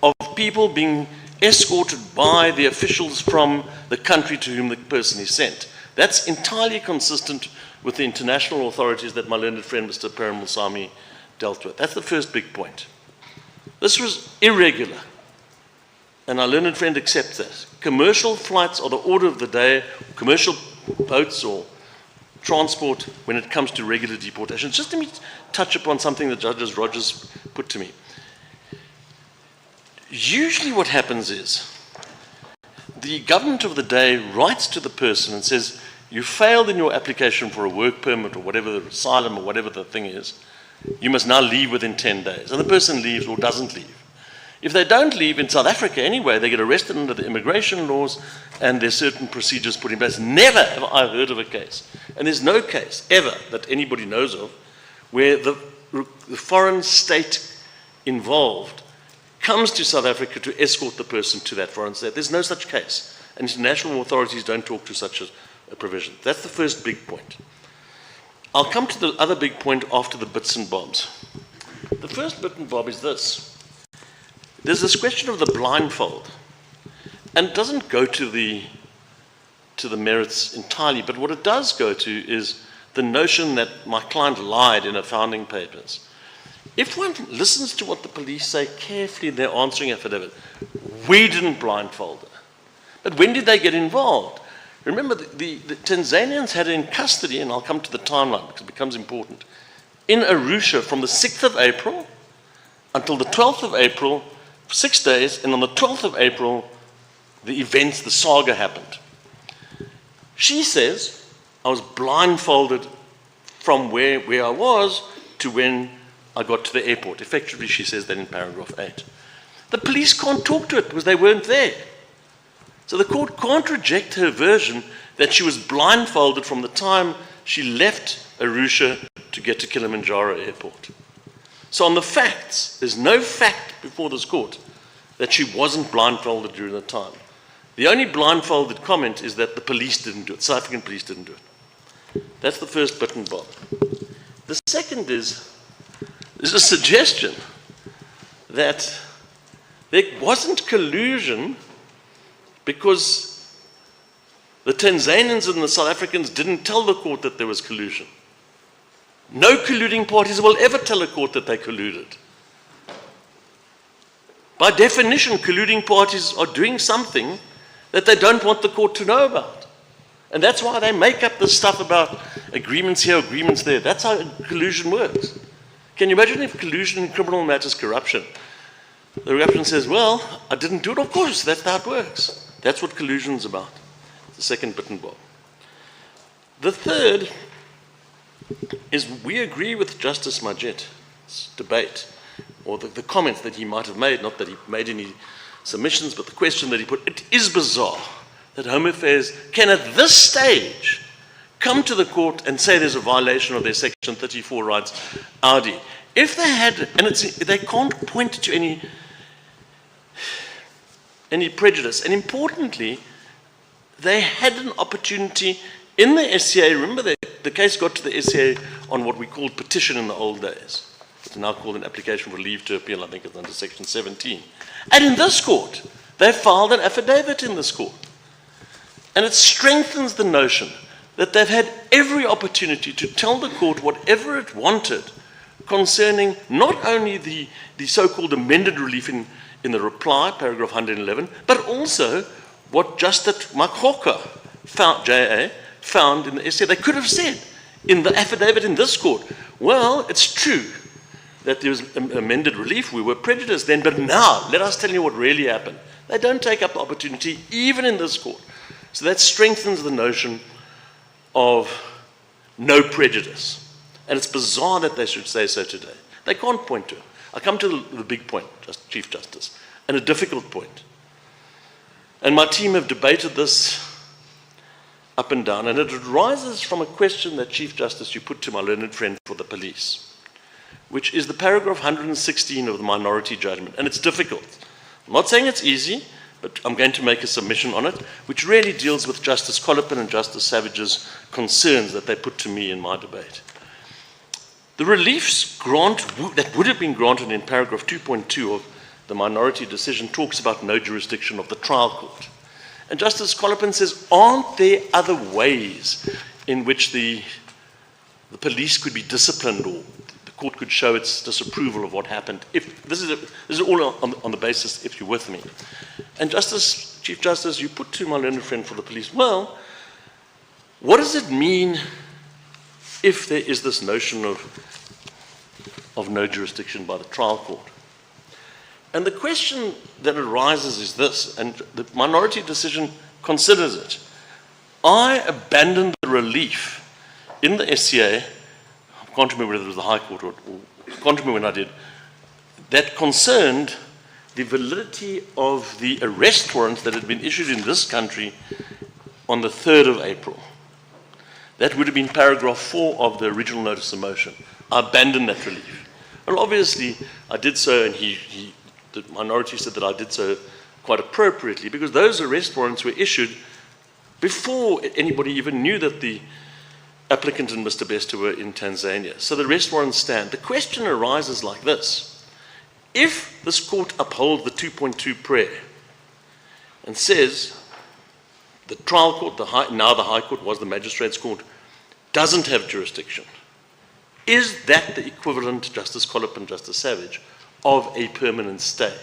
of people being escorted by the officials from the country to whom the person is sent. That's entirely consistent with the international authorities that my learned friend Mr. Paramusami dealt with. That's the first big point. This was irregular, and our learned friend accepts that. Commercial flights are the order of the day, commercial boats or transport when it comes to regular deportation. Just let me touch upon something that Judge Rogers put to me. Usually what happens is the government of the day writes to the person and says, you failed in your application for a work permit or whatever, the asylum or whatever the thing is, you must now leave within 10 days. And the person leaves or doesn't leave. If they don't leave in South Africa anyway, they get arrested under the immigration laws and there's certain procedures put in place. Never have I heard of a case, and there's no case ever that anybody knows of, where the foreign state involved comes to South Africa to escort the person to that foreign state. There's no such case. And international authorities don't talk to such a provision. That's the first big point. I'll come to the other big point after the bits and bobs. The first bit and bob is this. There's this question of the blindfold, and it doesn't go to the merits entirely, but what it does go to is the notion that my client lied in her founding papers. If one listens to what the police say carefully in their answering affidavit, we didn't blindfold her. But when did they get involved? Remember, the Tanzanians had her in custody, and I'll come to the timeline because it becomes important, in Arusha from the 6th of April until the 12th of April, 6 days, and on the 12th of April, the events, the saga happened. She says, I was blindfolded from where I was to when I got to the airport. Effectively, she says that in paragraph 8. The police can't talk to it because they weren't there. So the court can't reject her version that she was blindfolded from the time she left Arusha to get to Kilimanjaro Airport. So on the facts, there's no fact before this court that she wasn't blindfolded during the time. The only blindfolded comment is that the police didn't do it, South African police didn't do it. That's the first bit and bob. The second is, there's a suggestion that there wasn't collusion because the Tanzanians and the South Africans didn't tell the court that there was collusion. No colluding parties will ever tell a court that they colluded. By definition, colluding parties are doing something that they don't want the court to know about. And that's why they make up this stuff about agreements here, agreements there. That's how collusion works. Can you imagine if collusion in criminal matters corruption? The corruption says, well, I didn't do it. Of course, that's how it works. That's what collusion's about. The second bit and bob. The third is we agree with Justice Majid's debate, or the comments that he might have made, not that he made any submissions, but the question that he put. It is bizarre that Home Affairs can at this stage come to the court and say there's a violation of their Section 34 rights, Audi. If they had, and they can't point to any prejudice, and importantly, they had an opportunity in the SCA. Remember, the case got to the SCA on what we called petition in the old days. It's now called an application for leave to appeal. I think it's under Section 17. And in this court, they filed an affidavit in this court. And it strengthens the notion that they've had every opportunity to tell the court whatever it wanted concerning not only the so-called amended relief in the reply, paragraph 111, but also what Justice Makhoka found, JA, found in the SCA. They could have said in the affidavit in this court, well, it's true that there was amended relief, we were prejudiced then, but now let us tell you what really happened. They don't take up the opportunity even in this court. So that strengthens the notion of no prejudice. And it's bizarre that they should say so today. They can't point to it. I come to the big point, Chief Justice, and a difficult point. And my team have debated this up and down, and it arises from a question that, Chief Justice, you put to my learned friend for the police, which is the paragraph 116 of the minority judgment. And it's difficult. I'm not saying it's easy, but I'm going to make a submission on it, which really deals with Justice Collipin and Justice Savage's concerns that they put to me in my debate. The reliefs that would have been granted in paragraph 2.2 of the minority decision talks about no jurisdiction of the trial court. And Justice Collipin says, aren't there other ways in which the police could be disciplined, or the court could show its disapproval of what happened? If this is all on the basis, if you're with me. And Chief Justice, you put to my learned friend for the police, well, what does it mean if there is this notion of no jurisdiction by the trial court? And the question that arises is this, and the minority decision considers it. I abandoned the relief in the SCA, I can't remember whether it was the High Court or I can't remember when I did, that concerned the validity of the arrest warrants that had been issued in this country on the 3rd of April. That would have been paragraph 4 of the original notice of motion. I abandoned that relief. Well, obviously, I did so, and the minority said that I did so quite appropriately, because those arrest warrants were issued before anybody even knew that the applicant and Mr. Bester were in Tanzania. So the arrest warrants stand. The question arises like this. If this court upholds the 2.2 prayer and says the trial court, now the High Court was the Magistrates Court, doesn't have jurisdiction, is that the equivalent, Justice Collipin, Justice Savage, of a permanent stay?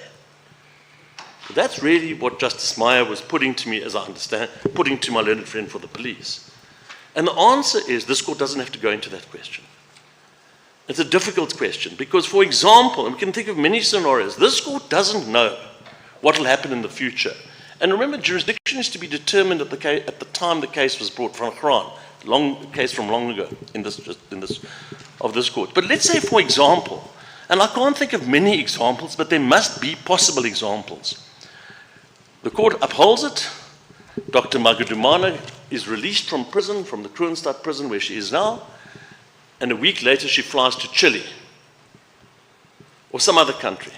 So that's really what Justice Meyer was putting to me, as I understand, putting to my learned friend for the police. And the answer is this court doesn't have to go into that question. It's a difficult question because, for example, and we can think of many scenarios, this court doesn't know what will happen in the future. And remember, jurisdiction is to be determined at the time the case was brought from Quran, case from long ago of this court. But let's say, for example, and I can't think of many examples, but there must be possible examples. The court upholds it. Dr. Magudumana is released from prison, from the Kroonstad prison where she is now, and a week later she flies to Chile or some other country.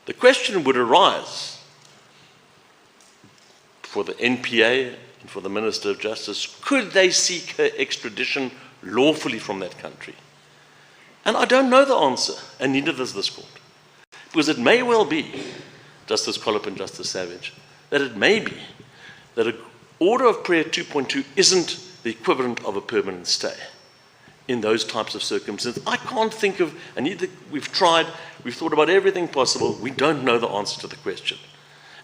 The question would arise for the NPA and for the Minister of Justice, could they seek her extradition lawfully from that country? And I don't know the answer, and neither does this court. Because it may well be, Justice Collip and Justice Savage, that it may be that an order of prayer 2.2 isn't the equivalent of a permanent stay in those types of circumstances. I can't think of, and either we've tried, we've thought about everything possible, we don't know the answer to the question.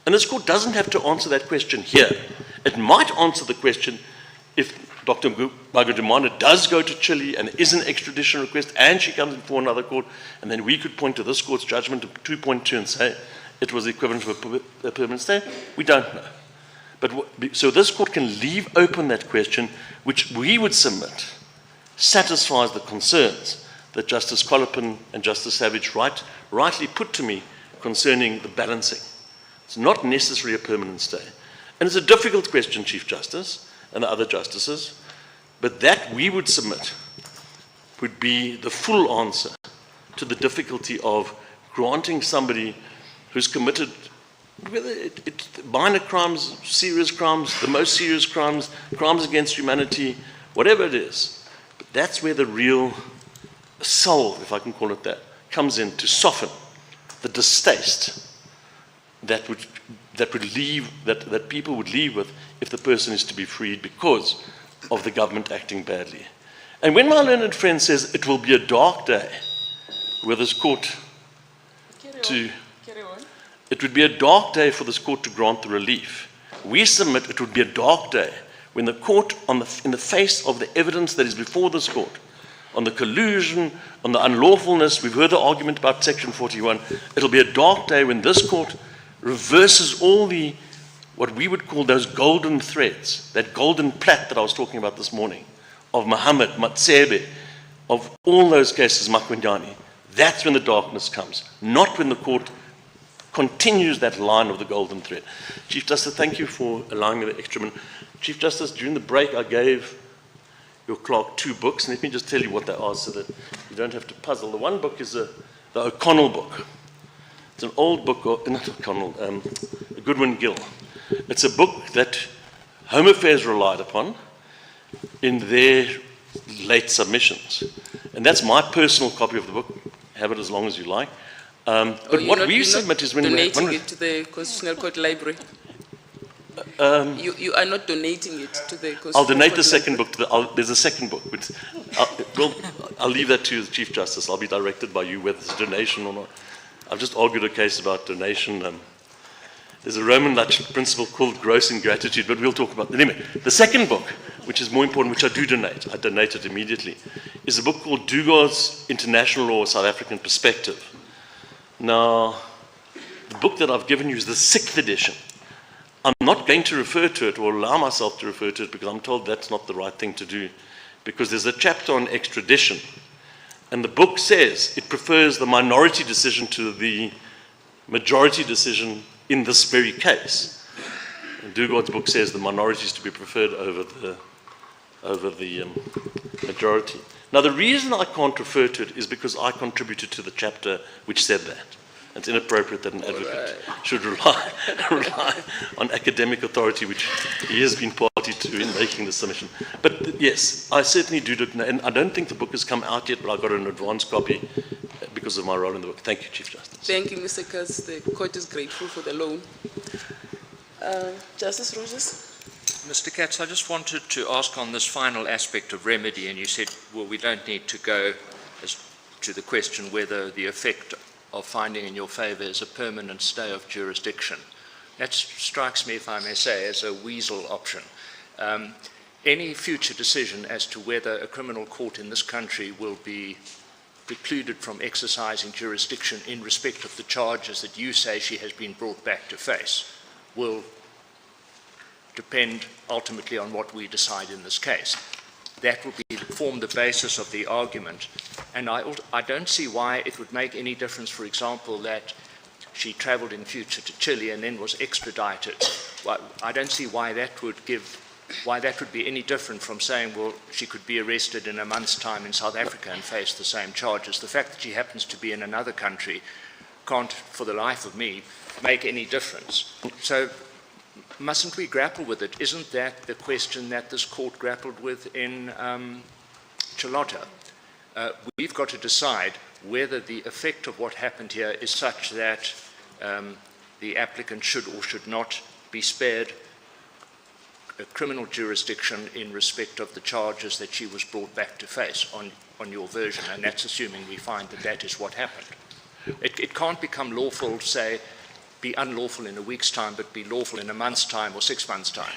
And this court doesn't have to answer that question here. It might answer the question if Dr. Magudumana does go to Chile and is an extradition request and she comes before another court, and then we could point to this court's judgment of 2.2 and say it was the equivalent of a permanent stay. We don't know. But so this court can leave open that question, which we would submit satisfies the concerns that Justice Collip and Justice Savage rightly put to me concerning the balancing. It's not necessarily a permanent stay. And it's a difficult question, Chief Justice and the other justices, but that we would submit would be the full answer to the difficulty of granting somebody who's committed, whether it's minor crimes, serious crimes, the most serious crimes, crimes against humanity, whatever it is. But that's where the real soul, if I can call it that, comes in to soften the distaste that people would leave with if the person is to be freed because of the government acting badly. And when my learned friend says it will be a dark day where this court it would be a dark day for this court to grant the relief. We submit it would be a dark day when the court, in the face of the evidence that is before this court, on the collusion, on the unlawfulness, we've heard the argument about Section 41, it'll be a dark day when this court reverses all the, what we would call those golden threads, that golden plait that I was talking about this morning, of Muhammad, Matsebe, of all those cases, Makwendani. That's when the darkness comes, not when the court continues that line of the golden thread. Chief Justice, thank you for allowing me the extra minute. Chief Justice, during the break I gave your clerk 2 books, and let me just tell you what they are so that you don't have to puzzle. The one book is the O'Connell book. It's an old book, not O'Connell, Goodwin Gill. It's a book that Home Affairs relied upon in their late submissions. And that's my personal copy of the book. Have it as long as you like. But what we submit is when we're donating it to the Constitutional Court Library. You are not donating it to the Constitutional I'll donate Court the second book to there's a second book, which I'll leave that to the Chief Justice. I'll be directed by you whether it's a donation or not. I've just argued a case about donation. There's a Roman Dutch principle called gross ingratitude, but we'll talk about that. Anyway, the second book, which is more important, which I do donate, I donate it immediately, is a book called Dugard's International Law, South African Perspective. Now, the book that I've given you is the 6th edition. I'm not going to refer to it or allow myself to refer to it because I'm told that's not the right thing to do, because there's a chapter on extradition. And the book says it prefers the minority decision to the majority decision in this very case. And Dugard's book says the minority is to be preferred over the majority. Now, the reason I can't refer to it is because I contributed to the chapter which said that. It's inappropriate that an advocate should rely on academic authority, which he has been party to in making the submission. But yes, I certainly do, and I don't think the book has come out yet, but I got an advance copy because of my role in the book. Thank you, Chief Justice. Thank you, Mr. Katz. The court is grateful for the loan. Justice Rogers? Mr. Katz, I just wanted to ask on this final aspect of remedy, and you said, well, we don't need to go as to the question whether the effect of finding in your favour is a permanent stay of jurisdiction. That strikes me, if I may say, as a weasel option. any future decision as to whether a criminal court in this country will be precluded from exercising jurisdiction in respect of the charges that you say she has been brought back to face will depend ultimately on what we decide in this case. That will form the basis of the argument. And I don't see why it would make any difference, for example, that she travelled in future to Chile and then was extradited. Well, I don't see why that would be any different from saying, well, she could be arrested in a month's time in South Africa and face the same charges. The fact that she happens to be in another country can't, for the life of me, make any difference. So mustn't we grapple with it? Isn't that the question that this court grappled with in Chilotta? We've got to decide whether the effect of what happened here is such that the applicant should or should not be spared a criminal jurisdiction in respect of the charges that she was brought back to face on your version, and that's assuming we find that that is what happened. It can't become lawful, say, be unlawful in a week's time, but be lawful in a month's time or 6 months' time.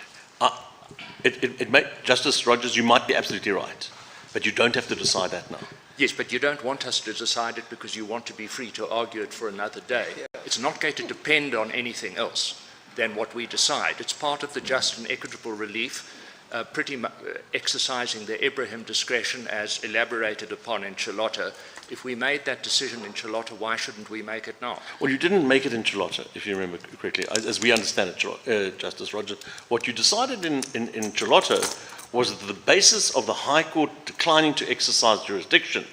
Justice Rogers, you might be absolutely right, but you don't have to decide that now. Yes, but you don't want us to decide it because you want to be free to argue it for another day. It's not going to depend on anything else than what we decide. It's part of the just and equitable relief, exercising the Ibrahim discretion as elaborated upon in Chilotta. If we made that decision in Chilotta, why shouldn't we make it now? Well, you didn't make it in Chilotta, if you remember correctly, as we understand it, Justice Rogers. What you decided in Chilotta was that the basis of the High Court declining to exercise jurisdiction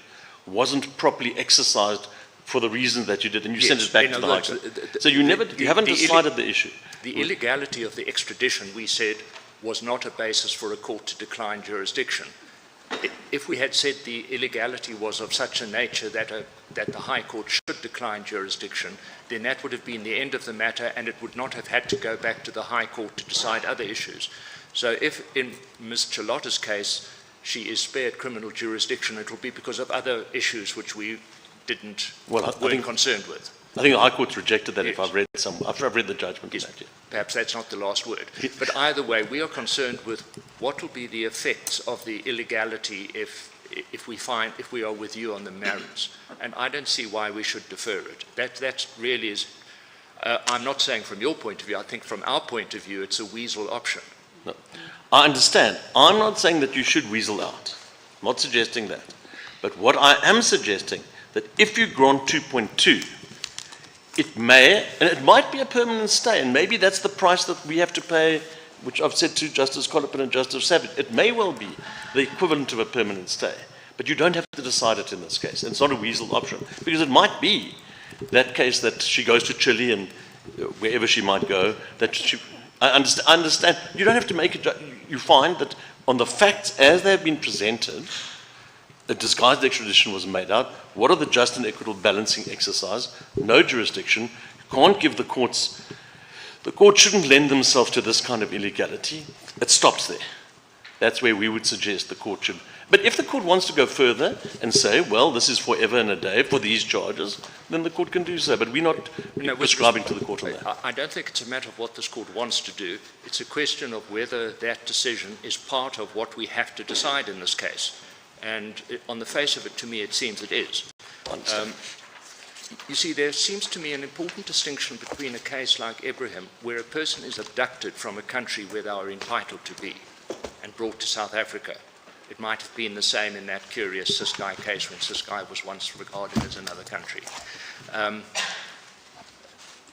wasn't properly exercised for the reason that you did, and you sent it back to the High Court. So you haven't decided the issue. The illegality of the extradition, we said, was not a basis for a court to decline jurisdiction. If we had said the illegality was of such a nature that the High Court should decline jurisdiction, then that would have been the end of the matter, and it would not have had to go back to the High Court to decide other issues. So if in Ms. Chilotta's case she is spared criminal jurisdiction, it will be because of other issues which we weren't concerned with. I think the High Court's rejected that. Yes. If I've read the judgment. Yes, on that, yeah. Perhaps that's not the last word. But either way, we are concerned with what will be the effects of the illegality if we are with you on the merits. And I don't see why we should defer it. That really is, I'm not saying from your point of view, I think from our point of view, it's a weasel option. No. I understand. I'm not saying that you should weasel out. I'm not suggesting that. But what I am suggesting, that if you grant 2.2, it may, and it might be a permanent stay, and maybe that's the price that we have to pay, which I've said to Justice Collipin and Justice Savage. It may well be the equivalent of a permanent stay, but you don't have to decide it in this case. And it's not a weasel option, because it might be that case that she goes to Chile and wherever she might go, I understand. You don't have to make it. You find that on the facts as they have been presented, a disguised extradition was made out. What are the just and equitable balancing exercise? No jurisdiction. You can't give the courts. The court shouldn't lend themselves to this kind of illegality. It stops there. That's where we would suggest the court should. But if the court wants to go further and say, well, this is forever and a day for these charges, then the court can do so. But we're not prescribing to the court on that. I don't think it's a matter of what this court wants to do. It's a question of whether that decision is part of what we have to decide in this case. And on the face of it, to me, it seems it is. You see, there seems to me an important distinction between a case like Ibrahim, where a person is abducted from a country where they are entitled to be and brought to South Africa. It might have been the same in that curious Ciskei case when Ciskei was once regarded as another country.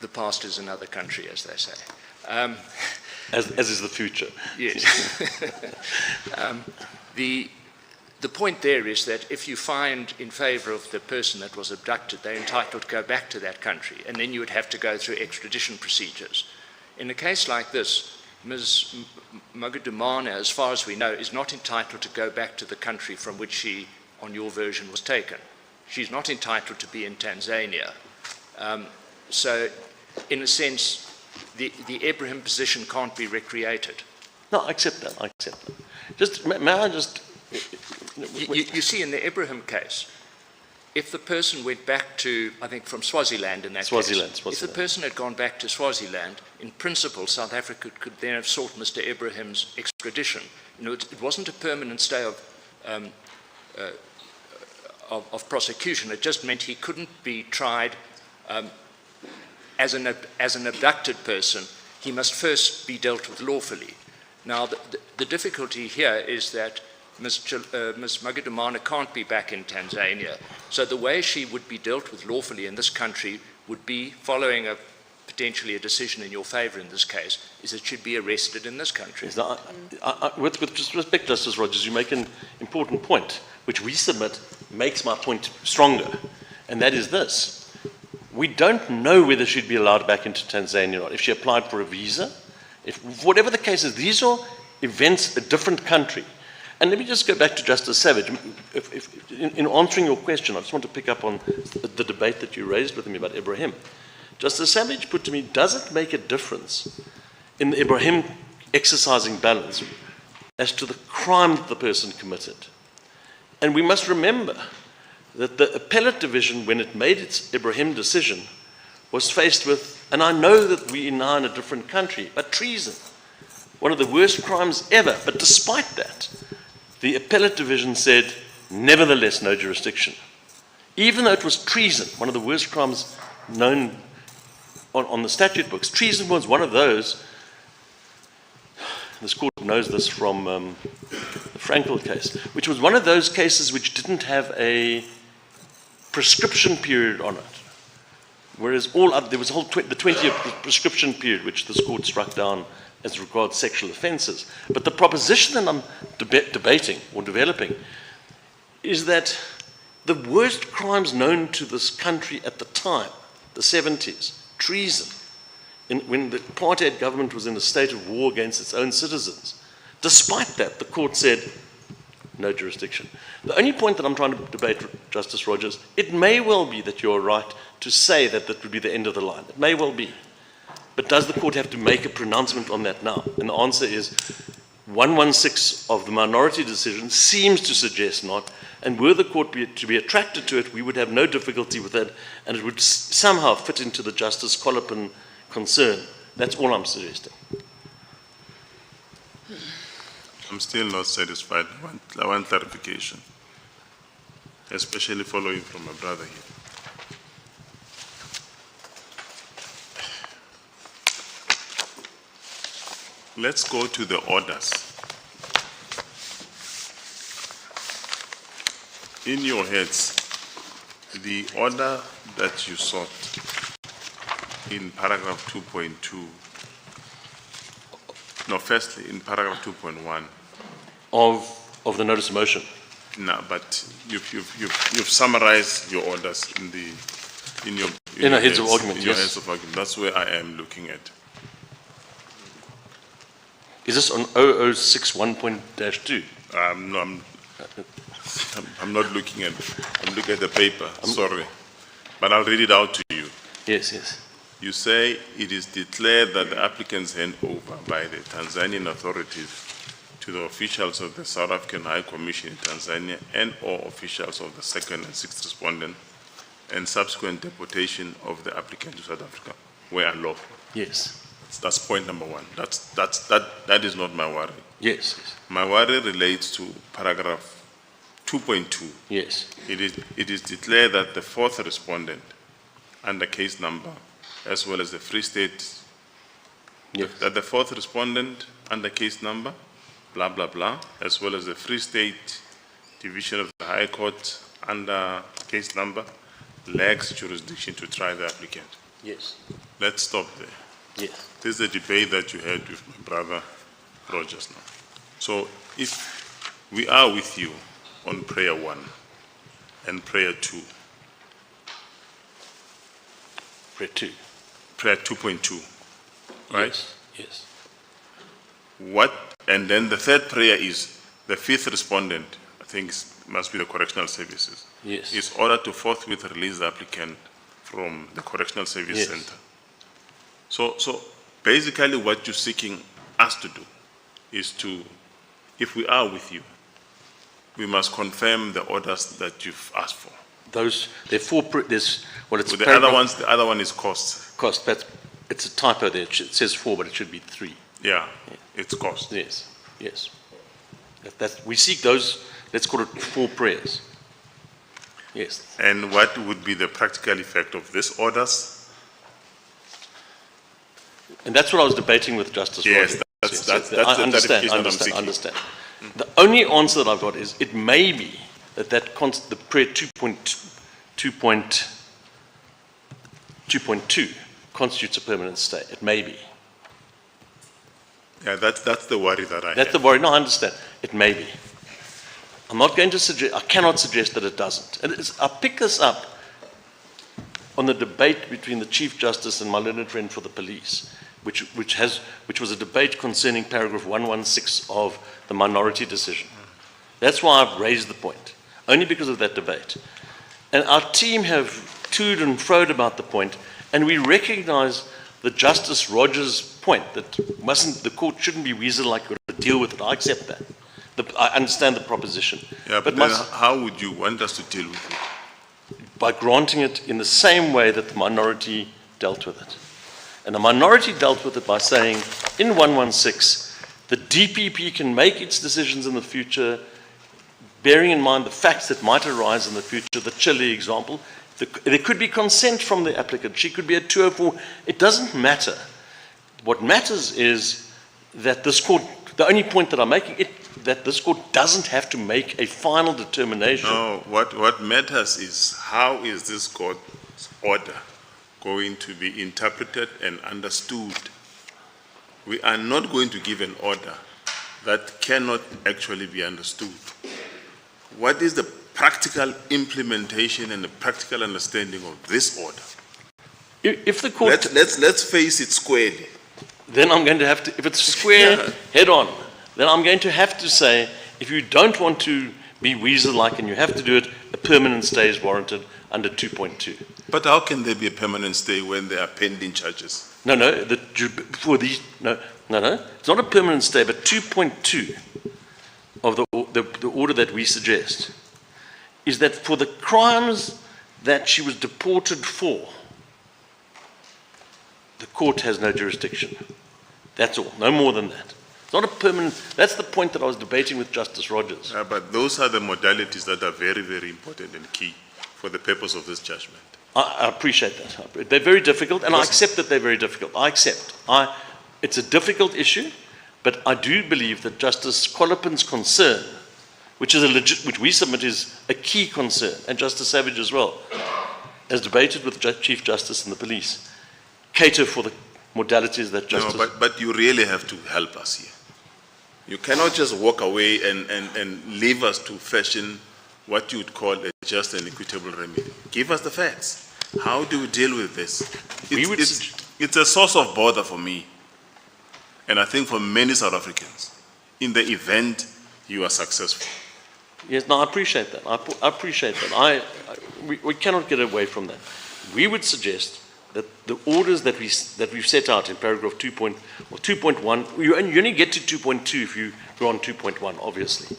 The past is another country, as they say. As is the future. Yes. The point there is that if you find in favour of the person that was abducted, they're entitled to go back to that country, and then you would have to go through extradition procedures. In a case like this, Ms. Magudumana, as far as we know, is not entitled to go back to the country from which she, on your version, was taken. She's not entitled to be in Tanzania. So, in a sense, the Ibrahim position can't be recreated. No, I accept that. I accept that. May I just... You see, in the Ibrahim case, if the person went back to, I think from Swaziland in that Swaziland, case, if Swaziland. the person had gone back to Swaziland, in principle, South Africa could then have sought Mr. Ibrahim's extradition. You know, it wasn't a permanent stay of prosecution. It just meant he couldn't be tried as an abducted person. He must first be dealt with lawfully. Now, the difficulty here is that Ms. Magudumana can't be back in Tanzania. So the way she would be dealt with lawfully in this country would be, following potentially a decision in your favor in this case, is that she'd be arrested in this country. Yes, now, with respect, Justice Rogers, you make an important point, which we submit makes my point stronger, and that is this. We don't know whether she'd be allowed back into Tanzania or not. If she applied for a visa, if whatever the case is, these are events, a different country. And let me just go back to Justice Savage. In answering your question, I just want to pick up on the debate that you raised with me about Ibrahim. Justice Savage put to me, does it make a difference in the Ibrahim exercising balance as to the crime that the person committed? And we must remember that the appellate division, when it made its Ibrahim decision, was faced with, and I know that we are now in a different country, but treason, one of the worst crimes ever. But despite that, the appellate division said, nevertheless, no jurisdiction. Even though it was treason, one of the worst crimes known on the statute books. Treason was one of those. This court knows this from the Frankel case, which was one of those cases which didn't have a prescription period on it. Whereas all other, there was a whole the 20-year prescription period which this court struck down as regards sexual offences. But the proposition that I'm debating or developing is that the worst crimes known to this country at the time, the 70s, treason, when the apartheid government was in a state of war against its own citizens, despite that, the court said, no jurisdiction. The only point that I'm trying to debate, Justice Rogers, it may well be that you're right to say that that would be the end of the line. It may well be. But does the court have to make a pronouncement on that now? And the answer is 116 of the minority decision seems to suggest not, and were the court to be attracted to it, we would have no difficulty with that, and it would somehow fit into the Justice Colopin concern. That's all I'm suggesting. I'm still not satisfied. I want clarification, especially following from my brother here. Let's go to the orders. In your heads, the order that you sought in paragraph 2.2, no, firstly, in paragraph 2.1. Of the notice of motion? No, but you've summarized your orders in your heads of argument, in your yes. heads of argument. That's where I am looking at. Is this on 0061.-2? No, I'm not looking at. I'm looking at the paper. Sorry, but I'll read it out to you. Yes, yes. You say it is declared that the applicant's handover by the Tanzanian authorities to the officials of the South African High Commission in Tanzania and or officials of the second and sixth respondent and subsequent deportation of the applicant to South Africa were unlawful. Yes. That's point number one. That is not my worry. Yes, yes. My worry relates to paragraph 2.2. Yes. It is declared that the fourth respondent under case number, as well as the Free State, yes. That the fourth respondent under case number, blah, blah, blah, as well as the Free State Division of the High Court under case number, lacks jurisdiction to try the applicant. Yes. Let's stop there. Yes. This is a debate that you had with my brother Rogers now. So if we are with you on prayer 1 and prayer 2, prayer 2.2, right? Yes. Yes. What, and then the third prayer is the fifth respondent, I think must be the correctional services. Yes. Is ordered to forthwith release the applicant from the correctional service Yes. center. So basically what you're seeking us to do is to, if we are with you, we must confirm the orders that you've asked for. there are four, there's, well, it's The other one is cost. cost, but it's a typo there. It says 4, but it should be 3. Yeah, it's cost. Yes, yes. We seek those, let's call it 4 prayers. Yes. And what would be the practical effect of these orders? And that's what I was debating with Justice Yes, Roger. that's I the understand, clarification I'm understand. The only answer that I've got is it may be that the prayer 2.2 constitutes a permanent stay. It may be. Yeah, that's the worry that I That's have. the worry. No, I understand. It may be. I'm not going to suggest, I cannot suggest that it doesn't. And I pick this up on the debate between the Chief Justice and my learned friend for the police, which was a debate concerning paragraph 116 of the minority decision. That's why I've raised the point, only because of that debate. And our team have toed and froed about the point, and we recognize the Justice Rogers' point that the court shouldn't be weasel-like to deal with it. I accept that. I understand the proposition. Yeah, but then how would you want us to deal with it? By granting it in the same way that the minority dealt with it. And the minority dealt with it by saying, in 116, the DPP can make its decisions in the future, bearing in mind the facts that might arise in the future, the Chile example. There could be consent from the applicant. She could be a 204. It doesn't matter. What matters is that this court, the only point that I'm making, that this court doesn't have to make a final determination. No, what matters is how is this court's order going to be interpreted and understood? We are not going to give an order that cannot actually be understood. What is the practical implementation and the practical understanding of this order? If the court... Let's face it squarely. Then I'm going to have to, if it's square, head on, then I'm going to have to say, if you don't want to be weasel-like and you have to do it, a permanent stay is warranted under 2.2. But how can there be a permanent stay when there are pending charges? No, for these, no, it's not a permanent stay, but 2.2 of the order that we suggest is that for the crimes that she was deported for, the court has no jurisdiction. That's all, no more than that. It's not a permanent, that's the point that I was debating with Justice Rogers. But those are the modalities that are very, very important and key for the purpose of this judgment. I appreciate that. They're very difficult, and I accept that they're very difficult. I accept. It's a difficult issue, but I do believe that Justice Colopin's concern, which we submit is a key concern, and Justice Savage as well, as debated with Chief Justice and the police, cater for the modalities that Justice... No, but you really have to help us here. You cannot just walk away and leave us to fashion what you would call a just and equitable remedy. Give us the facts. How do we deal with this? It's a source of bother for me, and I think for many South Africans, in the event you are successful. Yes, no, I appreciate that. I appreciate that. We cannot get away from that. We would suggest that the orders that we've set out in paragraph 2.1, you only get to 2.2 if you go on 2.1, obviously.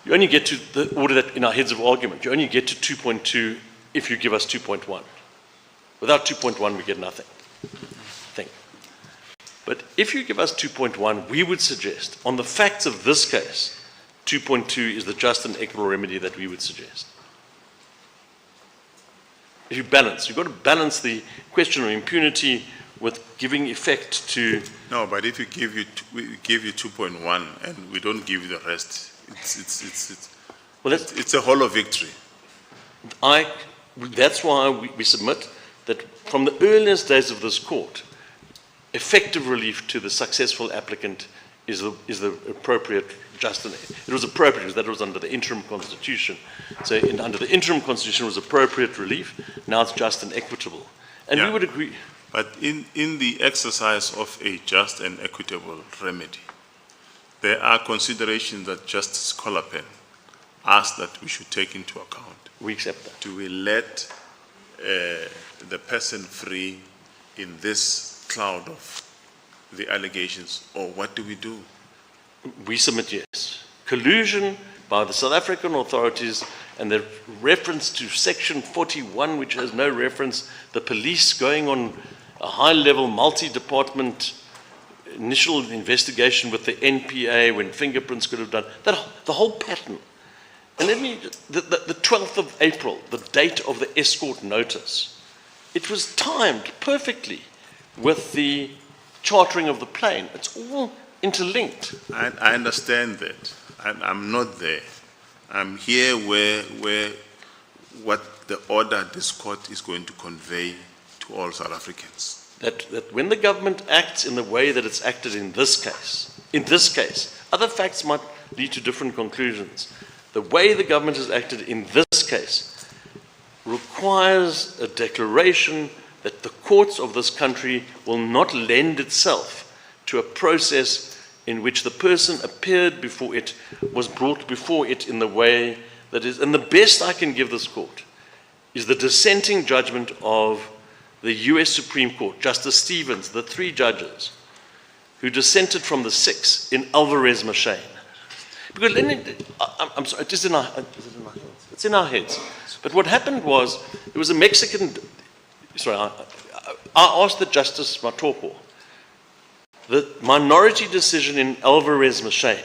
You only get to the order that in our heads of argument. You only get to 2.2 if you give us 2.1. Without 2.1, we get nothing. But if you give us 2.1, we would suggest, on the facts of this case, 2.2 is the just and equitable remedy that we would suggest. If you balance, you've got to balance the question of impunity with giving effect to... No, but if we give you 2.1 and we don't give you the rest, it's a hollow victory. That's why we submit that from the earliest days of this court, effective relief to the successful applicant is the appropriate just and it was appropriate because that was under the interim constitution. So under the interim constitution was appropriate relief. Now it's just and equitable, and we would agree. But in the exercise of a just and equitable remedy, there are considerations that Justice Colopin asked that we should take into account. We accept that. Do we let the person free in this cloud of the allegations, or what do we do? We submit yes. Collusion by the South African authorities and the reference to Section 41, which has no reference, the police going on a high-level multi-department initial investigation with the NPA when fingerprints could have done, the whole pattern. And let me, the 12th of April, the date of the escort notice, it was timed perfectly with the chartering of the plane. It's all interlinked. I understand that. I'm not there. I'm here where what the order this court is going to convey to all South Africans. That when the government acts in the way that it's acted in this case, other facts might lead to different conclusions. The way the government has acted in this case requires a declaration that the courts of this country will not lend itself to a process in which the person appeared before it, was brought before it in the way that is. And the best I can give this court is the dissenting judgment of the US Supreme Court, Justice Stevens, the 3 judges who dissented from the 6 in Alvarez Machine. Because I'm sorry, it's in our heads. It's in our heads. But what happened was, there was a Mexican, I asked the Justice Matoko, the minority decision in Alvarez Machine,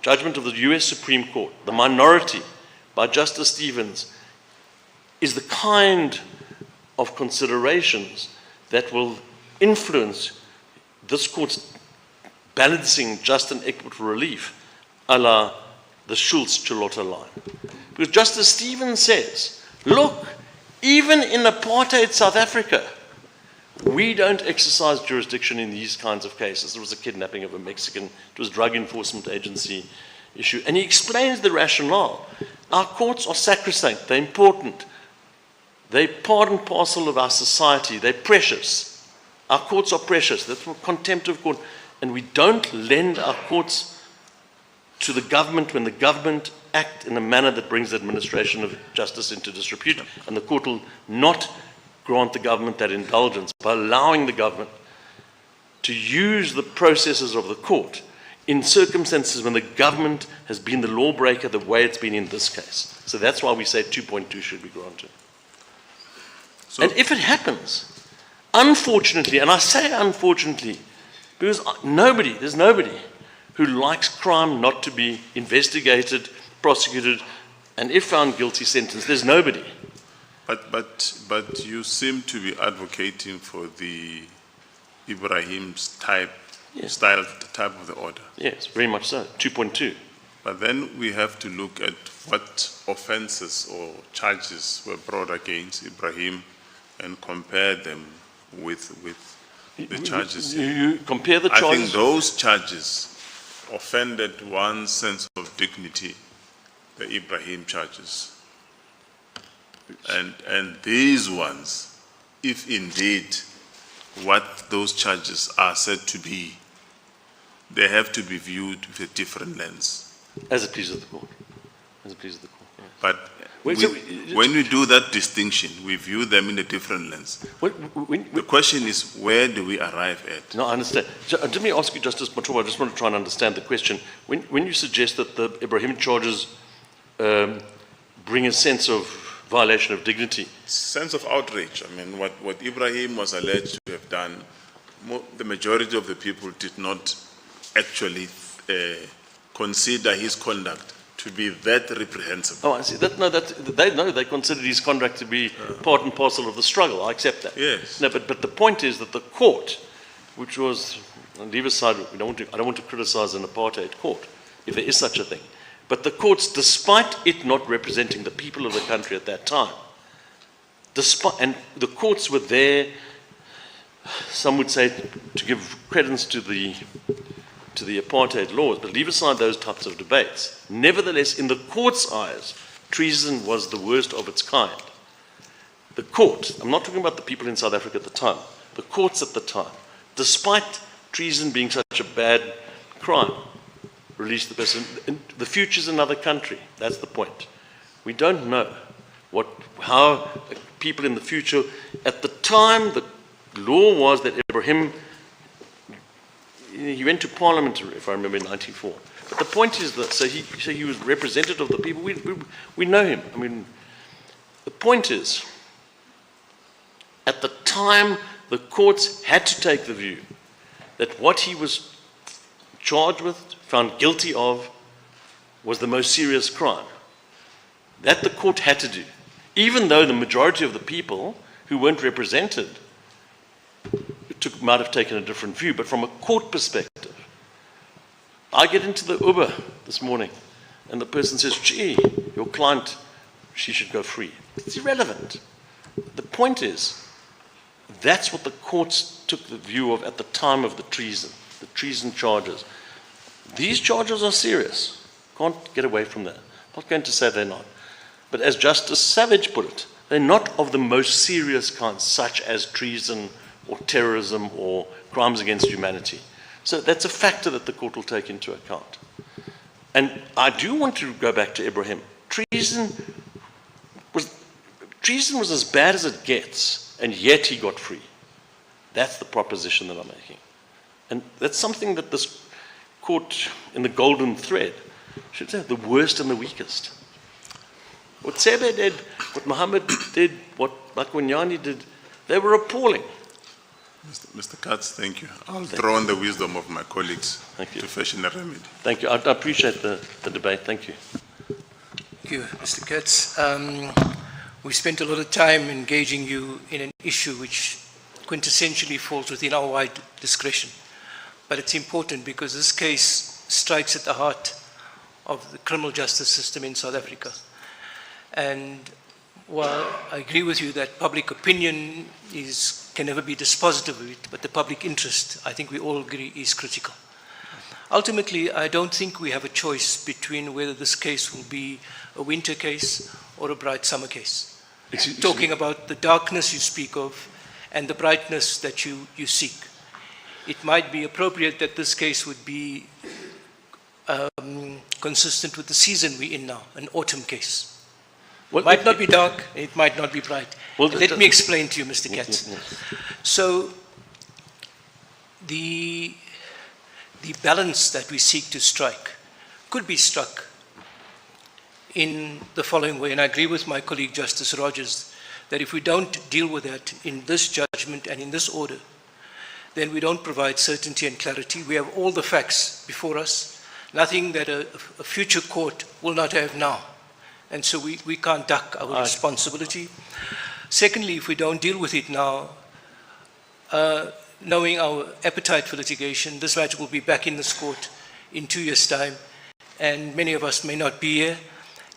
judgment of the US Supreme Court, the minority by Justice Stevens, is the kind of considerations that will influence this court's balancing just and equitable relief, a la the Schultz-Chilotta line. Because Justice Stevens says, look, even in apartheid South Africa, we don't exercise jurisdiction in these kinds of cases. There was a kidnapping of a Mexican, it was a drug enforcement agency issue. And he explains the rationale. Our courts are sacrosanct, they're important. They're part and parcel of our society. They're precious. Our courts are precious. That's what contempt of court. And we don't lend our courts to the government when the government act in a manner that brings the administration of justice into disrepute. And the court will not grant the government that indulgence by allowing the government to use the processes of the court in circumstances when the government has been the lawbreaker the way it's been in this case. So that's why we say 2.2 should be granted. So, and if it happens, unfortunately, and I say unfortunately, because there's nobody who likes crime not to be investigated, prosecuted, and if found guilty, sentenced. There's nobody. But you seem to be advocating for the Ibrahim's type of the order. Yes, very much so. 2.2. But then we have to look at what offences or charges were brought against Ibrahim and compare them with the charges. You compare the charges? I think those charges offended one's sense of dignity, the Ibrahim charges. And these ones, if indeed what those charges are said to be, they have to be viewed with a different lens. As it pleases the court. As it pleases the court, yes. But when we do that distinction, we view them in a different lens. The question is, where do we arrive at? No, I understand. Let me ask you, Justice Matoba, I just want to try and understand the question. When you suggest that the Ibrahim charges bring a sense of violation of dignity. Sense of outrage. I mean, what Ibrahim was alleged to have done, the majority of the people did not actually consider his conduct to be that reprehensible. Oh, I see. They considered his conduct to be part and parcel of the struggle. I accept that. Yes. No, but the point is that the court, which was, leave aside, I don't want to criticize an apartheid court, if there is such a thing. But the courts, despite it not representing the people of the country at that time, and the courts were there, some would say, to give credence to the apartheid laws, but leave aside those types of debates. Nevertheless, in the court's eyes, treason was the worst of its kind. The court, I'm not talking about the people in South Africa at the time, the courts at the time, despite treason being such a bad crime, released the person. The future's another country. That's the point. We don't know how people in the future. At the time, the law was that Ibrahim, he went to Parliament, if I remember, in '94. But the point is that, so he was representative of the people. We know him. I mean, the point is, at the time, the courts had to take the view that what he was charged with, found guilty of, was the most serious crime. That the court had to do, even though the majority of the people who weren't represented might have taken a different view. But from a court perspective, I get into the Uber this morning and the person says, gee, your client, she should go free. It's irrelevant. The point is, that's what the courts took the view of at the time of the treason charges. These charges are serious. Can't get away from that. I'm not going to say they're not. But as Justice Savage put it, they're not of the most serious kinds, such as treason or terrorism or crimes against humanity. So that's a factor that the court will take into account. And I do want to go back to Ibrahim. Treason was as bad as it gets, and yet he got free. That's the proposition that I'm making. And that's something that this court in the golden thread should say, the worst and the weakest. What Sebe did, what Mohammed did, what Makwanyani did, they were appalling. Mr. Katz, thank you. I'll throw on the wisdom of my colleagues to fashion a remedy. Thank you. I appreciate the debate. Thank you. Thank you, Mr. Katz. We spent a lot of time engaging you in an issue which quintessentially falls within our wide discretion. But it's important because this case strikes at the heart of the criminal justice system in South Africa. And while I agree with you that public opinion can never be dispositive of it, but the public interest, I think we all agree, is critical. Ultimately, I don't think we have a choice between whether this case will be a winter case or a bright summer case. Talking about the darkness you speak of and the brightness that you seek. It might be appropriate that this case would be consistent with the season we're in now, an autumn case. It might not be dark, it might not be bright. Well, let me explain to you, Mr. Katz. So, the balance that we seek to strike could be struck in the following way, and I agree with my colleague Justice Rogers, that if we don't deal with that in this judgment and in this order, then we don't provide certainty and clarity. We have all the facts before us, nothing that a future court will not have now. And so we can't duck our responsibility. Secondly, if we don't deal with it now, knowing our appetite for litigation, this matter will be back in this court in 2 years' time, and many of us may not be here,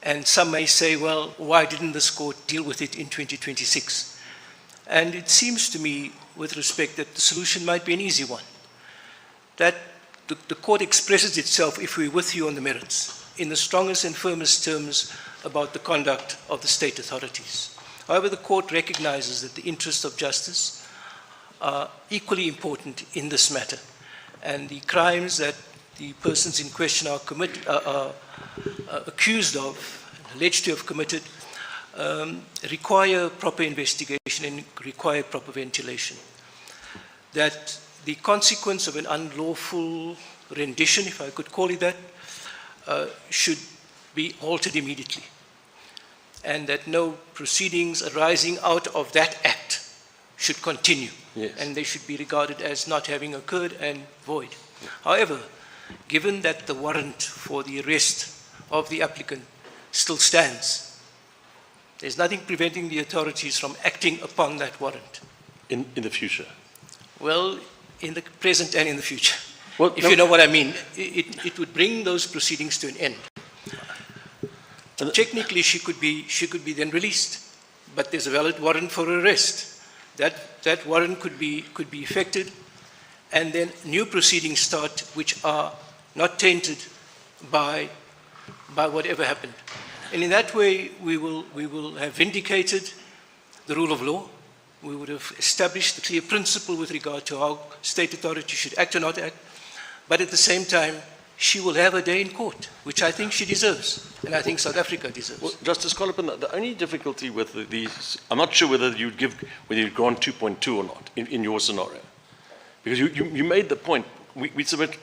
and some may say, well, why didn't this court deal with it in 2026? And it seems to me, with respect, that the solution might be an easy one. That the court expresses itself, if we're with you on the merits, in the strongest and firmest terms about the conduct of the state authorities. However, the court recognizes that the interests of justice are equally important in this matter, and the crimes that the persons in question are accused of, alleged to have committed, require proper investigation and require proper ventilation. That the consequence of an unlawful rendition, if I could call it that, should be halted immediately, and that no proceedings arising out of that act should continue, and they should be regarded as not having occurred and void. However, given that the warrant for the arrest of the applicant still stands, there's nothing preventing the authorities from acting upon that warrant. In the future? Well, in the present and in the future. Well, if you know what I mean, it would bring those proceedings to an end. Technically, she could be then released, but there's a valid warrant for arrest. That warrant could be effected, and then new proceedings start, which are not tainted by whatever happened. And in that way, we will have vindicated the rule of law. We would have established the clear principle with regard to how state authority should act or not act. But at the same time, she will have a day in court, which I think she deserves, and I think South Africa deserves. Well, Justice Colopin, the only difficulty with these, I'm not sure whether you'd grant 2.2 or not in your scenario, because you made the point. We submit.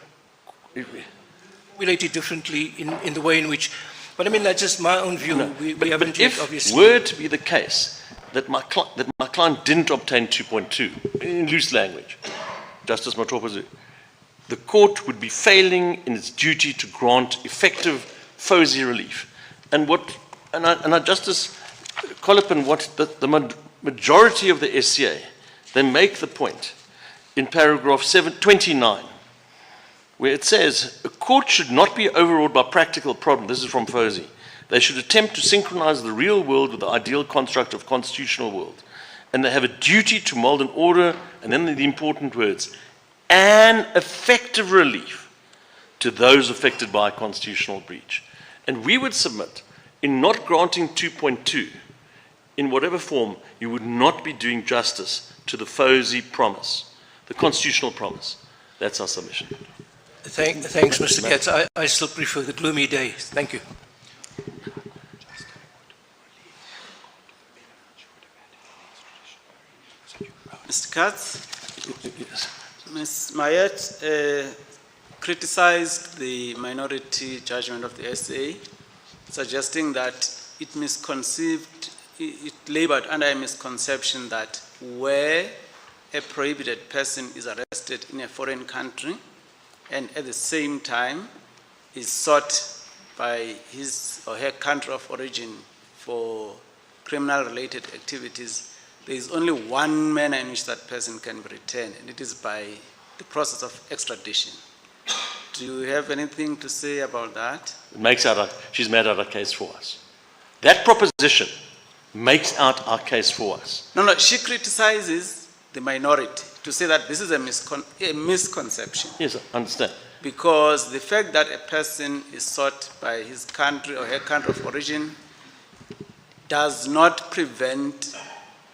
formulate it differently in the way in which, but I mean, that's just my own view. No, We but haven't yet, if obviously. were to be the case that my client didn't obtain 2.2, in loose language, Justice Matopazu, the court would be failing in its duty to grant effective FOSI relief. And Justice Collipin, what the majority of the SCA, they make the point in paragraph 29, where it says, a court should not be overawed by practical problems. This is from FOSI. They should attempt to synchronize the real world with the ideal construct of constitutional world. And they have a duty to mold an order, and then the important words, an effective relief to those affected by a constitutional breach. And we would submit, in not granting 2.2, in whatever form, you would not be doing justice to the FOSI promise, the constitutional promise. That's our submission. Thanks, Mr. Katz. I still prefer the gloomy days. Thank you. Mr. Katz, Ms. Mayet criticized the minority judgment of the SA, suggesting that it misconceived, it labored under a misconception that where a prohibited person is arrested in a foreign country and at the same time is sought by his or her country of origin for criminal-related activities, there is only one manner in which that person can be returned, and it is by the process of extradition. Do you have anything to say about that? She's made out a case for us. That proposition makes out our case for us. No, she criticizes the minority to say that this is a misconception. Yes, I understand. Because the fact that a person is sought by his country or her country of origin does not prevent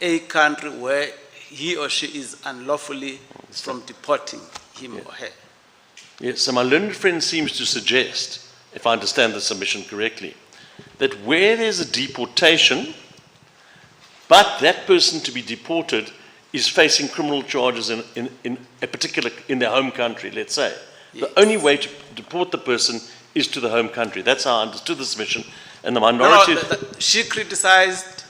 a country where he or she is unlawfully from deporting him or her. Yes, so my learned friend seems to suggest, if I understand the submission correctly, that where there's a deportation, but that person to be deported is facing criminal charges in their home country, let's say. Yes. The only way to deport the person is to the home country. That's how I understood the submission. And the minority... She criticized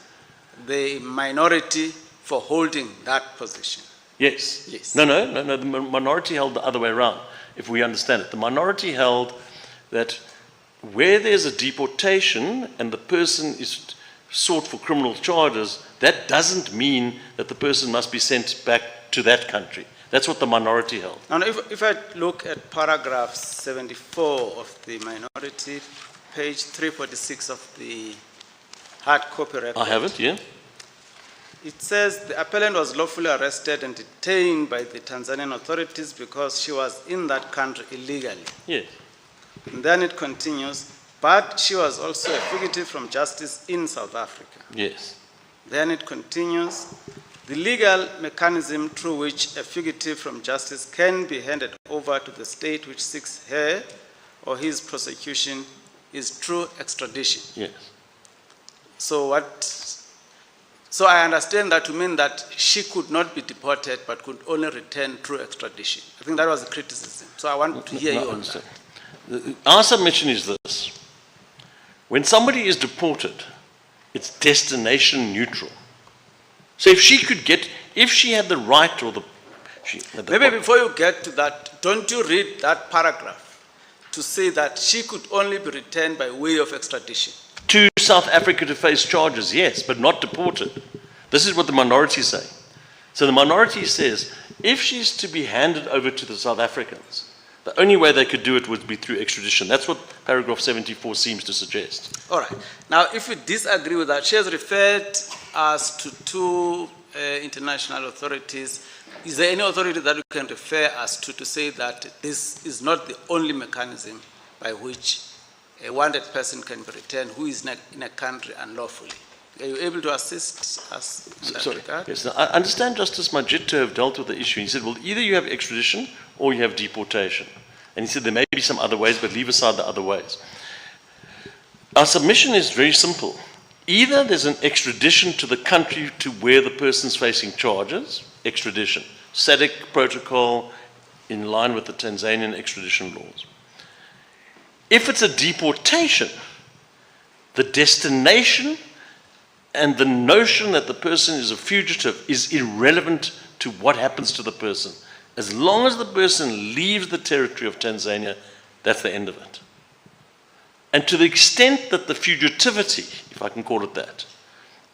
the minority for holding that position. Yes. Yes. No, the minority held the other way around, if we understand it. The minority held that where there's a deportation and the person is sought for criminal charges, that doesn't mean that the person must be sent back to that country. That's what the minority held. Now, if I look at paragraph 74 of the minority, page 346 of the hard copy record. I have it, yeah. It says the appellant was lawfully arrested and detained by the Tanzanian authorities because she was in that country illegally. Yes. And then it continues, but she was also a fugitive from justice in South Africa. Yes. Then it continues, the legal mechanism through which a fugitive from justice can be handed over to the state which seeks her or his prosecution is through extradition. Yes. So I understand that to mean that she could not be deported but could only return through extradition. I think that was the criticism. So I want to hear you on that. Our submission is this. When somebody is deported, it's destination neutral. So if she had the right or Maybe before you get to that, don't you read that paragraph to say that she could only be returned by way of extradition? To South Africa to face charges, yes, but not deported. This is what the minority say. So the minority says, if she's to be handed over to the South Africans, the only way they could do it would be through extradition. That's what paragraph 74 seems to suggest. All right. Now, if you disagree with that, she has referred us to two international authorities. Is there any authority that you can refer us to say that this is not the only mechanism by which a wanted person can be returned who is in a country unlawfully? Are you able to assist us in that regard? Yes, I understand Justice Majid to have dealt with the issue. He said, well, either you have extradition or you have deportation. And he said there may be some other ways, but leave aside the other ways. Our submission is very simple. Either there's an extradition to the country to where the person's facing charges, extradition, SADC protocol in line with the Tanzanian extradition laws. If it's a deportation, the destination and the notion that the person is a fugitive is irrelevant to what happens to the person. As long as the person leaves the territory of Tanzania, that's the end of it. And to the extent that the fugitivity, if I can call it that,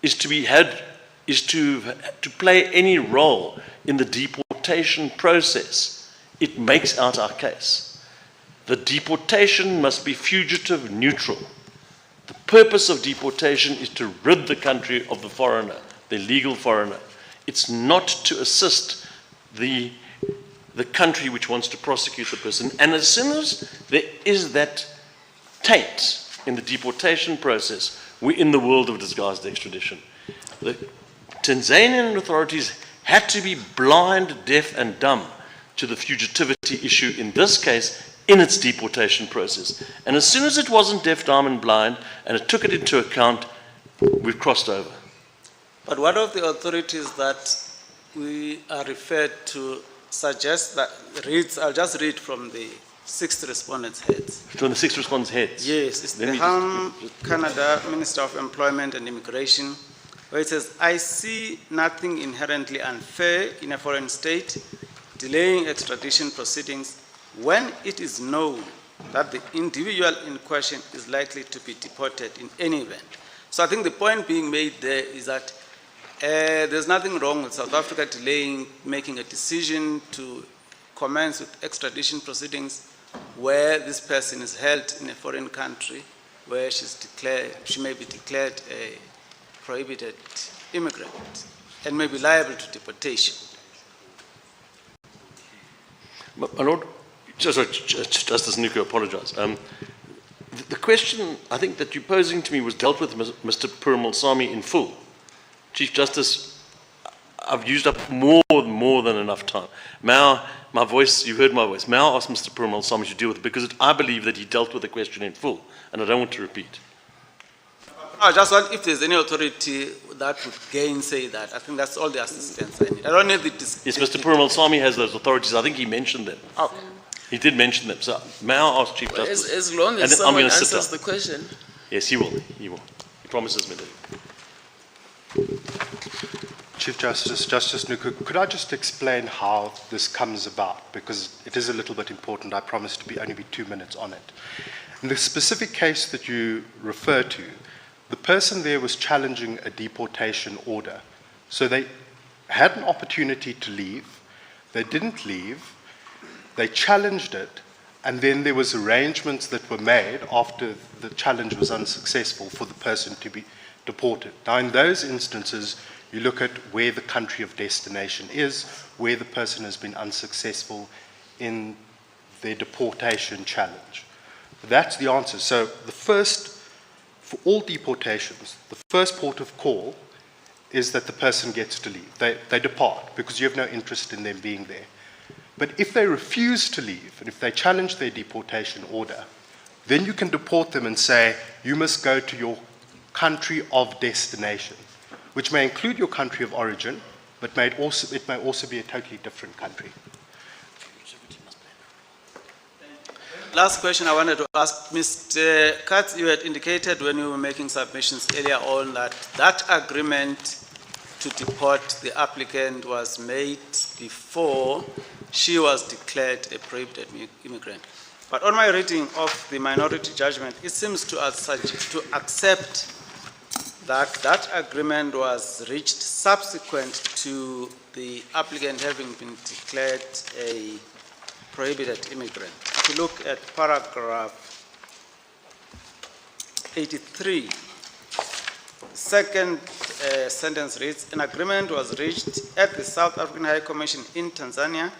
is to play any role in the deportation process, it makes out our case. The deportation must be fugitive neutral. The purpose of deportation is to rid the country of the foreigner, the illegal foreigner. It's not to assist the country which wants to prosecute the person. And as soon as there is that taint in the deportation process, we're in the world of disguised extradition. The Tanzanian authorities had to be blind, deaf, and dumb to the fugitivity issue in this case in its deportation process. And as soon as it wasn't deaf, dumb, and blind, and it took it into account, we've crossed over. But what of the authorities that we are referred to suggest that I'll just read from the 6th respondents' heads. From the 6 respondents' heads? Yes, it's the Helm Canada Minister of Employment and Immigration, where it says, I see nothing inherently unfair in a foreign state delaying extradition proceedings when it is known that the individual in question is likely to be deported in any event. So I think the point being made there is that there's nothing wrong with South Africa delaying making a decision to commence with extradition proceedings where this person is held in a foreign country where she may be declared a prohibited immigrant and may be liable to deportation. My Lord, Justice Nuku, apologize. The question I think that you're posing to me was dealt with Mr. Puramalsamy in full. Chief Justice, I've used up more than enough time. My voice, you heard my voice. May I ask Mr. Puramalsamy to deal with it, because I believe that he dealt with the question in full, and I don't want to repeat. I just want, if there's any authority that would gainsay that, I think that's all the assistance I need. I don't need the... Yes, Mr. Puramalsamy has those authorities. I think he mentioned them. Okay. He did mention them. So may I ask Chief Justice? As long as someone answers the question. Yes, he will. He will. He promises me that. Chief Justice, Justice Nuku, could I just explain how this comes about? Because it is a little bit important. I promise to only be 2 minutes on it. In the specific case that you refer to, the person there was challenging a deportation order. So they had an opportunity to leave. They didn't leave. They challenged it. And then there was arrangements that were made after the challenge was unsuccessful for the person to be deported. Now, in those instances, you look at where the country of destination is, where the person has been unsuccessful in their deportation challenge. That's the answer. So for all deportations, the first port of call is that the person gets to leave. They depart because you have no interest in them being there. But if they refuse to leave, and if they challenge their deportation order, then you can deport them and say, you must go to your country of destination, which may include your country of origin, but it may also be a totally different country. Last question I wanted to ask, Mr. Katz, you had indicated when you were making submissions earlier on that that agreement to deport the applicant was made before she was declared a prohibited immigrant. But on my reading of the minority judgment, it seems to accept that that agreement was reached subsequent to the applicant having been declared a prohibited immigrant. If you look at paragraph 83, second sentence reads, an agreement was reached at the South African High Commission in Tanzania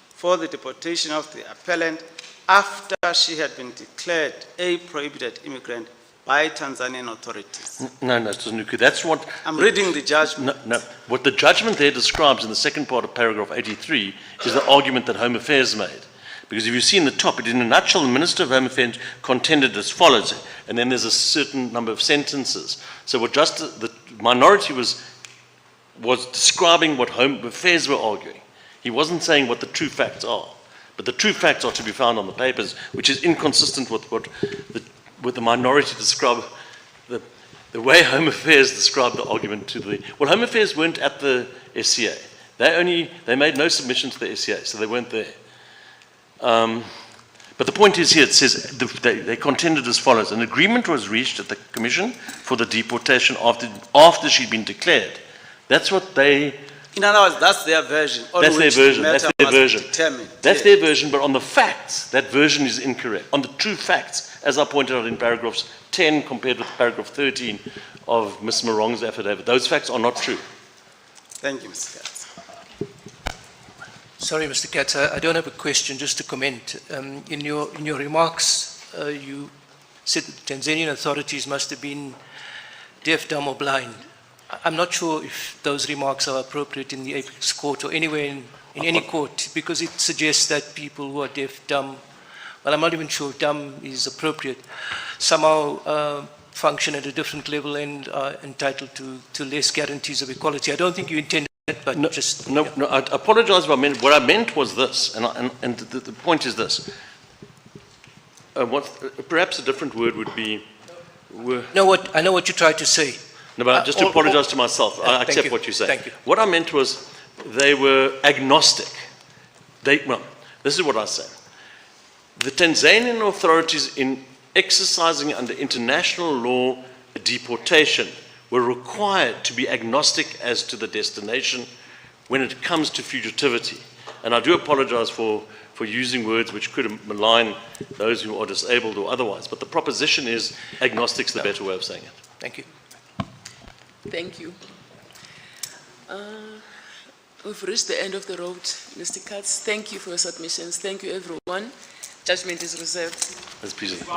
for the deportation of the appellant after she had been declared a prohibited immigrant by Tanzanian authorities. No, Nuku, that's what... I'm reading the judgment. No. What the judgment there describes in the second part of paragraph 83 is the argument that Home Affairs made. Because if you see in the top, in a nutshell, the Minister of Home Affairs contended as follows, and then there's a certain number of sentences. So what the minority was describing what Home Affairs were arguing. He wasn't saying what the true facts are. But the true facts are to be found on the papers, which is inconsistent with what the minority describe, the way Home Affairs described the argument to the... Well, Home Affairs weren't at the SCA. They made no submission to the SCA, so they weren't there. But the point is here, it says they contended as follows. An agreement was reached at the Commission for the deportation after she'd been declared. That's what they... In other words, that's their version. That's their version. That's their version. That's Yes. their version, but on the facts, that version is incorrect. On the true facts, as I pointed out in paragraphs 10 compared with paragraph 13 of Ms. Morong's affidavit, those facts are not true. Thank you, Mr. Katz. Sorry, Mr. Katz, I don't have a question, just to comment. In your remarks, you said that the Tanzanian authorities must have been deaf, dumb, or blind. I'm not sure if those remarks are appropriate in the Apex Court or anywhere in any court, because it suggests that people who are deaf, dumb, well, I'm not even sure if dumb is appropriate, somehow function at a different level and are entitled to less guarantees of equality. I don't think you intended that, but No, I apologize if I meant... What I meant was this, and the point is this. Perhaps a different word would be... I know what you tried to say. No, but just to apologize to myself, I accept what you say. Thank you. What I meant was they were agnostic. Well, this is what I say. The Tanzanian authorities, in exercising under international law deportation, were required to be agnostic as to the destination when it comes to fugitivity. And I do apologize for using words which could malign those who are disabled or otherwise, but the proposition is agnostic's the better way of saying it. Thank you. Thank you. We've reached the end of the road, Mr. Katz. Thank you for your submissions. Thank you, everyone. Judgment is reserved. As presented.